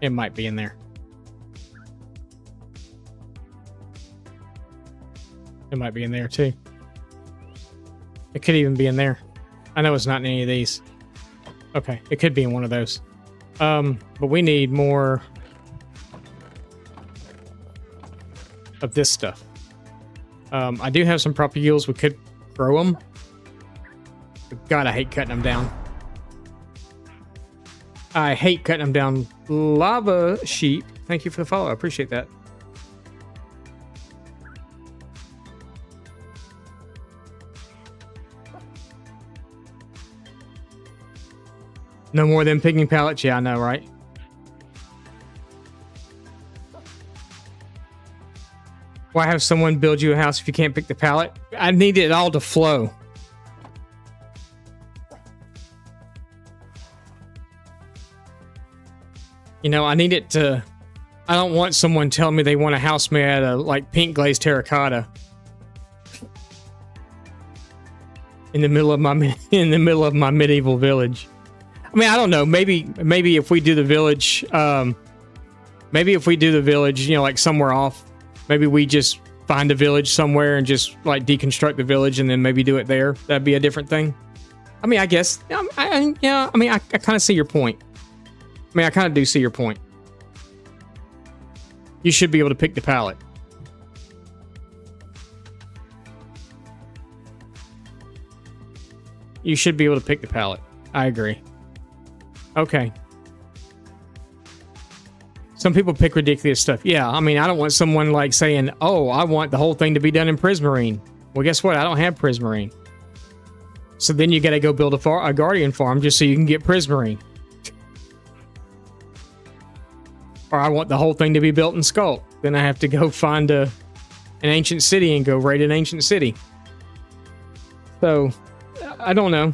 It might be in there. It might be in there too. It could even be in there. I know it's not in any of these. Okay, it could be in one of those. But we need more of this stuff. I do have some propagules. We could grow them. But God, I hate cutting them down. I hate cutting them down. Lava sheep. Thank you for the follow. I appreciate that. No more than picking pallets? Yeah, I know, right? Why have someone build you a house if you can't pick the pallet? I need it all to flow. You know, I need it to... I don't want someone telling me they want a house made out of, like, pink glazed terracotta. In the middle of my medieval village. I mean, I don't know. Maybe if we do the village, you know, like somewhere off, maybe we just find a village somewhere and just like deconstruct the village and then maybe do it there. That'd be a different thing. I mean, I guess, I kind of see your point. I mean, I kind of do see your point. You should be able to pick the pallet. You should be able to pick the pallet. I agree. Okay. Some people pick ridiculous stuff. Yeah, I mean, I don't want someone like saying, oh, I want the whole thing to be done in prismarine. Well, guess what? I don't have prismarine. So then you got to go build a guardian farm just so you can get prismarine. Or I want the whole thing to be built in Sculpt. Then I have to go find an ancient city and go raid an ancient city. So, I don't know.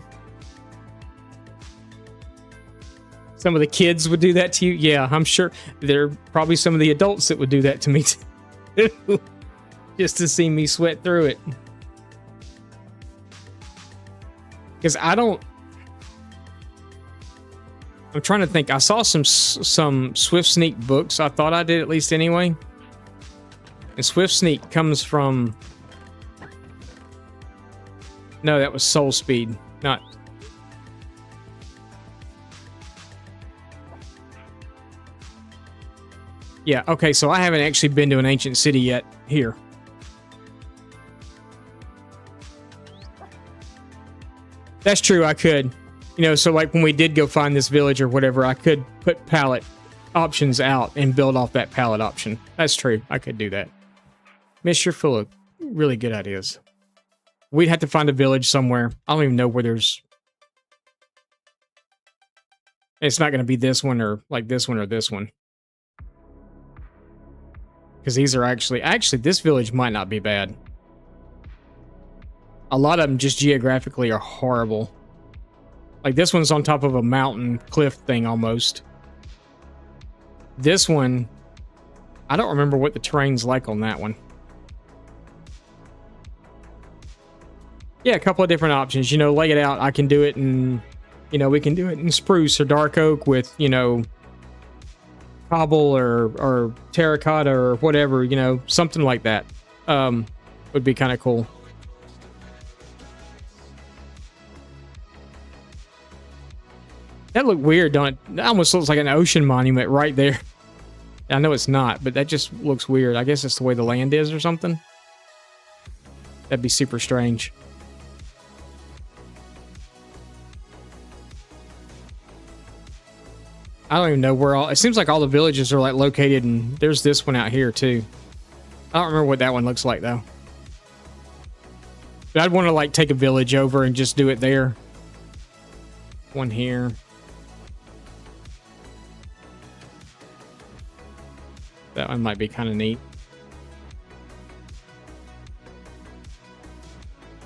Some of the kids would do that to you. Yeah, I'm sure there are probably some of the adults that would do that to me too. Just to see me sweat through it. Because I'm trying to think. I saw some Swift Sneak books. I thought I did at least anyway. And Swift Sneak comes from... No, that was Soul Speed. Not... Yeah, okay, so I haven't actually been to an ancient city yet here. That's true, I could. You know, so like when we did go find this village or whatever, I could put palette options out and build off that palette option. That's true, I could do that. Miss, you're full of really good ideas. We'd have to find a village somewhere. I don't even know where there's... It's not going to be this one or like this one or this one. Because these are actually, this village might not be bad. A lot of them just geographically are horrible. Like this one's on top of a mountain cliff thing almost. This one, I don't remember what the terrain's like on that one. Yeah, a couple of different options. You know, lay it out. I can do it in, you know, we can do it in spruce or dark oak with, you know, cobble or terracotta or whatever, you know, something like that. Would be kind of cool. That looked weird, don't it? That almost looks like an ocean monument right there. I know it's not, but that just looks weird. I guess it's the way the land is or something. That'd be super strange. I don't even know where all... It seems like all the villages are like located, and there's this one out here too. I don't remember what that one looks like though. But I'd want to like take a village over and just do it there. One here. That one might be kind of neat.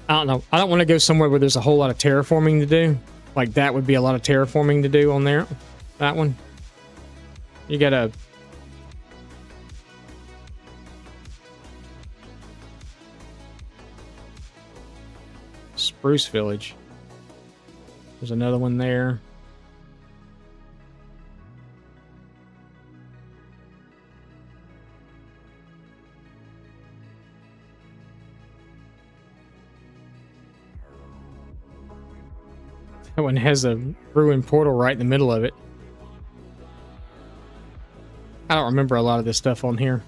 I don't know. I don't want to go somewhere where there's a whole lot of terraforming to do. Like that would be a lot of terraforming to do on there. That one. You gotta... Spruce Village. There's another one there. That one has a ruined portal right in the middle of it. I don't remember a lot of this stuff on here.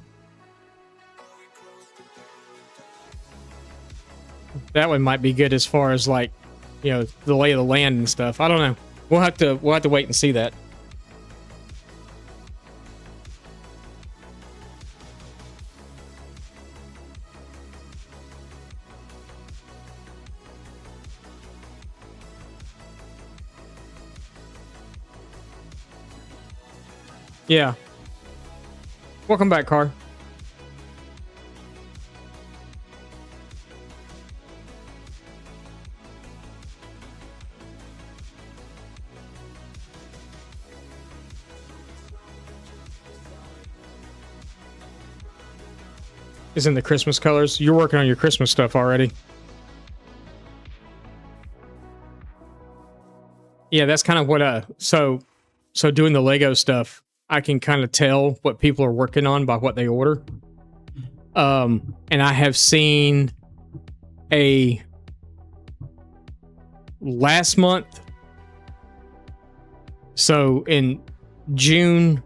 That one might be good as far as like, you know, the lay of the land and stuff. I don't know. We'll have to wait and see that. Yeah. Welcome back, Car. Is in the Christmas colors. You're working on your Christmas stuff already. Yeah, that's kind of what so doing the Lego stuff, I can kind of tell what people are working on by what they order. And I have seen last month. So in June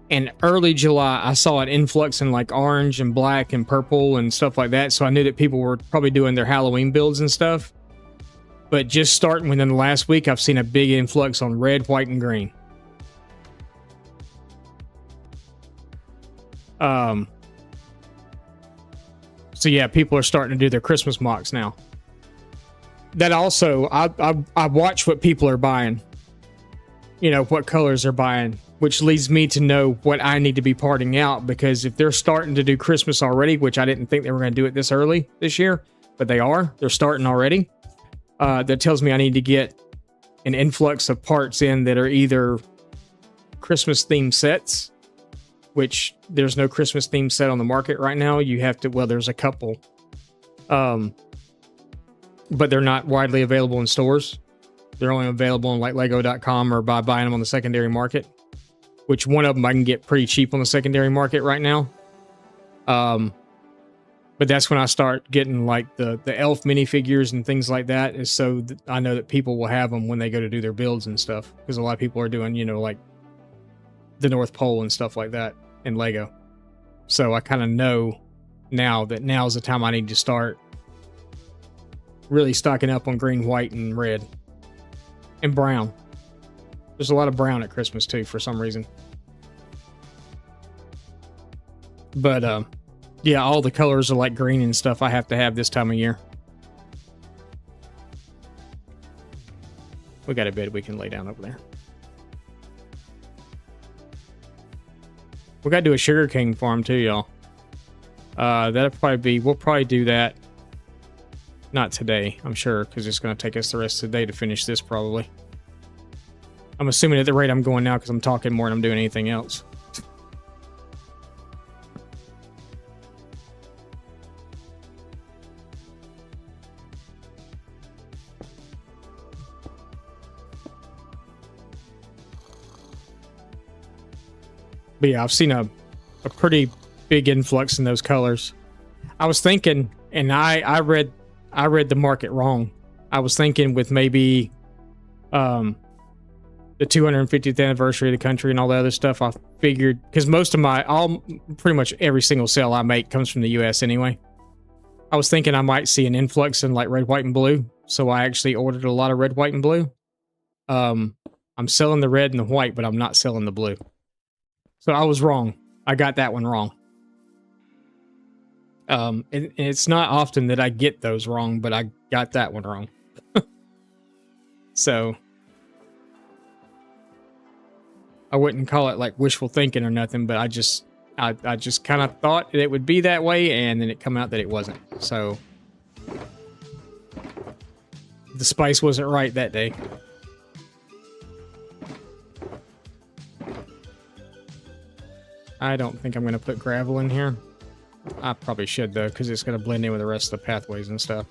and early July, I saw an influx in like orange and black and purple and stuff like that. So I knew that people were probably doing their Halloween builds and stuff. But just starting within the last week, I've seen a big influx on red, white, and green. So yeah, people are starting to do their Christmas mocks now. That also, I watch what people are buying. you know, what colors they're buying, which leads me to know what I need to be parting out, because if they're starting to do Christmas already, which I didn't think they were going to do it this early this year, but they're starting already. That tells me I need to get an influx of parts in that are either Christmas themed sets, which there's no Christmas themed set on the market right now. You have to, well, there's a couple, but they're not widely available in stores. They're only available on like lego.com or by buying them on the secondary market, which one of them I can get pretty cheap on the secondary market right now. But that's when I start getting like the elf minifigures and things like that, is so that I know that people will have them when they go to do their builds and stuff, because a lot of people are doing, you know, like the North Pole and stuff like that in Lego. So I kind of know now that now's the time I need to start really stocking up on green, white, and red. And brown. There's a lot of brown at Christmas too, for some reason. But yeah, all the colors are like green and stuff I have to have this time of year. We got a bed we can lay down over there. We gotta do a sugarcane farm too, y'all. That'll probably be, we'll probably do that. Not today, I'm sure, because it's going to take us the rest of the day to finish this, probably. I'm assuming at the rate I'm going now, because I'm talking more than I'm doing anything else. But yeah, I've seen a pretty big influx in those colors. I was thinking, and I read the market wrong. I was thinking with maybe the 250th anniversary of the country and all the other stuff, I figured, because most of pretty much every single sale I make comes from the US anyway. I was thinking I might see an influx in like red, white, and blue. So I actually ordered a lot of red, white, and blue. I'm selling the red and the white, but I'm not selling the blue. So I was wrong. I got that one wrong. And it's not often that I get those wrong, but I got that one wrong. So I wouldn't call it like wishful thinking or nothing, but I just kind of thought it would be that way, and then it come out that it wasn't. So the spice wasn't right that day. I don't think I'm going to put gravel in here. I probably should, though, because it's going to blend in with the rest of the pathways and stuff.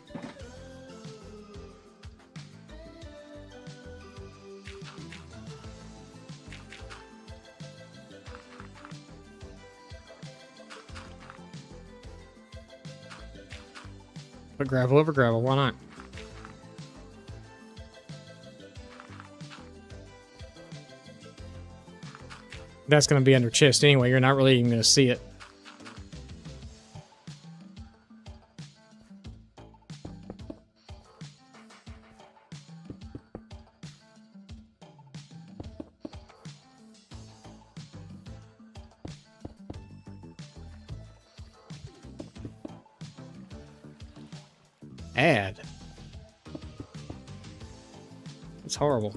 Put gravel over gravel, why not? That's going to be under chest anyway. You're not really even going to see it. Add. It's horrible.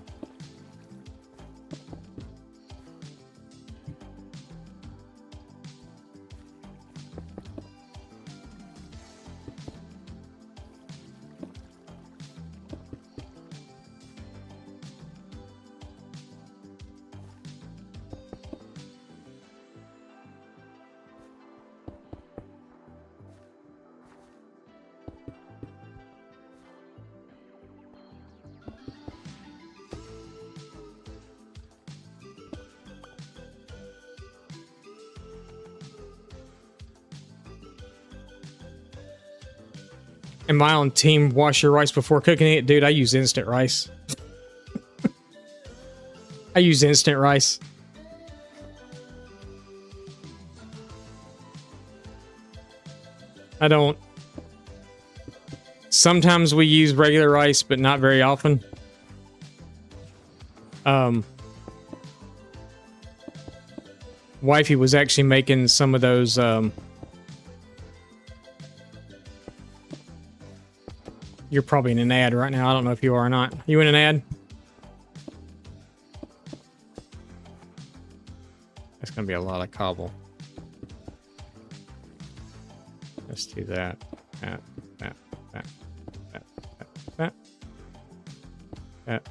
Am I on team wash your rice before cooking it? Dude, I use instant rice. I use instant rice. I don't. Sometimes we use regular rice, but not very often. Wifey was actually making some of those, you're probably in an ad right now. I don't know if you are or not. You in an ad? gonna be a lot of cobble. Let's do that. That.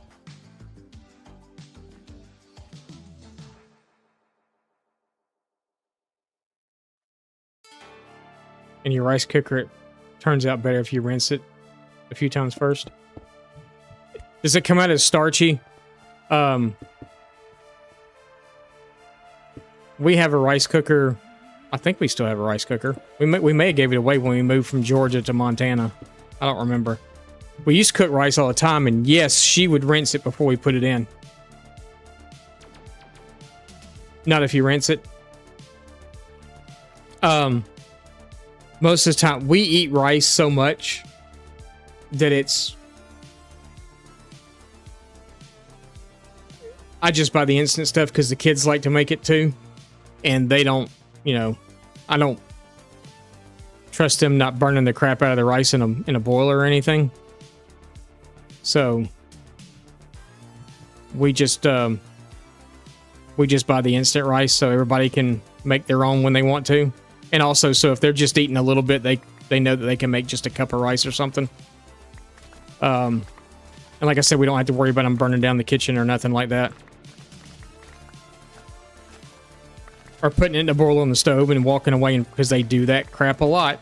And your rice cooker, it turns out better if you rinse it a few times first. Does it come out as starchy? We have a rice cooker. I think we still have a rice cooker. We may have gave it away when we moved from Georgia to Montana. I don't remember. We used to cook rice all the time, and yes, she would rinse it before we put it in. Not if you rinse it. Most of the time, we eat rice so much that it's... I just buy the instant stuff because the kids like to make it too. And they don't, you know, I don't trust them not burning the crap out of the rice in a boiler or anything. So we just buy the instant rice so everybody can make their own when they want to. And also, so if they're just eating a little bit, they know that they can make just a cup of rice or something. And like I said, we don't have to worry about them burning down the kitchen or nothing like that. Or putting it in a bowl on the stove and walking away, because they do that crap a lot.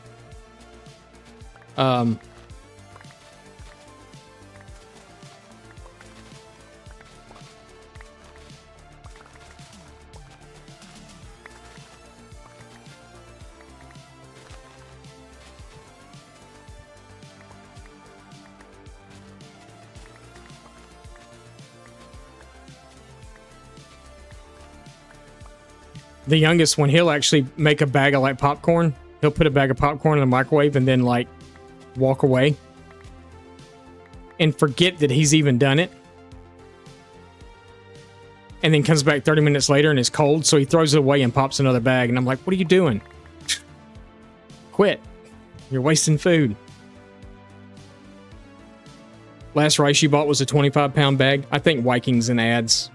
The youngest one, he'll actually make a bag of like popcorn. He'll put a bag of popcorn in the microwave and then like walk away and forget that he's even done it. And then comes back 30 minutes later and it's cold, so he throws it away and pops another bag. And I'm like, what are you doing? Quit. You're wasting food. Last rice you bought was a 25-pound bag. I think Viking's in ads.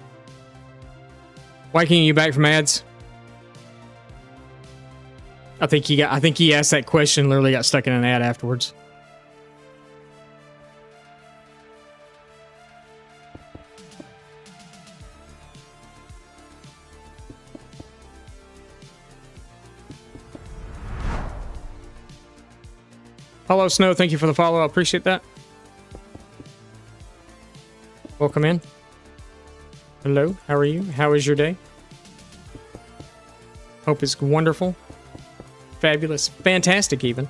Viking, you back from ads? I think he asked that question, literally got stuck in an ad afterwards. Hello, Snow. Thank you for the follow. I appreciate that. Welcome in. Hello. How are you? How is your day? Hope it's wonderful. Fabulous. Fantastic, even.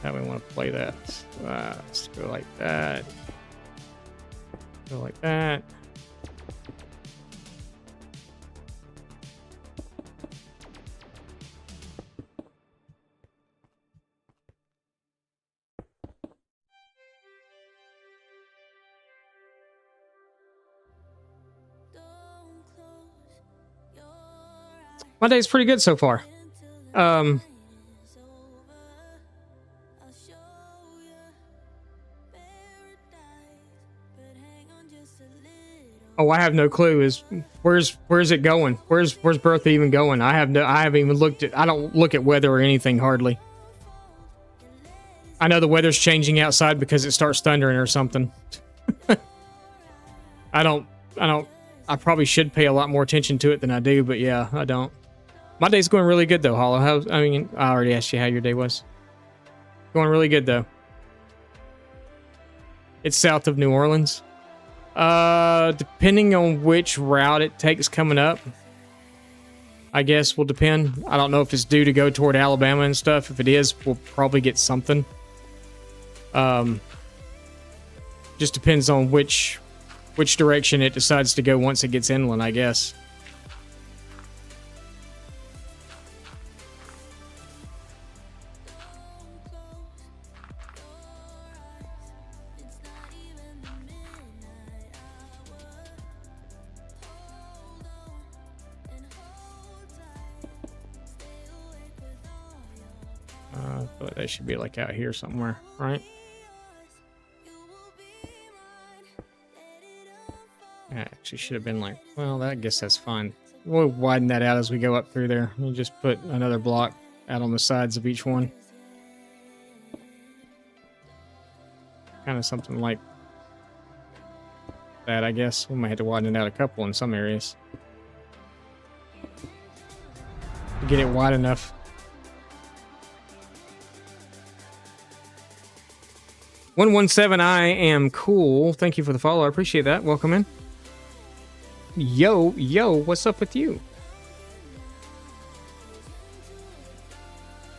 How we want to play that? Let's go like that. Go like that. My day's pretty good so far. Oh, I have no clue. Where's it going? Where's Bertha even going? I haven't even looked at. I don't look at weather or anything hardly. I know the weather's changing outside because it starts thundering or something. I probably should pay a lot more attention to it than I do, but yeah, I don't. My day's going really good though, Hollow. I already asked you how your day was. Going really good though. It's south of New Orleans. Depending on which route it takes coming up, I guess will depend. I don't know if it's due to go toward Alabama and stuff. If it is, we'll probably get something. Just depends on which direction it decides to go once it gets inland, I guess. feel like they should be like out here somewhere, right? Actually should have been like, well, I guess that's fine. We'll widen that out as we go up through there. We'll just put another block out on the sides of each one. Kind of something like that, I guess. We might have to widen it out a couple in some areas to get it wide enough. "117, I am cool. Thank you for the follow. I appreciate that. Welcome in. Yo, what's up with you?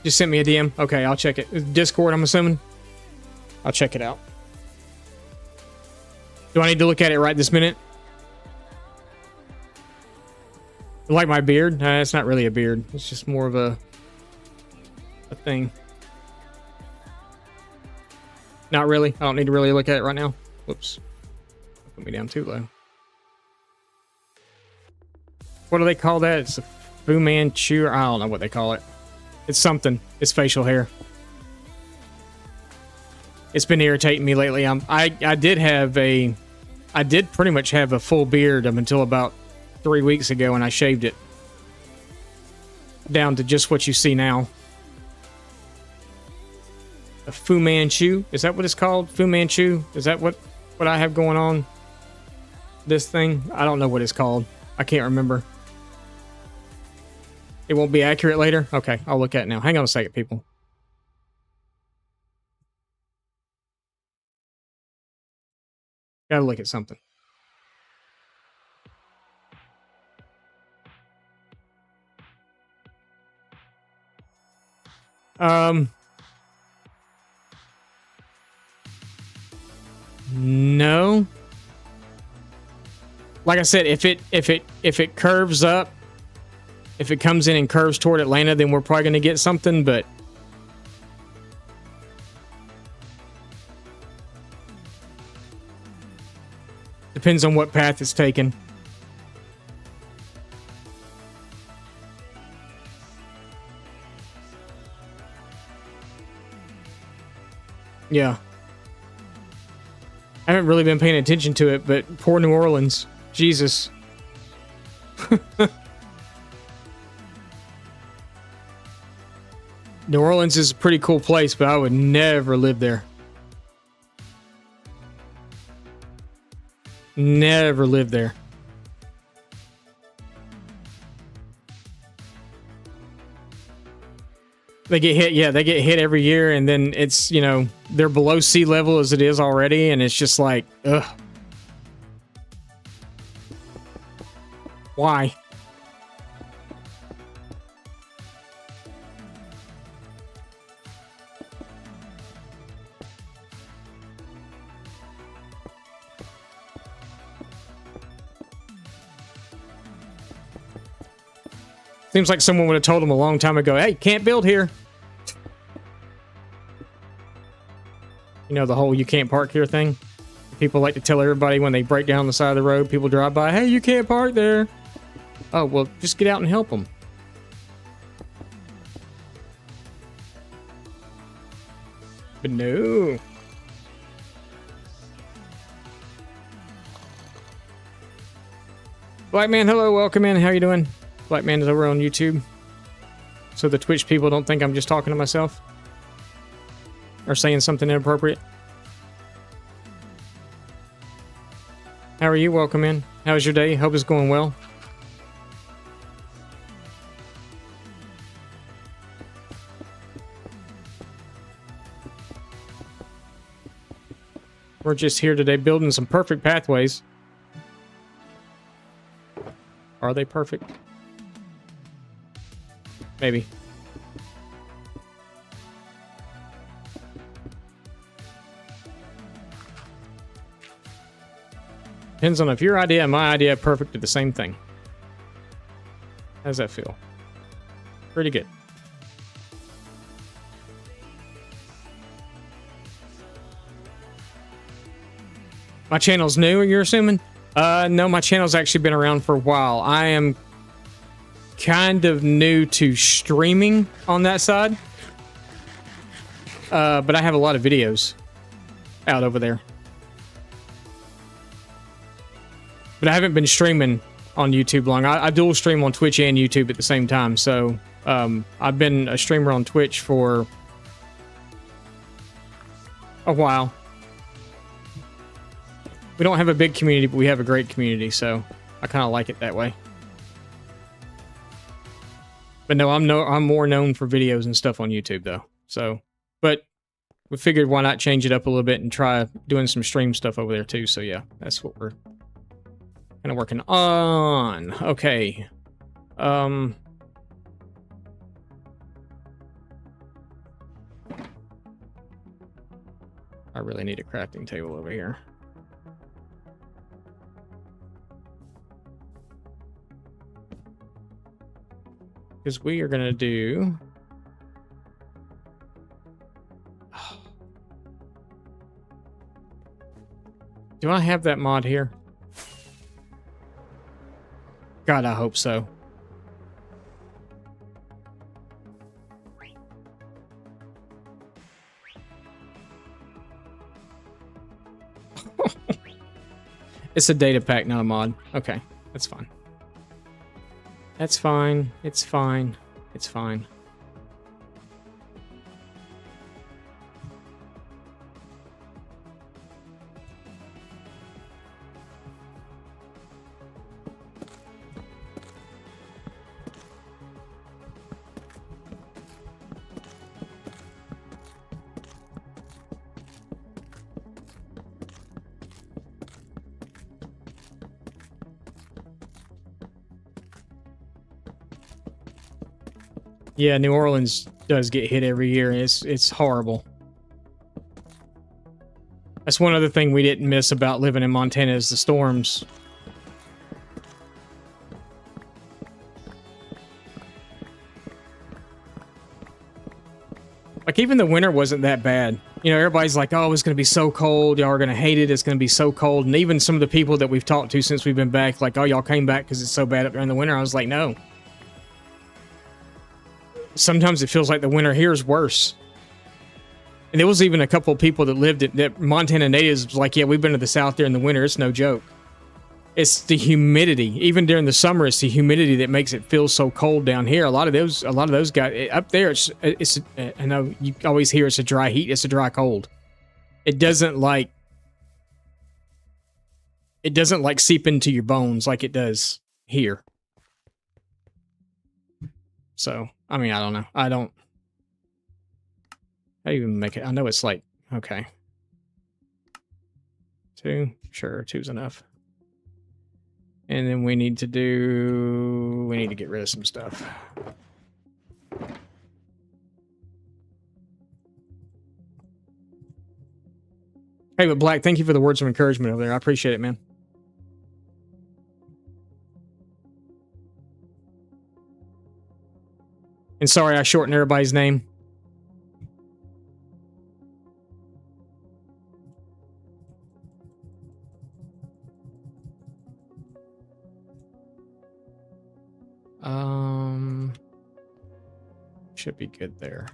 Just sent me a DM. Okay, I'll check it. Discord, I'm assuming. I'll check it out. Do I need to look at it right this minute? Like my beard? It's not really a beard. It's just more of a thing. Not really. I don't need to really look at it right now. Whoops. Put me down too low. What do they call that? It's a Fu Manchu. I don't know what they call it. It's something. It's facial hair. It's been irritating me lately. I did pretty much have a full beard up until about 3 weeks ago, and I shaved it down to just what you see now. A Fu Manchu? Is that what it's called? Fu Manchu? Is that what I have going on? This thing? I don't know what it's called. I can't remember. It won't be accurate later? Okay, I'll look at it now. Hang on a second, people. Gotta look at something. No. Like I said, if it curves up, if it comes in and curves toward Atlanta, then we're probably going to get something, but depends on what path it's taken. Yeah. I haven't really been paying attention to it, but poor New Orleans. Jesus. New Orleans is a pretty cool place, but I would never live there. Never live there. They get hit, yeah, they get hit every year, and then it's, you know, they're below sea level as it is already, and it's just like, ugh. Why? Seems like someone would have told them a long time ago, hey, can't build here. You know, the whole you can't park here thing? People like to tell everybody when they break down the side of the road, people drive by, hey, you can't park there. Oh, well, just get out and help them. But no. Black Man, hello, welcome in. How you doing? Black Man is over on YouTube. So the Twitch people don't think I'm just talking to myself. Or saying something inappropriate. How are you? Welcome in. How was your day? Hope it's going well. We're just here today building some perfect pathways. Are they perfect? Maybe. Depends on if your idea and my idea are perfect are the same thing. How does that feel? Pretty good. My channel's new, you're assuming? No, my channel's actually been around for a while. I am kind of new to streaming on that side. but I have a lot of videos out over there. But I haven't been streaming on YouTube long. I dual stream on Twitch and YouTube at the same time. So I've been a streamer on Twitch for a while. We don't have a big community, but we have a great community. So I kind of like it that way. But no, I'm more known for videos and stuff on YouTube though. So, but we figured why not change it up a little bit and try doing some stream stuff over there too. So yeah, that's what we're kind of working on. Okay. I really need a crafting table over here. Because we are going to do... Do I have that mod here? God, I hope so. It's a data pack, not a mod. Okay, that's fine. That's fine. It's fine. It's fine. Yeah, New Orleans does get hit every year. It's horrible. That's one other thing we didn't miss about living in Montana is the storms. Like, even the winter wasn't that bad. You know, everybody's like, oh, it's going to be so cold. Y'all are going to hate it. It's going to be so cold. And even some of the people that we've talked to since we've been back, like, oh, y'all came back because it's so bad up there in the winter. I was like, no. Sometimes it feels like the winter here is worse. And there was even a couple of people that lived at that Montana natives was like, yeah, we've been to the south there in the winter. It's no joke. It's the humidity. Even during the summer, it's the humidity that makes it feel so cold down here. A lot of those guys up there, it's I know you always hear it's a dry heat. It's a dry cold. It doesn't like seep into your bones like it does here. So, I mean, I don't know. How do you even make it? I know it's like, okay. 2. Sure, 2's enough. And then we need to get rid of some stuff. Hey, but Black, thank you for the words of encouragement over there. I appreciate it, man. And sorry I shortened everybody's name. Should be good there.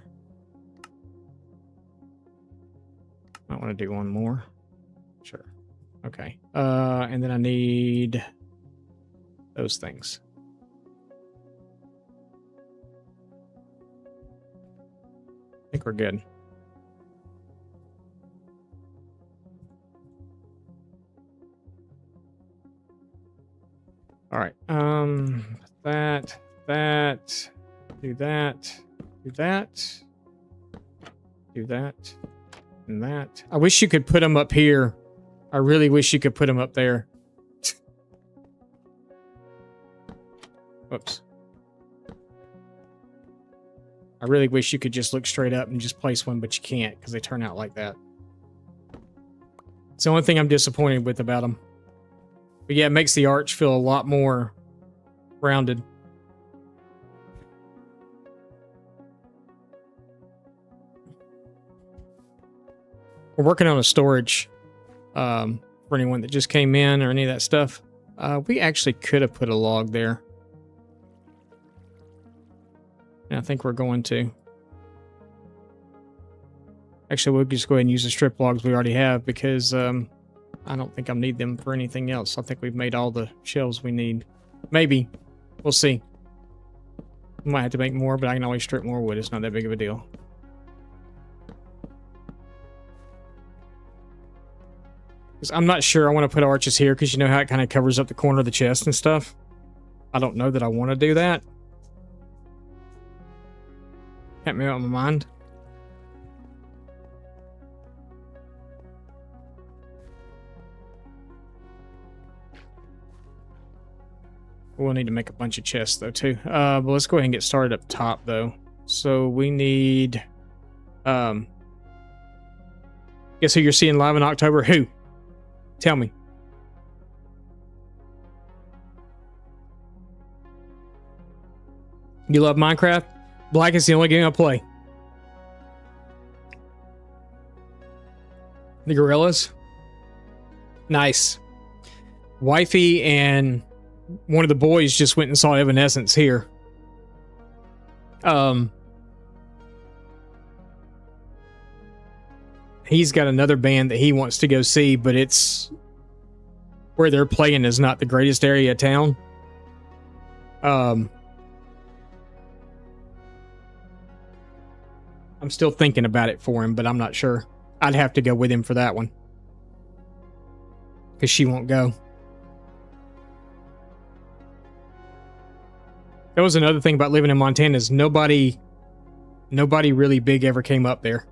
I want to do one more. Sure. Okay. And then I need those things. I think we're good. All right. That, do that, do that, do that, and that. I wish you could put them up here. I really wish you could put them up there. Whoops. I really wish you could just look straight up and just place one, but you can't because they turn out like that. It's the only thing I'm disappointed with about them. But yeah, it makes the arch feel a lot more rounded. We're working on a storage for anyone that just came in or any of that stuff. We actually could have put a log there. And I think we're going to. Actually, we'll just go ahead and use the strip logs we already have because I don't think I'll need them for anything else. I think we've made all the shelves we need. Maybe. We'll see. We might have to make more, but I can always strip more wood. It's not that big of a deal. Because I'm not sure I want to put arches here because you know how it kind of covers up the corner of the chest and stuff. I don't know that I want to do that. Can't make up my mind. We'll need to make a bunch of chests, though, too. But let's go ahead and get started up top, though. So we need... Guess who you're seeing live in October? Who? Tell me. You love Minecraft? Black is the only game I play. The Gorillas? Nice. Wifey and... one of the boys just went and saw Evanescence here. He's got another band that he wants to go see, but it's where they're playing is not the greatest area of town. I'm still thinking about it for him, but I'm not sure. I'd have to go with him for that one. Because she won't go. That was another thing about living in Montana is nobody really big ever came up there.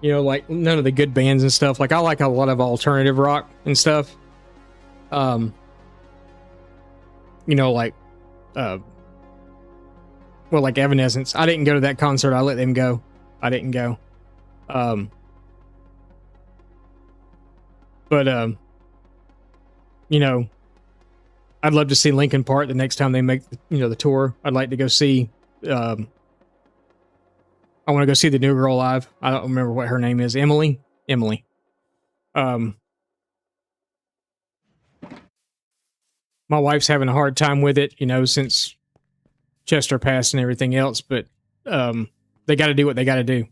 You know, like none of the good bands and stuff. Like I like a lot of alternative rock and stuff. You know, like, well, like Evanescence. I didn't go to that concert. I let them go. I didn't go. You know, I'd love to see Linkin Park the next time they make, you know, the tour. I'd like to go see, I want to go see the new girl live. I don't remember what her name is. Emily? Emily. My wife's having a hard time with it, you know, since Chester passed and everything else, but they got to do what they got to do.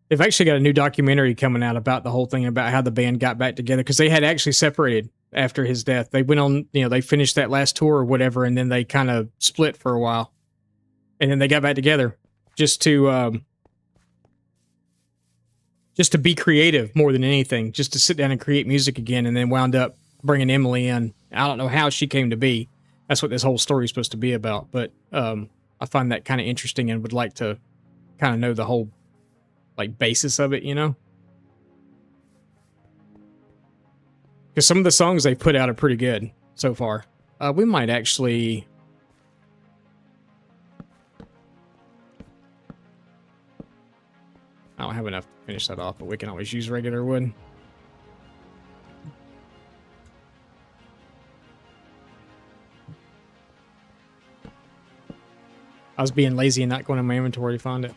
They've actually got a new documentary coming out about the whole thing, about how the band got back together, because they had actually separated after his death. They went on, you know, they finished that last tour or whatever, and then they kind of split for a while. And then they got back together just to be creative more than anything, just to sit down and create music again, and then wound up bringing Emily in. I don't know how she came to be. That's what this whole story is supposed to be about, but I find that kind of interesting and would like to kind of know the whole like basis of it, you know? Because some of the songs they put out are pretty good so far. We might actually... I don't have enough to finish that off, but we can always use regular wood. I was being lazy and not going in my inventory to find it.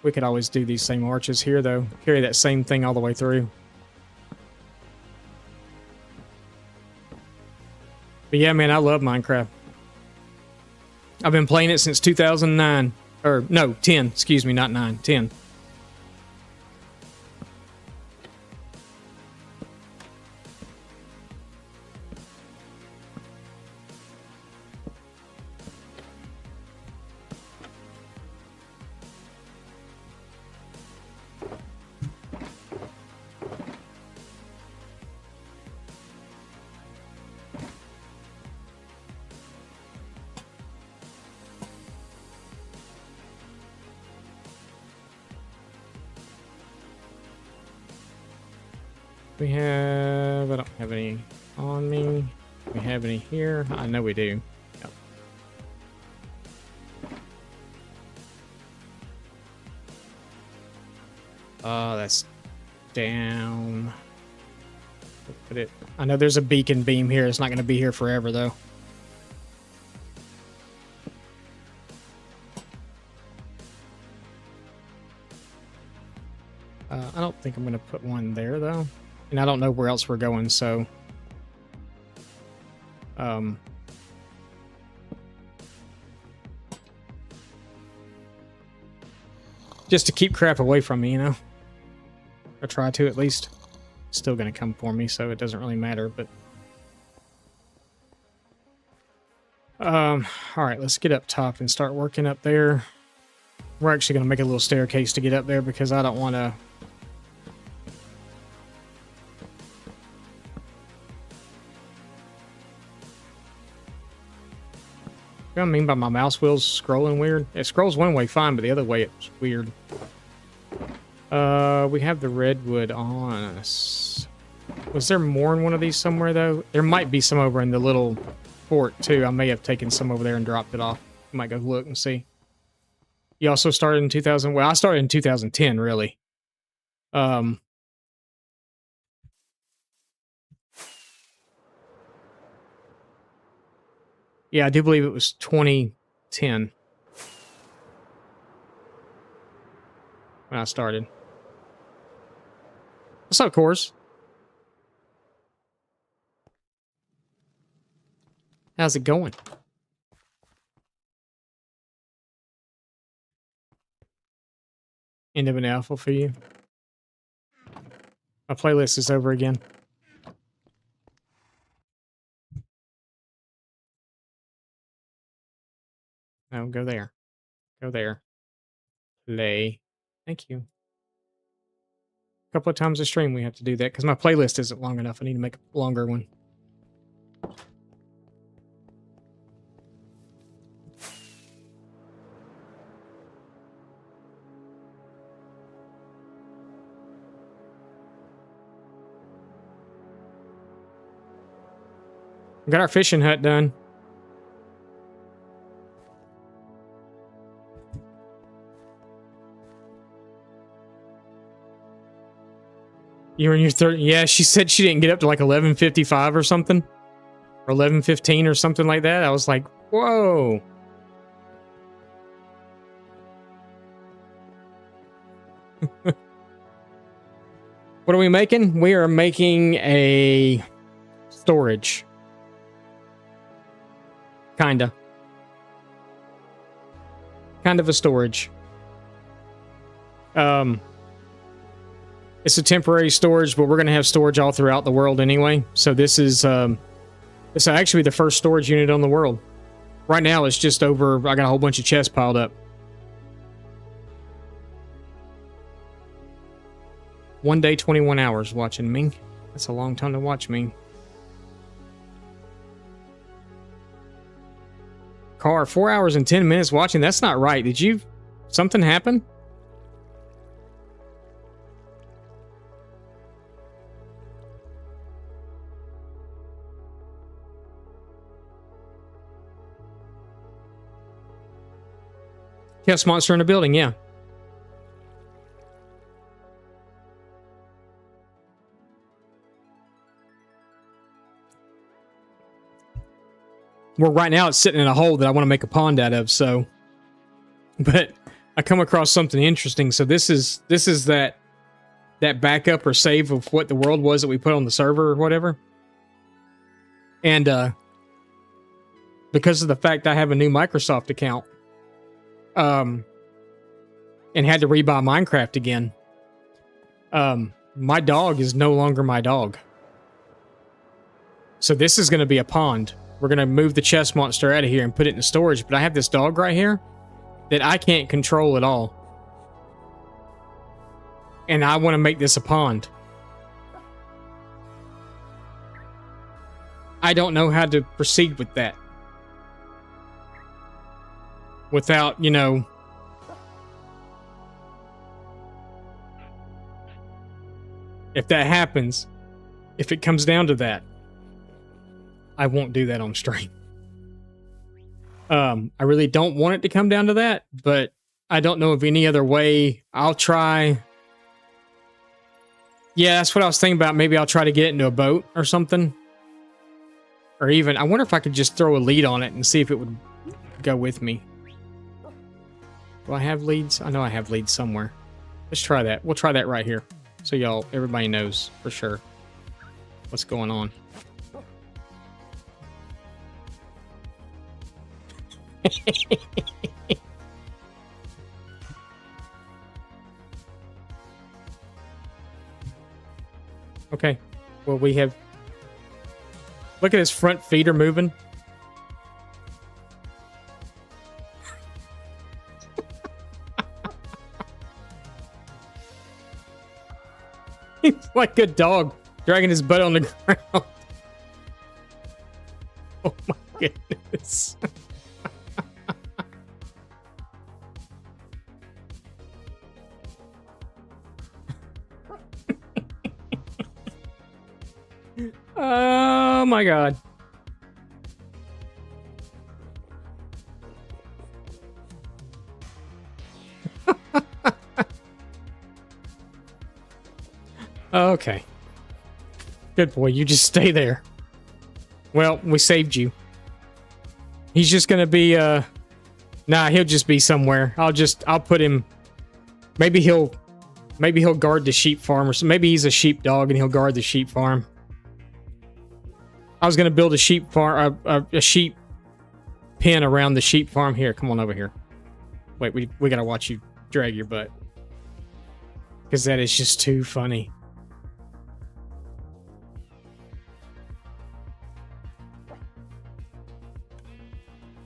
We could always do these same arches here, though. Carry that same thing all the way through. But yeah, man, I love Minecraft. I've been playing it since 2009. Or, no, 10. Excuse me, not 9. 10. We have... I don't have any on me. We have any here? I know we do. Yep. Oh, that's down. Put it... I know there's a beacon beam here. It's not going to be here forever, though. I don't think I'm going to put one there, though. And I don't know where else we're going, so... Just to keep crap away from me, you know? Or try to, at least. It's still gonna come for me, so it doesn't really matter, but... Alright, let's get up top and start working up there. We're actually gonna make a little staircase to get up there because I don't want to... You know what I mean by my mouse wheels scrolling weird? It scrolls one way fine, but the other way it's weird. We have the redwood on us. Was there more in one of these somewhere, though? There might be some over in the little fort, too. I may have taken some over there and dropped it off. I might go look and see. You also started in 2000... Well, I started in 2010, really. Yeah, I do believe it was 2010 when I started. What's up, Coors? How's it going? End of an alpha for you. My playlist is over again. No, go there. Go there. Play. Thank you. A couple of times a stream we have to do that because my playlist isn't long enough. I need to make a longer one. We got our fishing hut done. You were in your third. Yeah, she said she didn't get up to like 11:55 or something, or 11:15 or something like that. I was like, whoa. What are we making? We are making a storage. Kinda. Kind of a storage. It's a temporary storage, but we're going to have storage all throughout the world anyway. So this is actually the first storage unit on the world. Right now it's just over, I got a whole bunch of chests piled up. One day, 21 hours watching me. That's a long time to watch me. Car, 4 hours and 10 minutes watching. That's not right. Did you... Something happen? Chaos monster in a building, yeah. Well, right now it's sitting in a hole that I want to make a pond out of, so... But I come across something interesting. So this is that backup or save of what the world was that we put on the server or whatever. And because of the fact I have a new Microsoft account, and had to rebuy Minecraft again, my dog is no longer my dog. So this is going to be a pond. We're going to move the chest monster out of here and put it in storage, but I have this dog right here that I can't control at all. And I want to make this a pond. I don't know how to proceed with that. Without, you know... If that happens, if it comes down to that, I won't do that on stream. I really don't want it to come down to that, but I don't know of any other way. I'll try... Yeah, that's what I was thinking about. Maybe I'll try to get it into a boat or something. Or even, I wonder if I could just throw a lead on it and see if it would go with me. Do I have leads? I know I have leads somewhere. Let's try that. We'll try that right here. So everybody knows for sure what's going on. Okay. Well, we have... Look at his front feet are moving. He's like a dog dragging his butt on the ground. Oh my goodness. Oh my god. Okay. Good boy, you just stay there. Well, we saved you. He's just gonna be, nah, he'll just be somewhere. I'll put him, maybe he'll guard the sheep farm, or maybe he's a sheep dog and he'll guard the sheep farm. I was gonna build a sheep farm, a sheep pen around the sheep farm. Here, come on over here. Wait, we gotta watch you drag your butt. Because that is just too funny.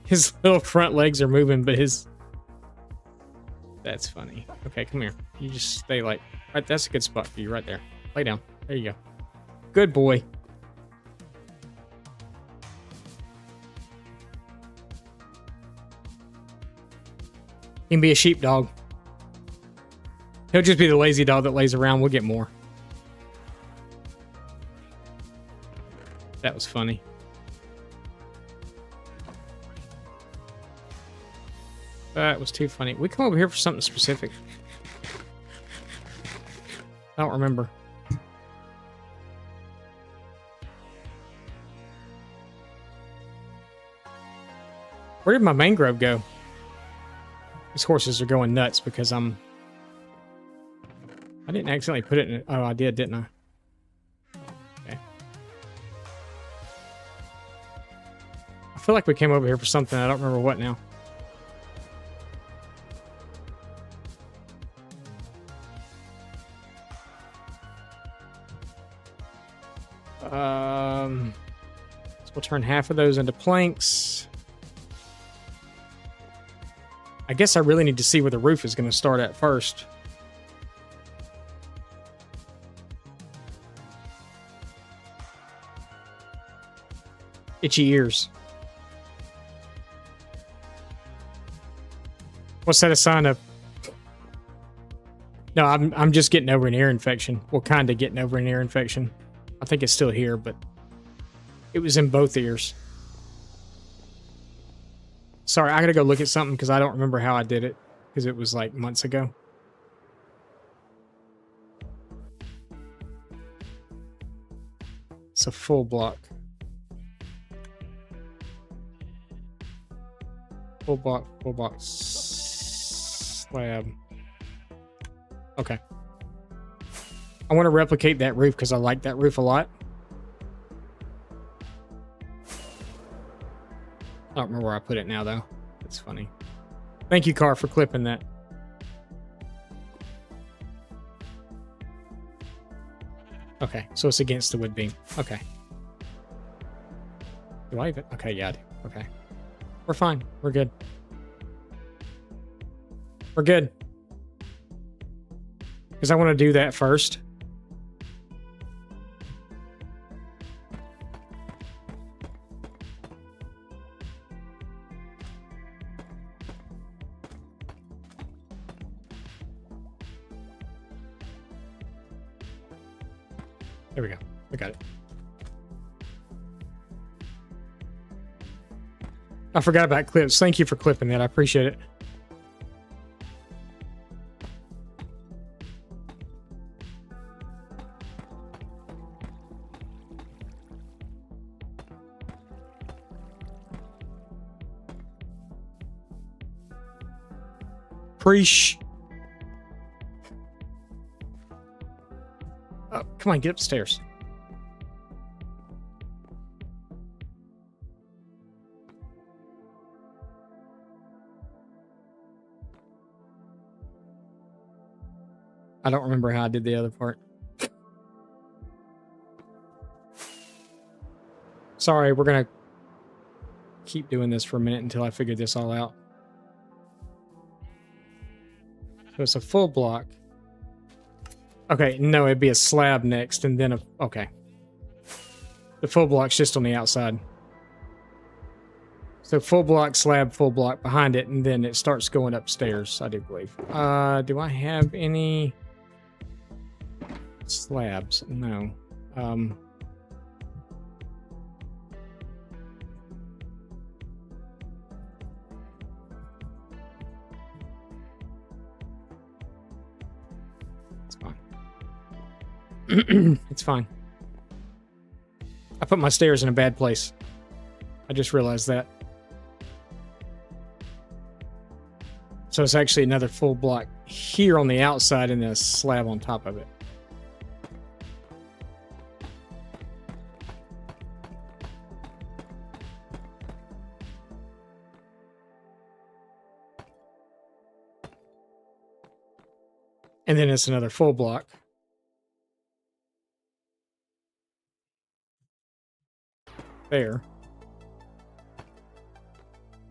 His little front legs are moving, but his... That's funny. Okay, come here. You just stay like... Right, that's a good spot for you right there. Lay down. There you go. Good boy. He can be a sheepdog. He'll just be the lazy dog that lays around. We'll get more. That was funny. That was too funny. We come over here for something specific. I don't remember. Where did my mangrove go? These horses are going nuts because I didn't accidentally put it in... Oh, I did, didn't I? Okay. I feel like we came over here for something. I don't remember what now. So we'll turn half of those into planks. I guess I really need to see where the roof is going to start at first. Itchy ears. What's that a sign of? No, I'm just getting over an ear infection. Well, kind of getting over an ear infection. I think it's still here, but it was in both ears. Sorry, I gotta go look at something because I don't remember how I did it because it was like months ago. It's a full block. Full block slab. Okay. I want to replicate that roof because I like that roof a lot. I don't remember where I put it now, though. It's funny. Thank you, Car, for clipping that. Okay, so it's against the wood beam. Okay. Do I even? Okay, yeah, I do. Okay. We're fine. We're good. We're good. Because I want to do that first. There we go. I got it. I forgot about clips. Thank you for clipping that. I appreciate it. Preach. Oh, come on, get upstairs. I don't remember how I did the other part. Sorry, we're gonna keep doing this for a minute until I figure this all out. So it's a full block. Okay, no, it'd be a slab next, and then a... Okay. The full block's just on the outside. So full block, slab, full block behind it, and then it starts going upstairs, I do believe. Do I have any slabs? No. It's fine. It's fine. I put my stairs in a bad place. I just realized that. So it's actually another full block here on the outside and then a slab on top of it. And then it's another full block. There.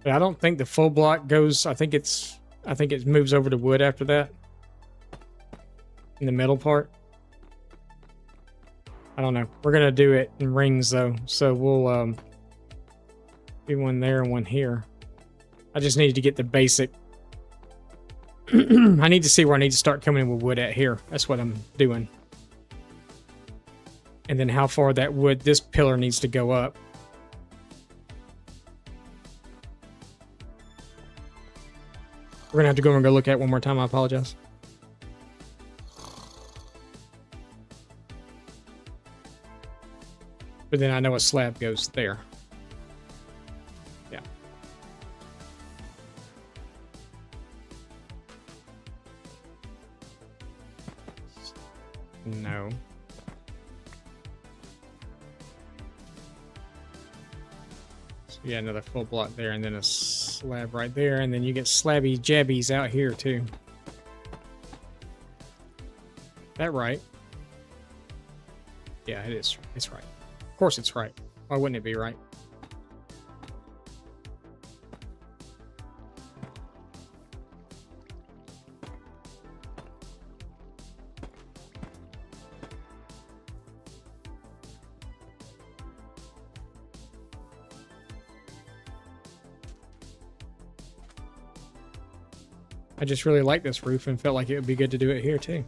But I don't think the full block goes, I think it moves over to wood after that. In the middle part. I don't know. We're going to do it in rings though. So we'll do one there and one here. I just need to get the basic. I need to see where I need to start coming in with wood at here. That's what I'm doing. And then how far that wood, this pillar needs to go up. We're going to have to go and go look at it one more time. I apologize. But then I know a slab goes there. Yeah. No. So yeah, another full block there and then a slab right there. And then you get slabby jabbies out here too. That right? Yeah, it is. It's right. Of course it's right. Why wouldn't it be right? I just really like this roof and felt like it would be good to do it here too.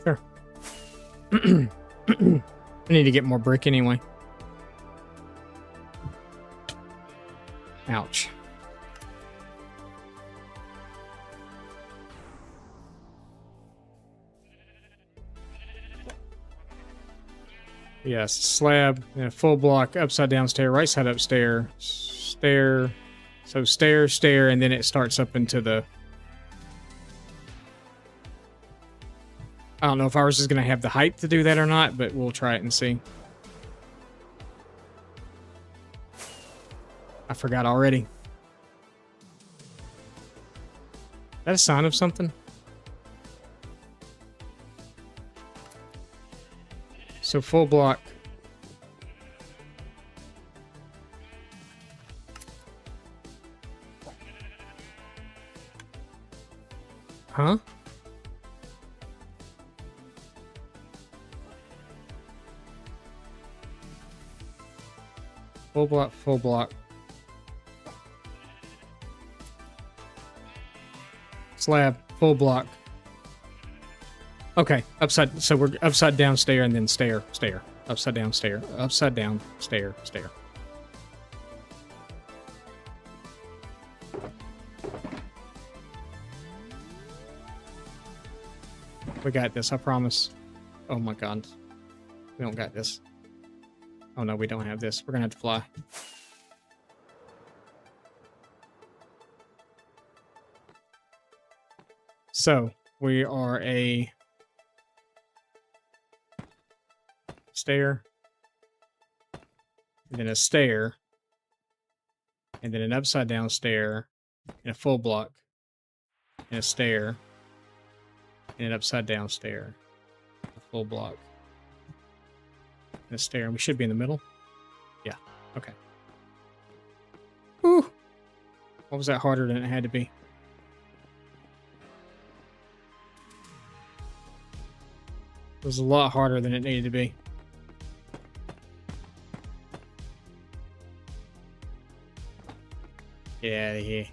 Sure. I need to get more brick anyway. Ouch. Yes, slab and a full block upside down stair, right side up stair, stair. So stair, stair, and then it starts up into the... I don't know if ours is going to have the height to do that or not, but we'll try it and see. I forgot already. Is that a sign of something? So full block. Huh? Full block, full block. Slab, full block. Okay, upside, so we're upside down stair and then stair, stair. Upside down stair, upside down stair, stair. We got this, I promise. Oh my god. We don't got this. Oh no, we don't have this. We're gonna have to fly. So, we are a stair, and then a stair, and then an upside down stair, and a full block, and a stair, and an upside down stair, a full block, and a stair, and we should be in the middle. Yeah, okay. Whew. What was that harder than it had to be? It was a lot harder than it needed to be. Get out of here.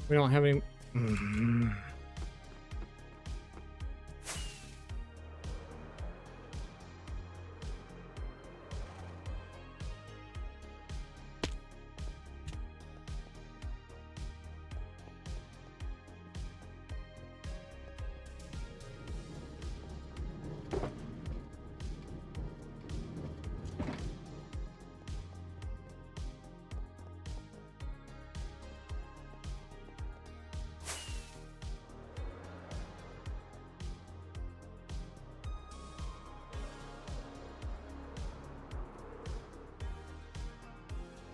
We don't have any...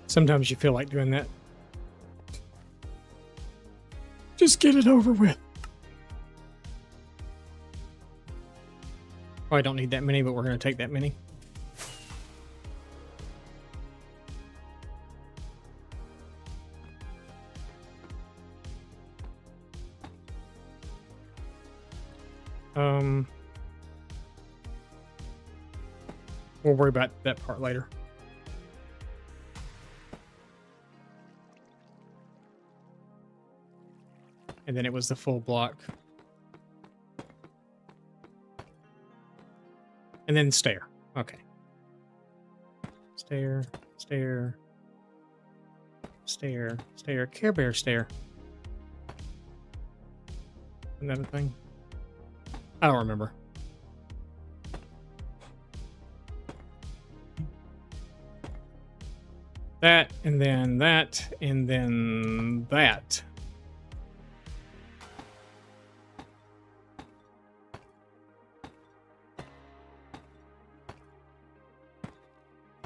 Sometimes you feel like doing that. Just get it over with. Oh, I don't need that many, but we're going to take that many. We'll worry about that part later. And then it was the full block. And then stair. Okay. Stair, stair, stair, stair, Care Bear stair. Another thing. I don't remember. That, and then that, and then that.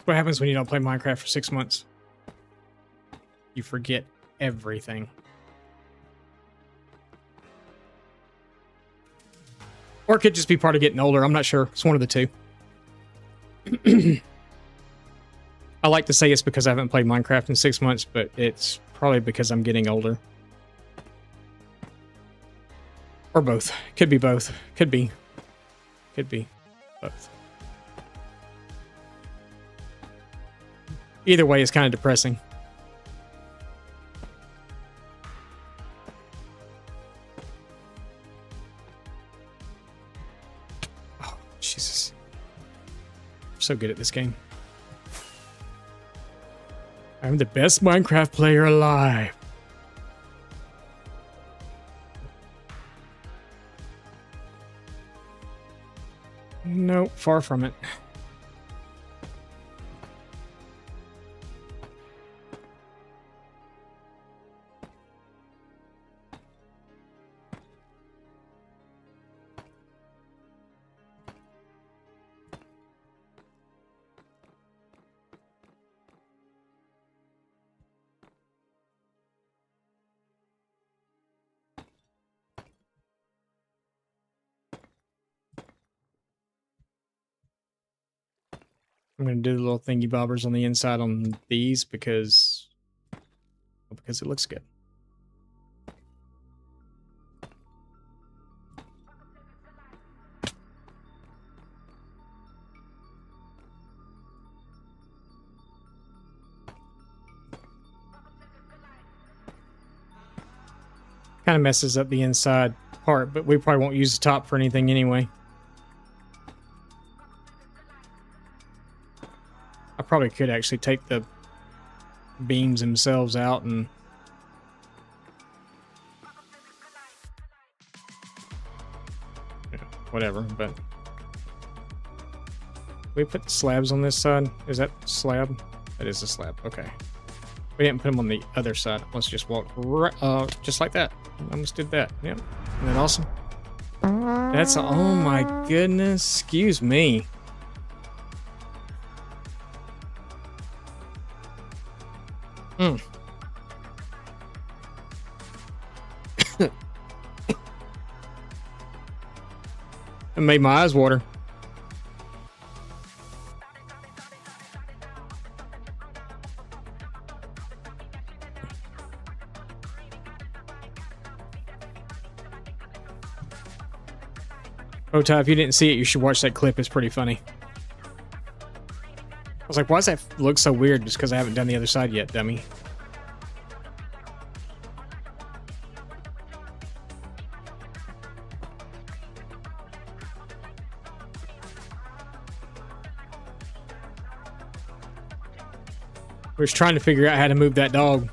What happens when you don't play Minecraft for 6 months? You forget everything. Or it could just be part of getting older. I'm not sure. It's one of the two. I like to say it's because I haven't played Minecraft in 6 months, but it's probably because I'm getting older. Or both. Could be both. Could be. Could be both. Either way is kind of depressing. Oh, Jesus. I'm so good at this game. I'm the best Minecraft player alive. Nope, far from it. I'm going to do the little thingy bobbers on the inside on these because it looks good. Kind of messes up the inside part, but we probably won't use the top for anything anyway. I probably could actually take the beams themselves out and whatever, but we put the slabs on this side. Is that slab? That is a slab. Okay. We didn't put them on the other side. Let's just walk right, just like that. Almost did that. Yep. Isn't that awesome? That's, oh my goodness. Excuse me. It made my eyes water. Oh, Ty, if you didn't see it, you should watch that clip. It's pretty funny. I was like, why does that look so weird? Just because I haven't done the other side yet, dummy. We're just trying to figure out how to move that dog.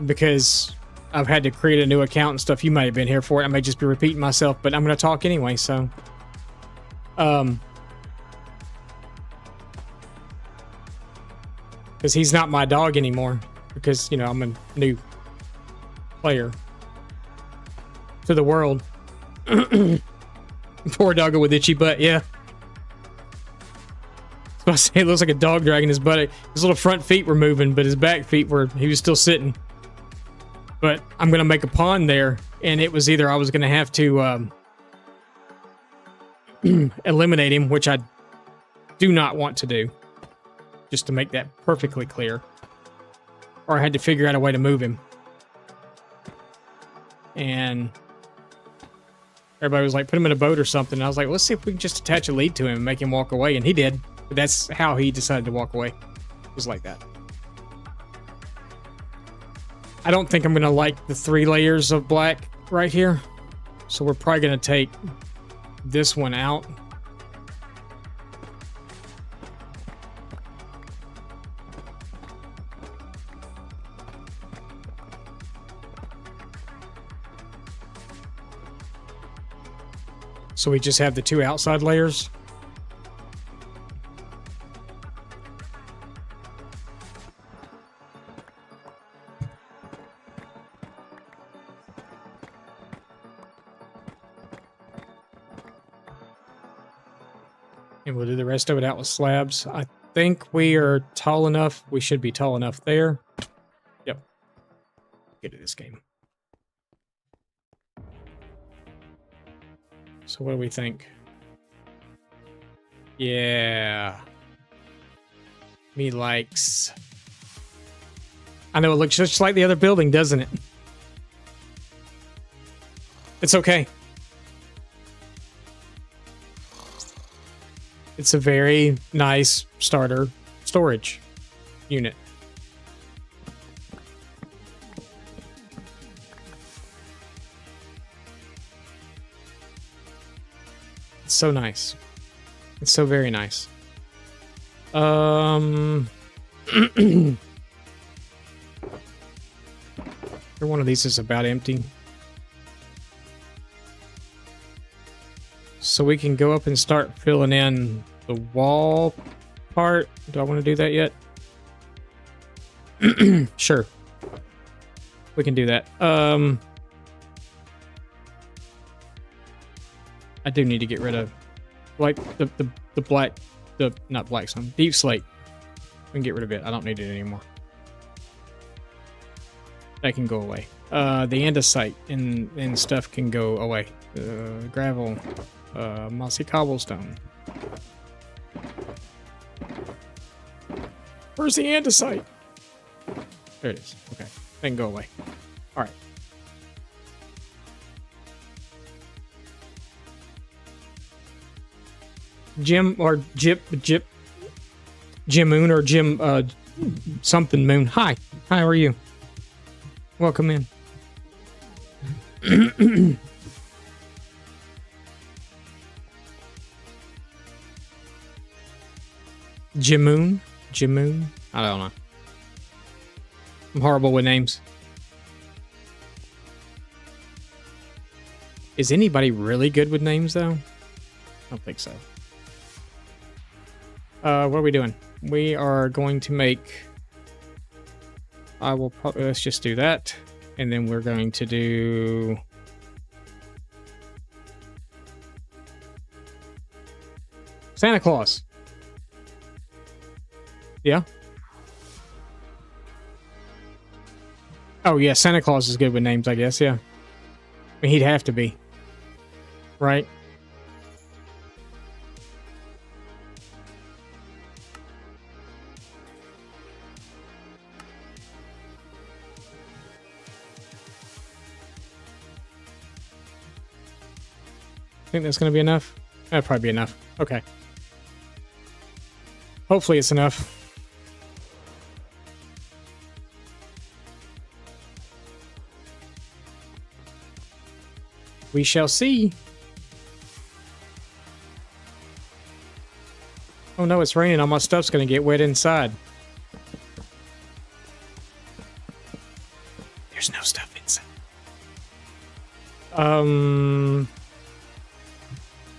Because I've had to create a new account and stuff. You might have been here for it. I may just be repeating myself, but I'm going to talk anyway, so. Because he's not my dog anymore. Because, you know, I'm a new player to the world. Poor doggo with itchy butt, yeah. I was saying, it looks like a dog dragging his butt. His little front feet were moving, but his back feet were, he was still sitting. But I'm going to make a pond there, and it was either I was going to have to eliminate him, which I do not want to do, just to make that perfectly clear, or I had to figure out a way to move him. And everybody was like, put him in a boat or something. And I was like, let's see if we can just attach a lead to him and make him walk away. And he did. But that's how he decided to walk away. It was like that. I don't think I'm going to like the 3 layers of black right here. So we're probably going to take this one out. So we just have the 2 outside layers. And we'll do the rest of it out with slabs. I think we are tall enough. We should be tall enough there. Yep. Get to this game. So what do we think? Yeah. Me likes. I know it looks just like the other building, doesn't it? It's okay. It's a very nice starter storage unit. It's so nice. It's so very nice. Every one of these is about empty. So we can go up and start filling in the wall part. Do I want to do that yet? Sure. We can do that. I do need to get rid of like the black, not black stone, deep slate. We can get rid of it. I don't need it anymore. That can go away. The andesite and stuff can go away. Gravel, mossy cobblestone. Where's the andesite? There it is. Okay, they can go away. All right. Jim or Jim Moon or Jim something Moon. Hi, how are you? Welcome in. Jimoon? I don't know. I'm horrible with names. Is anybody really good with names, though? I don't think so. What are we doing? We are going to make... I will probably... Let's just do that. And then we're going to do... Santa Claus. Yeah. Oh, yeah, Santa Claus is good with names, I guess, yeah. I mean, he'd have to be. Right? Think that's going to be enough? That'll probably be enough. Okay. Hopefully it's enough. We shall see. Oh no, it's raining. All my stuff's going to get wet inside. There's no stuff inside.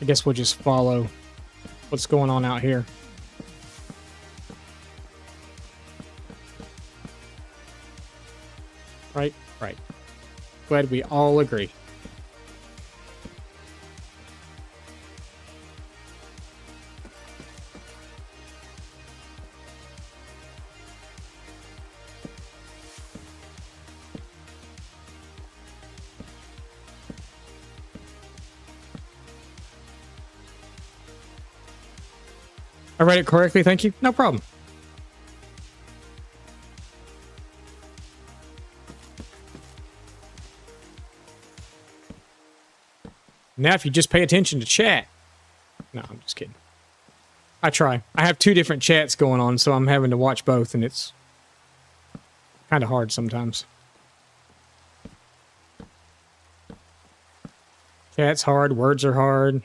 I guess we'll just follow what's going on out here. Right, right. Glad we all agree. I read it correctly, thank you. No problem. Now, if you just pay attention to chat. No, I'm just kidding. I try. I have two different chats going on, so I'm having to watch both, and it's kind of hard sometimes. Chat's hard, words are hard.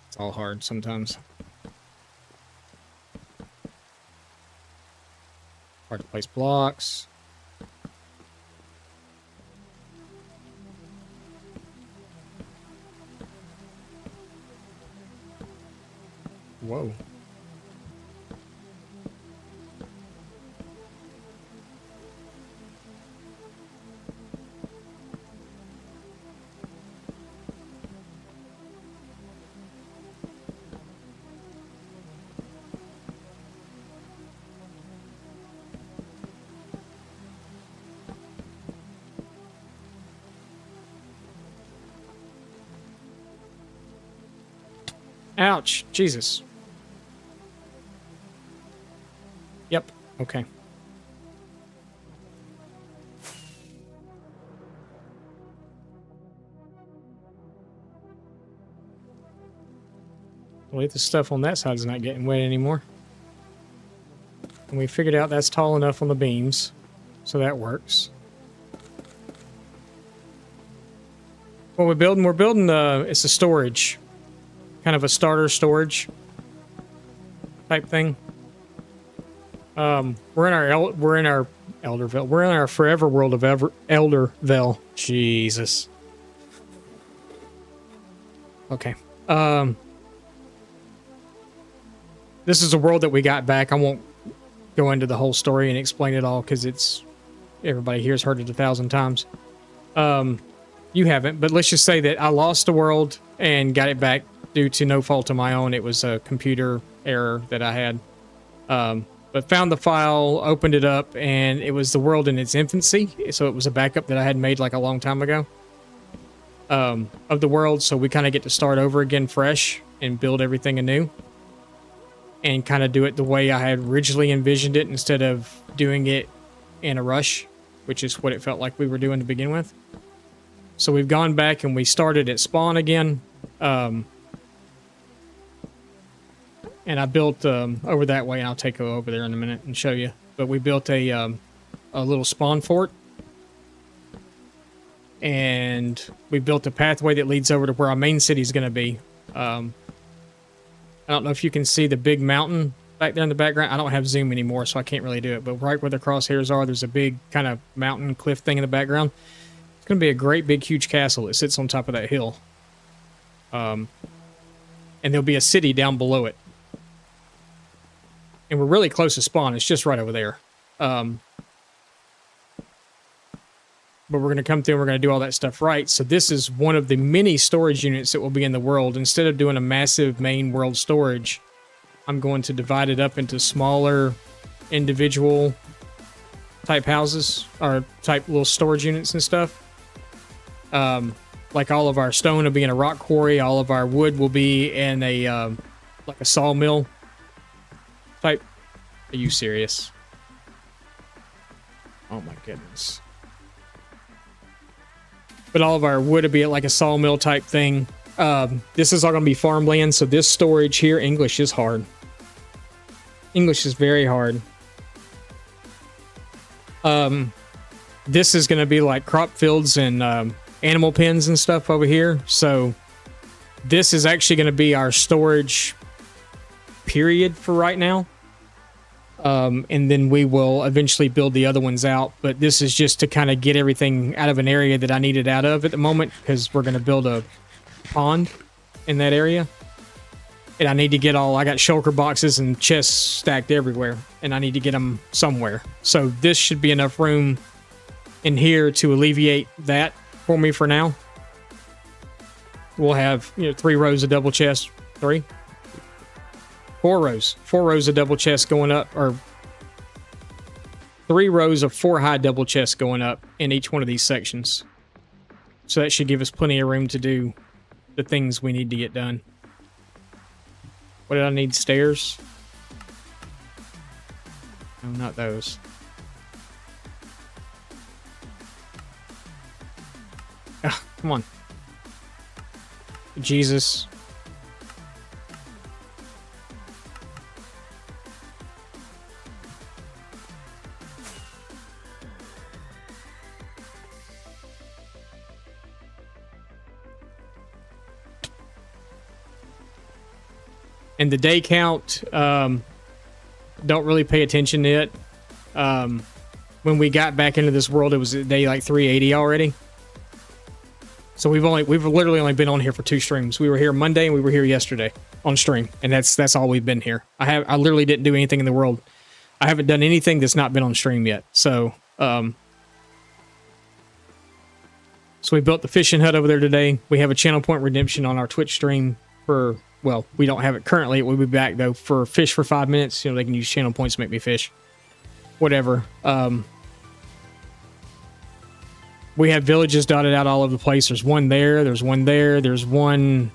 It's all hard sometimes. Hard to place blocks. Whoa. Ouch. Jesus. Yep. Okay. Well, if the stuff on that side is not getting wet anymore. And we figured out that's tall enough on the beams. So that works. What we're building, it's a storage. Kind of a starter storage type thing. We're in our Eldervale. We're in our forever world of Eldervale. Jesus. Okay. This is a world that we got back. I won't go into the whole story and explain it all because it's everybody here's heard it 1,000 times. You haven't, but let's just say that I lost the world and got it back due to no fault of my own. It was a computer error that I had. But found the file, opened it up, and it was the world in its infancy. So it was a backup that I had made like a long time ago of the world. So we kind of get to start over again fresh and build everything anew. And kind of do it the way I had originally envisioned it instead of doing it in a rush, which is what it felt like we were doing to begin with. So we've gone back and we started at spawn again. And I built over that way, and I'll take you over there in a minute and show you. But we built a little spawn fort. And we built a pathway that leads over to where our main city is going to be. I don't know if you can see the big mountain back there in the background. I don't have zoom anymore, so I can't really do it. But right where the crosshairs are, there's a big kind of mountain cliff thing in the background. It's going to be a great big huge castle that sits on top of that hill. And there'll be a city down below it. And we're really close to spawn. It's just right over there. But we're going to come through and we're going to do all that stuff right. So this is one of the many storage units that will be in the world. Instead of doing a massive main world storage, I'm going to divide it up into smaller individual type houses or type little storage units and stuff. Like all of our stone will be in a rock quarry. All of our wood will be in a like a sawmill type. Are you serious? Oh my goodness. But all of our wood will be at like a sawmill type thing. This is all going to be farmland. So this storage here, English is hard. English is very hard. This is going to be like crop fields and animal pens and stuff over here. So this is actually going to be our storage period for right now. And then we will eventually build the other ones out. But this is just to kind of get everything out of an area that I need it out of at the moment, because we're going to build a pond in that area. And I need to get I got shulker boxes and chests stacked everywhere, and I need to get them somewhere. So this should be enough room in here to alleviate that for me for now. We'll have, 3 rows of double chests. 4 rows of double chests going up, or 3 rows of 4 high double chests going up in each one of these sections. So that should give us plenty of room to do the things we need to get done. What did I need? Stairs? No, not those. Ah, come on. Jesus. And the day count, don't really pay attention to it. When we got back into this world, it was day like 380 already. So we've literally only been on here for 2 streams. We were here Monday and we were here yesterday on stream, and that's all we've been here. I literally didn't do anything in the world. I haven't done anything that's not been on stream yet. So we built the fishing hut over there today. We have a channel point redemption on our Twitch stream for, well, we don't have it currently. We'll be back though for fish for 5 minutes. They can use channel points to make me fish. Whatever. We have villages dotted out all over the place. There's one there. There's one there. There's one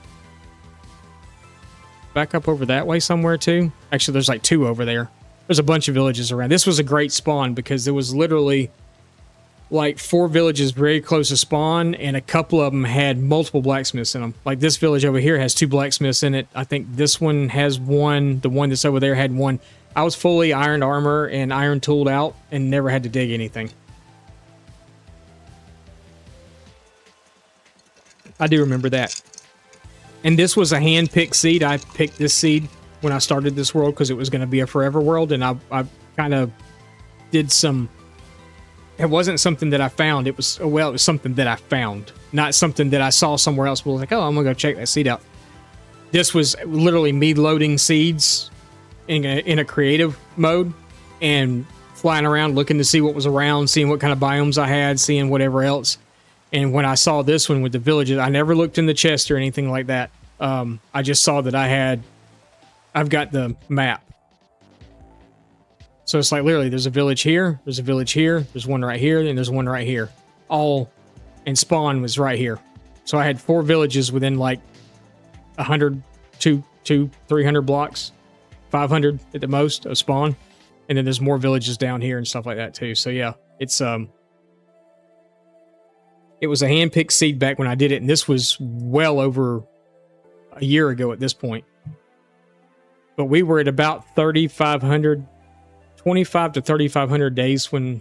back up over that way somewhere too. Actually, there's like 2 over there. There's a bunch of villages around. This was a great spawn because there was literally like 4 villages very close to spawn, and a couple of them had multiple blacksmiths in them. Like this village over here has 2 blacksmiths in it. I think this one has 1. The one that's over there had 1. I was fully ironed armor and iron tooled out and never had to dig anything. I do remember that. And this was a hand-picked seed. I picked this seed when I started this world because it was going to be a forever world, and I kind of did some... It wasn't something that I found. It was something that I found, not something that I saw somewhere else. But I was like, oh, I'm going to go check that seed out. This was literally me loading seeds in a creative mode and flying around looking to see what was around, seeing what kind of biomes I had, seeing whatever else. And when I saw this one with the villages, I never looked in the chest or anything like that. I just saw that I've got the map. So it's like literally there's a village here, there's a village here, there's one right here, and there's one right here. And spawn was right here. So I had 4 villages within like 100, 300 blocks, 500 at the most of spawn. And then there's more villages down here and stuff like that too. So yeah, it was a hand-picked seed back when I did it, and this was well over a year ago at this point. But we were at about 3,500, 25 to 3,500 days when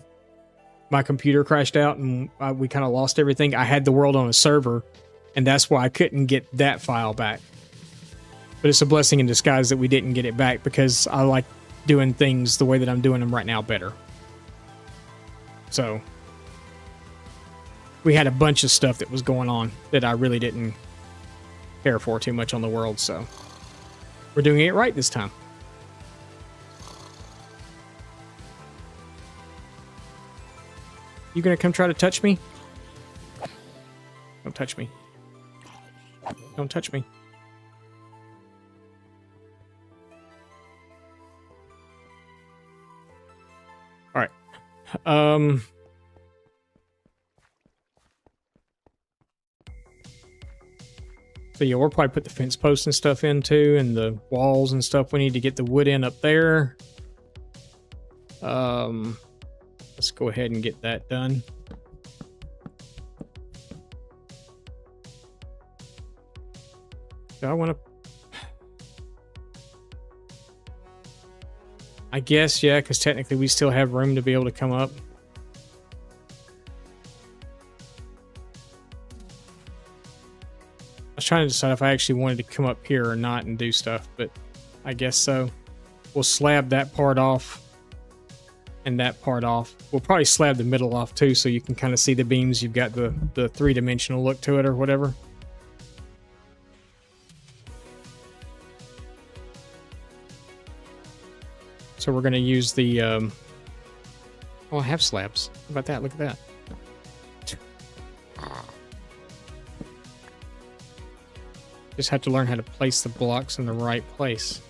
my computer crashed out and we kind of lost everything. I had the world on a server, and that's why I couldn't get that file back. But it's a blessing in disguise that we didn't get it back, because I like doing things the way that I'm doing them right now better. So... we had a bunch of stuff that was going on that I really didn't care for too much on the world, so we're doing it right this time. You gonna come try to touch me? Don't touch me. Don't touch me. All right. So yeah, we'll probably put the fence posts and stuff in too, and the walls and stuff. We need to get the wood in up there. Let's go ahead and get that done. Do I want to... I guess, yeah, because technically we still have room to be able to come up. I was trying to decide if I actually wanted to come up here or not and do stuff, but I guess so. We'll slab that part off and that part off. We'll probably slab the middle off too, so you can kind of see the beams. You've got the three-dimensional look to it or whatever. So we're going to use the... oh, I have slabs. How about that? Look at that. Just have to learn how to place the blocks in the right place.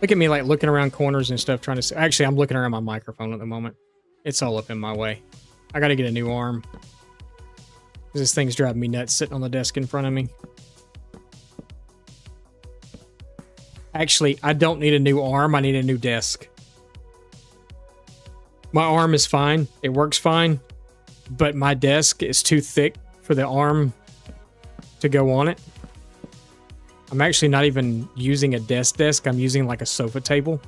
Look at me like looking around corners and stuff trying to... Actually, I'm looking around my microphone at the moment. It's all up in my way. I got to get a new arm. This thing's driving me nuts sitting on the desk in front of me. Actually, I don't need a new arm. I need a new desk. My arm is fine. It works fine. But my desk is too thick for the arm to go on it. I'm actually not even using a desk. I'm using like a sofa table.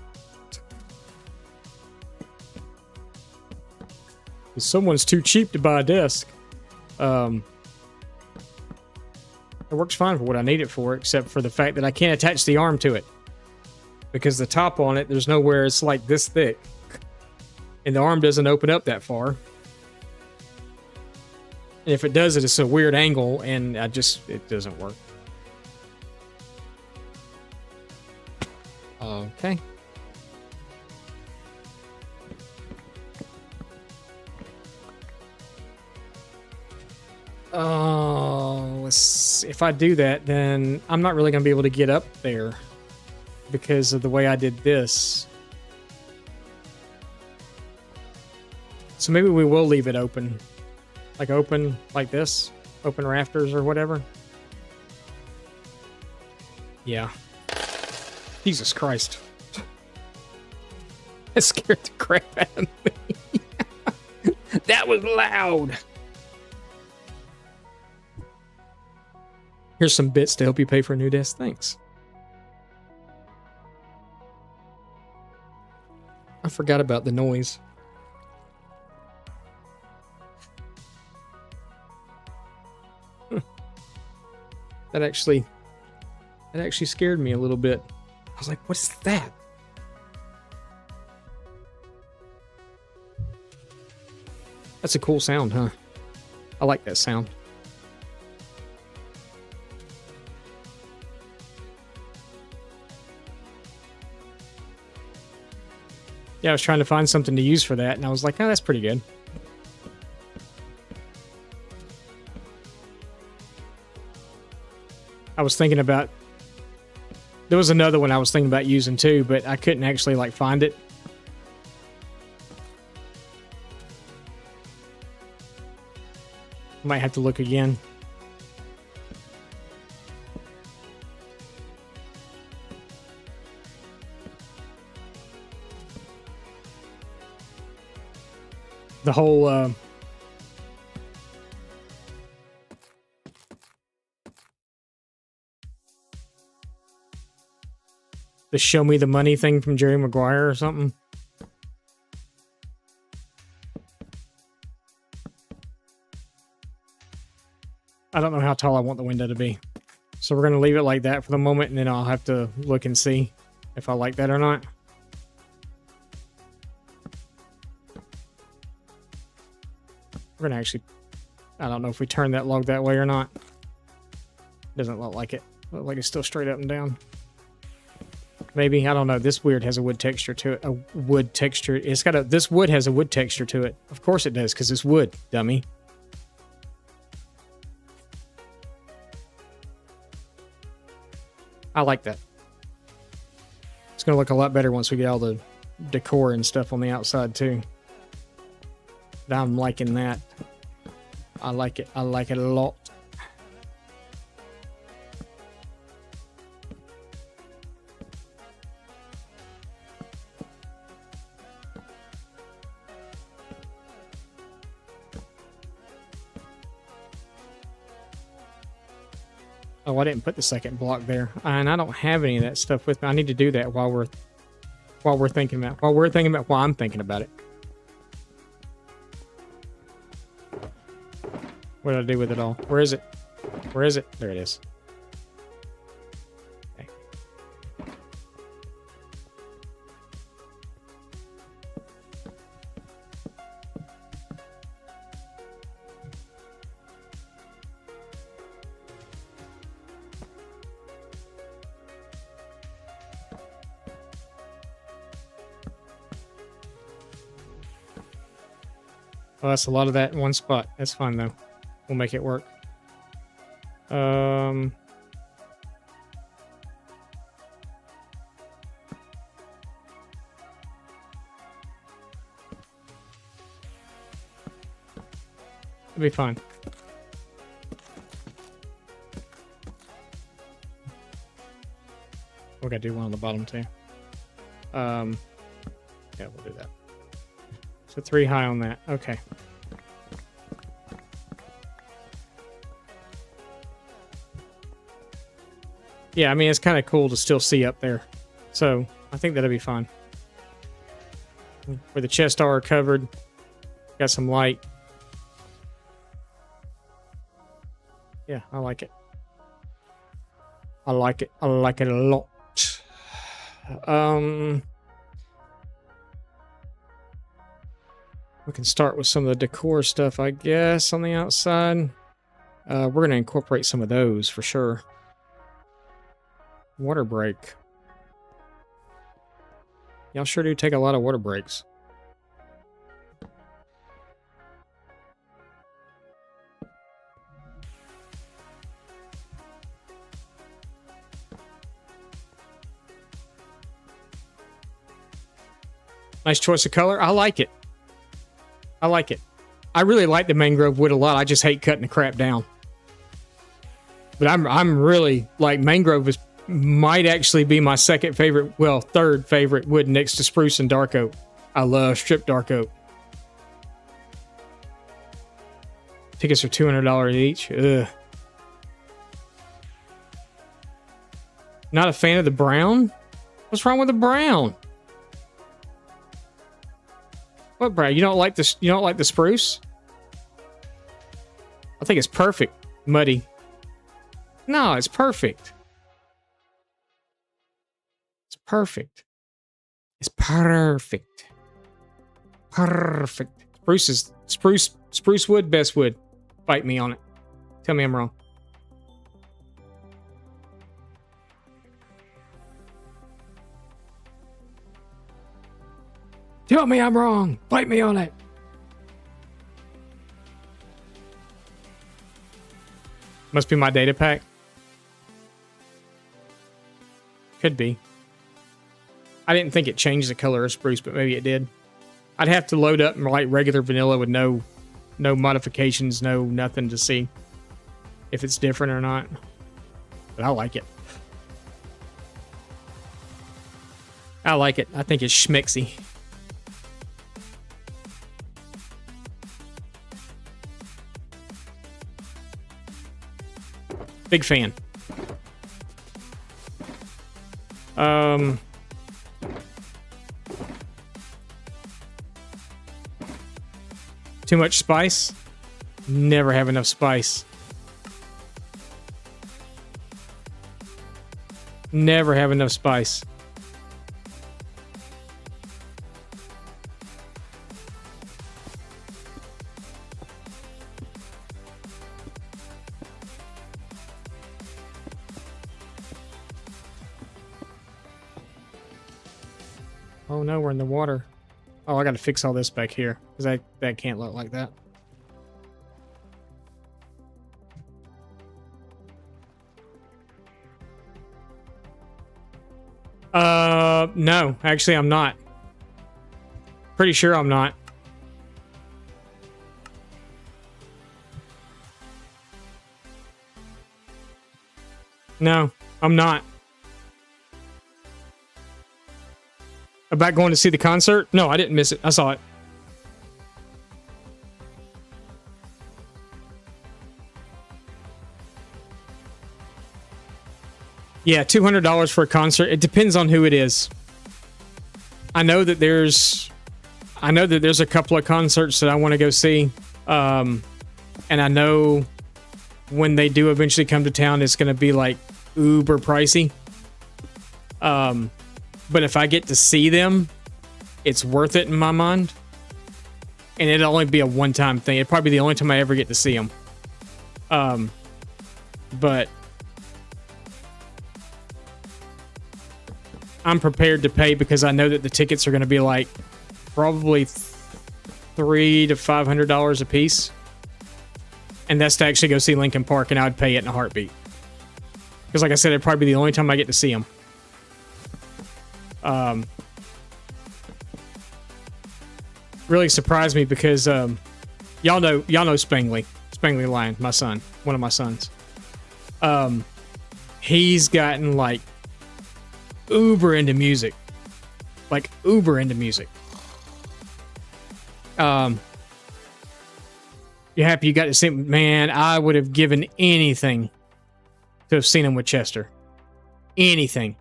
Someone's too cheap to buy a desk. It works fine for what I need it for, except for the fact that I can't attach the arm to it. Because the top on it, there's nowhere it's like this thick. And the arm doesn't open up that far. And if it does, it's a weird angle, and it doesn't work. Okay. Oh, if I do that, then I'm not really going to be able to get up there because of the way I did this. So maybe we will leave it open. Like open like this. Open rafters or whatever. Yeah. Jesus Christ. That scared the crap out of me. That was loud. Here's some bits to help you pay for a new desk. Thanks. I forgot about the noise. That actually scared me a little bit. I was like, what is that? That's a cool sound, huh? I like that sound. Yeah, I was trying to find something to use for that, and I was like, oh, that's pretty good. I was thinking about... There was another one I was thinking about using too, but I couldn't actually, like, find it. Might have to look again. The whole, the show me the money thing from Jerry Maguire or something. I don't know how tall I want the window to be. So we're going to leave it like that for the moment, and then I'll have to look and see if I like that or not. We're going to actually... I don't know if we turn that log that way or not. Doesn't look like it. Look like it's still straight up and down. Maybe, I don't know. This weird has a wood texture to it. A wood texture. It's got a... This wood has a wood texture to it. Of course it does, because it's wood, dummy. I like that. It's gonna look a lot better once we get all the decor and stuff on the outside too. But I'm liking that. I like it. I like it a lot. Oh, I didn't put the second block there, and I don't have any of that stuff with me. I need to do that while we're thinking about while I'm thinking about it. What did I do with it all? Where is it? Where is it? There it is. Okay. Oh, that's a lot of that in one spot. That's fine though. We'll make it work. It'll be fine. We gotta do one on the bottom too. Yeah, we'll do that. So 3 high on that. Okay. Yeah, I mean, it's kind of cool to still see up there. So I think that'll be fine. Where the chests are covered. Got some light. Yeah, I like it. I like it. I like it a lot. We can start with some of the decor stuff, I guess, on the outside. We're going to incorporate some of those for sure. Water break. Y'all sure do take a lot of water breaks. Nice choice of color. I like it. I like it. I really like the mangrove wood a lot. I just hate cutting the crap down. But I'm really like mangrove might actually be my second favorite, well, third favorite wood next to spruce and dark oak. I love strip dark oak. Tickets are $200 each. Ugh. Not a fan of the brown? What's wrong with the brown? What brown? You don't like this? You don't like the spruce? I think it's perfect. Muddy. No, it's perfect. It's perfect. It's perfect. Perfect. Spruce wood, best wood. Fight me on it. Tell me I'm wrong. Tell me I'm wrong. Fight me on it. Must be my data pack. Could be. I didn't think it changed the color of spruce, but maybe it did. I'd have to load up like regular vanilla with no modifications, no nothing to see if it's different or not. But I like it. I like it. I think it's schmixy. Big fan. Too much spice? Never have enough spice. Never have enough spice. Oh no, we're in the water. Oh, I gotta fix all this back here, because that can't look like that. No, actually, I'm not. Pretty sure I'm not. No, I'm not. About going to see the concert? No, I didn't miss it. I saw it. Yeah, $200 for a concert. It depends on who it is. I know that there's a couple of concerts that I want to go see. And I know when they do eventually come to town, it's going to be like uber pricey. But if I get to see them, it's worth it in my mind. And it'll only be a one-time thing. It'll probably be the only time I ever get to see them. But I'm prepared to pay because I know that the tickets are going to be like probably $300 to $500 a piece. And that's to actually go see Linkin Park, and I would pay it in a heartbeat. Because like I said, it'd probably be the only time I get to see them. Really surprised me because y'all know Spangly Lion, my son, one of my sons. He's gotten like uber into music. Like uber into music. You're happy you got to see him? Man, I would have given anything to have seen him with Chester. Anything.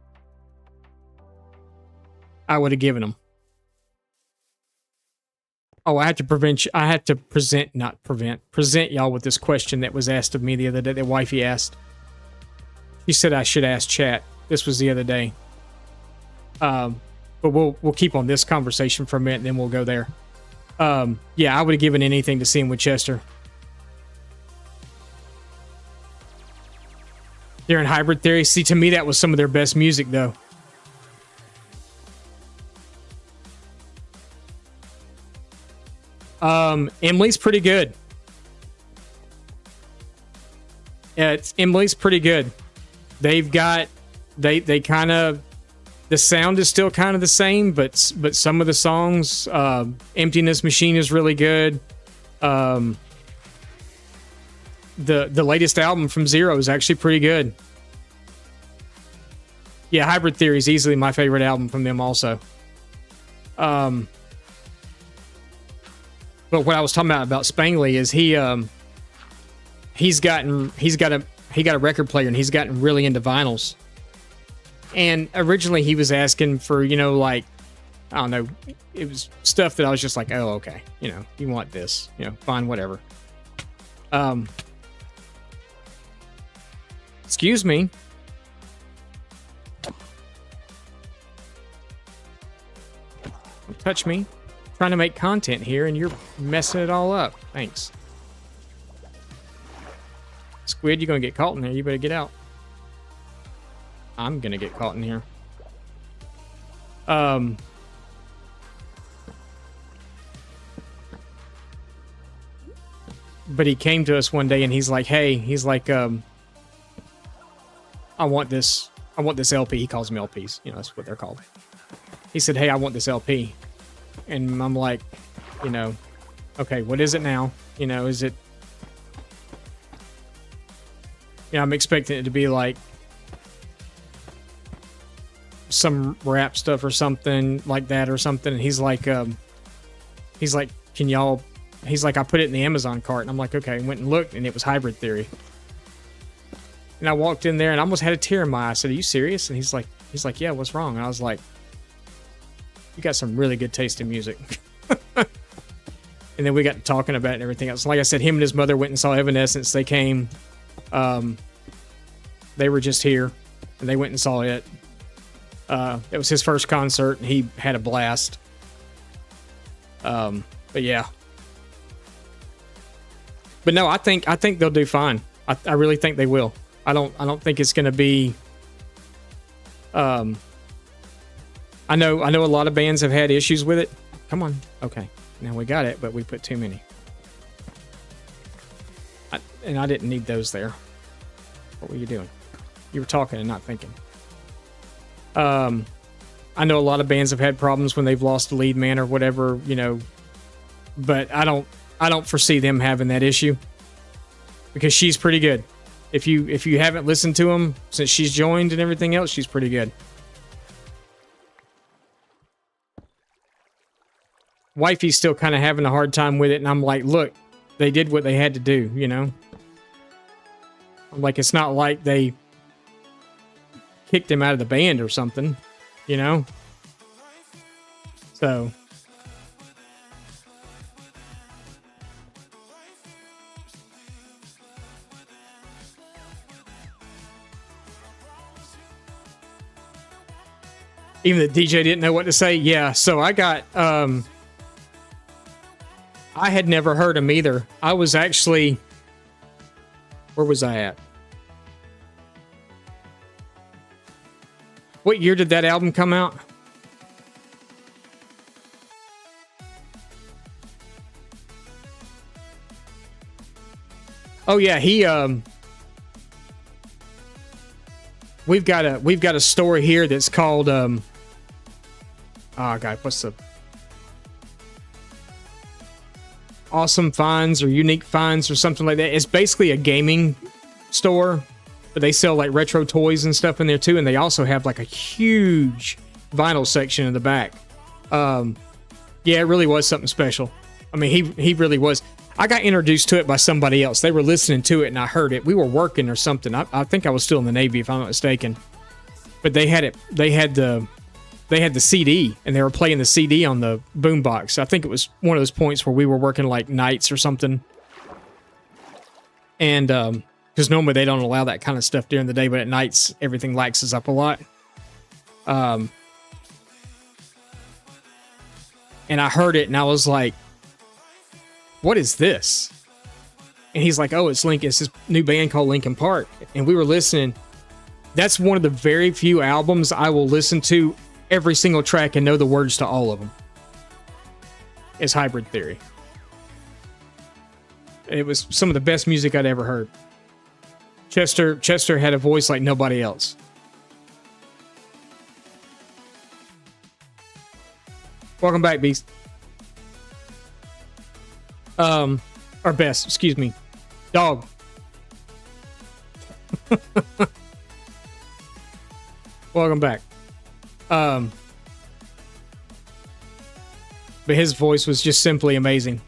I would have given him. Oh, I had to present y'all with this question that was asked of me the other day, that wifey asked. She said I should ask chat. This was the other day. But we'll keep on this conversation for a minute and then we'll go there. Yeah, I would have given anything to see him with Chester. They're in Hybrid Theory. See, to me, that was some of their best music, though. Emily's pretty good. Yeah, Emily's pretty good. They've got, they kind of, the sound is still kind of the same, but some of the songs, Emptiness Machine is really good. The latest album from Zero is actually pretty good. Yeah, Hybrid Theory is easily my favorite album from them also. But what I was talking about Spangly is he's got a record player and he's gotten really into vinyls. And originally he was asking for, like, I don't know, it was stuff that I was just like, oh, okay, you want this, fine, whatever. Excuse me. Don't touch me. I'm trying to make content here and you're messing it all up. Thanks. Squid, you're gonna get caught in there. You better get out. I'm gonna get caught in here. But he came to us one day and he's like, hey, I want this LP. He calls them LPs. That's what they're called. He said, hey, I want this LP. And I'm like, okay, what is it now? Is it, I'm expecting it to be like some rap stuff or something like that or something. And he's like, I put it in the Amazon cart. And I'm like, okay, went and looked and it was Hybrid Theory. And I walked in there and I almost had a tear in my eye. I said, are you serious? And he's like, yeah, what's wrong? And I was like, you got some really good taste in music. And then we got to talking about it and everything else. Like I said, him and his mother went and saw Evanescence. They came, they were just here and they went and saw it. It was his first concert and he had a blast. But yeah. But no, I think they'll do fine. I really think they will. I don't think it's going to be. I know a lot of bands have had issues with it. Come on, okay, now we got it, but we put too many. And I didn't need those there. What were you doing? You were talking and not thinking. I know a lot of bands have had problems when they've lost the lead man or whatever, you know, but I don't foresee them having that issue because she's pretty good. If you haven't listened to them since she's joined and everything else, she's pretty good. Wifey's still kind of having a hard time with it, and I'm like, look, they did what they had to do, you know? I'm like, it's not like they kicked him out of the band or something, you know? So... even the DJ didn't know what to say. Yeah, so I got... I had never heard him either. I was actually... Where was I at? What year did that album come out? Oh yeah, he we've got a story here that's called oh god, what's the Awesome Finds or Unique Finds or something like that. It's basically a gaming store, but they sell like retro toys and stuff in there too, and they also have like a huge vinyl section in the back. Yeah, it really was something special. I mean, he really was. I got introduced to it by somebody else. They were listening to it and I heard it. We were working or something. I think I was still in the Navy if I'm not mistaken. But they had it. They had the CD and they were playing the CD on the boombox. I think it was one of those points where we were working like nights or something. And because normally they don't allow that kind of stuff during the day, but at nights everything laxes up a lot. And I heard it and I was like, what is this? And he's like, oh, it's this new band called Linkin Park. And we were listening. That's one of the very few albums I will listen to every single track and know the words to all of them. It's Hybrid Theory. It was some of the best music I'd ever heard. Chester had a voice like nobody else. Welcome back, Beast. Or Best, excuse me. Dog. Welcome back. But his voice was just simply amazing.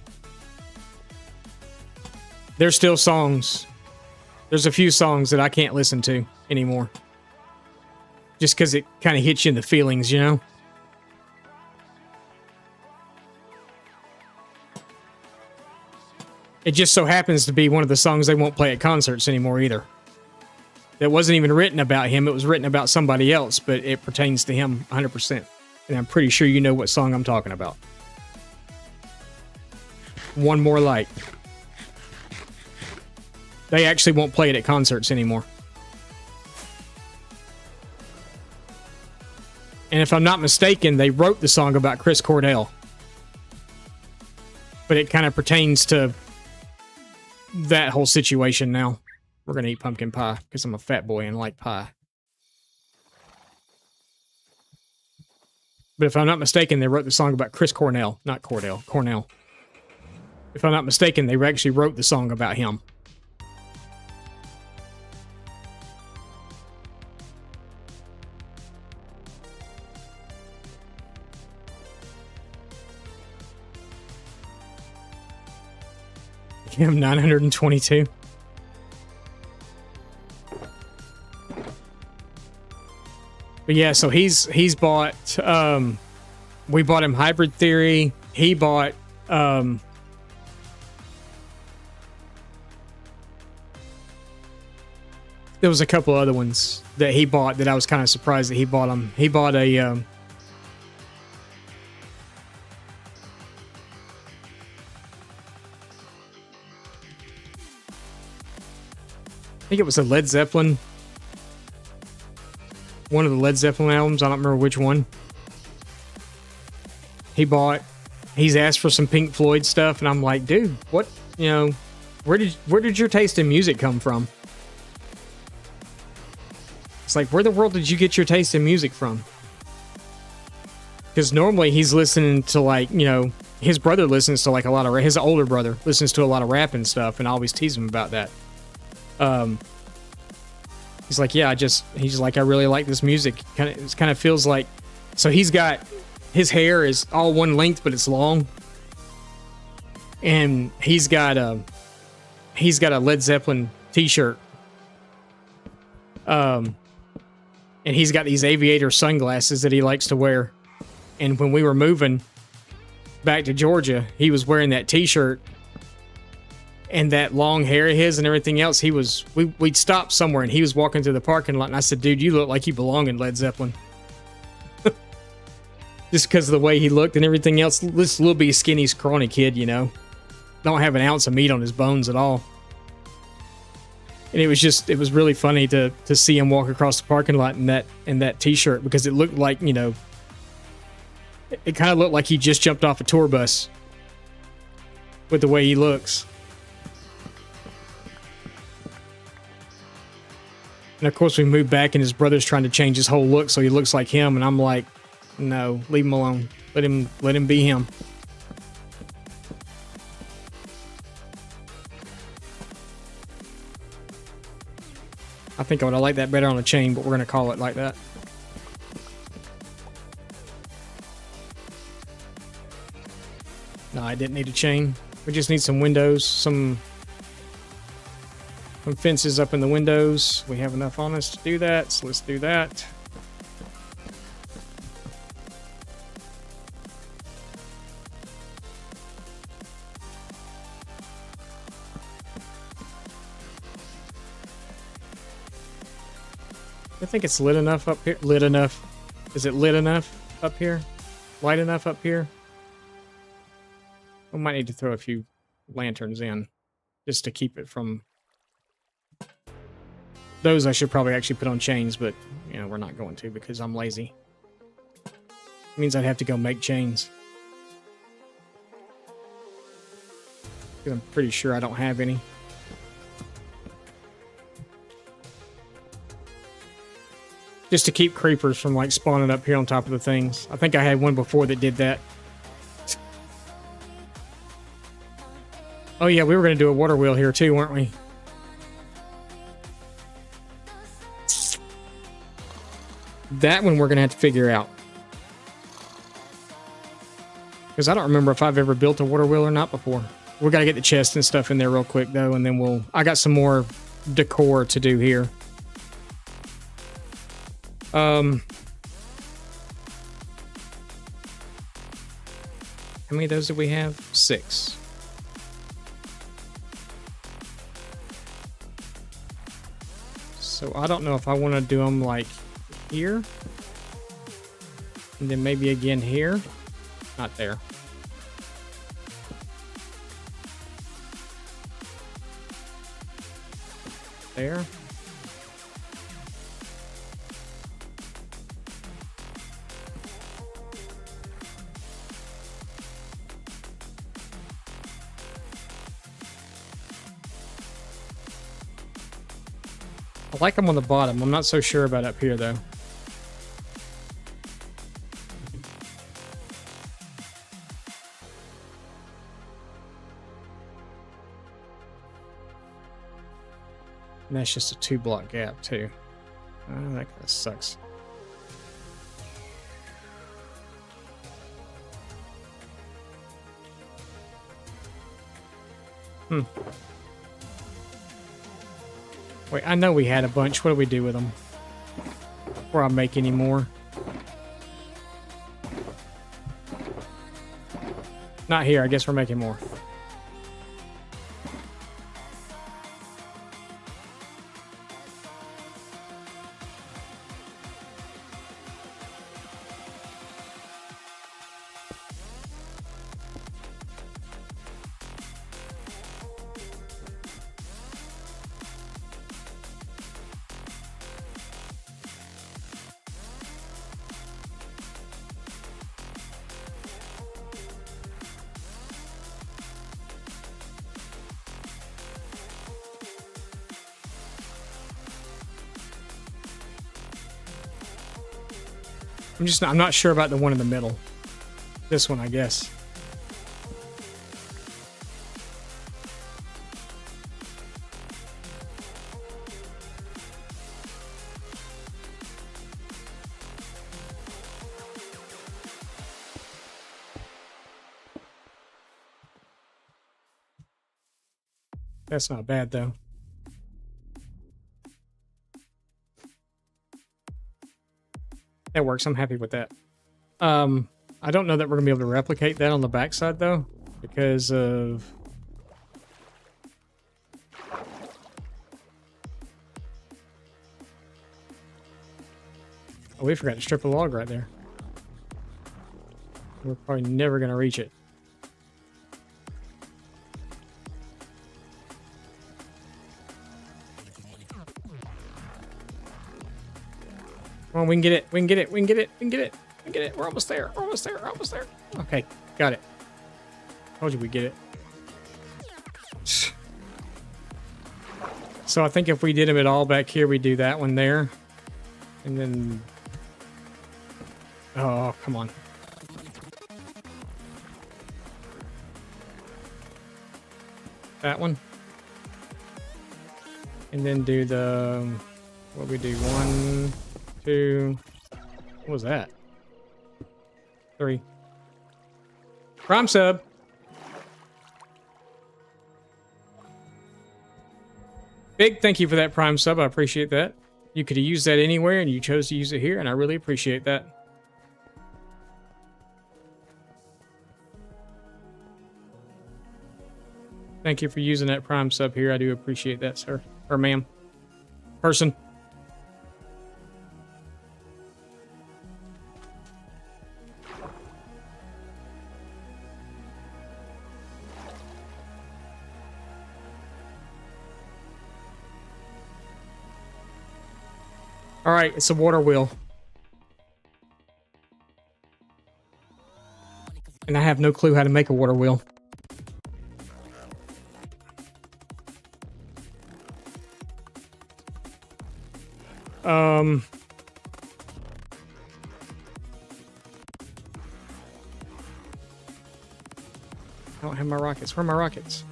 There's still songs. There's a few songs that I can't listen to anymore. Just because it kind of hits you in the feelings, you know? It just so happens to be one of the songs they won't play at concerts anymore either. That wasn't even written about him. It was written about somebody else, but it pertains to him 100%. And I'm pretty sure you know what song I'm talking about. One More Light. They actually won't play it at concerts anymore. And if I'm not mistaken, they wrote the song about Chris Cornell. But it kind of pertains to that whole situation now. We're going to eat pumpkin pie because I'm a fat boy and like pie. But if I'm not mistaken, they wrote the song about Chris Cornell. Not Cordell, Cornell. If I'm not mistaken, they actually wrote the song about him. I'm 922. But yeah, so he's bought we bought him Hybrid Theory. He bought there was a couple other ones that he bought that I was kind of surprised that he bought them. He bought a I think it was a Led Zeppelin. One of the Led Zeppelin albums. I don't remember which one. He's asked for some Pink Floyd stuff, and I'm like, dude, what, you know, where did your taste in music come from? It's like, where the world did you get your taste in music from? because normally he's listening to like, you know, his brother listens to like a lot of, his older brother listens to a lot of rap and stuff, and I always tease him about that. He's like, yeah, he's like, I really like this music. It kind of feels like, so he's got, his hair is all one length, but it's long. And he's got a Led Zeppelin t-shirt. And he's got these aviator sunglasses that he likes to wear. And when we were moving back to Georgia, he was wearing that t-shirt and that long hair of his and everything else. We'd stopped somewhere and he was walking through the parking lot, and I said, dude, you look like you belong in Led Zeppelin. Just because of the way he looked and everything else. This little bitty skinny, scrawny kid, you know. Don't have an ounce of meat on his bones at all. And it was really funny to see him walk across the parking lot in that t-shirt, because it looked like, you know, it kind of looked like he just jumped off a tour bus with the way he looks. And of course we moved back and his brother's trying to change his whole look so he looks like him, and I'm like, no, leave him alone. Let him be him. I think I would have liked that better on a chain, but we're going to call it like that. No, I didn't need a chain. We just need some windows, some fences up in the windows. We have enough on us to do that, so let's do that. I think it's lit enough up here. Lit enough. Is it lit enough up here? Light enough up here? We might need to throw a few lanterns in just to keep it from... Those I should probably actually put on chains, but, you know, we're not going to because I'm lazy. It means I'd have to go make chains. Because I'm pretty sure I don't have any. Just to keep creepers from, like, spawning up here on top of the things. I think I had one before that did that. Oh, yeah, we were going to do a water wheel here, too, weren't we? That one we're going to have to figure out. Because I don't remember if I've ever built a water wheel or not before. We got to get the chest and stuff in there real quick, though, and then I got some more decor to do here. How many of those do we have? 6. So I don't know if I want to do them like here. And then maybe again here. Not there. There. I like them on the bottom. I'm not so sure about up here, though. And that's just a 2-block gap, too. Oh, that kind of sucks. Wait, I know we had a bunch. What do we do with them? Before I make any more. Not here. I guess we're making more. I'm not sure about the one in the middle. This one, I guess. That's not bad, though. That works. I'm happy with that. I don't know that we're going to be able to replicate that on the backside, though, because of... Oh, we forgot to strip a log right there. We're probably never going to reach it. Come on, we can get it. We can get it. We can get it. We can get it. We can get it. We're almost there. We're almost there. We're almost there. Okay, got it. Told you we'd get it. So I think if we did them at all back here, we'd do that one there. And then... Oh, come on. That one. And then do the... What we do? 1, 2... What was that? 3. Prime sub. Big thank you for that Prime sub. I appreciate that. You could have used that anywhere, and you chose to use it here, and I really appreciate that. Thank you for using that Prime sub here. I do appreciate that, sir. Or ma'am. Person. All right, it's a water wheel. And I have no clue how to make a water wheel. I don't have my rockets. Where are my rockets?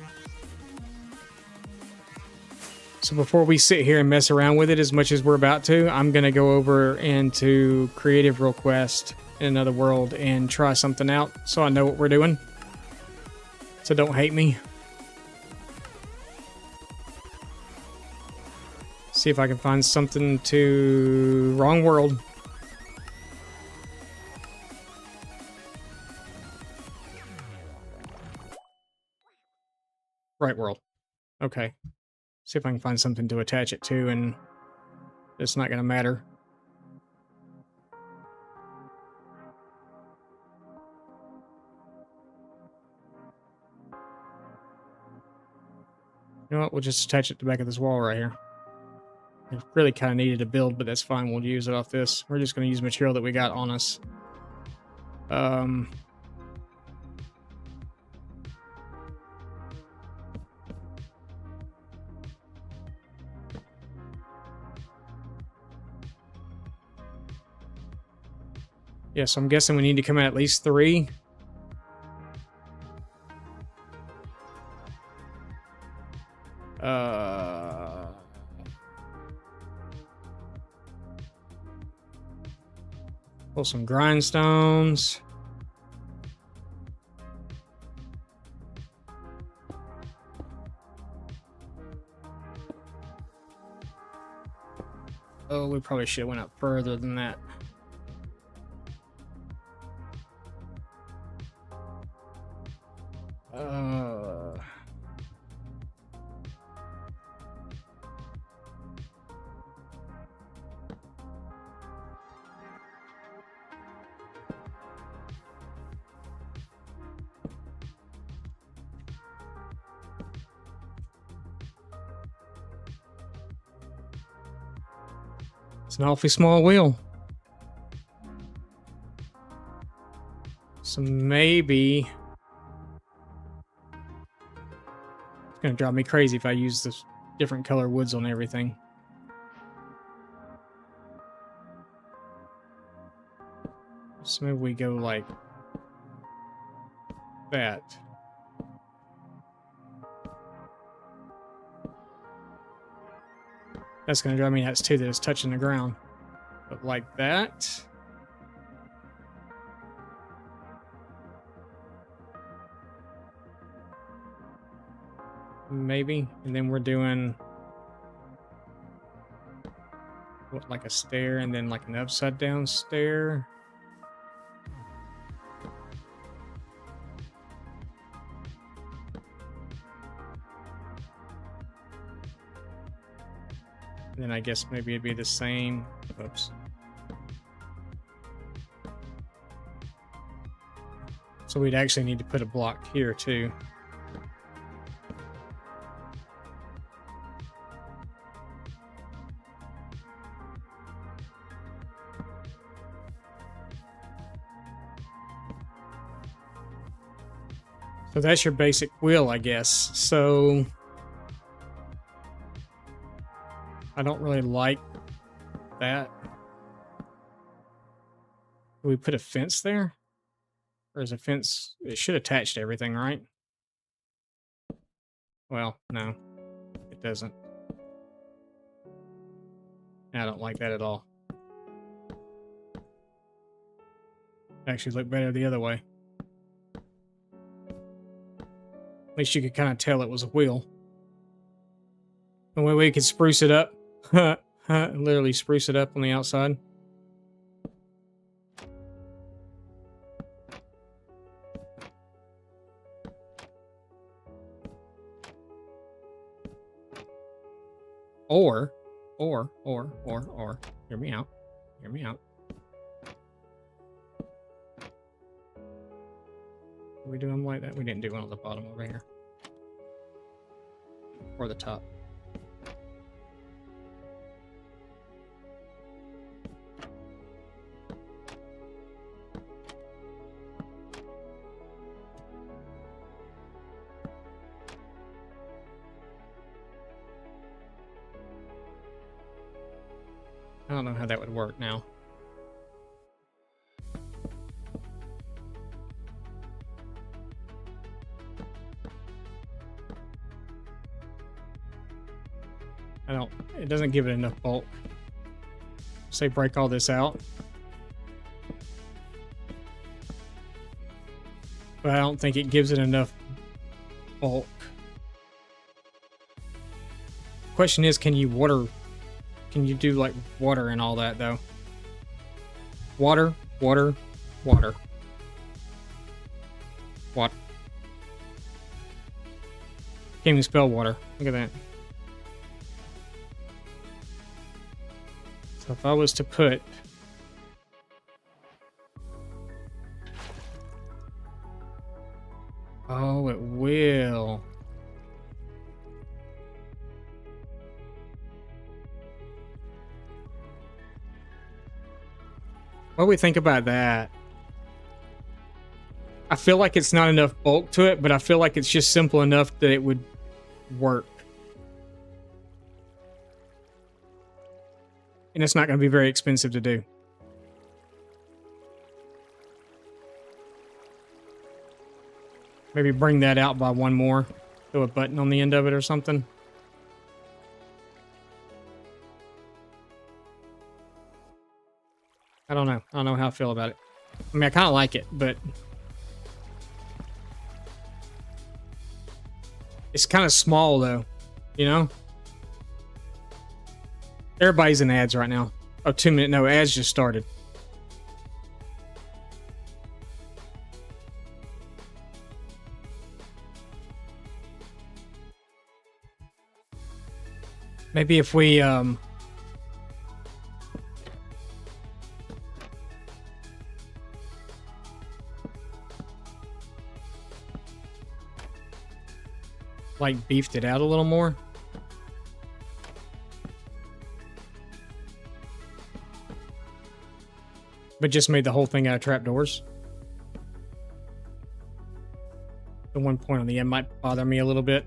So before we sit here and mess around with it as much as we're about to, I'm going to go over into Creative Request in another world and try something out so I know what we're doing. So don't hate me. See if I can find something to... Wrong world. Right world. Okay. See if I can find something to attach it to, and it's not going to matter. You know what? We'll just attach it to the back of this wall right here. It really kind of needed to build, but that's fine. We'll use it off this. We're just going to use material that we got on us. Yeah, so I'm guessing we need to come at least 3. Pull some grindstones. Oh, we probably should have went up further than that. It's an awfully small wheel. So maybe... It's going to drive me crazy if I use this different color woods on everything. So maybe we go like that. That's going to drive me nuts too, that it's touching the ground. But like that. Maybe. And then we're doing what, like a stair and then like an upside down stair. And then I guess maybe it'd be the same. Oops. So we'd actually need to put a block here too. So that's your basic wheel, I guess. So I don't really like that. Do we put a fence there? Or is a fence... It should attach to everything, right? Well, no. It doesn't. I don't like that at all. Actually look better the other way. At least you could kind of tell it was a wheel. The way we could spruce it up. Literally spruce it up on the outside. Or, hear me out. Hear me out. Are we doing like that? We didn't do one on the bottom over here. Or the top. I don't know how that would work now. It doesn't give it enough bulk. Say break all this out. But I don't think it gives it enough bulk. Question is, can you do like water and all that though? Water. What? Can't even spell water. Look at that. So if I was to put... Oh, it will. What do we think about that? I feel like it's not enough bulk to it, but I feel like it's just simple enough that it would work. And it's not going to be very expensive to do. Maybe bring that out by one more. Throw a button on the end of it or something. I don't know. I don't know how I feel about it. I mean, I kind of like it, but... It's kind of small, though. You know? Everybody's in ads right now. Oh, 2 minutes. No, ads just started. Maybe if we, like beefed it out a little more. But just made the whole thing out of trapdoors. The one point on the end might bother me a little bit.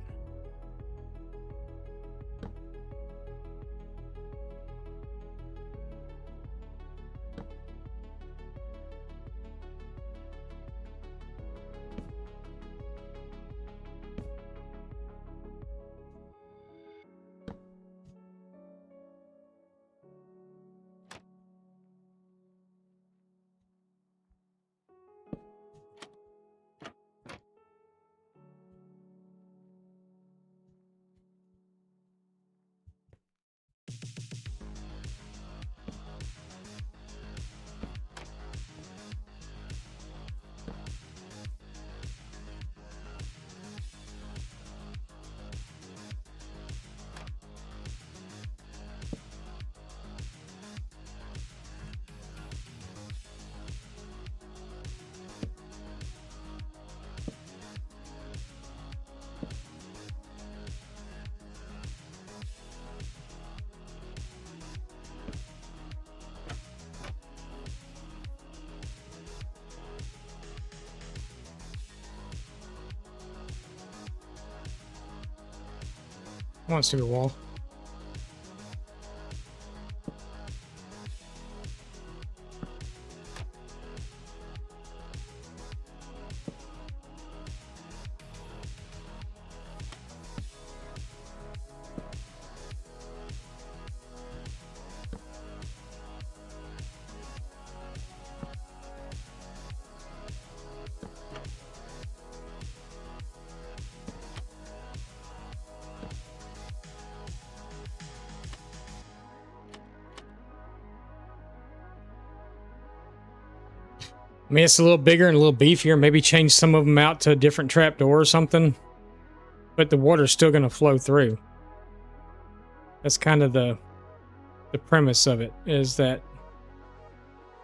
Come on, stupid wall. I mean, it's a little bigger and a little beefier. Maybe change some of them out to a different trapdoor or something. But the water's still going to flow through. That's kind of the premise of it, is that,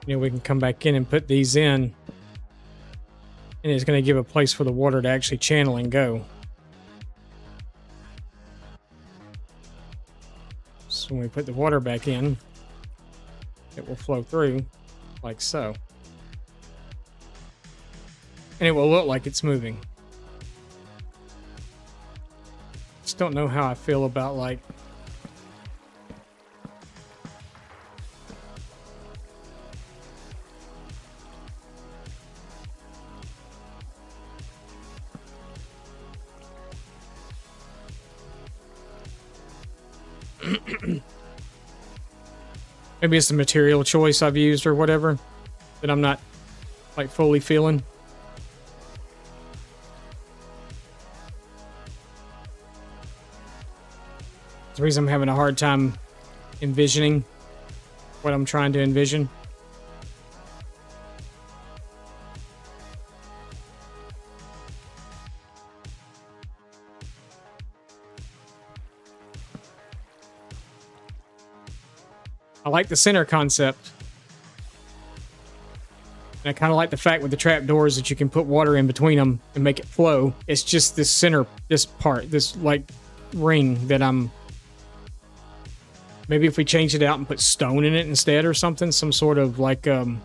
you know, we can come back in and put these in, and it's going to give a place for the water to actually channel and go. So when we put the water back in, it will flow through like so. And it will look like it's moving. Just don't know how I feel about, like, maybe it's the material choice I've used or whatever that I'm not, like, fully feeling. The reason I'm having a hard time envisioning what I'm trying to envision. I like the center concept. And I kind of like the fact with the trapdoors that you can put water in between them and make it flow. It's just this center, this part, this, like, ring that I'm... Maybe if we change it out and put stone in it instead or something, some sort of, like, deep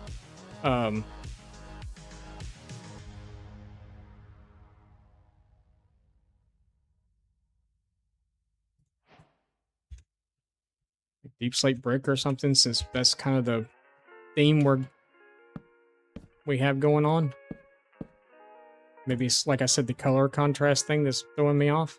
slate brick or something, since that's kind of the theme we have going on. Maybe it's, like I said, the color contrast thing that's throwing me off.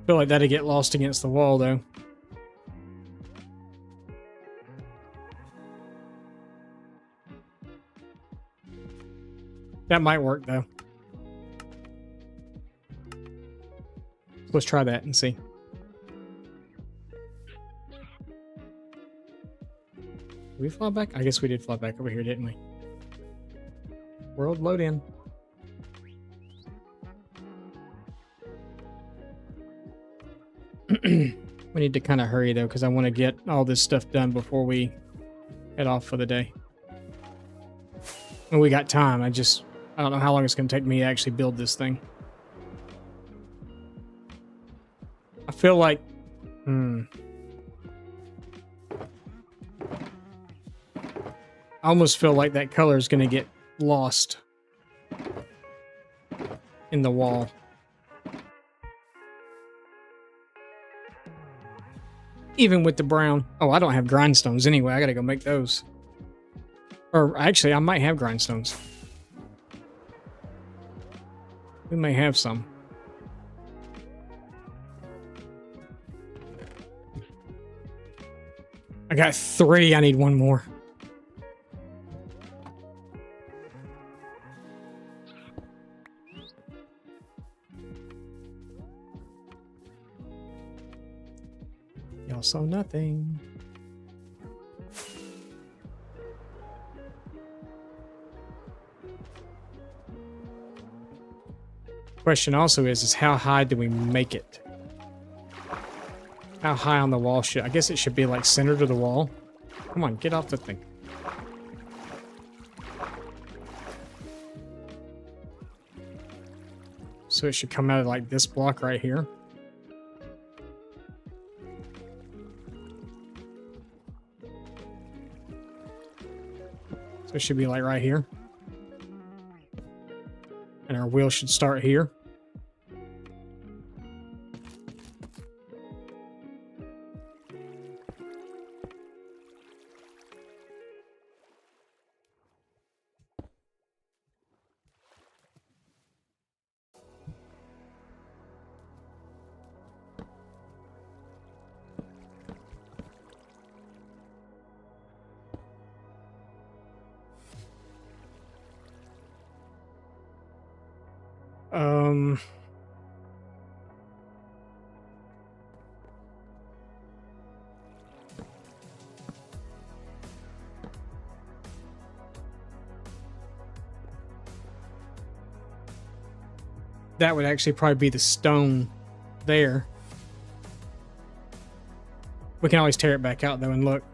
Feel like that'd get lost against the wall, though. That might work, though. Let's try that and see. Did we fly back? I guess we did fly back over here, didn't we? World load in. We need to kind of hurry, though, because I want to get all this stuff done before we head off for the day. And we got time. I don't know how long it's going to take me to actually build this thing. I feel like... I almost feel like that color is going to get lost in the wall. Even with the brown. Oh, I don't have grindstones anyway. I gotta go make those. Or actually, I might have grindstones. We may have some. I got 3. I need 1 more. Y'all saw nothing. Question also is how high do we make it? How high on the wall should... I guess it should be like center to the wall. Come on, get off the thing. So it should come out of like this block right here. So it should be like right here. And our wheel should start here. That would actually probably be the stone there. We can always tear it back out though and look.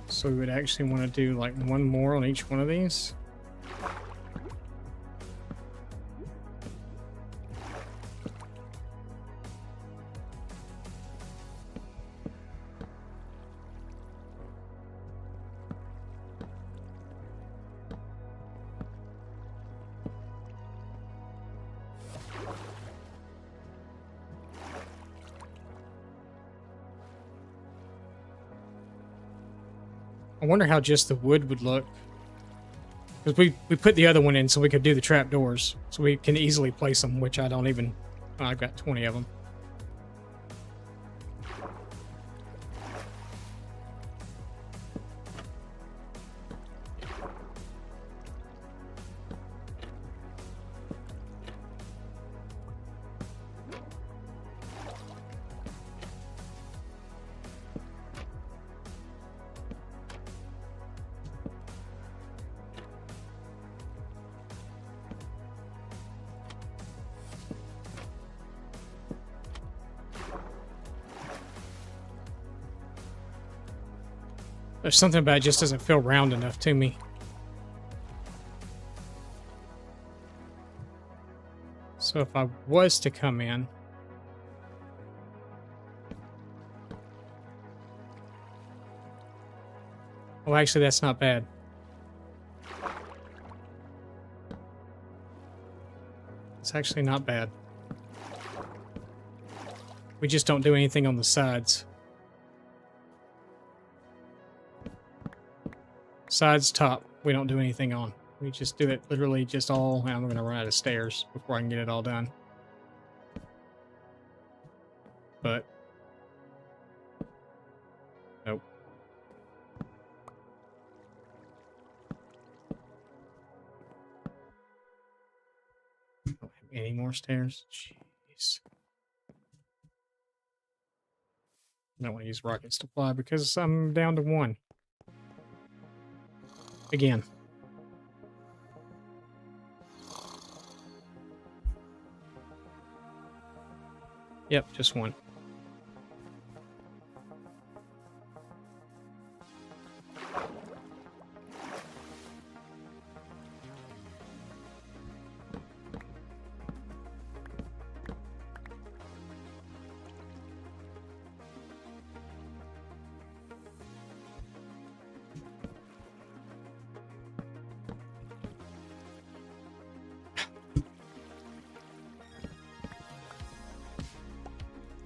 So we would actually want to do like one more on each one of these. I wonder how just the wood would look. Because we put the other one in so we could do the trap doors. So we can easily place them, which I don't even... Oh, I've got 20 of them. There's something about it just doesn't feel round enough to me. So if I was to come in... Oh, actually, that's not bad. It's actually not bad. We just don't do anything on the sides. Sides, top, we don't do anything on. We just do it literally just all... I'm going to run out of stairs before I can get it all done. But... Nope. Don't have any more stairs? Jeez. I don't want to use rockets to fly because I'm down to one. Again. Yep, just one.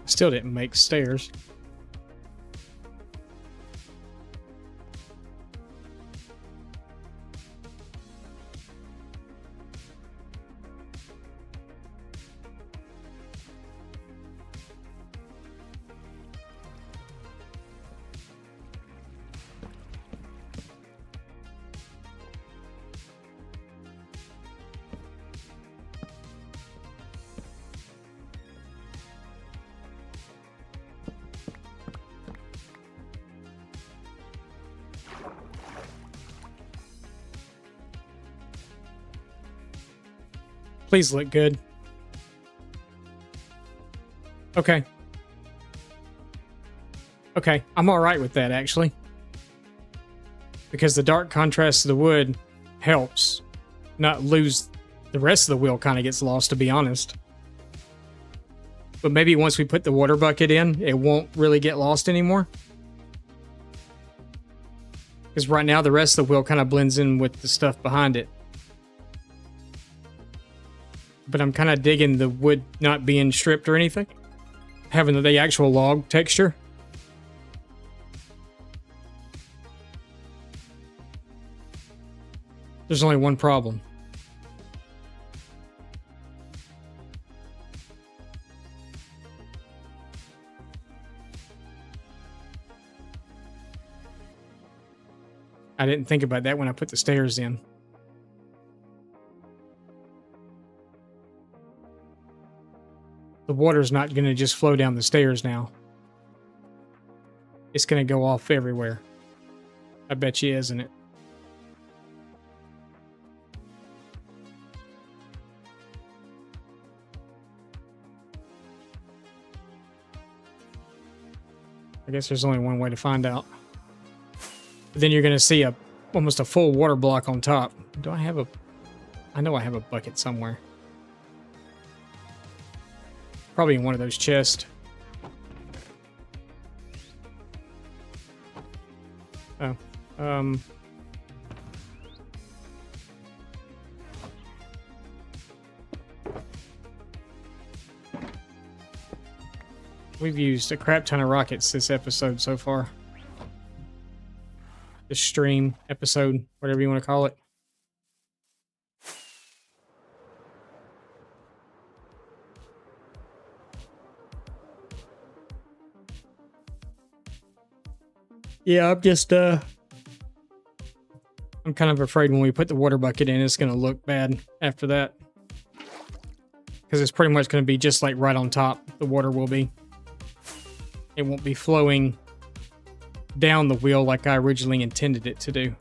Still didn't make stairs. Please look good. Okay. Okay, I'm all right with that, actually. Because the dark contrast of the wood helps not lose. The rest of the wheel kind of gets lost, to be honest. But maybe once we put the water bucket in, it won't really get lost anymore. Because right now, the rest of the wheel kind of blends in with the stuff behind it. But I'm kind of digging the wood not being stripped or anything. Having the actual log texture. There's only one problem. I didn't think about that when I put the stairs in. The water's not going to just flow down the stairs now. It's going to go off everywhere. I bet you, isn't it? I guess there's only one way to find out. But then you're going to see almost a full water block on top. Do I have a... I know I have a bucket somewhere. Probably in one of those chests. Oh. We've used a crap ton of rockets this episode so far. This stream episode, whatever you want to call it. Yeah, I'm kind of afraid when we put the water bucket in, it's going to look bad after that. Because it's pretty much going to be just like right on top, the water will be. It won't be flowing down the wheel like I originally intended it to do.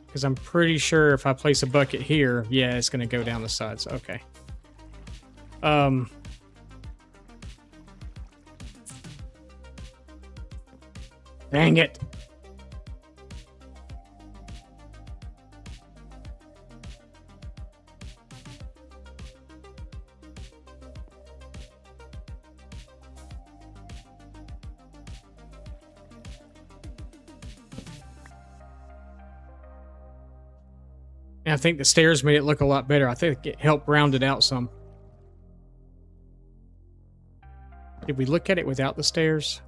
Because I'm pretty sure if I place a bucket here, yeah, it's going to go down the sides. Okay. Dang it. And I think the stairs made it look a lot better. I think it helped round it out some. Did we look at it without the stairs?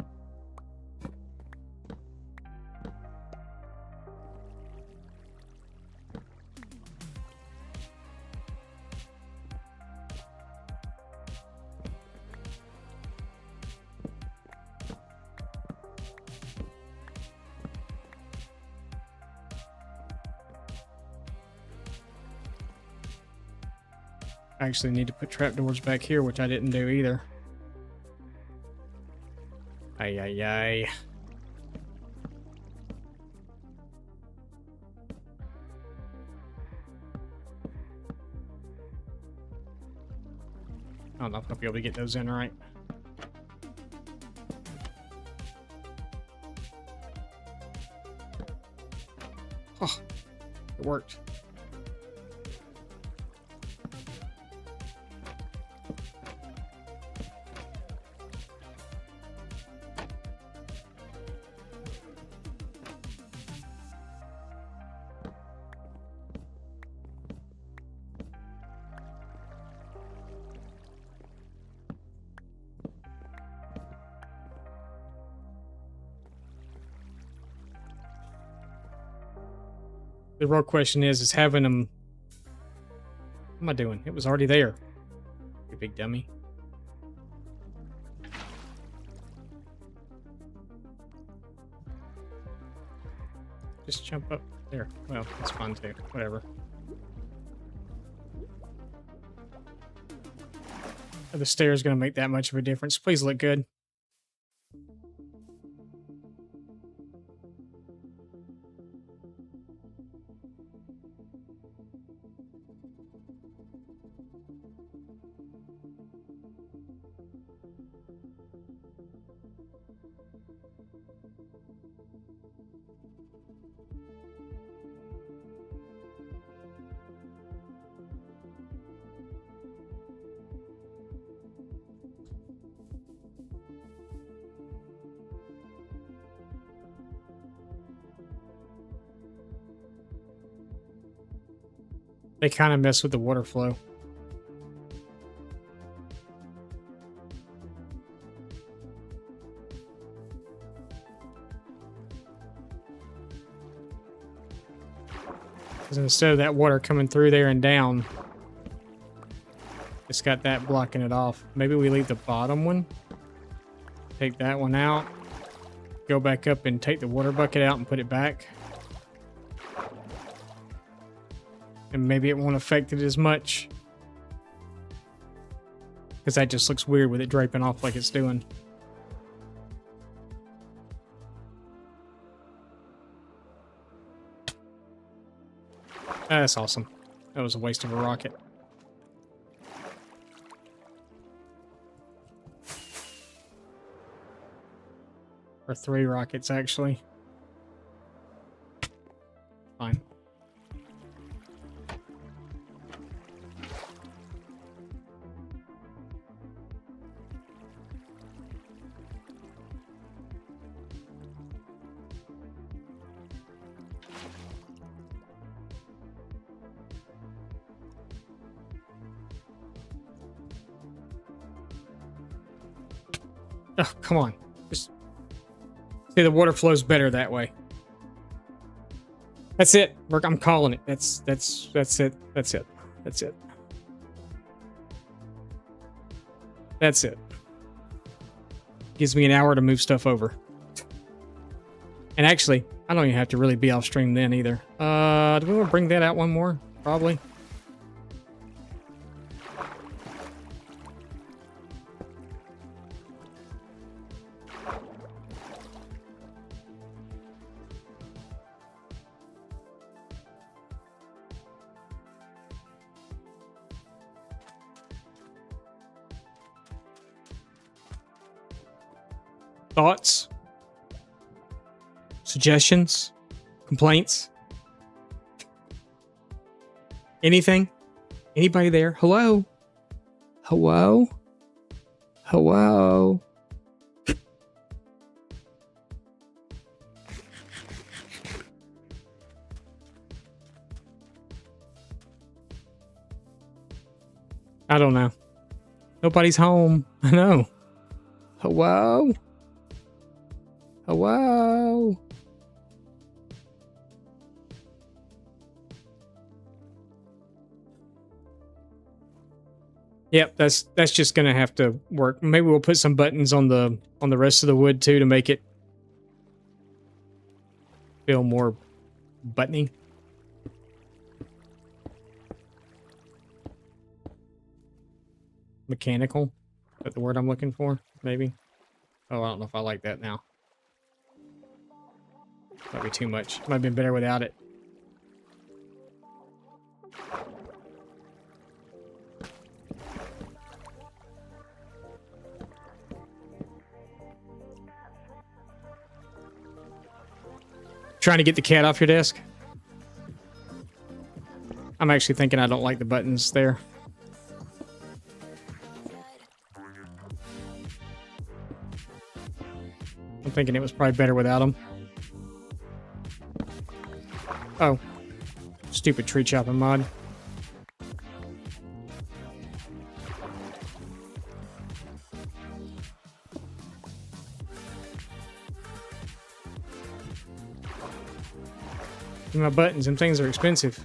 I actually need to put trapdoors back here, which I didn't do either. Ay, ay, ay. I don't know if I'll be able to get those in right. Oh, it worked. The real question is having them... What am I doing? It was already there. You big dummy. Just jump up there. Well, that's fine too. Whatever. Are the stairs going to make that much of a difference? Please look good. They kind of mess with the water flow. Because instead of that water coming through there and down, it's got that blocking it off. Maybe we leave the bottom one. Take that one out. Go back up and take the water bucket out and put it back. And maybe it won't affect it as much. Because that just looks weird with it draping off like it's doing. That's awesome. That was a waste of a rocket. Or 3 rockets, actually. Fine. Oh, come on. Just see, the water flows better that way. That's it. I'm calling it. That's it. That's it. That's it. That's it. Gives me an hour to move stuff over. And actually, I don't even have to really be off stream then either. Do we want to bring that out one more? Probably. Thoughts? Suggestions? Complaints? Anything? Anybody there? Hello? Hello? Hello? I don't know. Nobody's home. I know. Hello? Hello? Yep, that's just gonna have to work. Maybe we'll put some buttons on the rest of the wood too to make it feel more buttony. Mechanical. Is that the word I'm looking for? Maybe. Oh, I don't know if I like that now. Might be too much. Might have been better without it. Trying to get the cat off your desk? I'm actually thinking I don't like the buttons there. I'm thinking it was probably better without them. Oh. Stupid tree chopping mod. Give me my buttons, them things are expensive.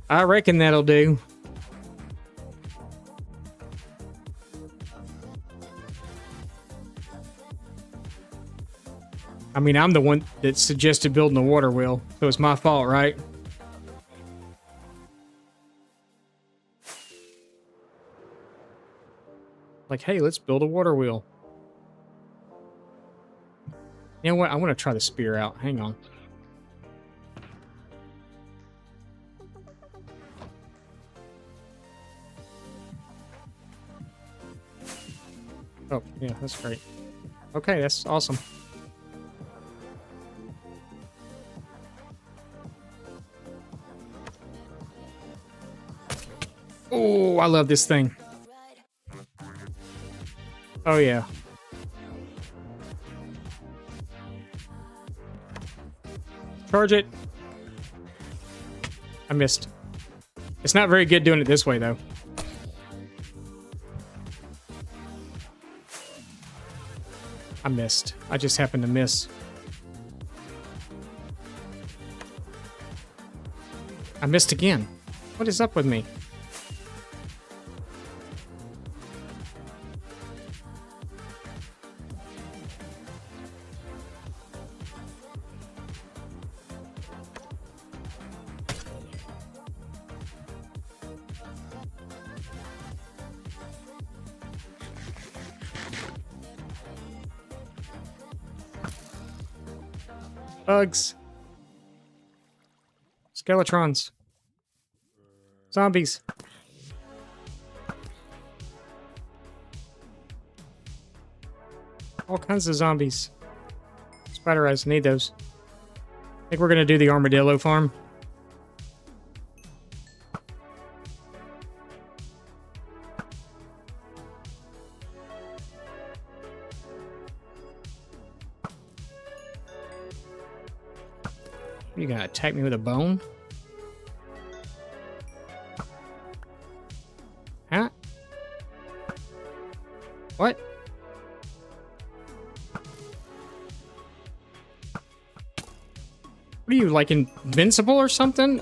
I reckon that'll do. I mean, I'm the one that suggested building a water wheel, so it's my fault, right? Like, hey, let's build a water wheel. You know what? I want to try the spear out. Hang on. Oh, yeah, that's great. Okay, that's awesome. Oh, I love this thing. Oh, yeah. Charge it. I missed. It's not very good doing it this way, though. I missed. I just happened to miss. I missed again. What is up with me? Bugs. Skeletrons. Zombies. All kinds of zombies. Spider eyes, need those. I think we're gonna do the armadillo farm. You gonna attack me with a bone? Huh? What? What are you, like, invincible or something?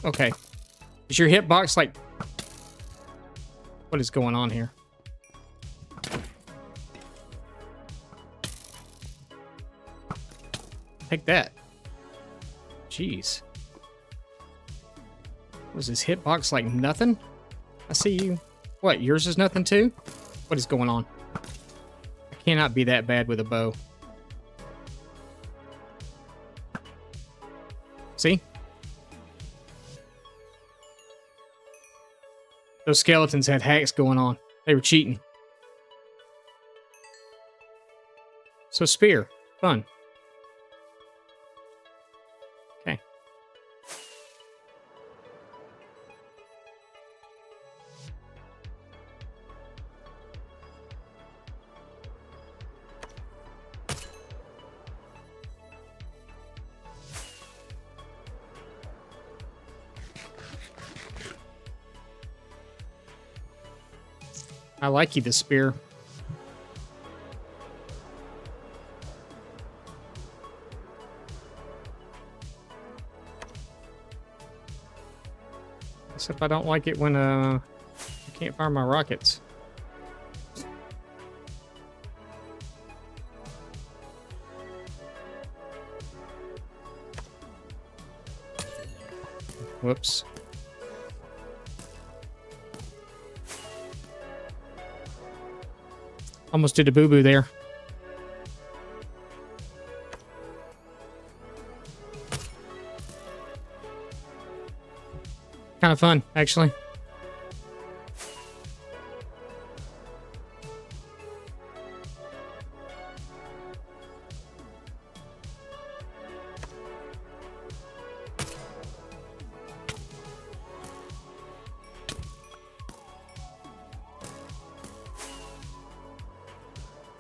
Okay. Is your hitbox like... What is going on here? Take that. Jeez. Was his hitbox like nothing? I see you. What, yours is nothing too? What is going on? I cannot be that bad with a bow. See? Those skeletons had hacks going on. They were cheating. So spear. Fun. Okay. I like you, the spear. Except I don't like it when I can't fire my rockets. Whoops. Almost did a boo-boo there. Kind of fun, actually.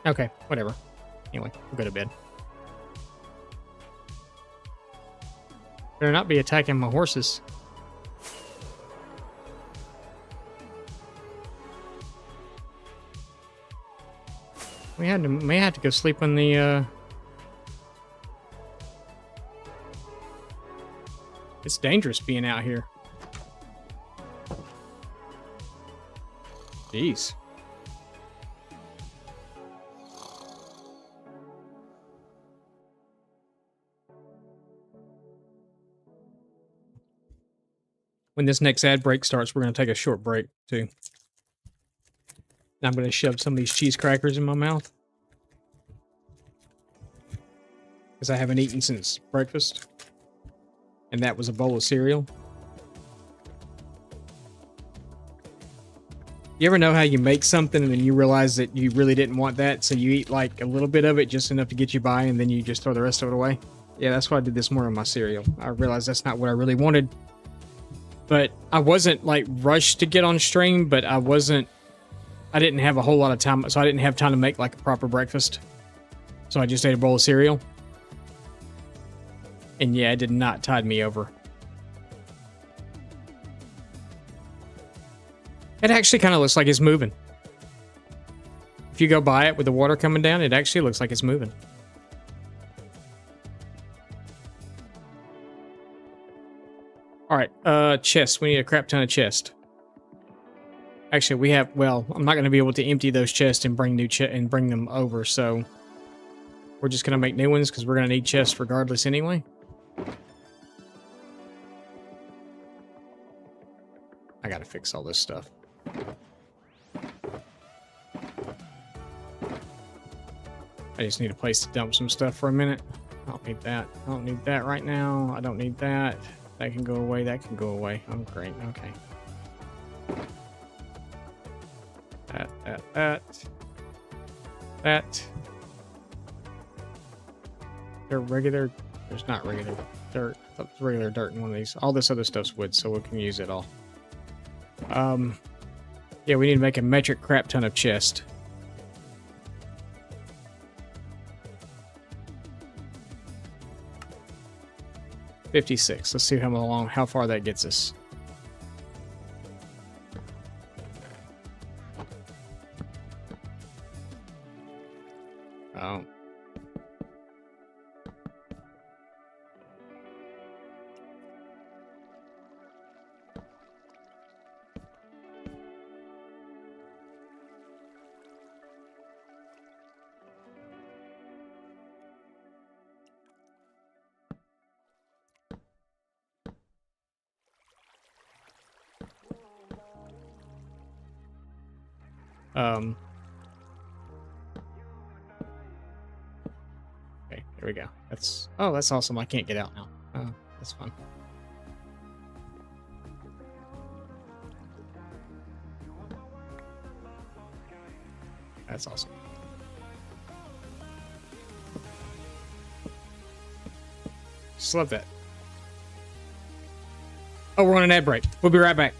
Okay, whatever. Anyway, we'll go to bed. Better not be attacking my horses. We may have to go sleep when the It's dangerous being out here. Jeez. When this next ad break starts, we're going to take a short break, too. I'm going to shove some of these cheese crackers in my mouth. Because I haven't eaten since breakfast. And that was a bowl of cereal. You ever know how you make something and then you realize that you really didn't want that, so you eat like a little bit of it just enough to get you by, and then you just throw the rest of it away? Yeah, that's what I did this morning with my cereal. I realized that's not what I really wanted. But I wasn't like rushed to get on stream, but I I didn't have a whole lot of time, so I didn't have time to make like a proper breakfast. So I just ate a bowl of cereal. And yeah, it did not tide me over. It actually kind of looks like it's moving. If you go by it with the water coming down, it actually looks like it's moving. All right, chest. We need a crap ton of chest. Actually, we have. Well, I'm not going to be able to empty those chests and bring bring them over. So we're just going to make new ones because we're going to need chests regardless anyway. I got to fix all this stuff. I just need a place to dump some stuff for a minute. I don't need that. I don't need that right now. I don't need that. That can go away. That can go away. I'm great. Okay. That. They're regular. There's not regular dirt. I thought there's regular dirt in one of these. All this other stuff's wood, so we can use it all. Yeah, we need to make a metric crap ton of chest. $56. Let's see how far that gets us. Oh. Okay, here we go. That's awesome. I can't get out now. Oh, that's fun. That's awesome. Just love that. Oh, we're on an ad break. We'll be right back.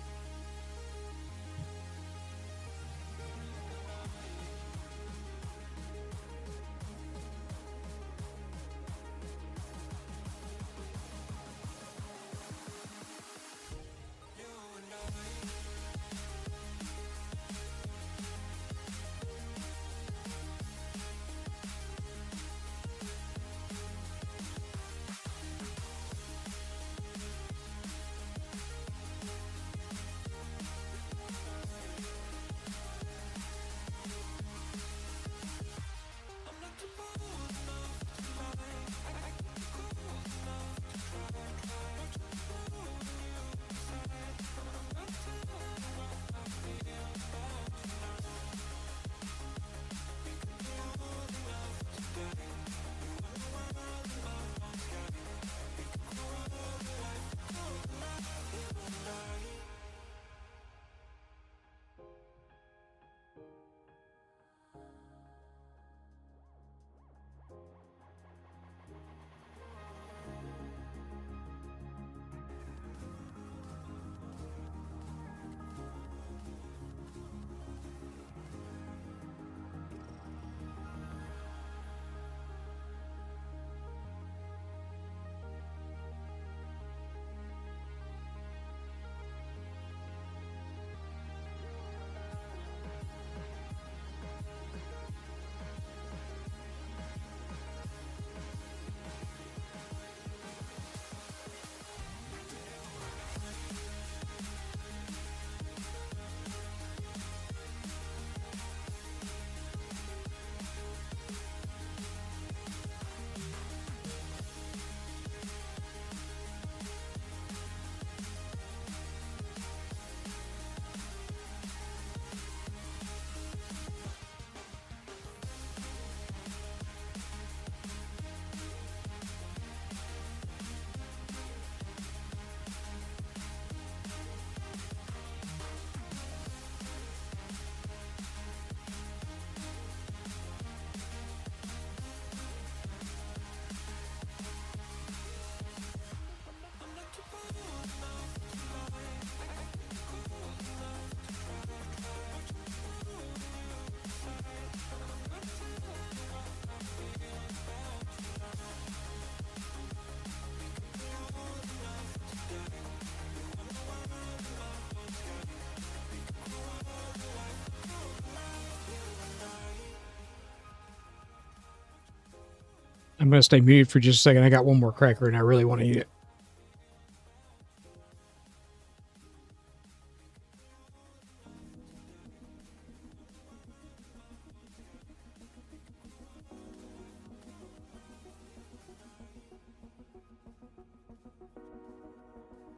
I'm going to stay muted for just a second. I got one more cracker and I really want to eat it.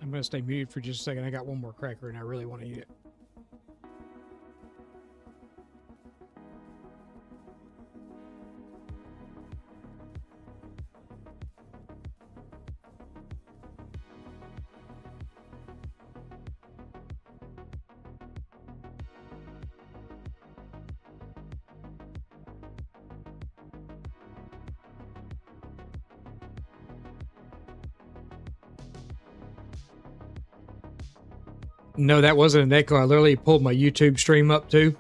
I'm going to stay muted for just a second. I got one more cracker and I really want to eat it. No, that wasn't an echo. I literally pulled my YouTube stream up too.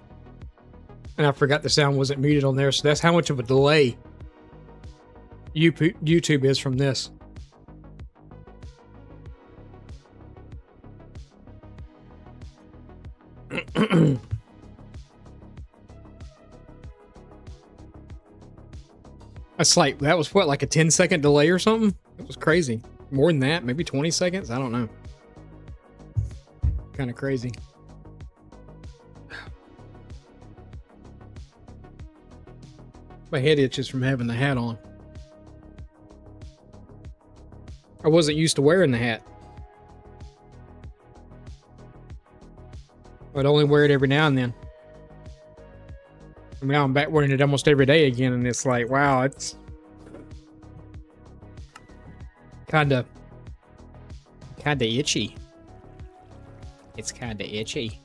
And I forgot the sound wasn't muted on there. So that's how much of a delay YouTube is from this. That's like, that was what, like a 10-second delay or something? It was crazy. More than that, maybe 20 seconds? I don't know. Kind of crazy. My head itches from having the hat on. I wasn't used to wearing the hat. I'd only wear it every now and then. I mean, now I'm back wearing it almost every day again, and it's like, wow, it's kind of itchy. It's kind of itchy.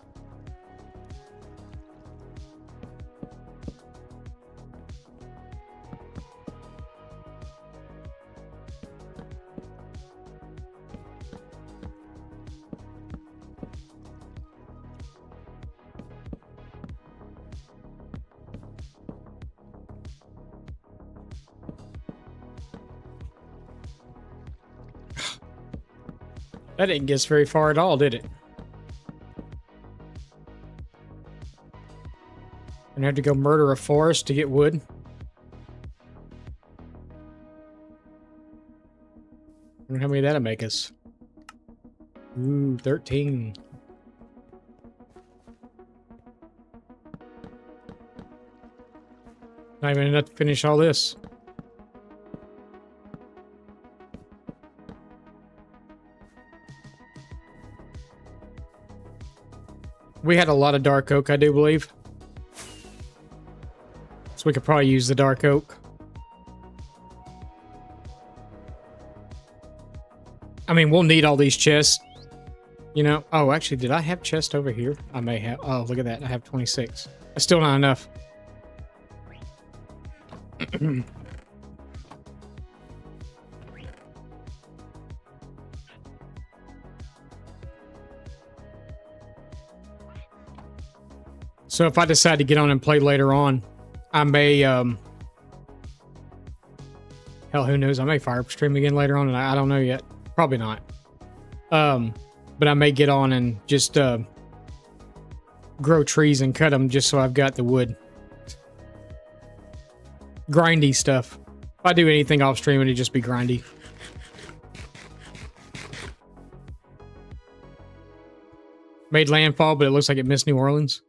That didn't get us very far at all, did it? Gonna have to go murder a forest to get wood. I wonder how many that'll make us. Ooh, 13. Not even enough to finish all this. We had a lot of dark oak, I do believe. So we could probably use the dark oak. I mean, we'll need all these chests. You know, oh, actually, did I have chest over here? I may have. Oh, look at that. I have 26. That's still not enough. So if I decide to get on and play later on, I may, hell, who knows? I may fire stream again later on, and I don't know yet. Probably not. But I may get on and just grow trees and cut them just so I've got the wood. Grindy stuff. If I do anything off stream, it'd just be grindy. Made landfall, but it looks like it missed New Orleans.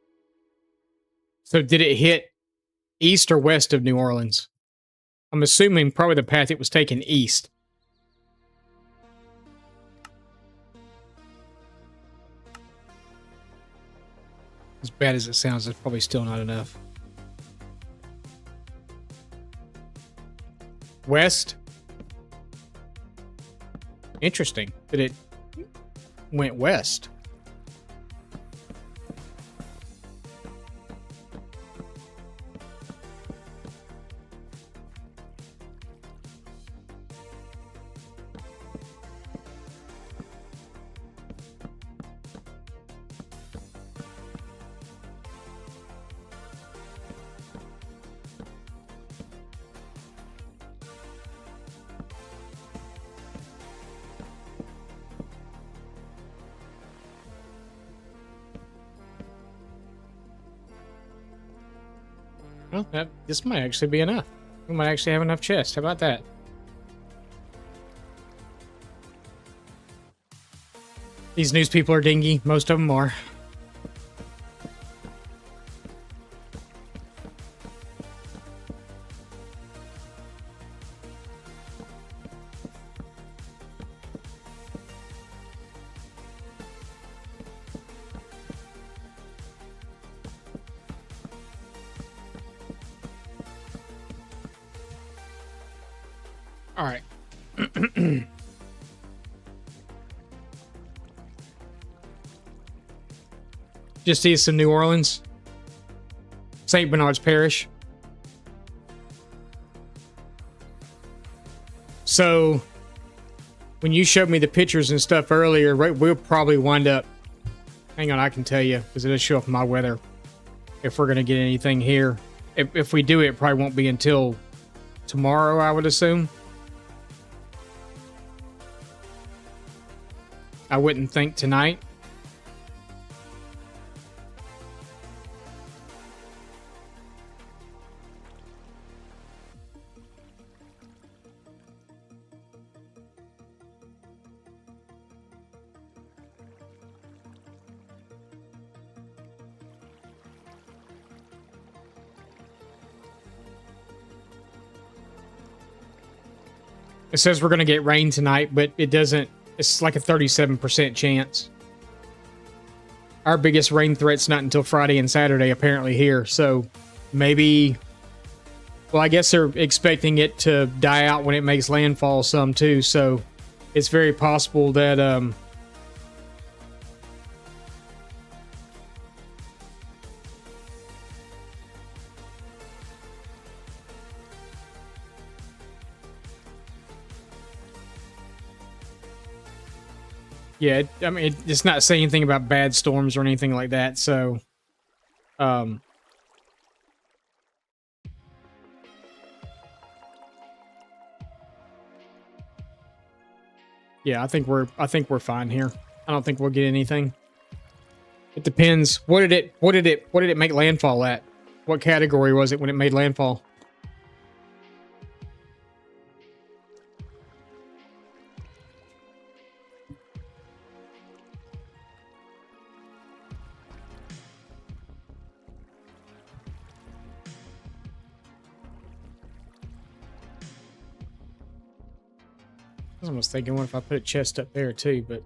So did it hit east or west of New Orleans? I'm assuming probably the path it was taking east. As bad as it sounds, it's probably still not enough. West? Interesting that it went west. Well, this might actually be enough. We might actually have enough chests. How about that? These news people are dingy. Most of them are. All right. Just east of New Orleans. St. Bernard's Parish. So, when you showed me the pictures and stuff earlier, right, we'll probably wind up... Hang on, I can tell you, because it'll show up my weather. If we're going to get anything here. If we do, it probably won't be until tomorrow, I would assume. I wouldn't think tonight. It says we're going to get rain tonight, but it doesn't. It's like a 37% chance. Our biggest rain threat's not until Friday and Saturday, apparently, here. So maybe... Well, I guess they're expecting it to die out when it makes landfall some, too. So it's very possible that... Yeah, I mean, it's not saying anything about bad storms or anything like that, so... Yeah, I think we're fine here. I don't think we'll get anything. It depends. What did it make landfall at? What category was it when it made landfall? I was almost thinking, what if I put a chest up there too, but...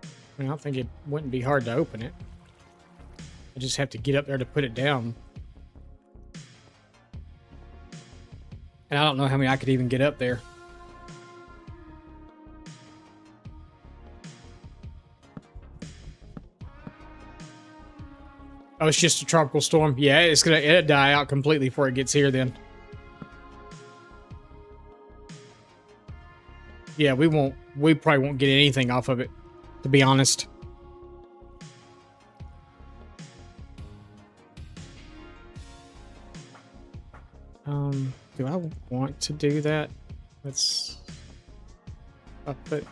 I mean, I don't think it wouldn't be hard to open it. I just have to get up there to put it down. And I don't know how many I could even get up there. Oh, it's just a tropical storm. Yeah, it'll die out completely before it gets here then. Yeah, we probably won't get anything off of it, to be honest. Do I want to do that? Let's put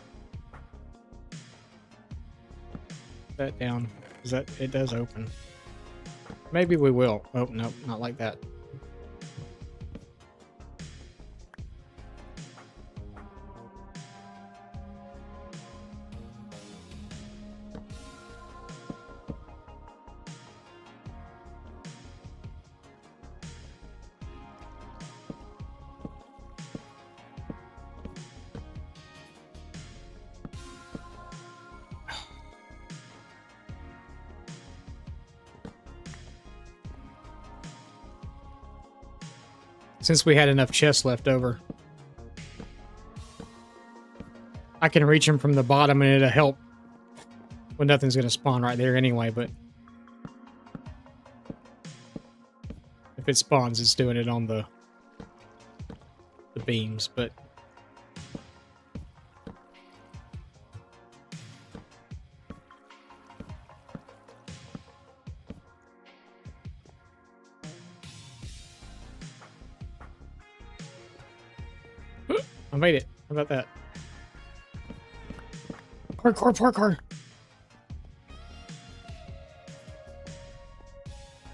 that down. It does open. Maybe we will. Oh, no, not like that. Since we had enough chests left over. I can reach them from the bottom and it'll help. Well, nothing's going to spawn right there anyway, but... If it spawns, it's doing it on the beams, but... I made it. How about that? Parkour.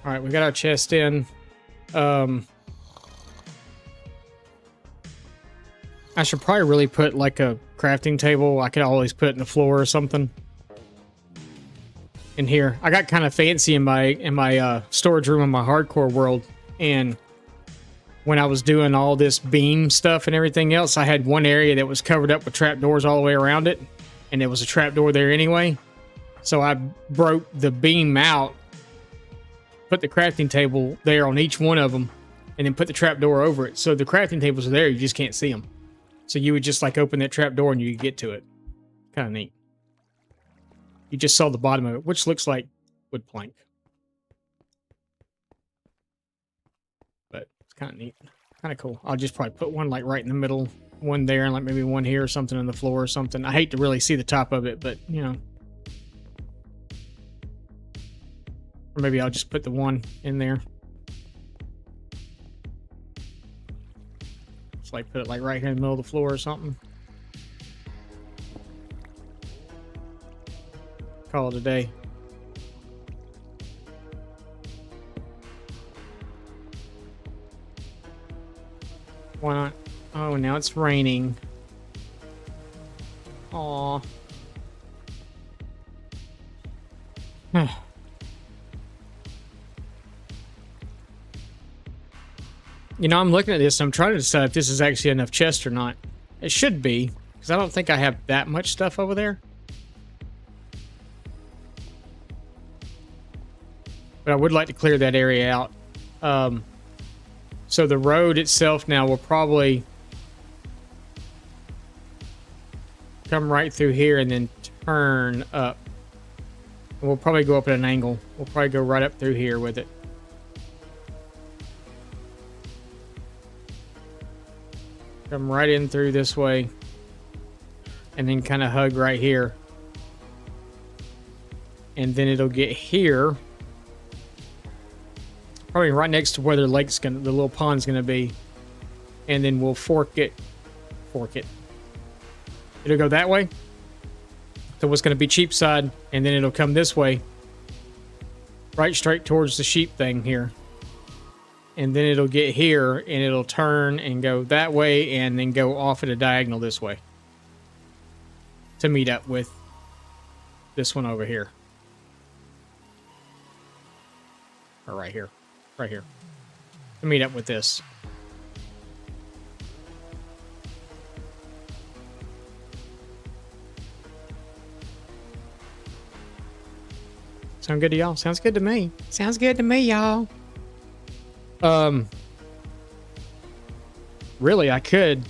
Alright, we got our chest in. I should probably really put like a crafting table. I could always put it in the floor or something. In here, I got kind of fancy in my storage room in my hardcore world, and when I was doing all this beam stuff and everything else, I had one area that was covered up with trapdoors all the way around it, and there was a trapdoor there anyway. So I broke the beam out, put the crafting table there on each one of them, and then put the trapdoor over it. So the crafting tables are there, you just can't see them. So you would just like open that trapdoor and you could get to it. Kind of neat. You just saw the bottom of it, which looks like wood plank. But it's kind of neat. Kind of cool. I'll just probably put one like right in the middle, one there, and like maybe one here or something on the floor or something. I hate to really see the top of it, but you know. Or maybe I'll just put the one in there. Just like put it like right here in the middle of the floor or something. Call it a day. Why not? Oh, now it's raining. Aw. You know, I'm looking at this and I'm trying to decide if this is actually enough chest or not. It should be, because I don't think I have that much stuff over there. But I would like to clear that area out. So the road itself now will probably come right through here and then turn up. And we'll probably go up at an angle. We'll probably go right up through here with it. Come right in through this way. And then kind of hug right here. And then it'll get here. Probably right next to where the little pond's gonna be. And then we'll fork it. It'll go that way. So what's gonna be Cheapside, and then it'll come this way. Right straight towards the sheep thing here. And then it'll get here and it'll turn and go that way and then go off at a diagonal this way. To meet up with this one over here. Or right here. Right here. To meet up with this. Sound good to y'all? Sounds good to me. Sounds good to me, y'all. Really, I could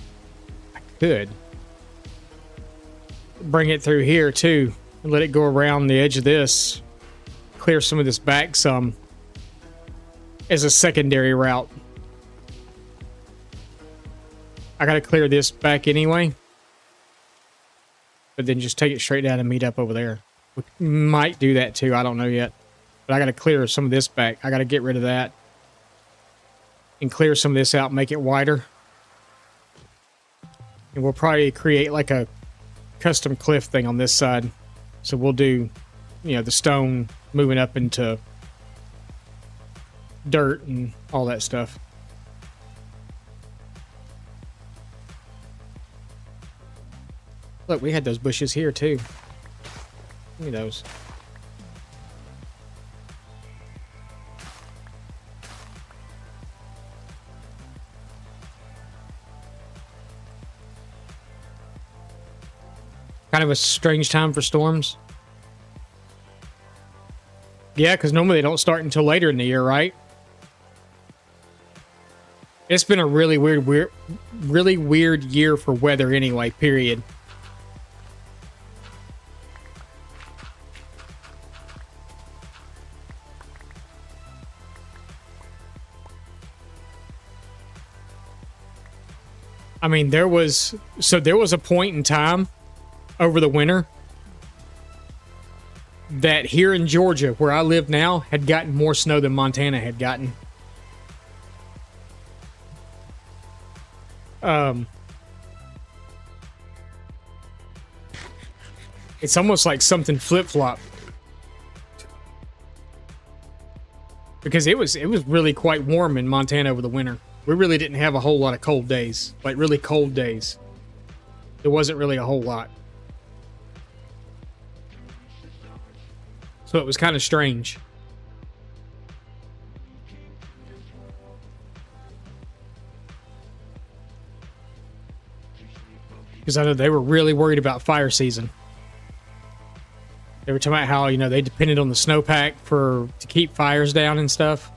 bring it through here too and let it go around the edge of this. Clear some of this back some. As a secondary route. I gotta clear this back anyway. But then just take it straight down and meet up over there. We might do that too, I don't know yet. But I gotta clear some of this back. I gotta get rid of that. And clear some of this out, make it wider. And we'll probably create like a custom cliff thing on this side. So we'll do, you know, the stone moving up into dirt and all that stuff. Look, we had those bushes here too. Look at those. Kind of a strange time for storms. Yeah, because normally they don't start until later in the year, right? It's been a really weird year for weather anyway, period. I mean, there was a point in time over the winter that here in Georgia, where I live now, had gotten more snow than Montana had gotten. It's almost like something flip-flopped. because it was really quite warm in Montana over the winter. We really didn't have a whole lot of cold days, like really cold days. There wasn't really a whole lot. So it was kind of strange. Because I know they were really worried about fire season. They were talking about how, you know, they depended on the snowpack to keep fires down and stuff.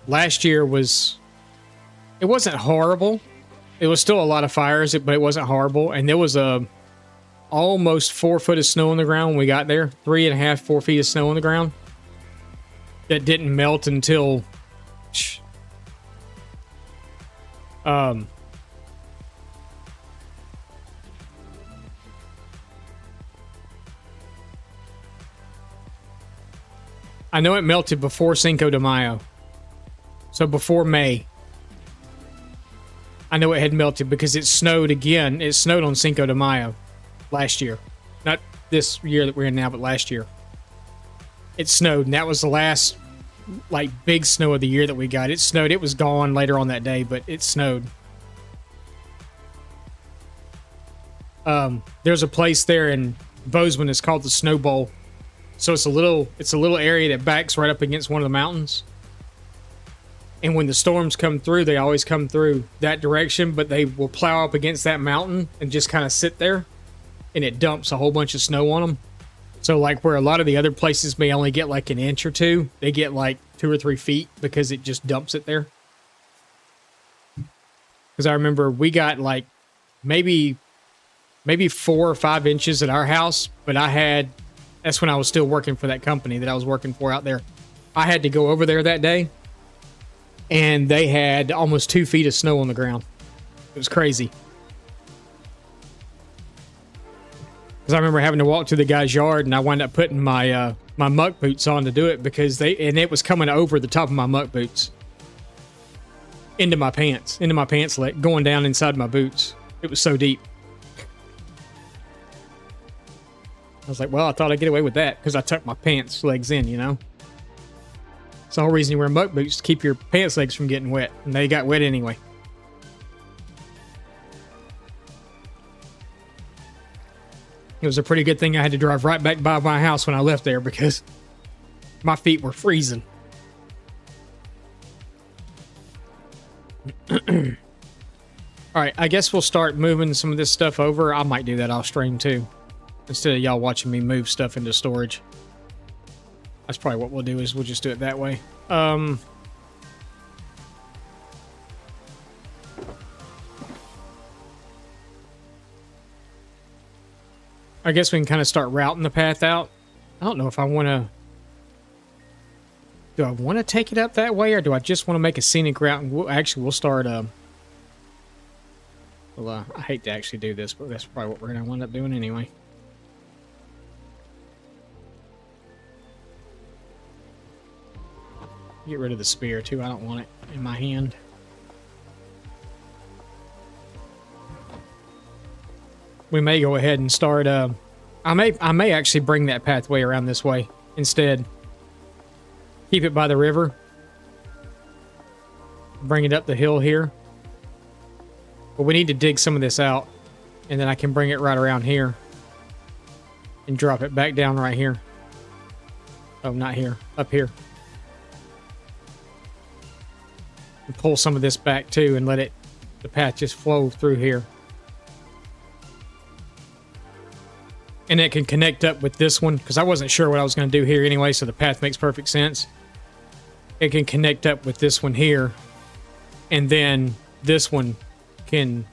Last year it wasn't horrible. It was still a lot of fires, but it wasn't horrible. And there was almost 4 foot of snow on the ground when we got there. 3.5, 4 feet of snow on the ground that didn't melt until I know it melted before Cinco de Mayo. So before May. I know it had melted because it snowed again. It snowed on Cinco de Mayo last year. Not this year that we're in now, but last year. It snowed, and that was the last, like, big snow of the year that we got. It snowed. It was gone later on that day, but it snowed. There's a place there in Bozeman. It's called the Snow Bowl. So it's a little area that backs right up against one of the mountains. And when the storms come through, they always come through that direction, but they will plow up against that mountain and just kind of sit there, and it dumps a whole bunch of snow on them. So like where a lot of the other places may only get like an inch or two, they get like 2 or 3 feet because it just dumps it there. Because I remember we got like maybe 4 or 5 inches at our house, but that's when I was still working for that company that I was working for out there. I had to go over there that day, and they had almost 2 feet of snow on the ground. It was crazy. Because I remember having to walk to the guy's yard, and I wound up putting my my muck boots on to do it because it was coming over the top of my muck boots into my pants leg, going down inside my boots. It was so deep. I was like, well, I thought I'd get away with that because I tucked my pants legs in, you know? It's the whole reason you wear muck boots, to keep your pants legs from getting wet. And they got wet anyway. It was a pretty good thing I had to drive right back by my house when I left there because my feet were freezing. All right, I guess we'll start moving some of this stuff over. I might do that off stream too, instead of y'all watching me move stuff into storage. That's probably what we'll do, is we'll just do it that way. I guess we can kind of start routing the path out. I don't know if I want to... Do I want to take it up that way, or do I just want to make a scenic route? And we'll start... Well, I hate to actually do this, but that's probably what we're going to end up doing anyway. Get rid of the spear, too. I don't want it in my hand. We may go ahead and start... I may actually bring that pathway around this way instead. Keep it by the river. Bring it up the hill here. But we need to dig some of this out, and then I can bring it right around here and drop it back down right here. Oh, not here. Up here. And pull some of this back too and let the path just flow through here. And it can connect up with this one, because I wasn't sure what I was going to do here anyway, so the path makes perfect sense. It can connect up with this one here, and then this one can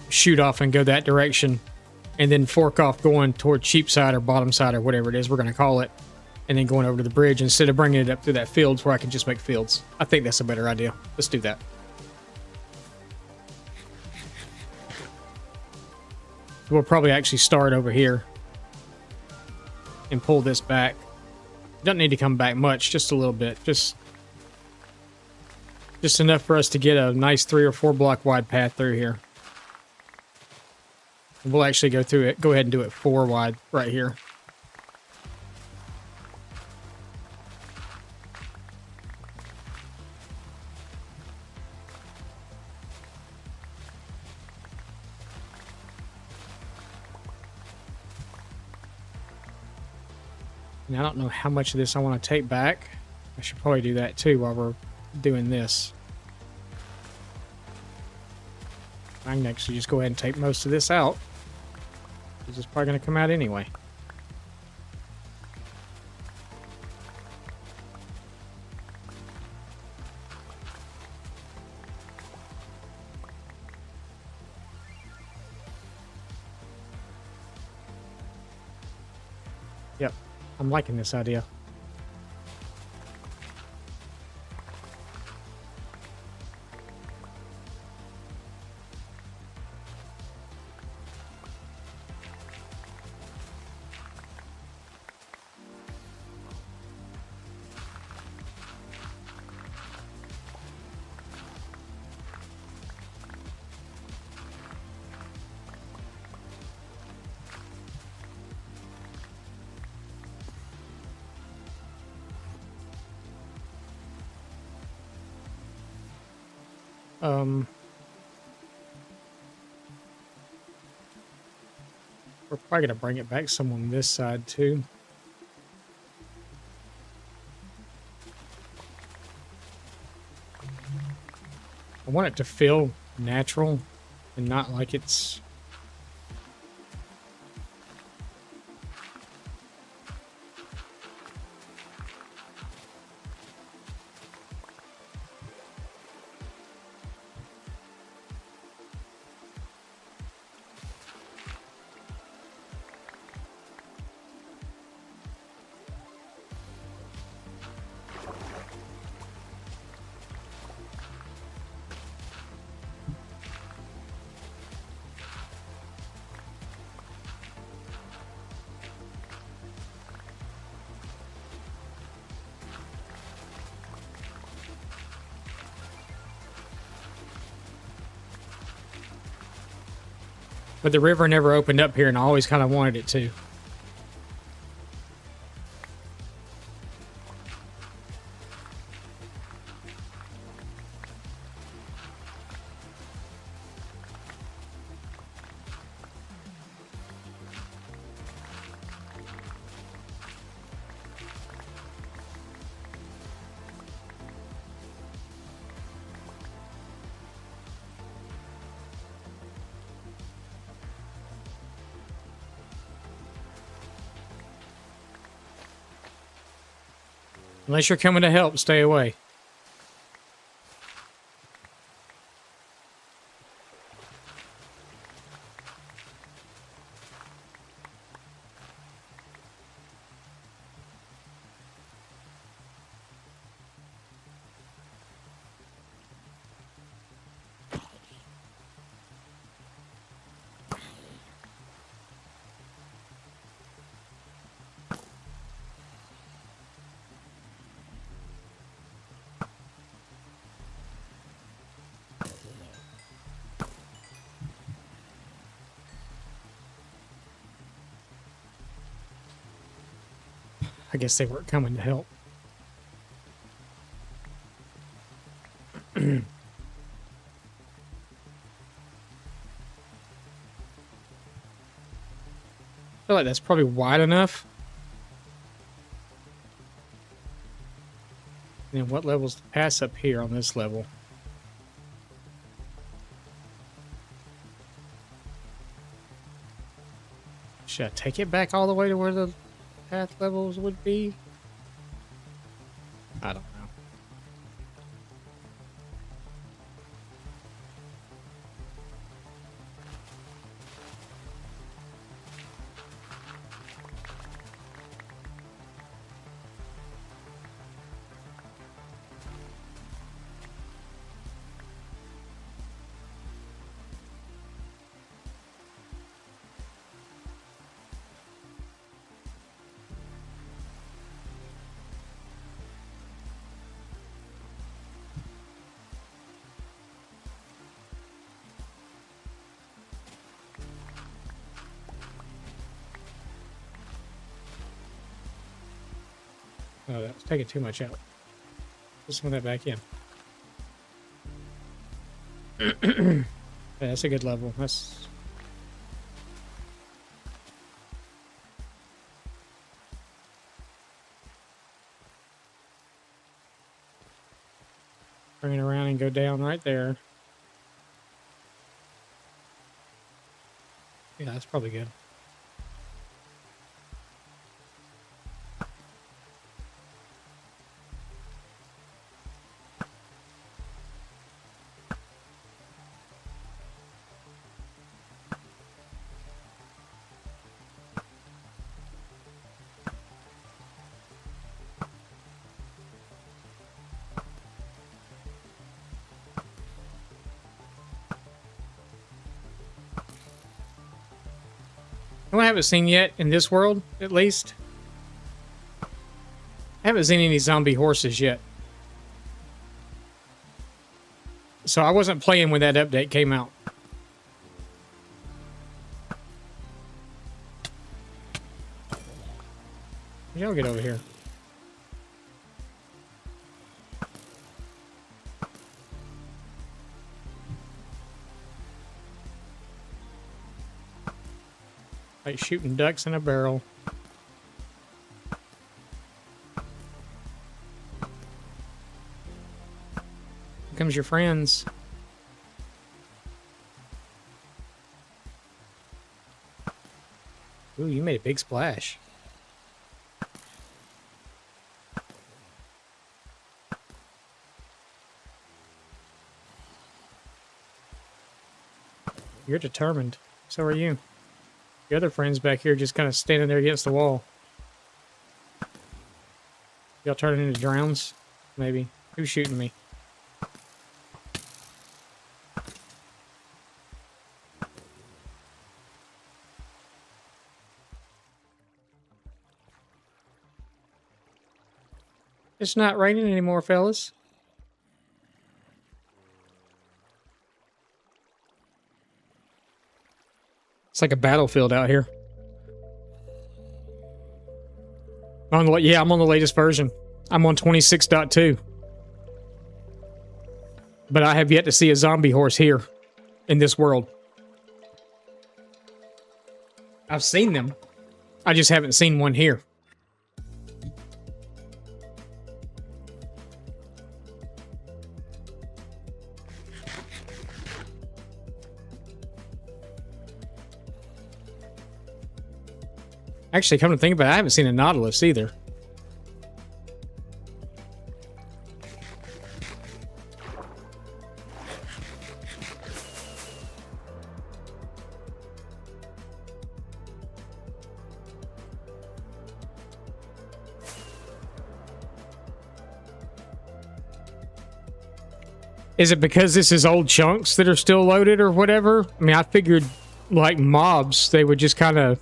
shoot off and go that direction, and then fork off going toward Cheapside or Bottom Side or whatever it is we're going to call it, and then going over to the bridge instead of bringing it up through that fields where I can just make fields. I think that's a better idea. Let's do that. We'll probably actually start over here and pull this back. Doesn't need to come back much, just a little bit. Just enough for us to get a nice 3 or 4 block wide path through here. And we'll actually go through it. Go ahead and do it 4 wide right here. And I don't know how much of this I want to take back. I should probably do that too while we're doing this. I can actually just go ahead and take most of this out. This is probably going to come out anyway. Yep, I'm liking this idea. We're probably going to bring it back some on this side too. I want it to feel natural and not like it's... But the river never opened up here, and I always kind of wanted it to. Unless you're coming to help, stay away. I guess they weren't coming to help. I feel like that's probably wide enough. And what level's the pass up here on this level? Should I take it back all the way to where the path levels would be? I don't know. Oh, that was taking too much out. Put some of that back in. Yeah, that's a good level. That's... Bring it around and go down right there. Yeah, that's probably good. I haven't seen yet in this world, at least. I haven't seen any zombie horses yet. So I wasn't playing when that update came out. Y'all get over here. Like shooting ducks in a barrel. Here comes your friends. Ooh, you made a big splash. You're determined. So are you. The other friends back here just kind of standing there against the wall. Y'all turning into drowns? Maybe. Who's shooting me? It's not raining anymore, fellas. It's like a battlefield out here. Yeah, I'm on the latest version. I'm on 26.2. But I have yet to see a zombie horse here in this world. I've seen them. I just haven't seen one here. Actually, come to think about it, I haven't seen a Nautilus either. Is it because this is old chunks that are still loaded or whatever? I mean, I figured like mobs, they would just kind of...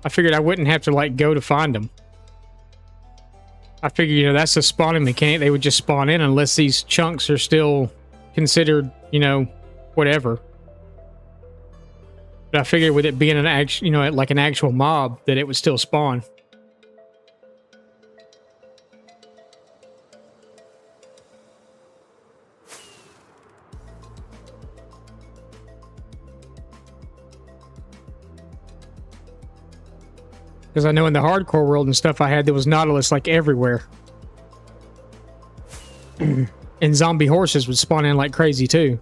I figured I wouldn't have to like go to find them. I figured, you know, that's a spawning mechanic. They would just spawn in unless these chunks are still considered, you know, whatever. But I figured with it being an actual, you know, like an actual mob, that it would still spawn. Because I know in the hardcore world and stuff I had, there was Nautilus like everywhere. And zombie horses would spawn in like crazy too.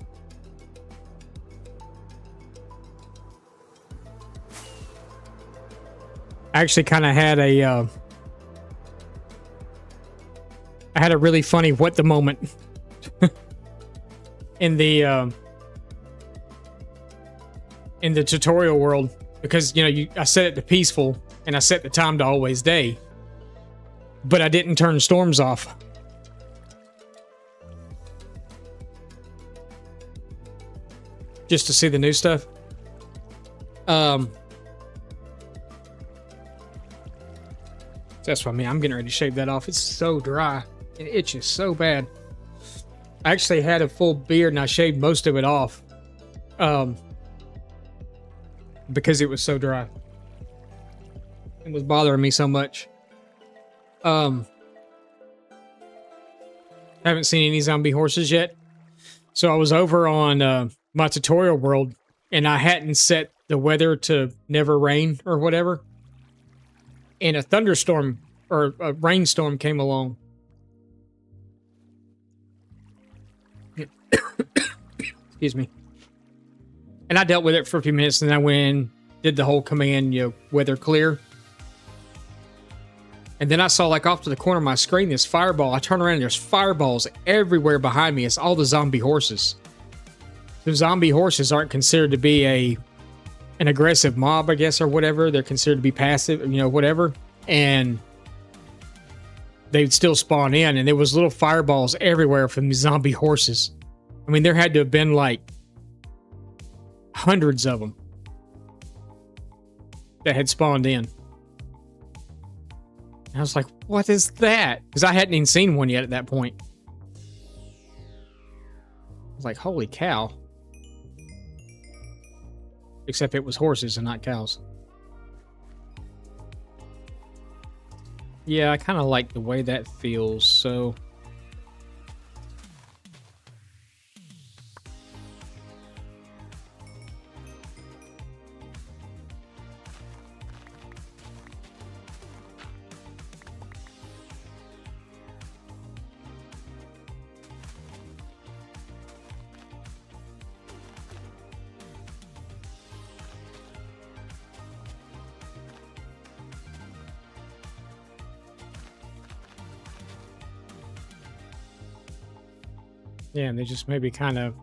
I actually kind of had a... I had a really funny what the moment in the tutorial world. Because, you know, I set it to peaceful. And I set the time to always day. But I didn't turn storms off. Just to see the new stuff. That's what I mean. I'm getting ready to shave that off. It's so dry. It itches so bad. I actually had a full beard and I shaved most of it off. Because it was so dry. It was bothering me so much. Haven't seen any zombie horses yet. So I was over on my tutorial world and I hadn't set the weather to never rain or whatever. And a thunderstorm or a rainstorm came along. Excuse me. And I dealt with it for a few minutes, and then I went in, did the whole command, weather clear. And then I saw, like, off to the corner of my screen, this fireball. I turn around, and there's fireballs everywhere behind me. It's all the zombie horses. The zombie horses aren't considered to be an aggressive mob, I guess, or whatever. They're considered to be passive, whatever. And they'd still spawn in, and there was little fireballs everywhere from the zombie horses. I mean, there had to have been, like, hundreds of them that had spawned in. And I was like, what is that? Because I hadn't even seen one yet at that point. I was like, holy cow. Except it was horses and not cows. Yeah, I kind of like the way that feels, so... Yeah, and they just maybe kind of...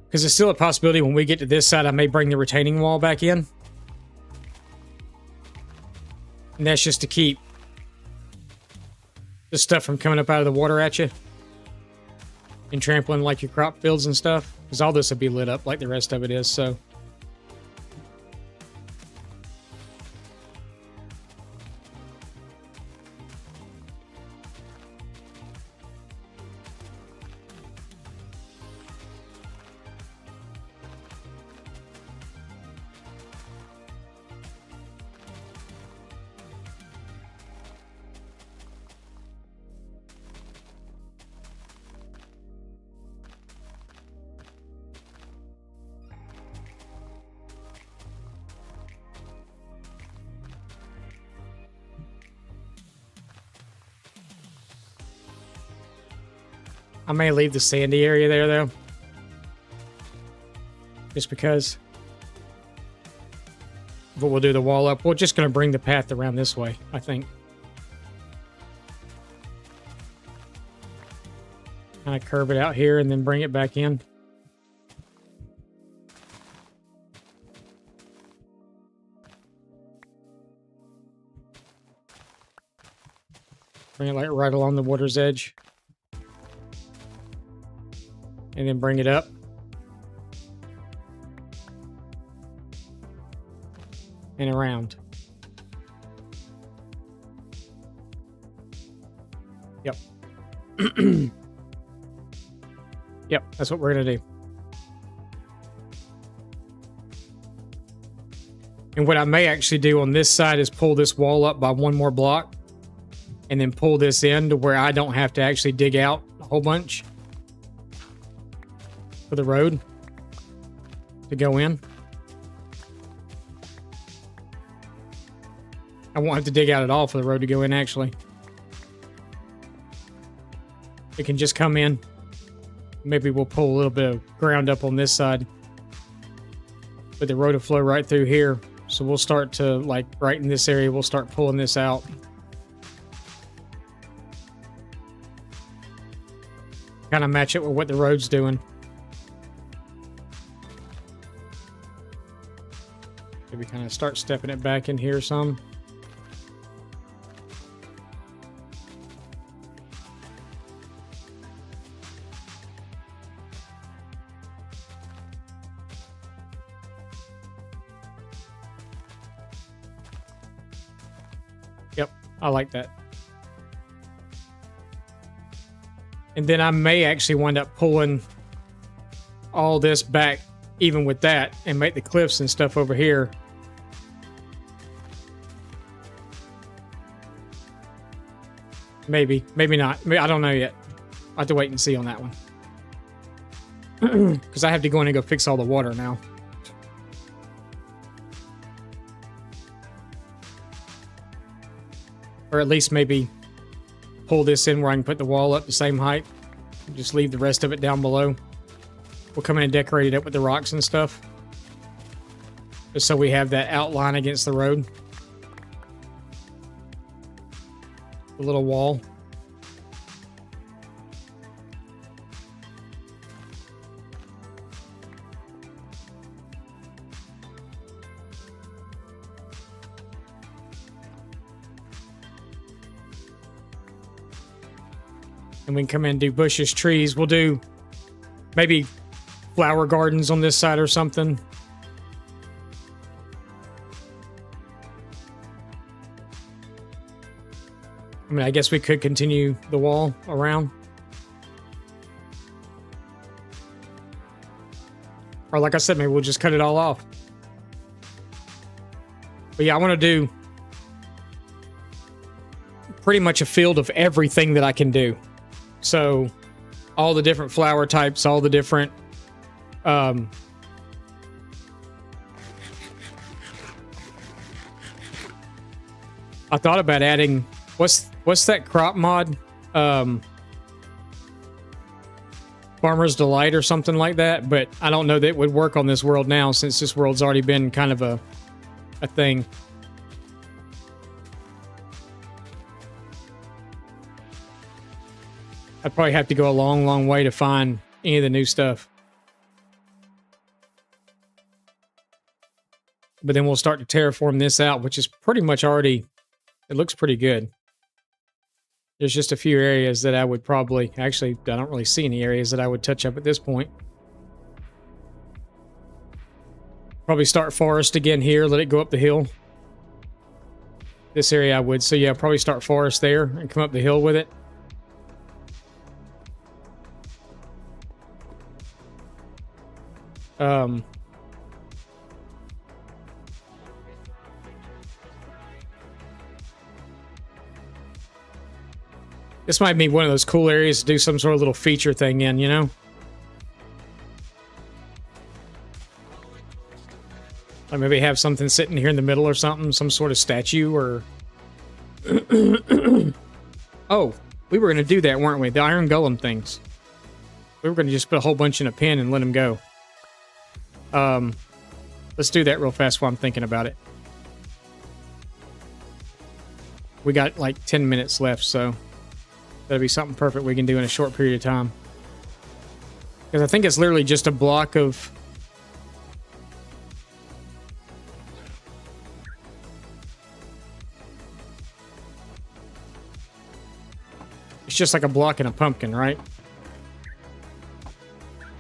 Because there's still a possibility when we get to this side, I may bring the retaining wall back in. And that's just to keep the stuff from coming up out of the water at you. And trampling like your crop fields and stuff. Because all this will be lit up like the rest of it is, so... I may leave the sandy area there, though. Just because. But we'll do the wall up. We're just going to bring the path around this way, I think. Kind of curve it out here and then bring it back in. Bring it like right along the water's edge. And then bring it up. And around. Yep. Yep, that's what we're going to do. And what I may actually do on this side is pull this wall up by one more block. And then pull this in to where I don't have to actually dig out a whole bunch. For the road to go in. I won't have to dig out at all for the road to go in, actually. It can just come in. Maybe we'll pull a little bit of ground up on this side. But the road will flow right through here. So we'll start to, like, right in this area, we'll start pulling this out. Kind of match it with what the road's doing. Maybe kind of start stepping it back in here some. Yep, I like that. And then I may actually wind up pulling all this back even with that and make the cliffs and stuff over here. Maybe, maybe not. I don't know yet. I'll have to wait and see on that one. Because I have to go in and go fix all the water now. Or at least maybe pull this in where I can put the wall up the same height. Just leave the rest of it down below. We'll come in and decorate it up with the rocks and stuff. Just so we have that outline against the road. The little wall. And we can come in and do bushes, trees. We'll do maybe flower gardens on this side or something. I mean, I guess we could continue the wall around. Or like I said, maybe we'll just cut it all off. But yeah, I want to do pretty much a field of everything that I can do. So all the different flower types, all the different I thought about adding what's that crop mod? Farmer's Delight or something like that, but I don't know that it would work on this world now since this world's already been kind of a thing. I'd probably have to go a long, long way to find any of the new stuff. But then we'll start to terraform this out, which is pretty much already, it looks pretty good. There's just a few areas that I would probably, actually, I don't really see any areas that I would touch up at this point. Probably start forest again here, let it go up the hill. This area I would, so yeah, probably start forest there and come up the hill with it. This might be one of those cool areas to do some sort of little feature thing in, you know? Like maybe have something sitting here in the middle or something, some sort of statue or... Oh, we were going to do that, weren't we? The iron golem things. We were going to just put a whole bunch in a pen and let them go. Let's do that real fast while I'm thinking about it. We got like 10 minutes left, so that'll be something perfect we can do in a short period of time. Because I think it's literally just a block of... It's just like a block and a pumpkin, right?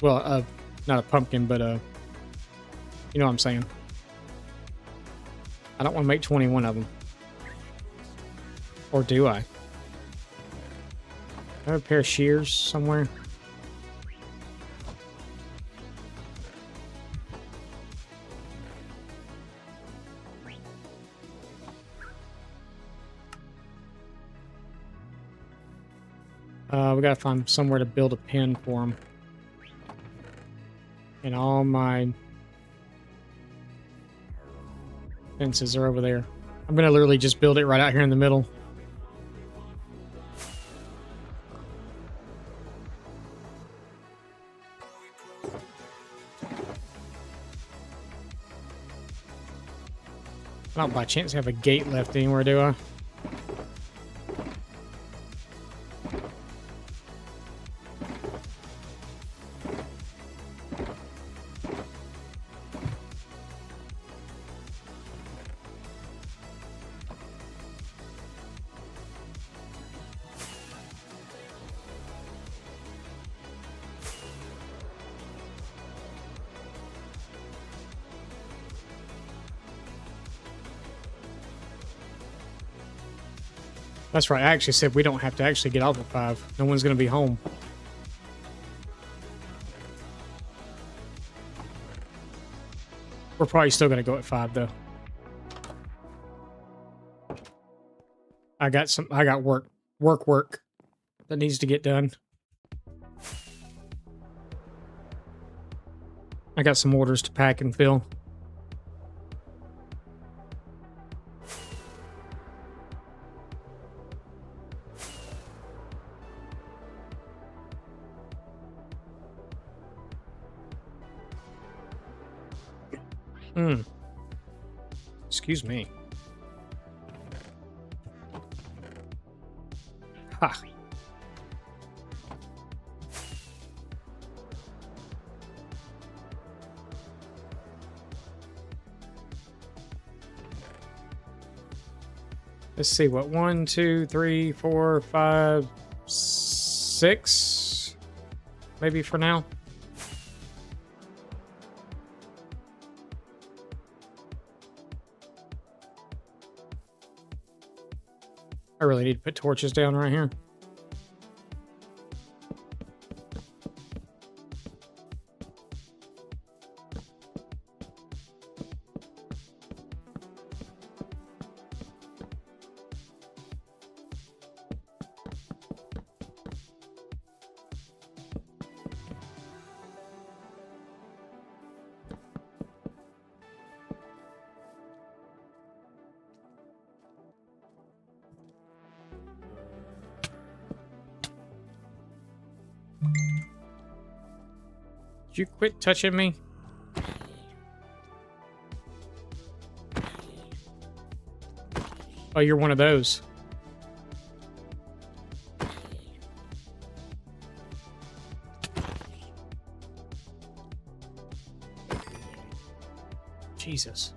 Well, not a pumpkin, but you know what I'm saying. I don't want to make 21 of them. Or do I? I have a pair of shears somewhere. We gotta find somewhere to build a pen for them. And all my fences are over there. I'm gonna literally just build it right out here in the middle. I don't by chance have a gate left anywhere, do I? That's right. I actually said we don't have to actually get off at 5. No one's going to be home. We're probably still going to go at 5, though. I got work that needs to get done. I got some orders to pack and fill. Excuse me. Ha. Let's see what 1, 2, 3, 4, 5, 6. Maybe for now. I really need to put torches down right here. Did you quit touching me? Oh, you're one of those. Jesus.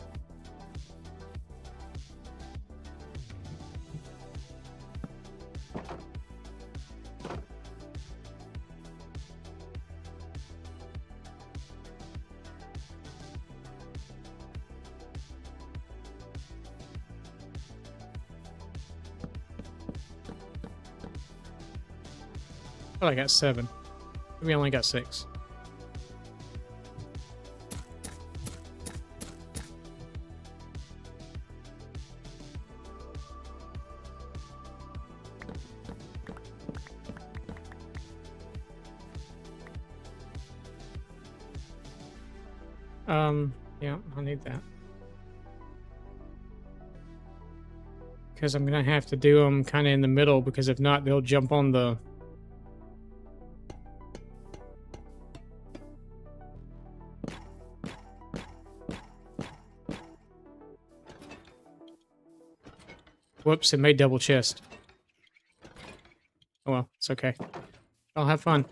Oh, I got 7. We only got 6. Yeah, I need that. Because I'm gonna have to do them kind of in the middle, because if not, they'll jump on the... Whoops, it made double chest. Oh well, it's okay. I'll have fun.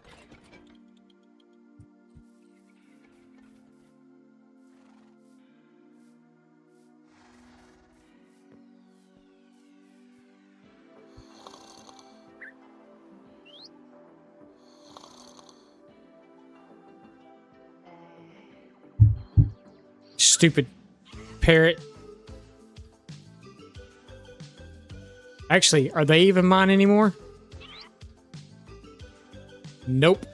Stupid parrot. Actually, are they even mine anymore? Nope.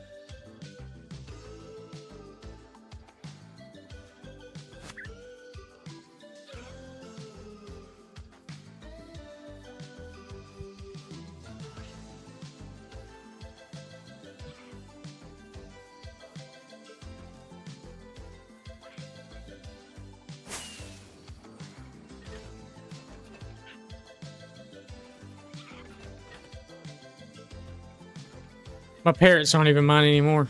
My parrots aren't even mine anymore.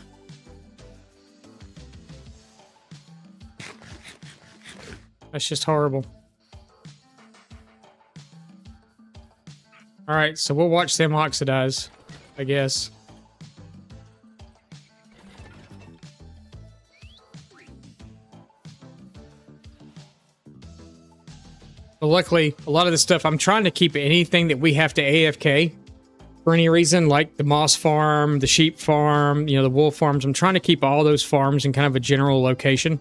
That's just horrible. Alright, so we'll watch them oxidize, I guess. But luckily, a lot of the stuff, I'm trying to keep anything that we have to AFK for any reason, like the moss farm, the sheep farm, you know, the wool farms. I'm trying to keep all those farms in kind of a general location.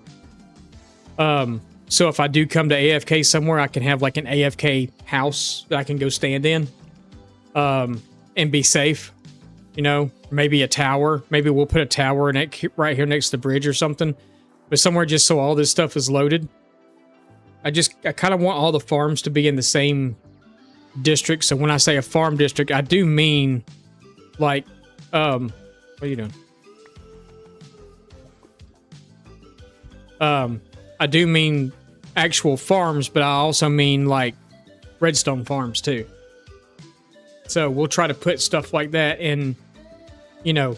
So if I do come to AFK somewhere, I can have like an AFK house that I can go stand in, and be safe. You know, maybe a tower. Maybe we'll put a tower in it right here next to the bridge or something. But somewhere just so all this stuff is loaded. I kind of want all the farms to be in the same district. So when I say a farm district, I do mean like, what are you doing? I do mean actual farms, but I also mean like redstone farms too. So we'll try to put stuff like that in, you know,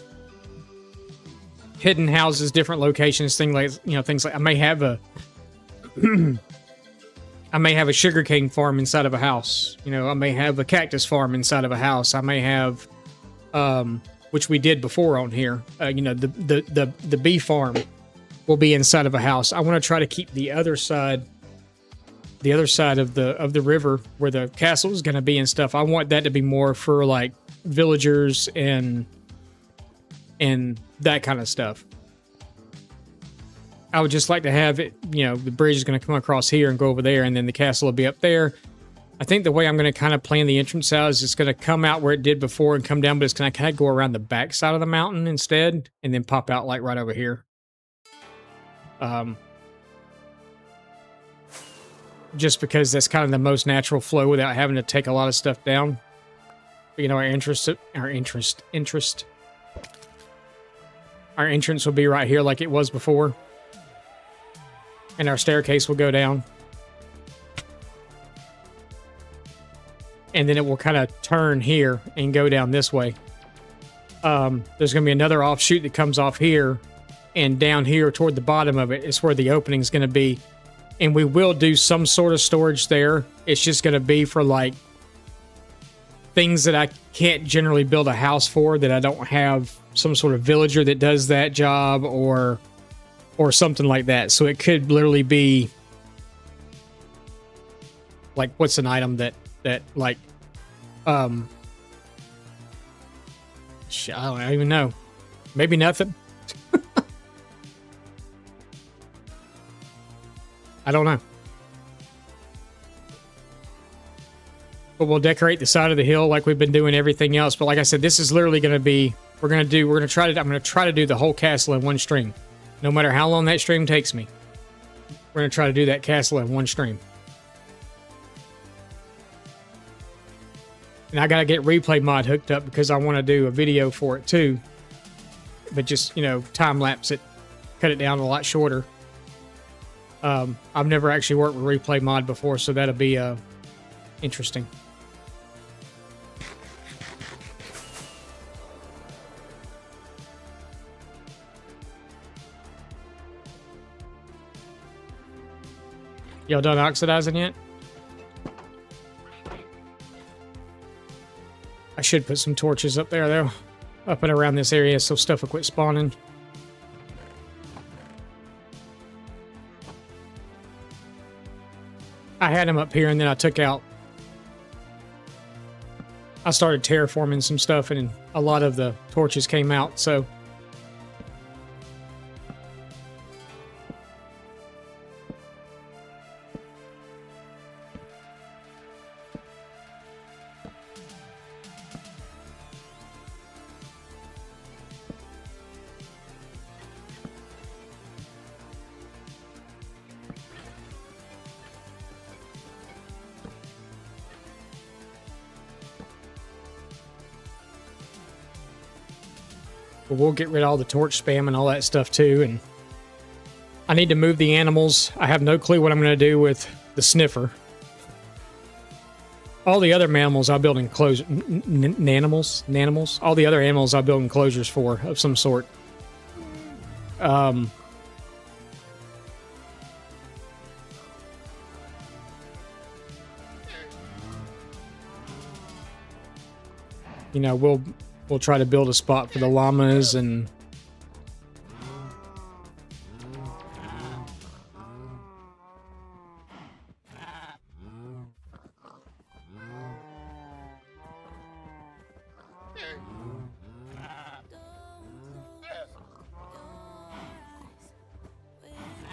hidden houses, different locations, things like I may have a I may have a sugarcane farm inside of a house. You know, I may have a cactus farm inside of a house. I may have, which we did before on here. You know, the bee farm will be inside of a house. I want to try to keep the other side of the river where the castle is going to be and stuff. I want that to be more for like villagers and that kind of stuff. I would just like to have it, you know, the bridge is going to come across here and go over there, and then the castle will be up there. I think the way I'm going to kind of plan the entrance out is it's going to come out where it did before and come down, but it's going to kind of go around the back side of the mountain instead, and then pop out like right over here. Just because that's kind of the most natural flow without having to take a lot of stuff down. But, you know, our entrance will be right here like it was before. And our staircase will go down. And then it will kind of turn here and go down this way. There's going to be another offshoot that comes off here. And down here toward the bottom of it is where the opening is going to be. And we will do some sort of storage there. It's just going to be for like things that I can't generally build a house for, that I don't have some sort of villager that does that job or something like that. So it could literally be like, what's an item that like, shit, I don't even know. Maybe nothing. I don't know. But we'll decorate the side of the hill like we've been doing everything else. But like I said, this is literally going to be, I'm going to try to do the whole castle in one stream. No matter how long that stream takes me. We're going to try to do that castle in one stream. And I got to get replay mod hooked up because I want to do a video for it too. But just, you know, time lapse it, cut it down a lot shorter. I've never actually worked with replay mod before, so that'll be interesting. Y'all done oxidizing yet? I should put some torches up there, though. Up and around this area so stuff will quit spawning. I had them up here and then I took out... I started terraforming some stuff and a lot of the torches came out, so... But we'll get rid of all the torch spam and all that stuff too. And I need to move the animals. I have no clue what I'm going to do with the sniffer. All the other mammals I build enclosures. Nanimals? All the other animals I build enclosures for of some sort. You know, we'll try to build a spot for the llamas and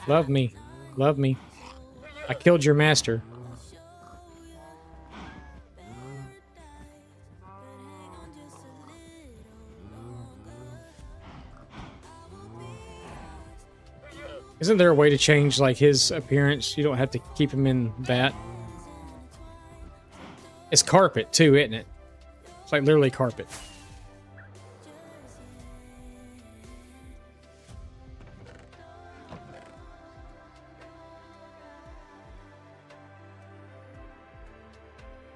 love me. Love me. I killed your master. Isn't there a way to change, like, his appearance? You don't have to keep him in that. It's carpet, too, isn't it? It's like literally carpet.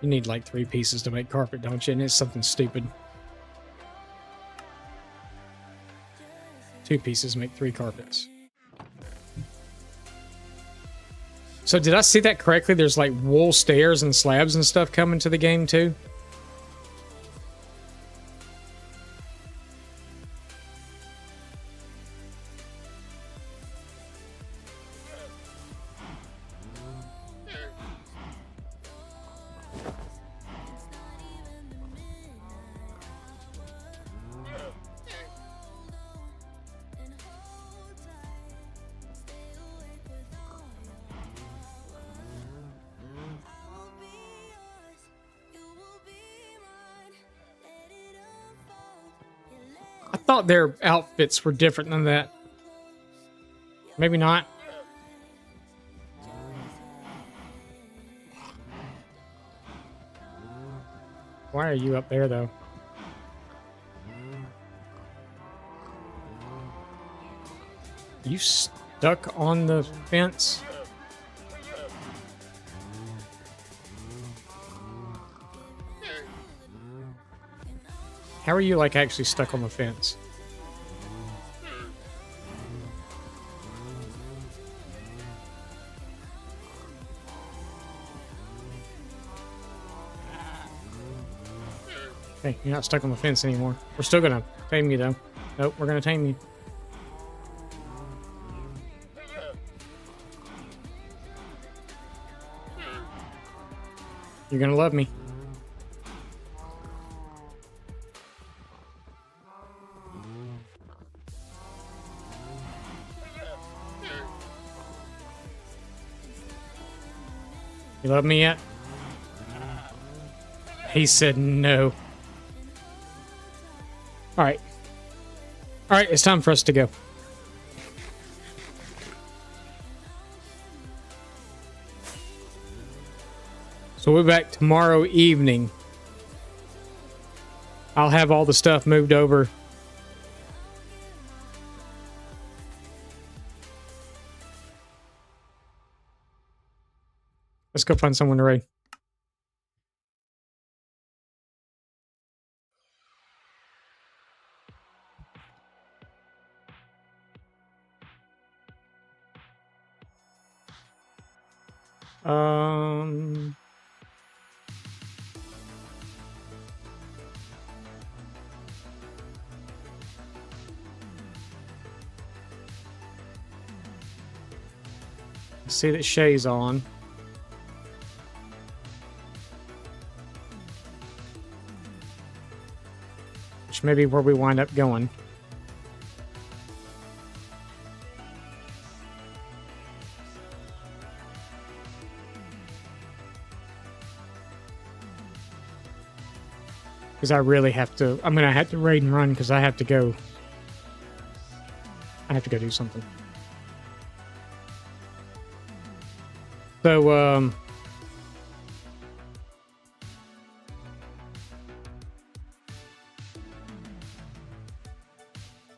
You need, like, 3 pieces to make carpet, don't you? And it's something stupid. 2 pieces make 3 carpets. So did I see that correctly? There's like wool stairs and slabs and stuff coming to the game too? I thought their outfits were different than that. Maybe not. Why are you up there, though? You stuck on the fence? How are you, like, actually stuck on the fence? Hey, you're not stuck on the fence anymore. We're still gonna tame you, though. Nope, we're gonna tame you. You're gonna love me. You love me yet? He said no. Alright. Alright, it's time for us to go. So we'll be back tomorrow evening. I'll have all the stuff moved over. Let's go find someone to raid. I see that Shay's on. Which may be where we wind up going. Because I really have to... I'm going to have to raid and run because I have to go... I have to go do something. So,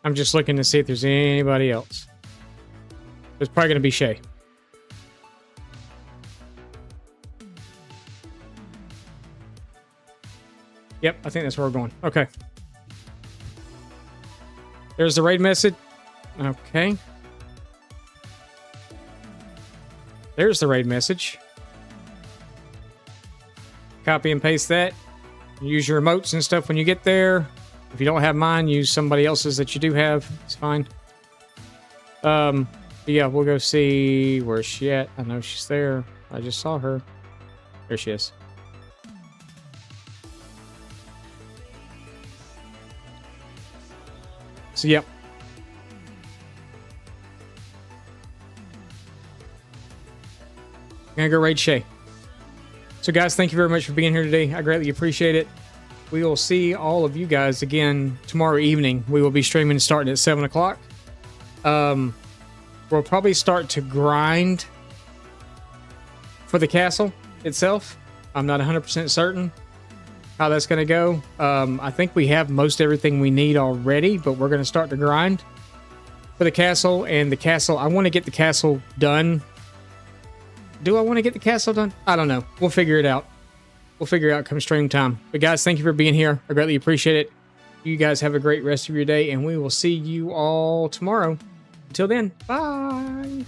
I'm just looking to see if there's anybody else. There's probably going to be Shay. Yep, I think that's where we're going. Okay. There's the raid message. Okay. There's the raid message. Copy and paste that. Use your emotes and stuff when you get there. If you don't have mine, use somebody else's that you do have. It's fine. But yeah, we'll go see where's she at. I know she's there. I just saw her. There she is. So, yep. I'm gonna go raid Shay. So, guys, thank you very much for being here today. I greatly appreciate it. We will see all of you guys again tomorrow evening. We will be streaming starting at 7 o'clock. We'll probably start to grind for the castle itself. I'm not 100% certain how that's going to go. I think we have most everything we need already, but we're going to start to grind for the castle. And the castle, I want to get the castle done. Do I want to get the castle done? I don't know. We'll figure it out. We'll figure it out come stream time. But guys, thank you for being here. I greatly appreciate it. You guys have a great rest of your day, and we will see you all tomorrow. Until then, bye.